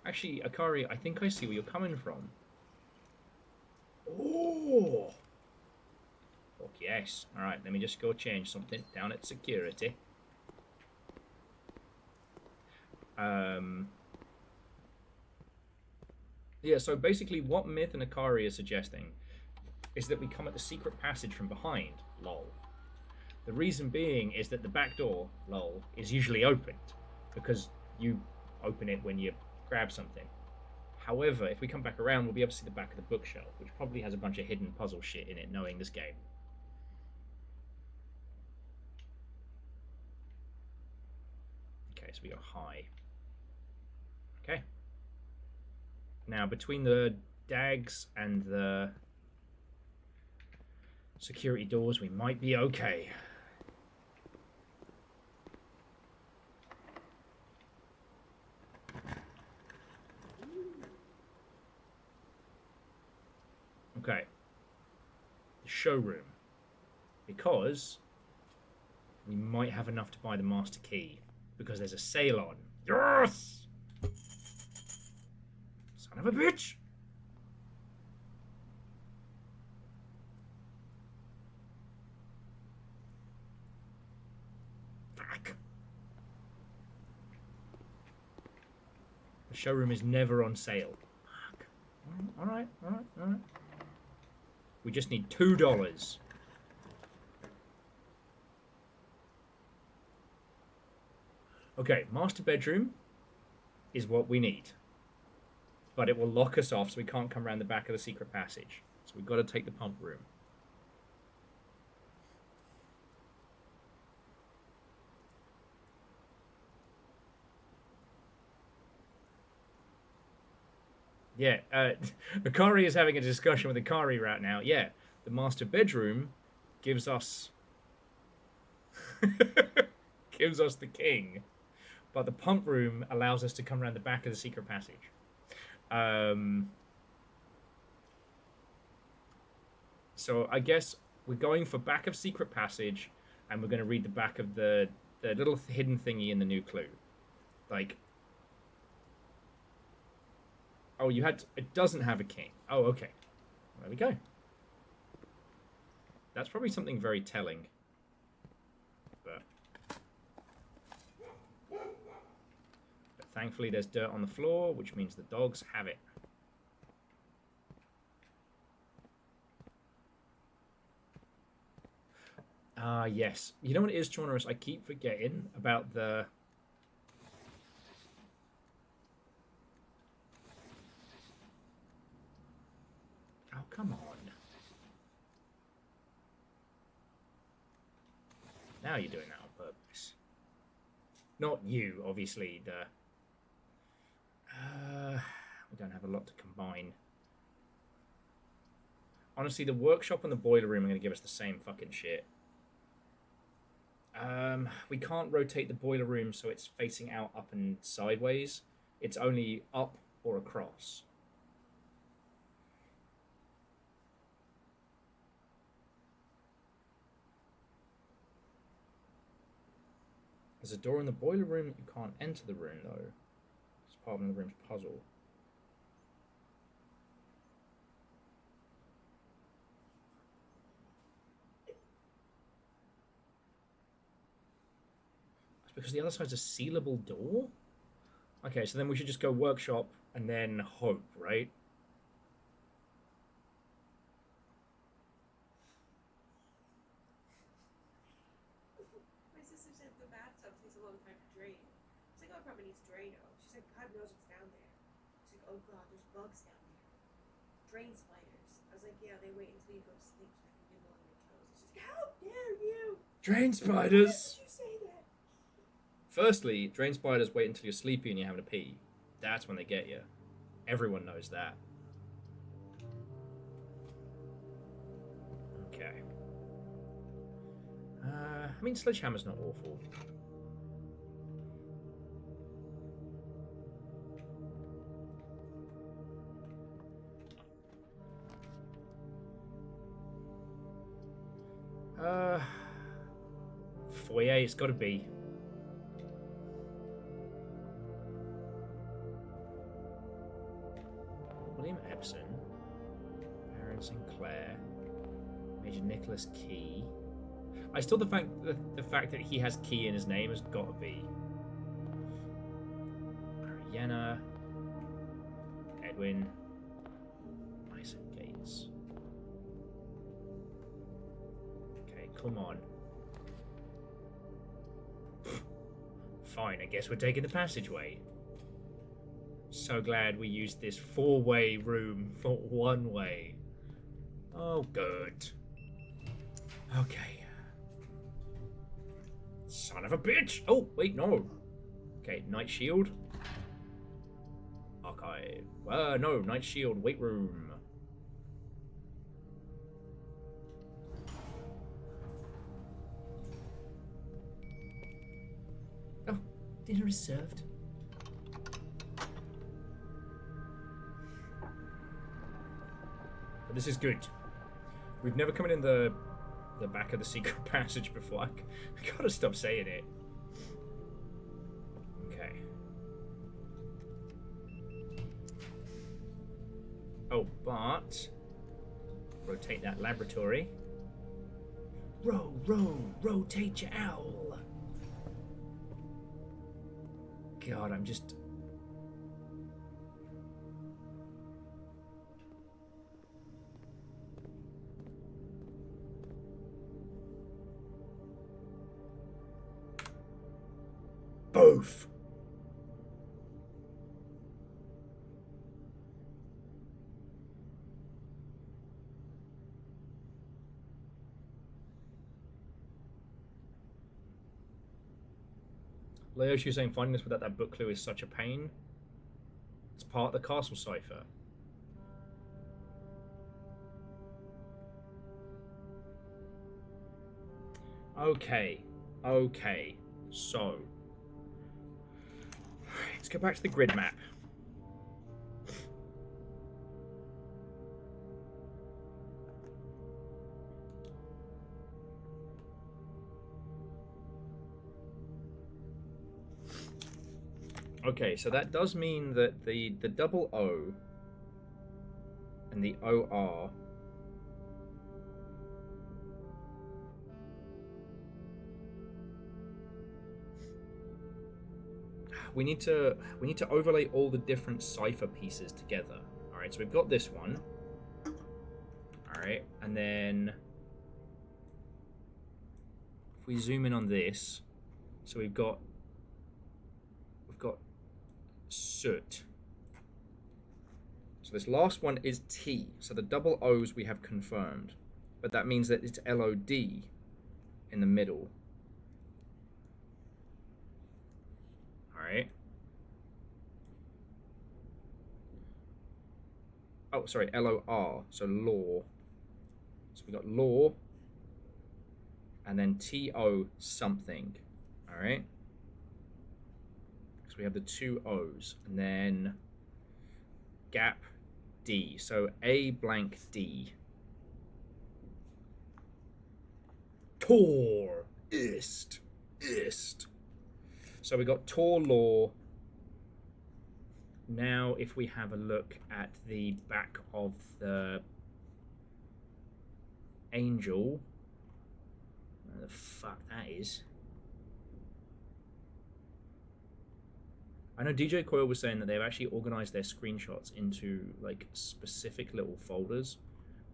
Actually, Akari, I think I see where you're coming from. Oh! Fuck yes. Alright, let me just go change something down at security. Yeah, so basically what Myth and Akari are suggesting is that we come at the secret passage from behind, lol. The reason being is that the back door, lol, is usually opened because you open it when you grab something. However, if we come back around, we'll be able to see the back of the bookshelf, which probably has a bunch of hidden puzzle shit in it, knowing this game. Okay, so we go high. Okay. Now, between the dags and the security doors, we might be okay. Okay. The showroom. Because we might have enough to buy the master key. Because there's a sale on. Yes! Son of a bitch! Fuck. The showroom is never on sale. Fuck. Alright. We just need $2. Okay, master bedroom is what we need. But it will lock us off so we can't come around the back of the secret passage. So we've got to take the pump room. Yeah, Akari is having a discussion with Akari right now. Yeah, the master bedroom gives us... gives us the king. But the pump room allows us to come around the back of the secret passage. So I guess we're going for back of secret passage, and we're going to read the back of the little hidden thingy in the new clue. Like, oh, you had to, it doesn't have a king. Oh, okay. There we go. That's probably something very telling. But thankfully there's dirt on the floor, which means the dogs have it. Ah, yes. You know what it is, Chaunerus? I keep forgetting about the... Oh, come on. Now you're doing that on purpose. Not you, obviously. We don't have a lot to combine. Honestly, the workshop and the boiler room are going to give us the same fucking shit. We can't rotate the boiler room so it's facing out, up, and sideways. It's only up or across. There's a door in the boiler room that you can't enter the room, though. It's part of the room's puzzle. It's because the other side's a sealable door? Okay, so then we should just go workshop and then hope, right? My sister said the bathtub takes a long time to drain. She's like, oh, it probably needs Drano. She's like, God knows what's down there. She's like, oh god, there's bugs down there. Drain spiders. I was like, yeah, they wait until you go to sleep so they can nibble on your toes. It's just, how dare you? Drain Why spiders! did you say that? Firstly, drain spiders wait until you're sleepy and you're having a pee. That's when they get you. Everyone knows that. Okay. I mean, Sledgehammer's not awful. Foyer, it's got to be. William Epson, Baron Sinclair, Major Nicholas Key. I still the fact that he has Key in his name has got to be. Ariana, Edwin, Isaac Gates. Okay, come on. Fine, I guess we're taking the passageway. So glad we used this 4-way room for 1 way. Oh, good. Okay. Son of a bitch! Oh, wait, no. Okay, Night Shield. Archive. No, Night Shield, weight room. Oh, dinner is served. But this is good. We've never come in the back of the secret passage before. I gotta stop saying it. Okay. Oh, but rotate that laboratory. Rotate your owl. God, I'm just. Both. Leo, she was saying finding this without that book clue is such a pain. It's part of the castle cipher. Okay. So let's go back to the grid map. Okay, so that does mean that the double O and the OR we need to overlay all the different cipher pieces together. All right, so we've got this one. All right, and then if we zoom in on this, so we've got soot. So this last one is T. So the double O's we have confirmed, but that means that it's LOD in the middle. Right. Oh, sorry, LOR, so law. So we got law, and then TO something. All right. So we have the 2 O's, and then gap D. So A blank D. Tor ist. So we got Tor law. Now if we have a look at the back of the angel, where the fuck that is. I know DJ Coyle was saying that they've actually organized their screenshots into like specific little folders.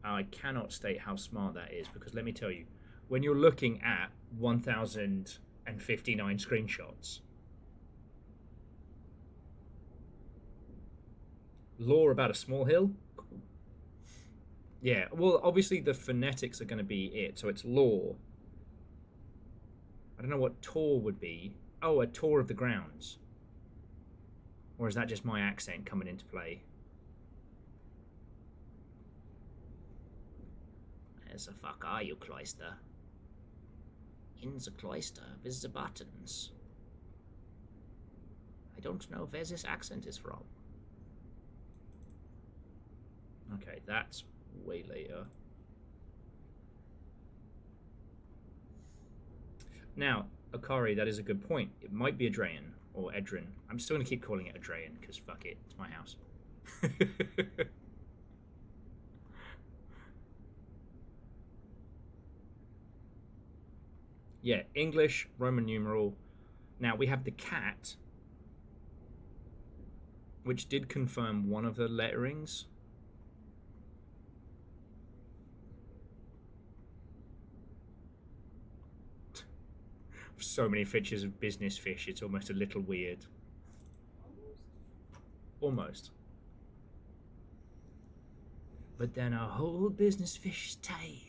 I cannot state how smart that is, because let me tell you, when you're looking at 1059 screenshots, Lore about a small hill? Cool. Yeah, well, obviously the phonetics are going to be it, so it's lore. I don't know what tour would be. Oh, a tour of the grounds. Or is that just my accent coming into play? Where's the fuck are you, Cloister? In the cloister with the buttons. I don't know where this accent is from. Okay, that's way later. Now, Akari, that is a good point. It might be Adrayan or Edrin. I'm still going to keep calling it Adrayan because fuck it, it's my house. Yeah, English, Roman numeral. Now we have the cat, which did confirm one of the letterings. So many pictures of business fish, it's almost a little weird. Almost. But then a whole business fish is tied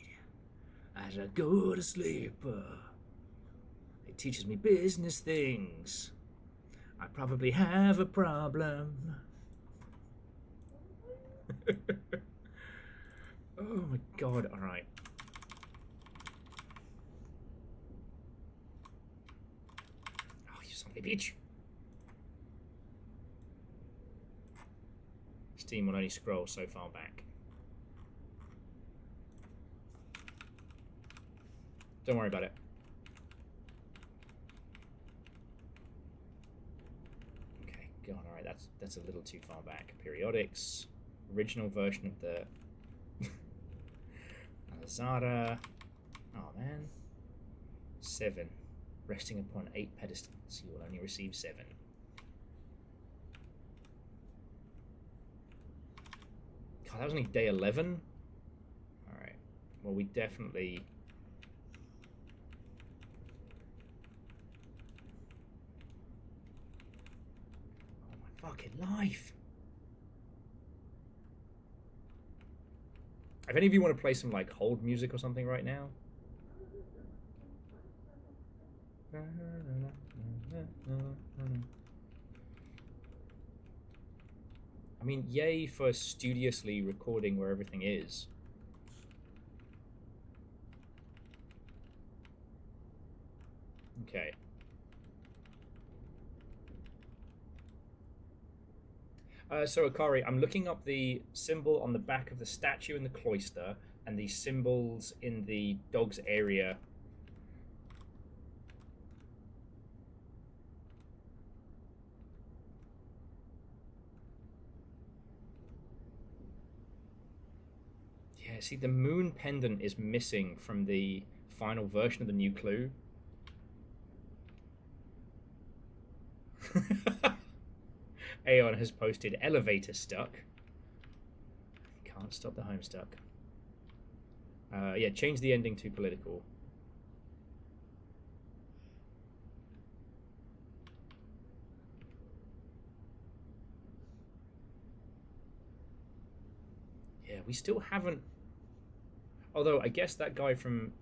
as I go to sleep. It teaches me business things. I probably have a problem. Oh my god, alright. Oh, you son of a bitch. Steam will only scroll so far back. Don't worry about it. Okay, God, alright, that's a little too far back. Periodics, original version of the Azara. Oh man. 7. Resting upon 8 pedestals, you will only receive 7. God, that was only day 11? Alright. Well, we definitely... Oh my fucking life! If any of you want to play some, like, hold music or something right now... I mean, yay for studiously recording where everything is. Okay. So Akari, I'm looking up the symbol on the back of the statue in the cloister and the symbols in the dog's area. Yeah, see, the moon pendant is missing from the final version of the new clue. Aeon has posted elevator stuck. Can't stop the home stuck. Yeah, change the ending to political. Yeah, we still haven't... Although, I guess that guy from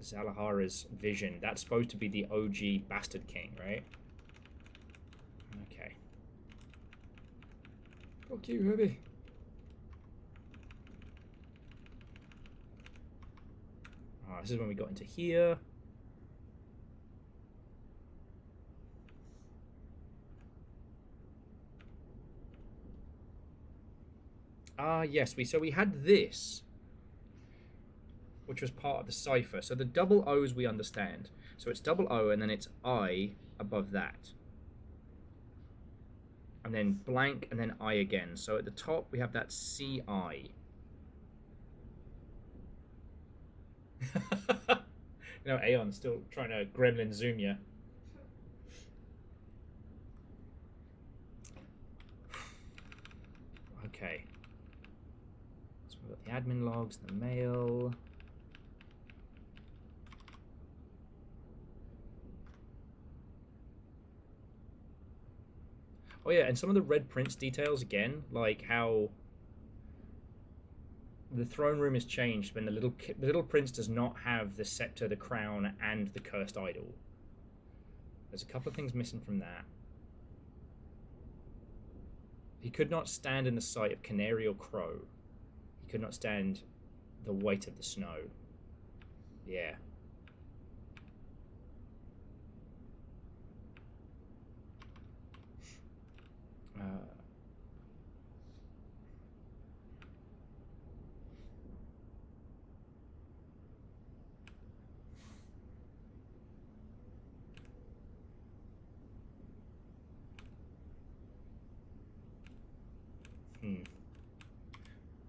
Zalahara's vision, that's supposed to be the OG Bastard King, right? Okay. Fuck you, Herbie. Oh, this is when we got into here. Ah, yes, so we had this, which was part of the cipher. So the double O's we understand. So it's double O and then it's I above that. And then blank and then I again. So at the top we have that CI. You know, Aeon's still trying to gremlin zoom you. Okay. So we've got the admin logs, the mail. Oh yeah, and some of the Red Prince details again, like how the throne room is changed when the little prince does not have the scepter, the crown, and the cursed idol. There's a couple of things missing from that. He could not stand in the sight of canary or crow. He could not stand the weight of the snow. Yeah.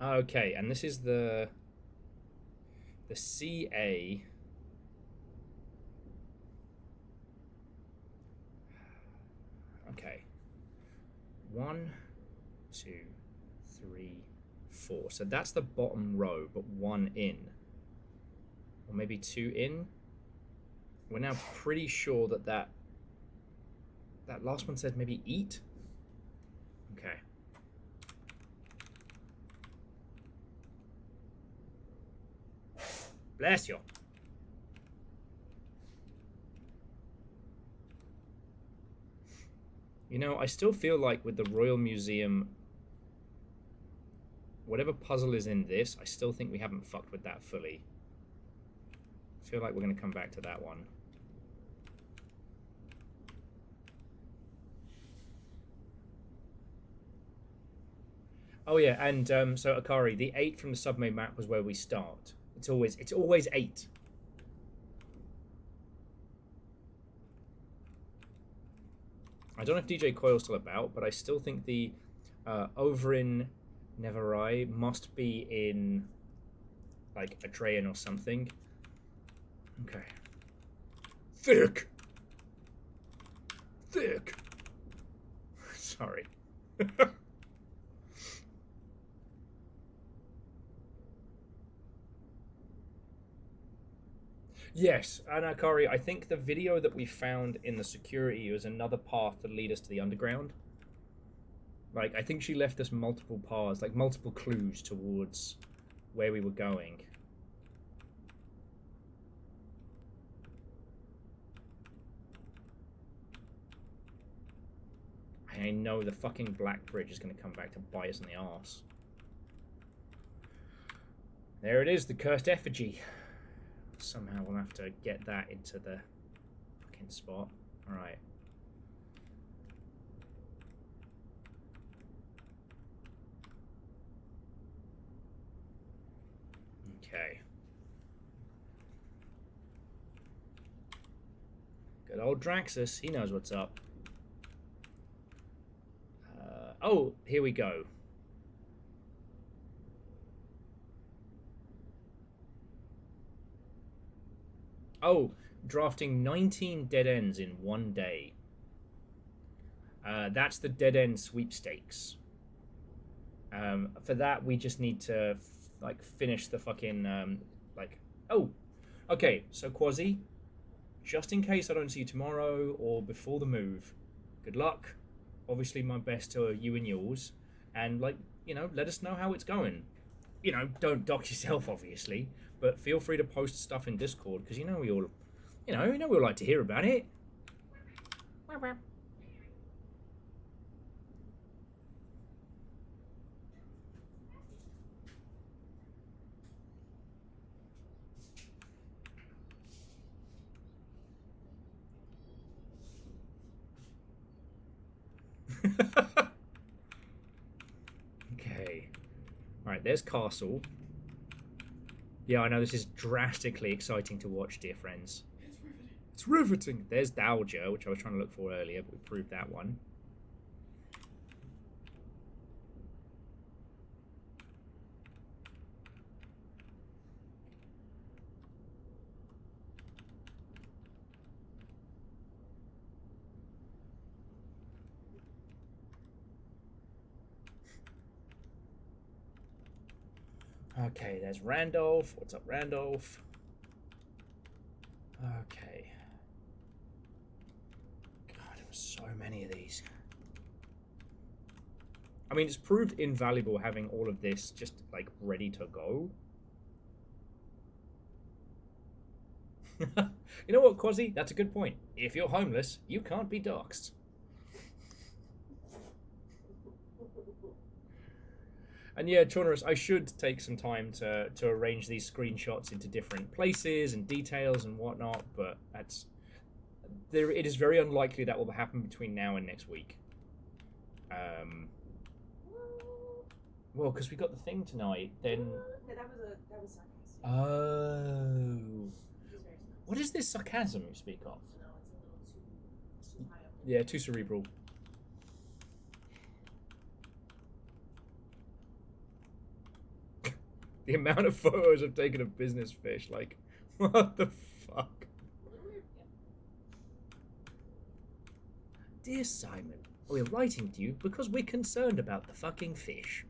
Okay, and this is the CA. Okay. 1, 2, 3, 4. So that's the bottom row, but 1 in. Or maybe 2 in. We're now pretty sure that last one says maybe eat. Okay. Bless you. You know, I still feel like with the Royal Museum, whatever puzzle is in this, I still think we haven't fucked with that fully. I feel like we're going to come back to that one. Oh yeah, and so Akari, the 8 from the submain map was where we start. It's always 8. I don't know if DJ Coil's still about, but I still think the over in Neverai must be in like Atrean or something. Okay. Thick. Sorry. Yes, and Akari, I think the video that we found in the security was another path to lead us to the underground. Like, I think she left us multiple paths, like multiple clues towards where we were going. I know the fucking Black Bridge is going to come back to bite us in the arse. There it is, the cursed effigy. Somehow we'll have to get that into the fucking spot. Alright. Okay. Good old Draxus, he knows what's up. Oh, here we go. Oh, drafting 19 dead ends in 1 day. That's the dead end sweepstakes. For that, we just need to like finish the fucking Oh, okay. So Quasi, just in case I don't see you tomorrow or before the move, good luck. Obviously, my best to you and yours, and like let us know how it's going. Don't dox yourself, obviously, but feel free to post stuff in Discord because we all, we all like to hear about it. Okay. Alright, there's Castle. Yeah, I know this is drastically exciting to watch, dear friends. It's riveting. There's Dowager, which I was trying to look for earlier, but we proved that one. Okay, there's Randolph. What's up, Randolph? Okay. God, there were so many of these. I mean, it's proved invaluable having all of this just, like, ready to go. You know what, Quasi? That's a good point. If you're homeless, you can't be doxxed. And yeah, Chaunerus, I should take some time to arrange these screenshots into different places and details and whatnot, but it is very unlikely that will happen between now and next week. Well, because we got the thing tonight, then... No, that was sarcastic. Oh. What is this sarcasm you speak of? No, it's a little too high up. Yeah, too cerebral. The amount of photos I've taken of business fish, like, what the fuck? Dear Simon, we're writing to you because we're concerned about the fucking fish.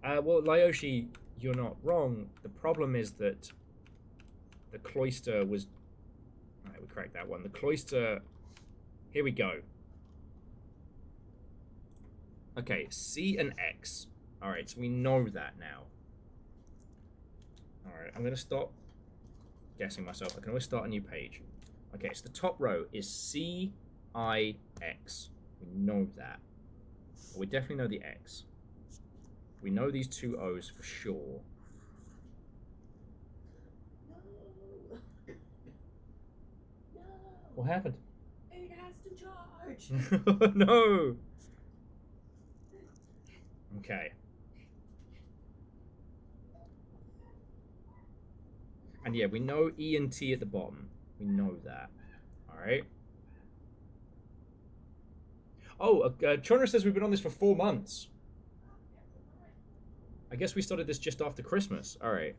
Well, Lyoshi, you're not wrong. The problem is that the cloister was... Alright, we cracked that one. The cloister... Here we go. Okay, C and X. Alright, so we know that now. Alright, I'm going to stop guessing myself. I can always start a new page. Okay, so the top row is C, I, X. We know that. We definitely know the X. We know these two O's for sure. No. What happened? It has to charge. No! Okay. And yeah, we know E and T at the bottom. We know that. Alright. Oh, Chona says we've been on this for 4 months. I guess we started this just after Christmas. Alright.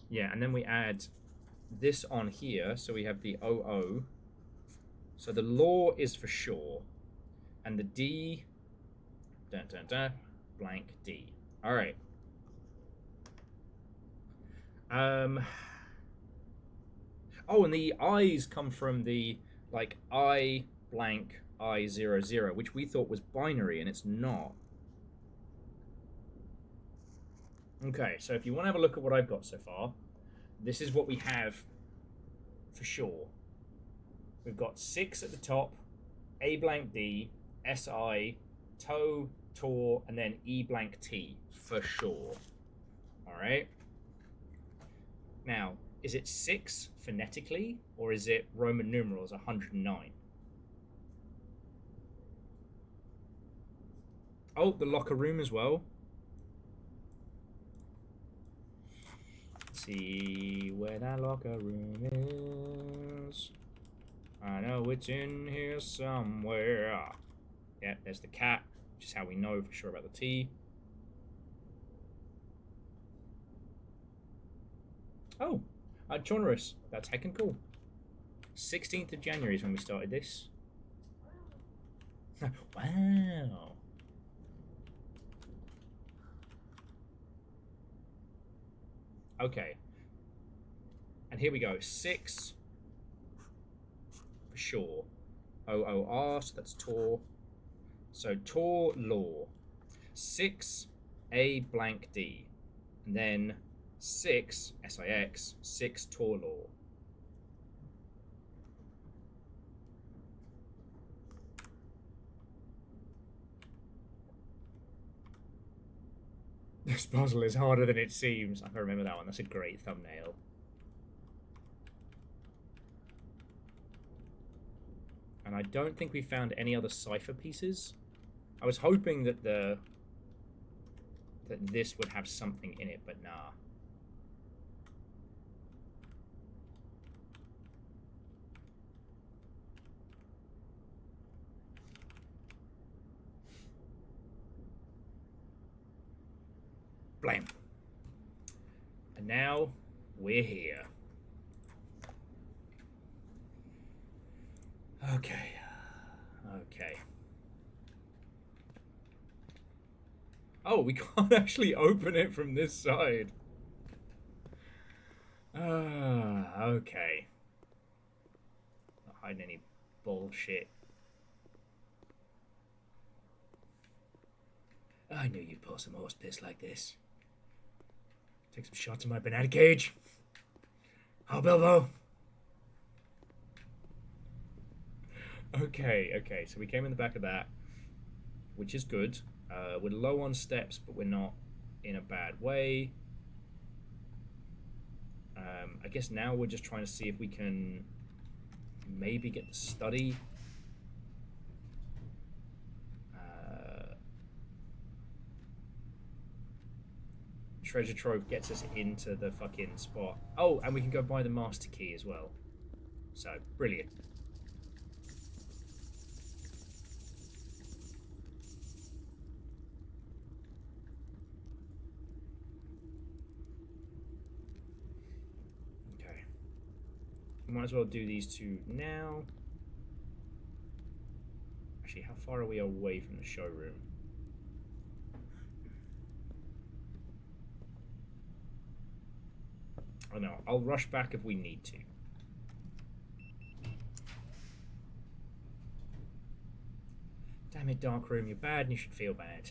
Yeah, and then we add this on here, so we have the OO. So the law is for sure. And the D, blank D. All right. Oh, and the I's come from the, like, I blank I00, which we thought was binary, and it's not. Okay, so if you want to have a look at what I've got so far, this is what we have for sure. We've got 6 at the top, A blank D, SI, toe, tor, and then E blank T for sure. Alright. Now, is it 6 phonetically, or is it Roman numerals 109? Oh, the locker room as well. See where that locker room is. I know it's in here somewhere. Yeah, there's the cat, which is how we know for sure about the T. Oh, Chaunerus. That's heckin' cool. 16th of January is when we started this. Wow. Okay. And here we go. 6 for sure. OOR, so that's Tor. So Tor law. 6 A blank D. And then 6 SIX, 6 Tor law. This puzzle is harder than it seems. I can remember that one. That's a great thumbnail. And I don't think we found any other cipher pieces. I was hoping that that this would have something in it, but nah. Blam. And now we're here. Okay. Okay. Oh, we can't actually open it from this side. Okay. Not hiding any bullshit. I knew you'd pull some horse piss like this. Take some shots of my banana cage. Oh, Bilbo. Okay, so we came in the back of that, which is good. We're low on steps, but we're not in a bad way. I guess now we're just trying to see if we can maybe get the study. Treasure trove gets us into the fucking spot. Oh, and we can go buy the master key as well. So, brilliant. Okay. Might as well do these two now. Actually, how far are we away from the showroom? Oh no, I'll rush back if we need to. Damn it, Darkroom, you're bad and you should feel bad.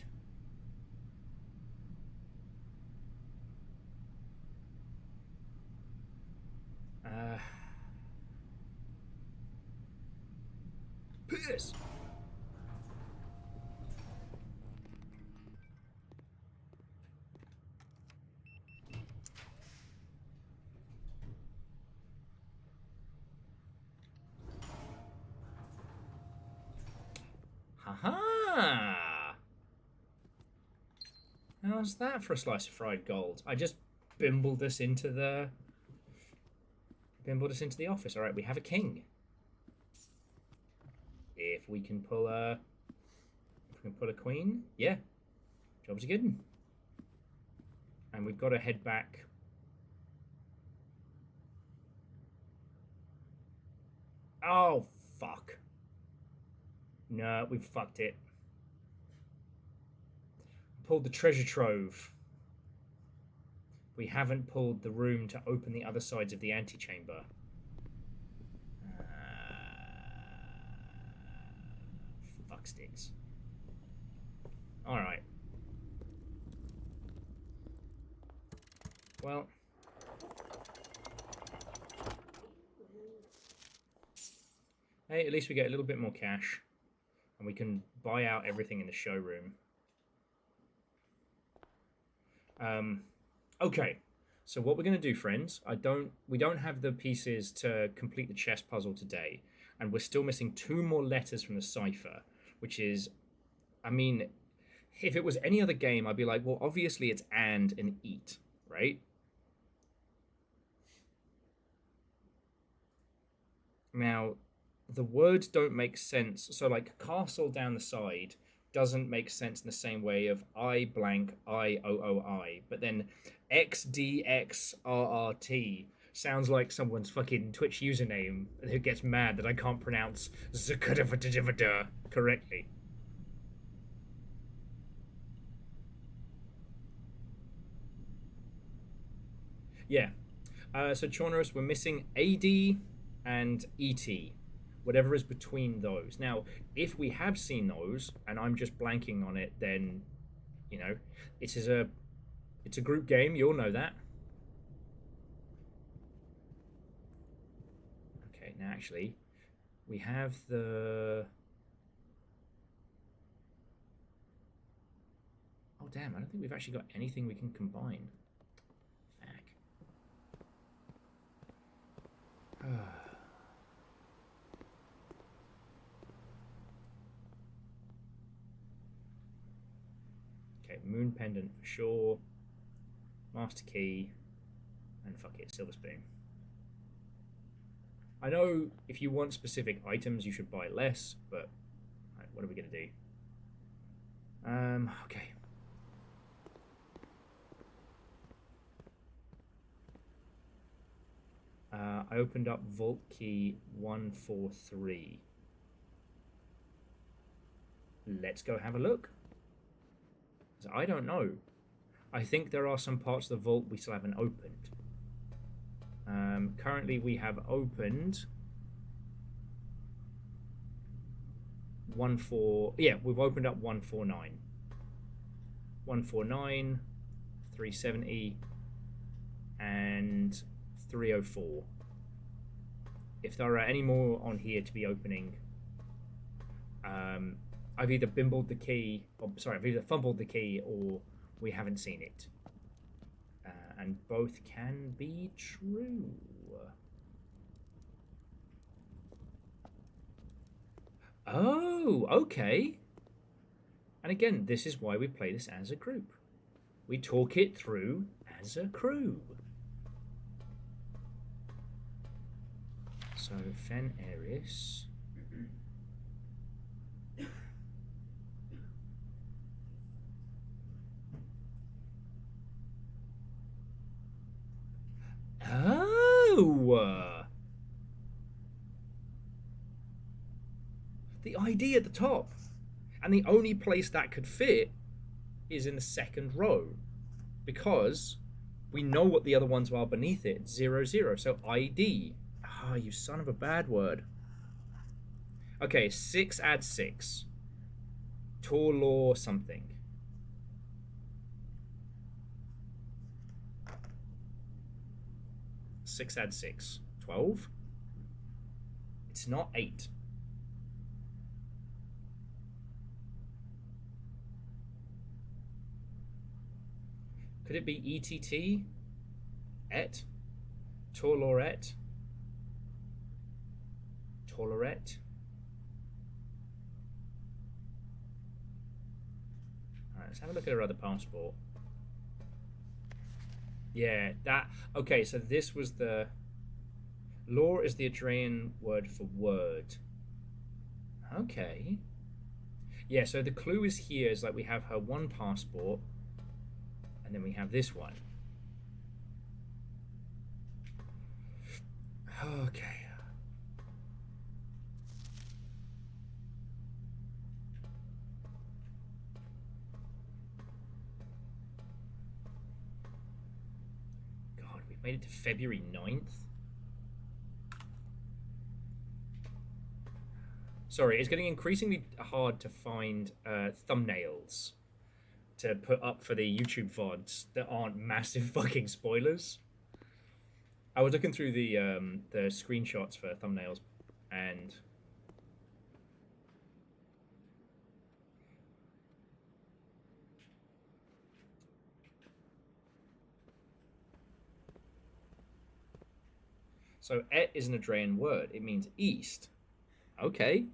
Piss! Haha! How's that for a slice of fried gold? I just bimbled us into the office. All right, we have a king. If we can pull a queen, yeah, job's a good one. And we've got to head back. Oh fuck! No, we've fucked it. Pulled the treasure trove. We haven't pulled the room to open the other sides of the antechamber. Fuck sticks. Alright. Well. Hey, at least we get a little bit more cash. And we can buy out everything in the showroom. Okay, so what we're going to do, friends, we don't have the pieces to complete the chess puzzle today, and we're still missing 2 more letters from the cipher, which is, I mean, if it was any other game, I'd be like, well, obviously it's and eat, right? Now, the words don't make sense, so like castle down the side doesn't make sense in the same way of I blank I, but then XDXRRT sounds like someone's fucking Twitch username who gets mad that I can't pronounce Zakudavadavada correctly. Yeah. So Chaunerus, we're missing AD and ET. Whatever is between those. Now, if we have seen those, and I'm just blanking on it, then, you know, it's a group game. You all know that. Okay, now actually, we have the... Oh, damn, I don't think we've actually got anything we can combine. Fuck. Okay, Moon Pendant for sure. Master Key. And fuck it, Silver Spoon. I know if you want specific items, you should buy less, but right, what are we going to do? Okay. I opened up Vault Key 143. Let's go have a look. So I don't know. I think there are some parts of the vault we still haven't opened. Currently we have opened we've opened up 149. 149, 370, and 304. If there are any more on here to be opening, I've either bimbled the key, I've either fumbled the key, or we haven't seen it. And both can be true. Oh, okay. And again, this is why we play this as a group. We talk it through as a crew. So, Fen Eris. Oh! The ID at the top. And the only place that could fit is in the second row. Because we know what the other ones are beneath it. 00. So ID. Ah, you son of a bad word. Okay, 6 add 6. Tor law something. Six add 6. 12? It's not 8. Could it be ETT? Et? Torlorette? Tolerette? Alright, let's have a look at her other passport. Yeah, that... Okay, so this was the... Law is the Adrian word for word. Okay. Yeah, so the clue is here is like we have her one passport, and then we have this one. Okay. God, we've made it to February 9th. Sorry, it's getting increasingly hard to find thumbnails to put up for the YouTube VODs that aren't massive fucking spoilers. I was looking through the screenshots for thumbnails, and so et is an Adrian word. It means east. Okay.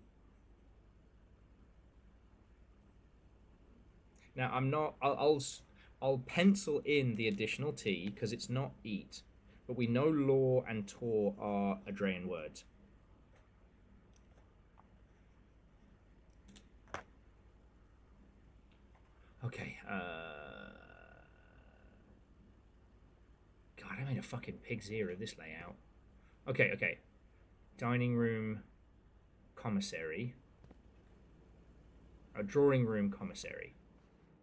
Now I'm not. I'll pencil in the additional T because it's not eat, but we know law and tor are Adrian words. Okay. God, I made a fucking pig's ear of this layout. Okay. Dining room, commissary. A drawing room, commissary.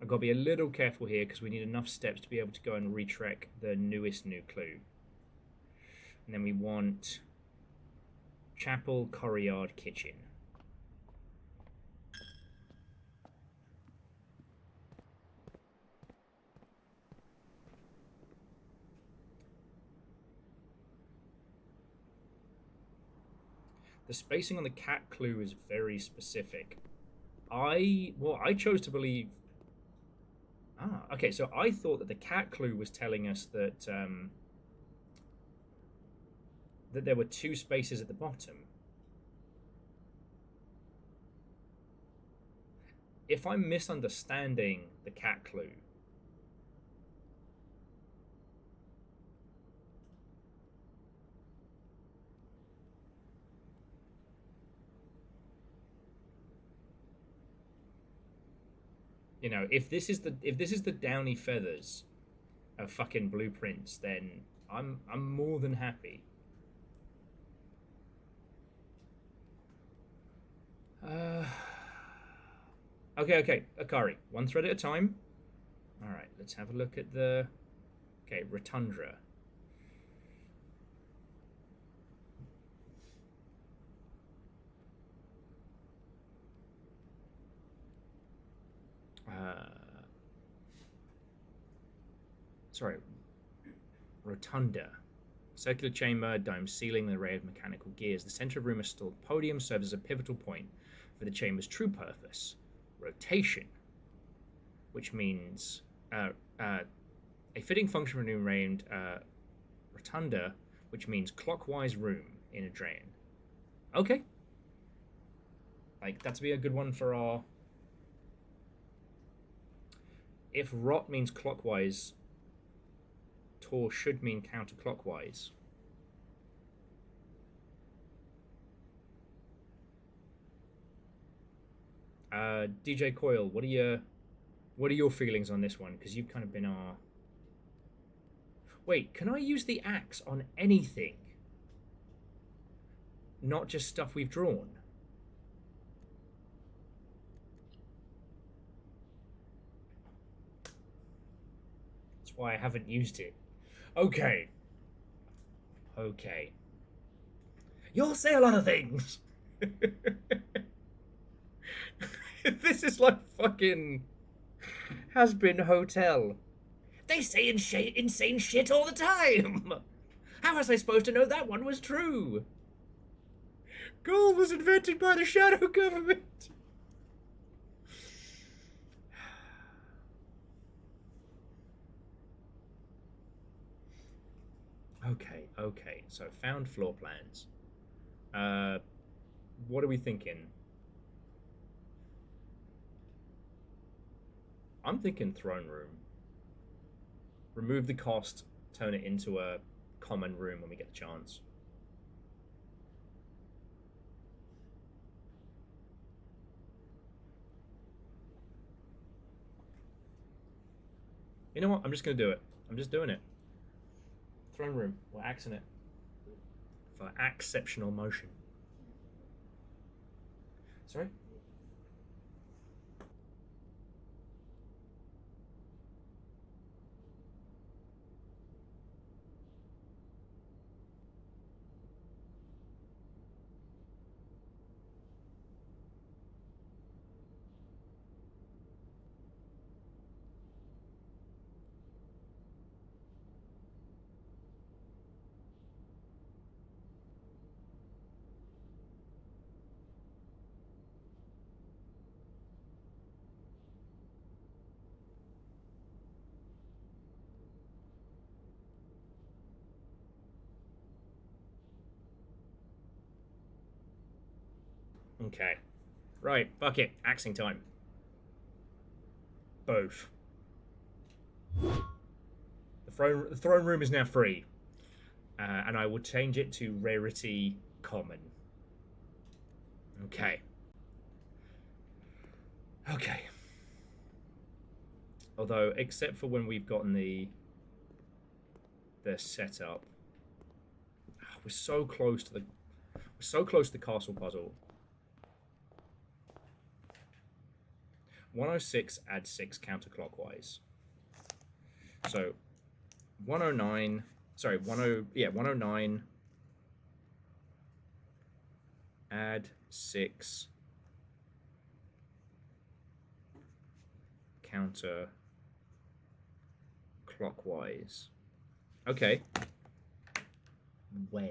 I've got to be a little careful here because we need enough steps to be able to go and retrek the newest new clue. And then we want chapel, courtyard, kitchen. The spacing on the cat clue is very specific. I chose to believe... Ah, okay, so I thought that the cat clue was telling us that that there were 2 spaces at the bottom. If I'm misunderstanding the cat clue, you know, if this is the Downy Feathers of fucking blueprints, then I'm more than happy. Okay, Akari, one thread at a time. Alright, let's have a look at the... Okay, Rotundra. Sorry. Rotunda. Circular chamber, dome ceiling, an array of mechanical gears. The center of the room, a stalled podium, serves as a pivotal point for the chamber's true purpose, rotation, which means a fitting function for a room named rotunda, which means clockwise room in Adrain. Okay. Like, that's be a good one for our... If rot means clockwise, Tor should mean counterclockwise. DJ Coil, what are your feelings on this one? Because you've kind of been our... Wait, can I use the axe on anything? Not just stuff we've drawn? That's why I haven't used it. Okay. Okay. You'll say a lot of things. This is like fucking has-been hotel. They say insane shit all the time. How was I supposed to know that one was true? Gold was invented by the shadow government. Okay. So found floor plans. What are we thinking? I'm thinking throne room. Remove the cost, turn it into a common room when we get the chance. You know what? I'm just going to do it. I'm just doing it. Throne room. We're axing it. For exceptional motion. Sorry? Okay. Right, fuck it. Axing time. Both. The throne room is now free. And I will change it to rarity common. Okay. Okay. Although, except for when we've gotten the setup, we're so close to the castle puzzle. 106 add 6 counterclockwise. So 109, sorry, 109 add 6 counterclockwise. Okay. Where?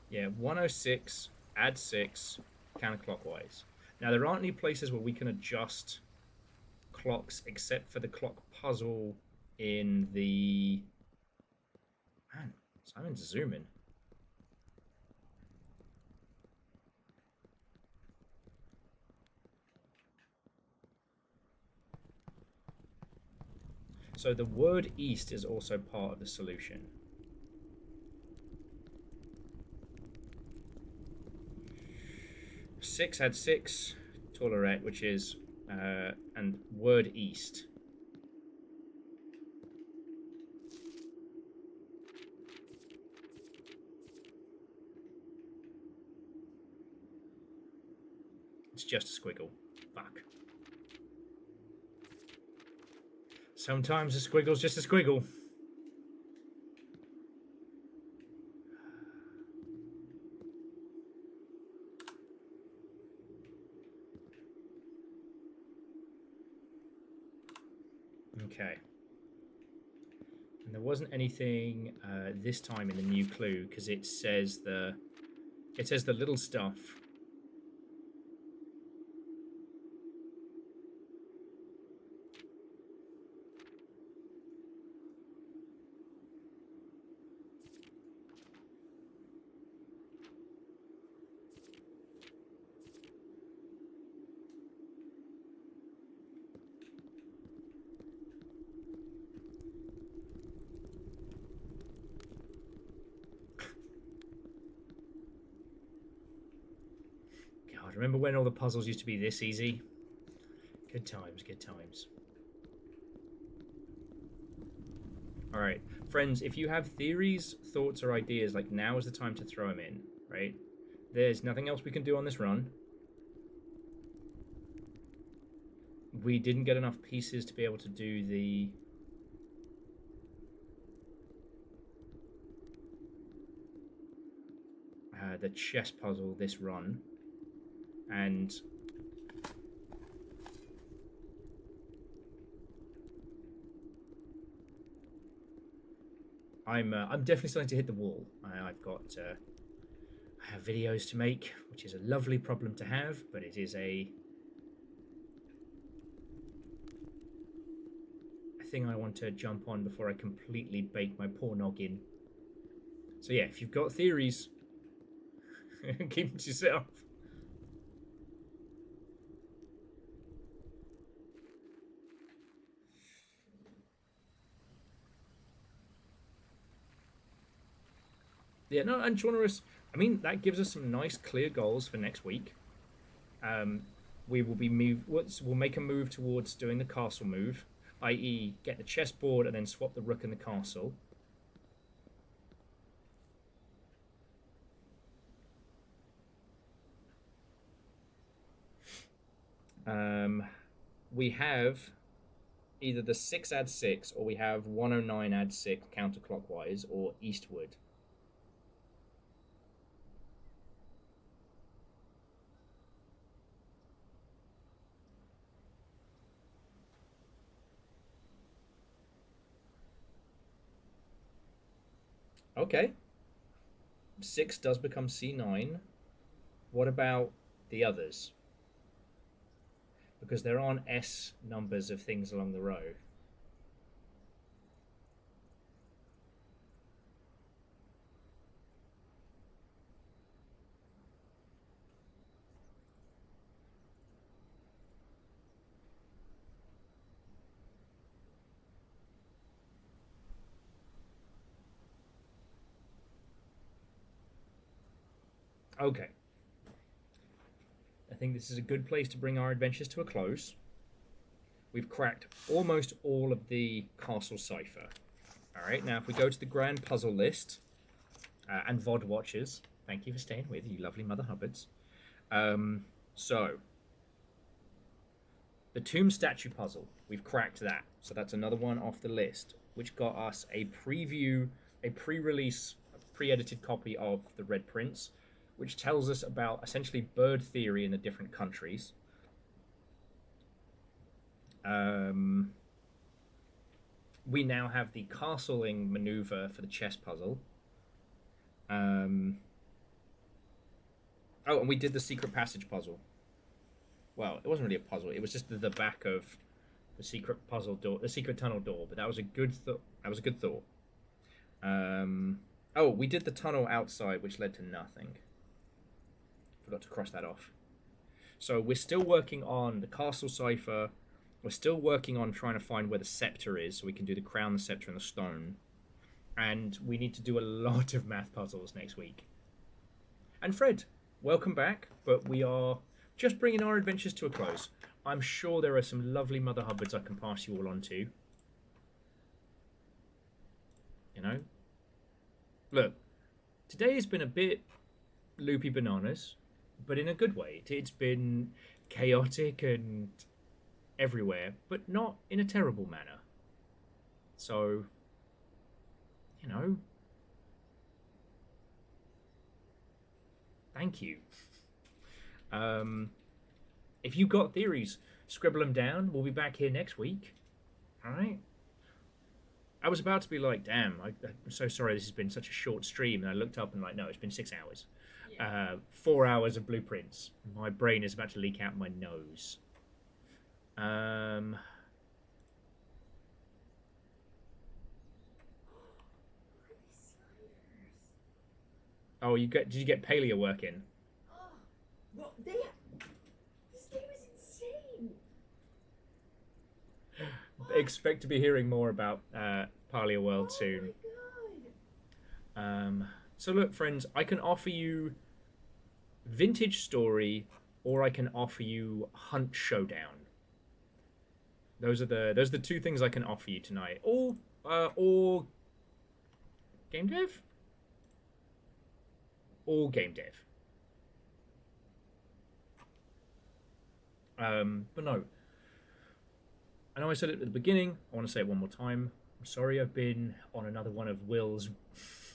Yeah, 106, add 6, counterclockwise. Now, there aren't any places where we can adjust clocks except for the clock puzzle in the... Man, Simon's zooming. So the word east is also part of the solution. Six add 6, Tolerette, which is and word east. It's just a squiggle. Fuck. Sometimes a squiggle's just a squiggle. Okay. And there wasn't anything this time in the new clue because it says the little stuff. God, remember when all the puzzles used to be this easy? Good times, good times. Alright, friends, if you have theories, thoughts, or ideas, like now is the time to throw them in, right? There's nothing else we can do on this run. We didn't get enough pieces to be able to do the chess puzzle this run. And I'm definitely starting to hit the wall. I've got I have videos to make, which is a lovely problem to have, but it is a thing I want to jump on before I completely bake my poor noggin. So yeah, if you've got theories, keep them to yourself. Yeah, no, and Jonorous, I mean, that gives us some nice, clear goals for next week. We will be we'll make a move towards doing the castle move, i.e., get the chessboard and then swap the rook in the castle. We have either the 6 add 6, or we have 109 add 6 counterclockwise, or eastward. Okay. 6 does become C9. What about the others? Because there aren't S numbers of things along the row. Okay. I think this is a good place to bring our adventures to a close. We've cracked almost all of the castle cipher. Alright, now if we go to the grand puzzle list, and VOD watchers, thank you for staying with, you lovely Mother Hubbards. So, the tomb statue puzzle, we've cracked that. So that's another one off the list, which got us a preview, a pre-release, pre-edited copy of The Red Prince, which tells us about essentially bird theory in the different countries. We now have the castling maneuver for the chess puzzle. Oh, and we did the secret passage puzzle. Well, it wasn't really a puzzle. It was just the back of the secret puzzle door, the secret tunnel door. But that was a good thought. That was a good thought. Oh, we did the tunnel outside, which led to nothing. Forgot to cross that off. So we're still working on the castle cipher. We're still working on trying to find where the scepter is, so we can do the crown, the scepter, and the stone. And we need to do a lot of math puzzles next week. And Fred, welcome back. But we're just bringing our adventures to a close. I'm sure there are some lovely Mother Hubbards I can pass you all on to. You know? Look, today has been a bit loopy bananas, but in a good way. It's been chaotic and everywhere, but not in a terrible manner. So, you know, thank you. If you've got theories, scribble them down. We'll be back here next week. All right? I was about to be like, damn, I'm so sorry this has been such a short stream. And I looked up and like, no, it's been 6 hours. Yeah. 4 hours of blueprints. My brain is about to leak out my nose. Oh, did you get paleo working? Oh, well, this game is insane. Expect to be hearing more about Paleo World Oh soon. my god. So look, friends, I can offer you Vintage Story, or I can offer you Hunt Showdown. Those are the two things I can offer you tonight. Or game dev. Or game dev. But no. I know I said it at the beginning. I want to say it one more time. I'm sorry I've been on another one of Will's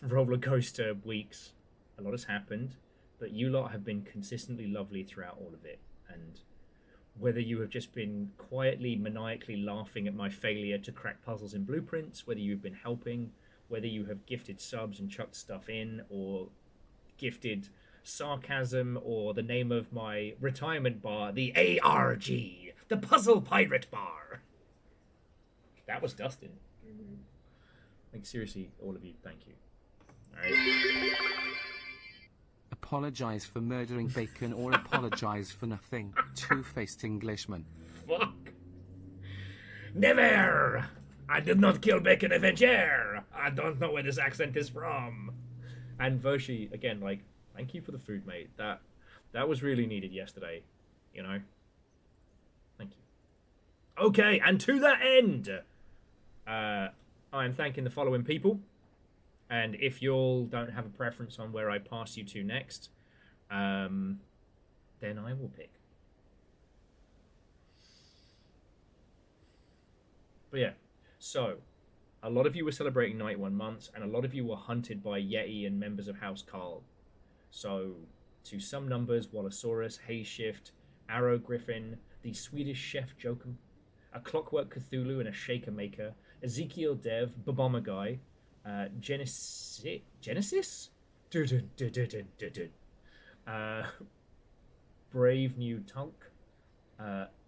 roller coaster weeks. A lot has happened, but you lot have been consistently lovely throughout all of it. And whether you have just been quietly, maniacally laughing at my failure to crack puzzles in blueprints, whether you've been helping, whether you have gifted subs and chucked stuff in, or gifted sarcasm, or the name of my retirement bar, the ARG, the Puzzle Pirate Bar. That was Dustin. Like, seriously, all of you, thank you. All right. Apologize for murdering bacon or apologize for nothing. Two-faced Englishman. Fuck. Never! I did not kill Bacon Avenger! I don't know where this accent is from. And Vershi, again, like, thank you for the food, mate. That was really needed yesterday, you know? Thank you. Okay, and to that end, I am thanking the following people. And if y'all don't have a preference on where I pass you to next, then I will pick. But yeah, so a lot of you were celebrating 91 months, and a lot of you were hunted by Yeti and members of House Carl. So, to some numbers, Wallosaurus, Hayshift, Arrow Griffin, the Swedish Chef Jokum, a Clockwork Cthulhu and a Shaker Maker, Ezekiel Dev, Babama Guy, Genesis? Brave New Tunk,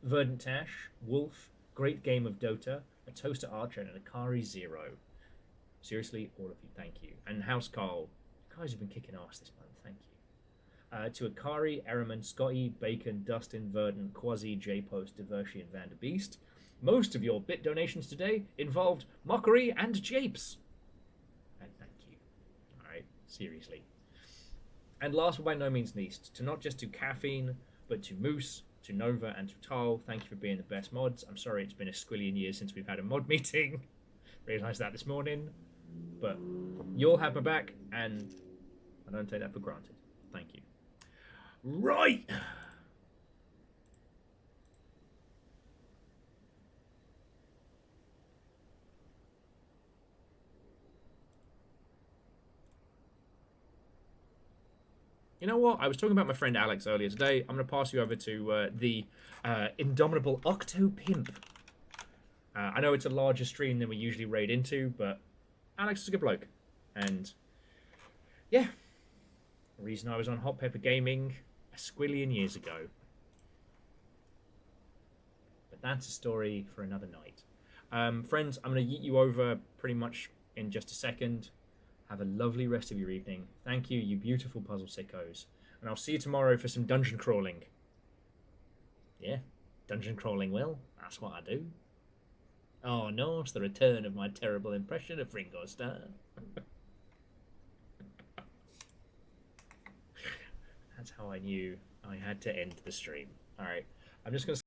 Verdant Tash, Wolf, Great Game of Dota, a Toaster Archer, and an Akari Zero. Seriously, all of you, thank you. And House Carl, you guys have been kicking ass this month, thank you. To Akari, Eriman, Scotty, Bacon, Dustin, Verdant, Quasi, J-Post, Divershi, and Vanderbeast. Most of your bit donations today involved Mockery and Japes. And thank you. Alright, seriously. And last but by no means least, to not just to Caffeine, but to Moose, to Nova, and to Tal, thank you for being the best mods. I'm sorry it's been a squillion years since we've had a mod meeting. Realised that this morning. But you'll have my back, and I don't take that for granted. Thank you. Right! You know what? I was talking about my friend Alex earlier today. I'm going to pass you over to the indomitable Octo Pimp. I know it's a larger stream than we usually raid into, but Alex is a good bloke. And yeah, the reason I was on Hot Pepper Gaming a squillion years ago. But that's a story for another night. Friends, I'm going to yeet you over pretty much in just a second. Have a lovely rest of your evening. Thank you, you beautiful puzzle sickos. And I'll see you tomorrow for some dungeon crawling. Yeah, dungeon crawling, Will. That's what I do. Oh no, it's the return of my terrible impression of Ringo Starr. That's how I knew I had to end the stream. All right. I'm just going to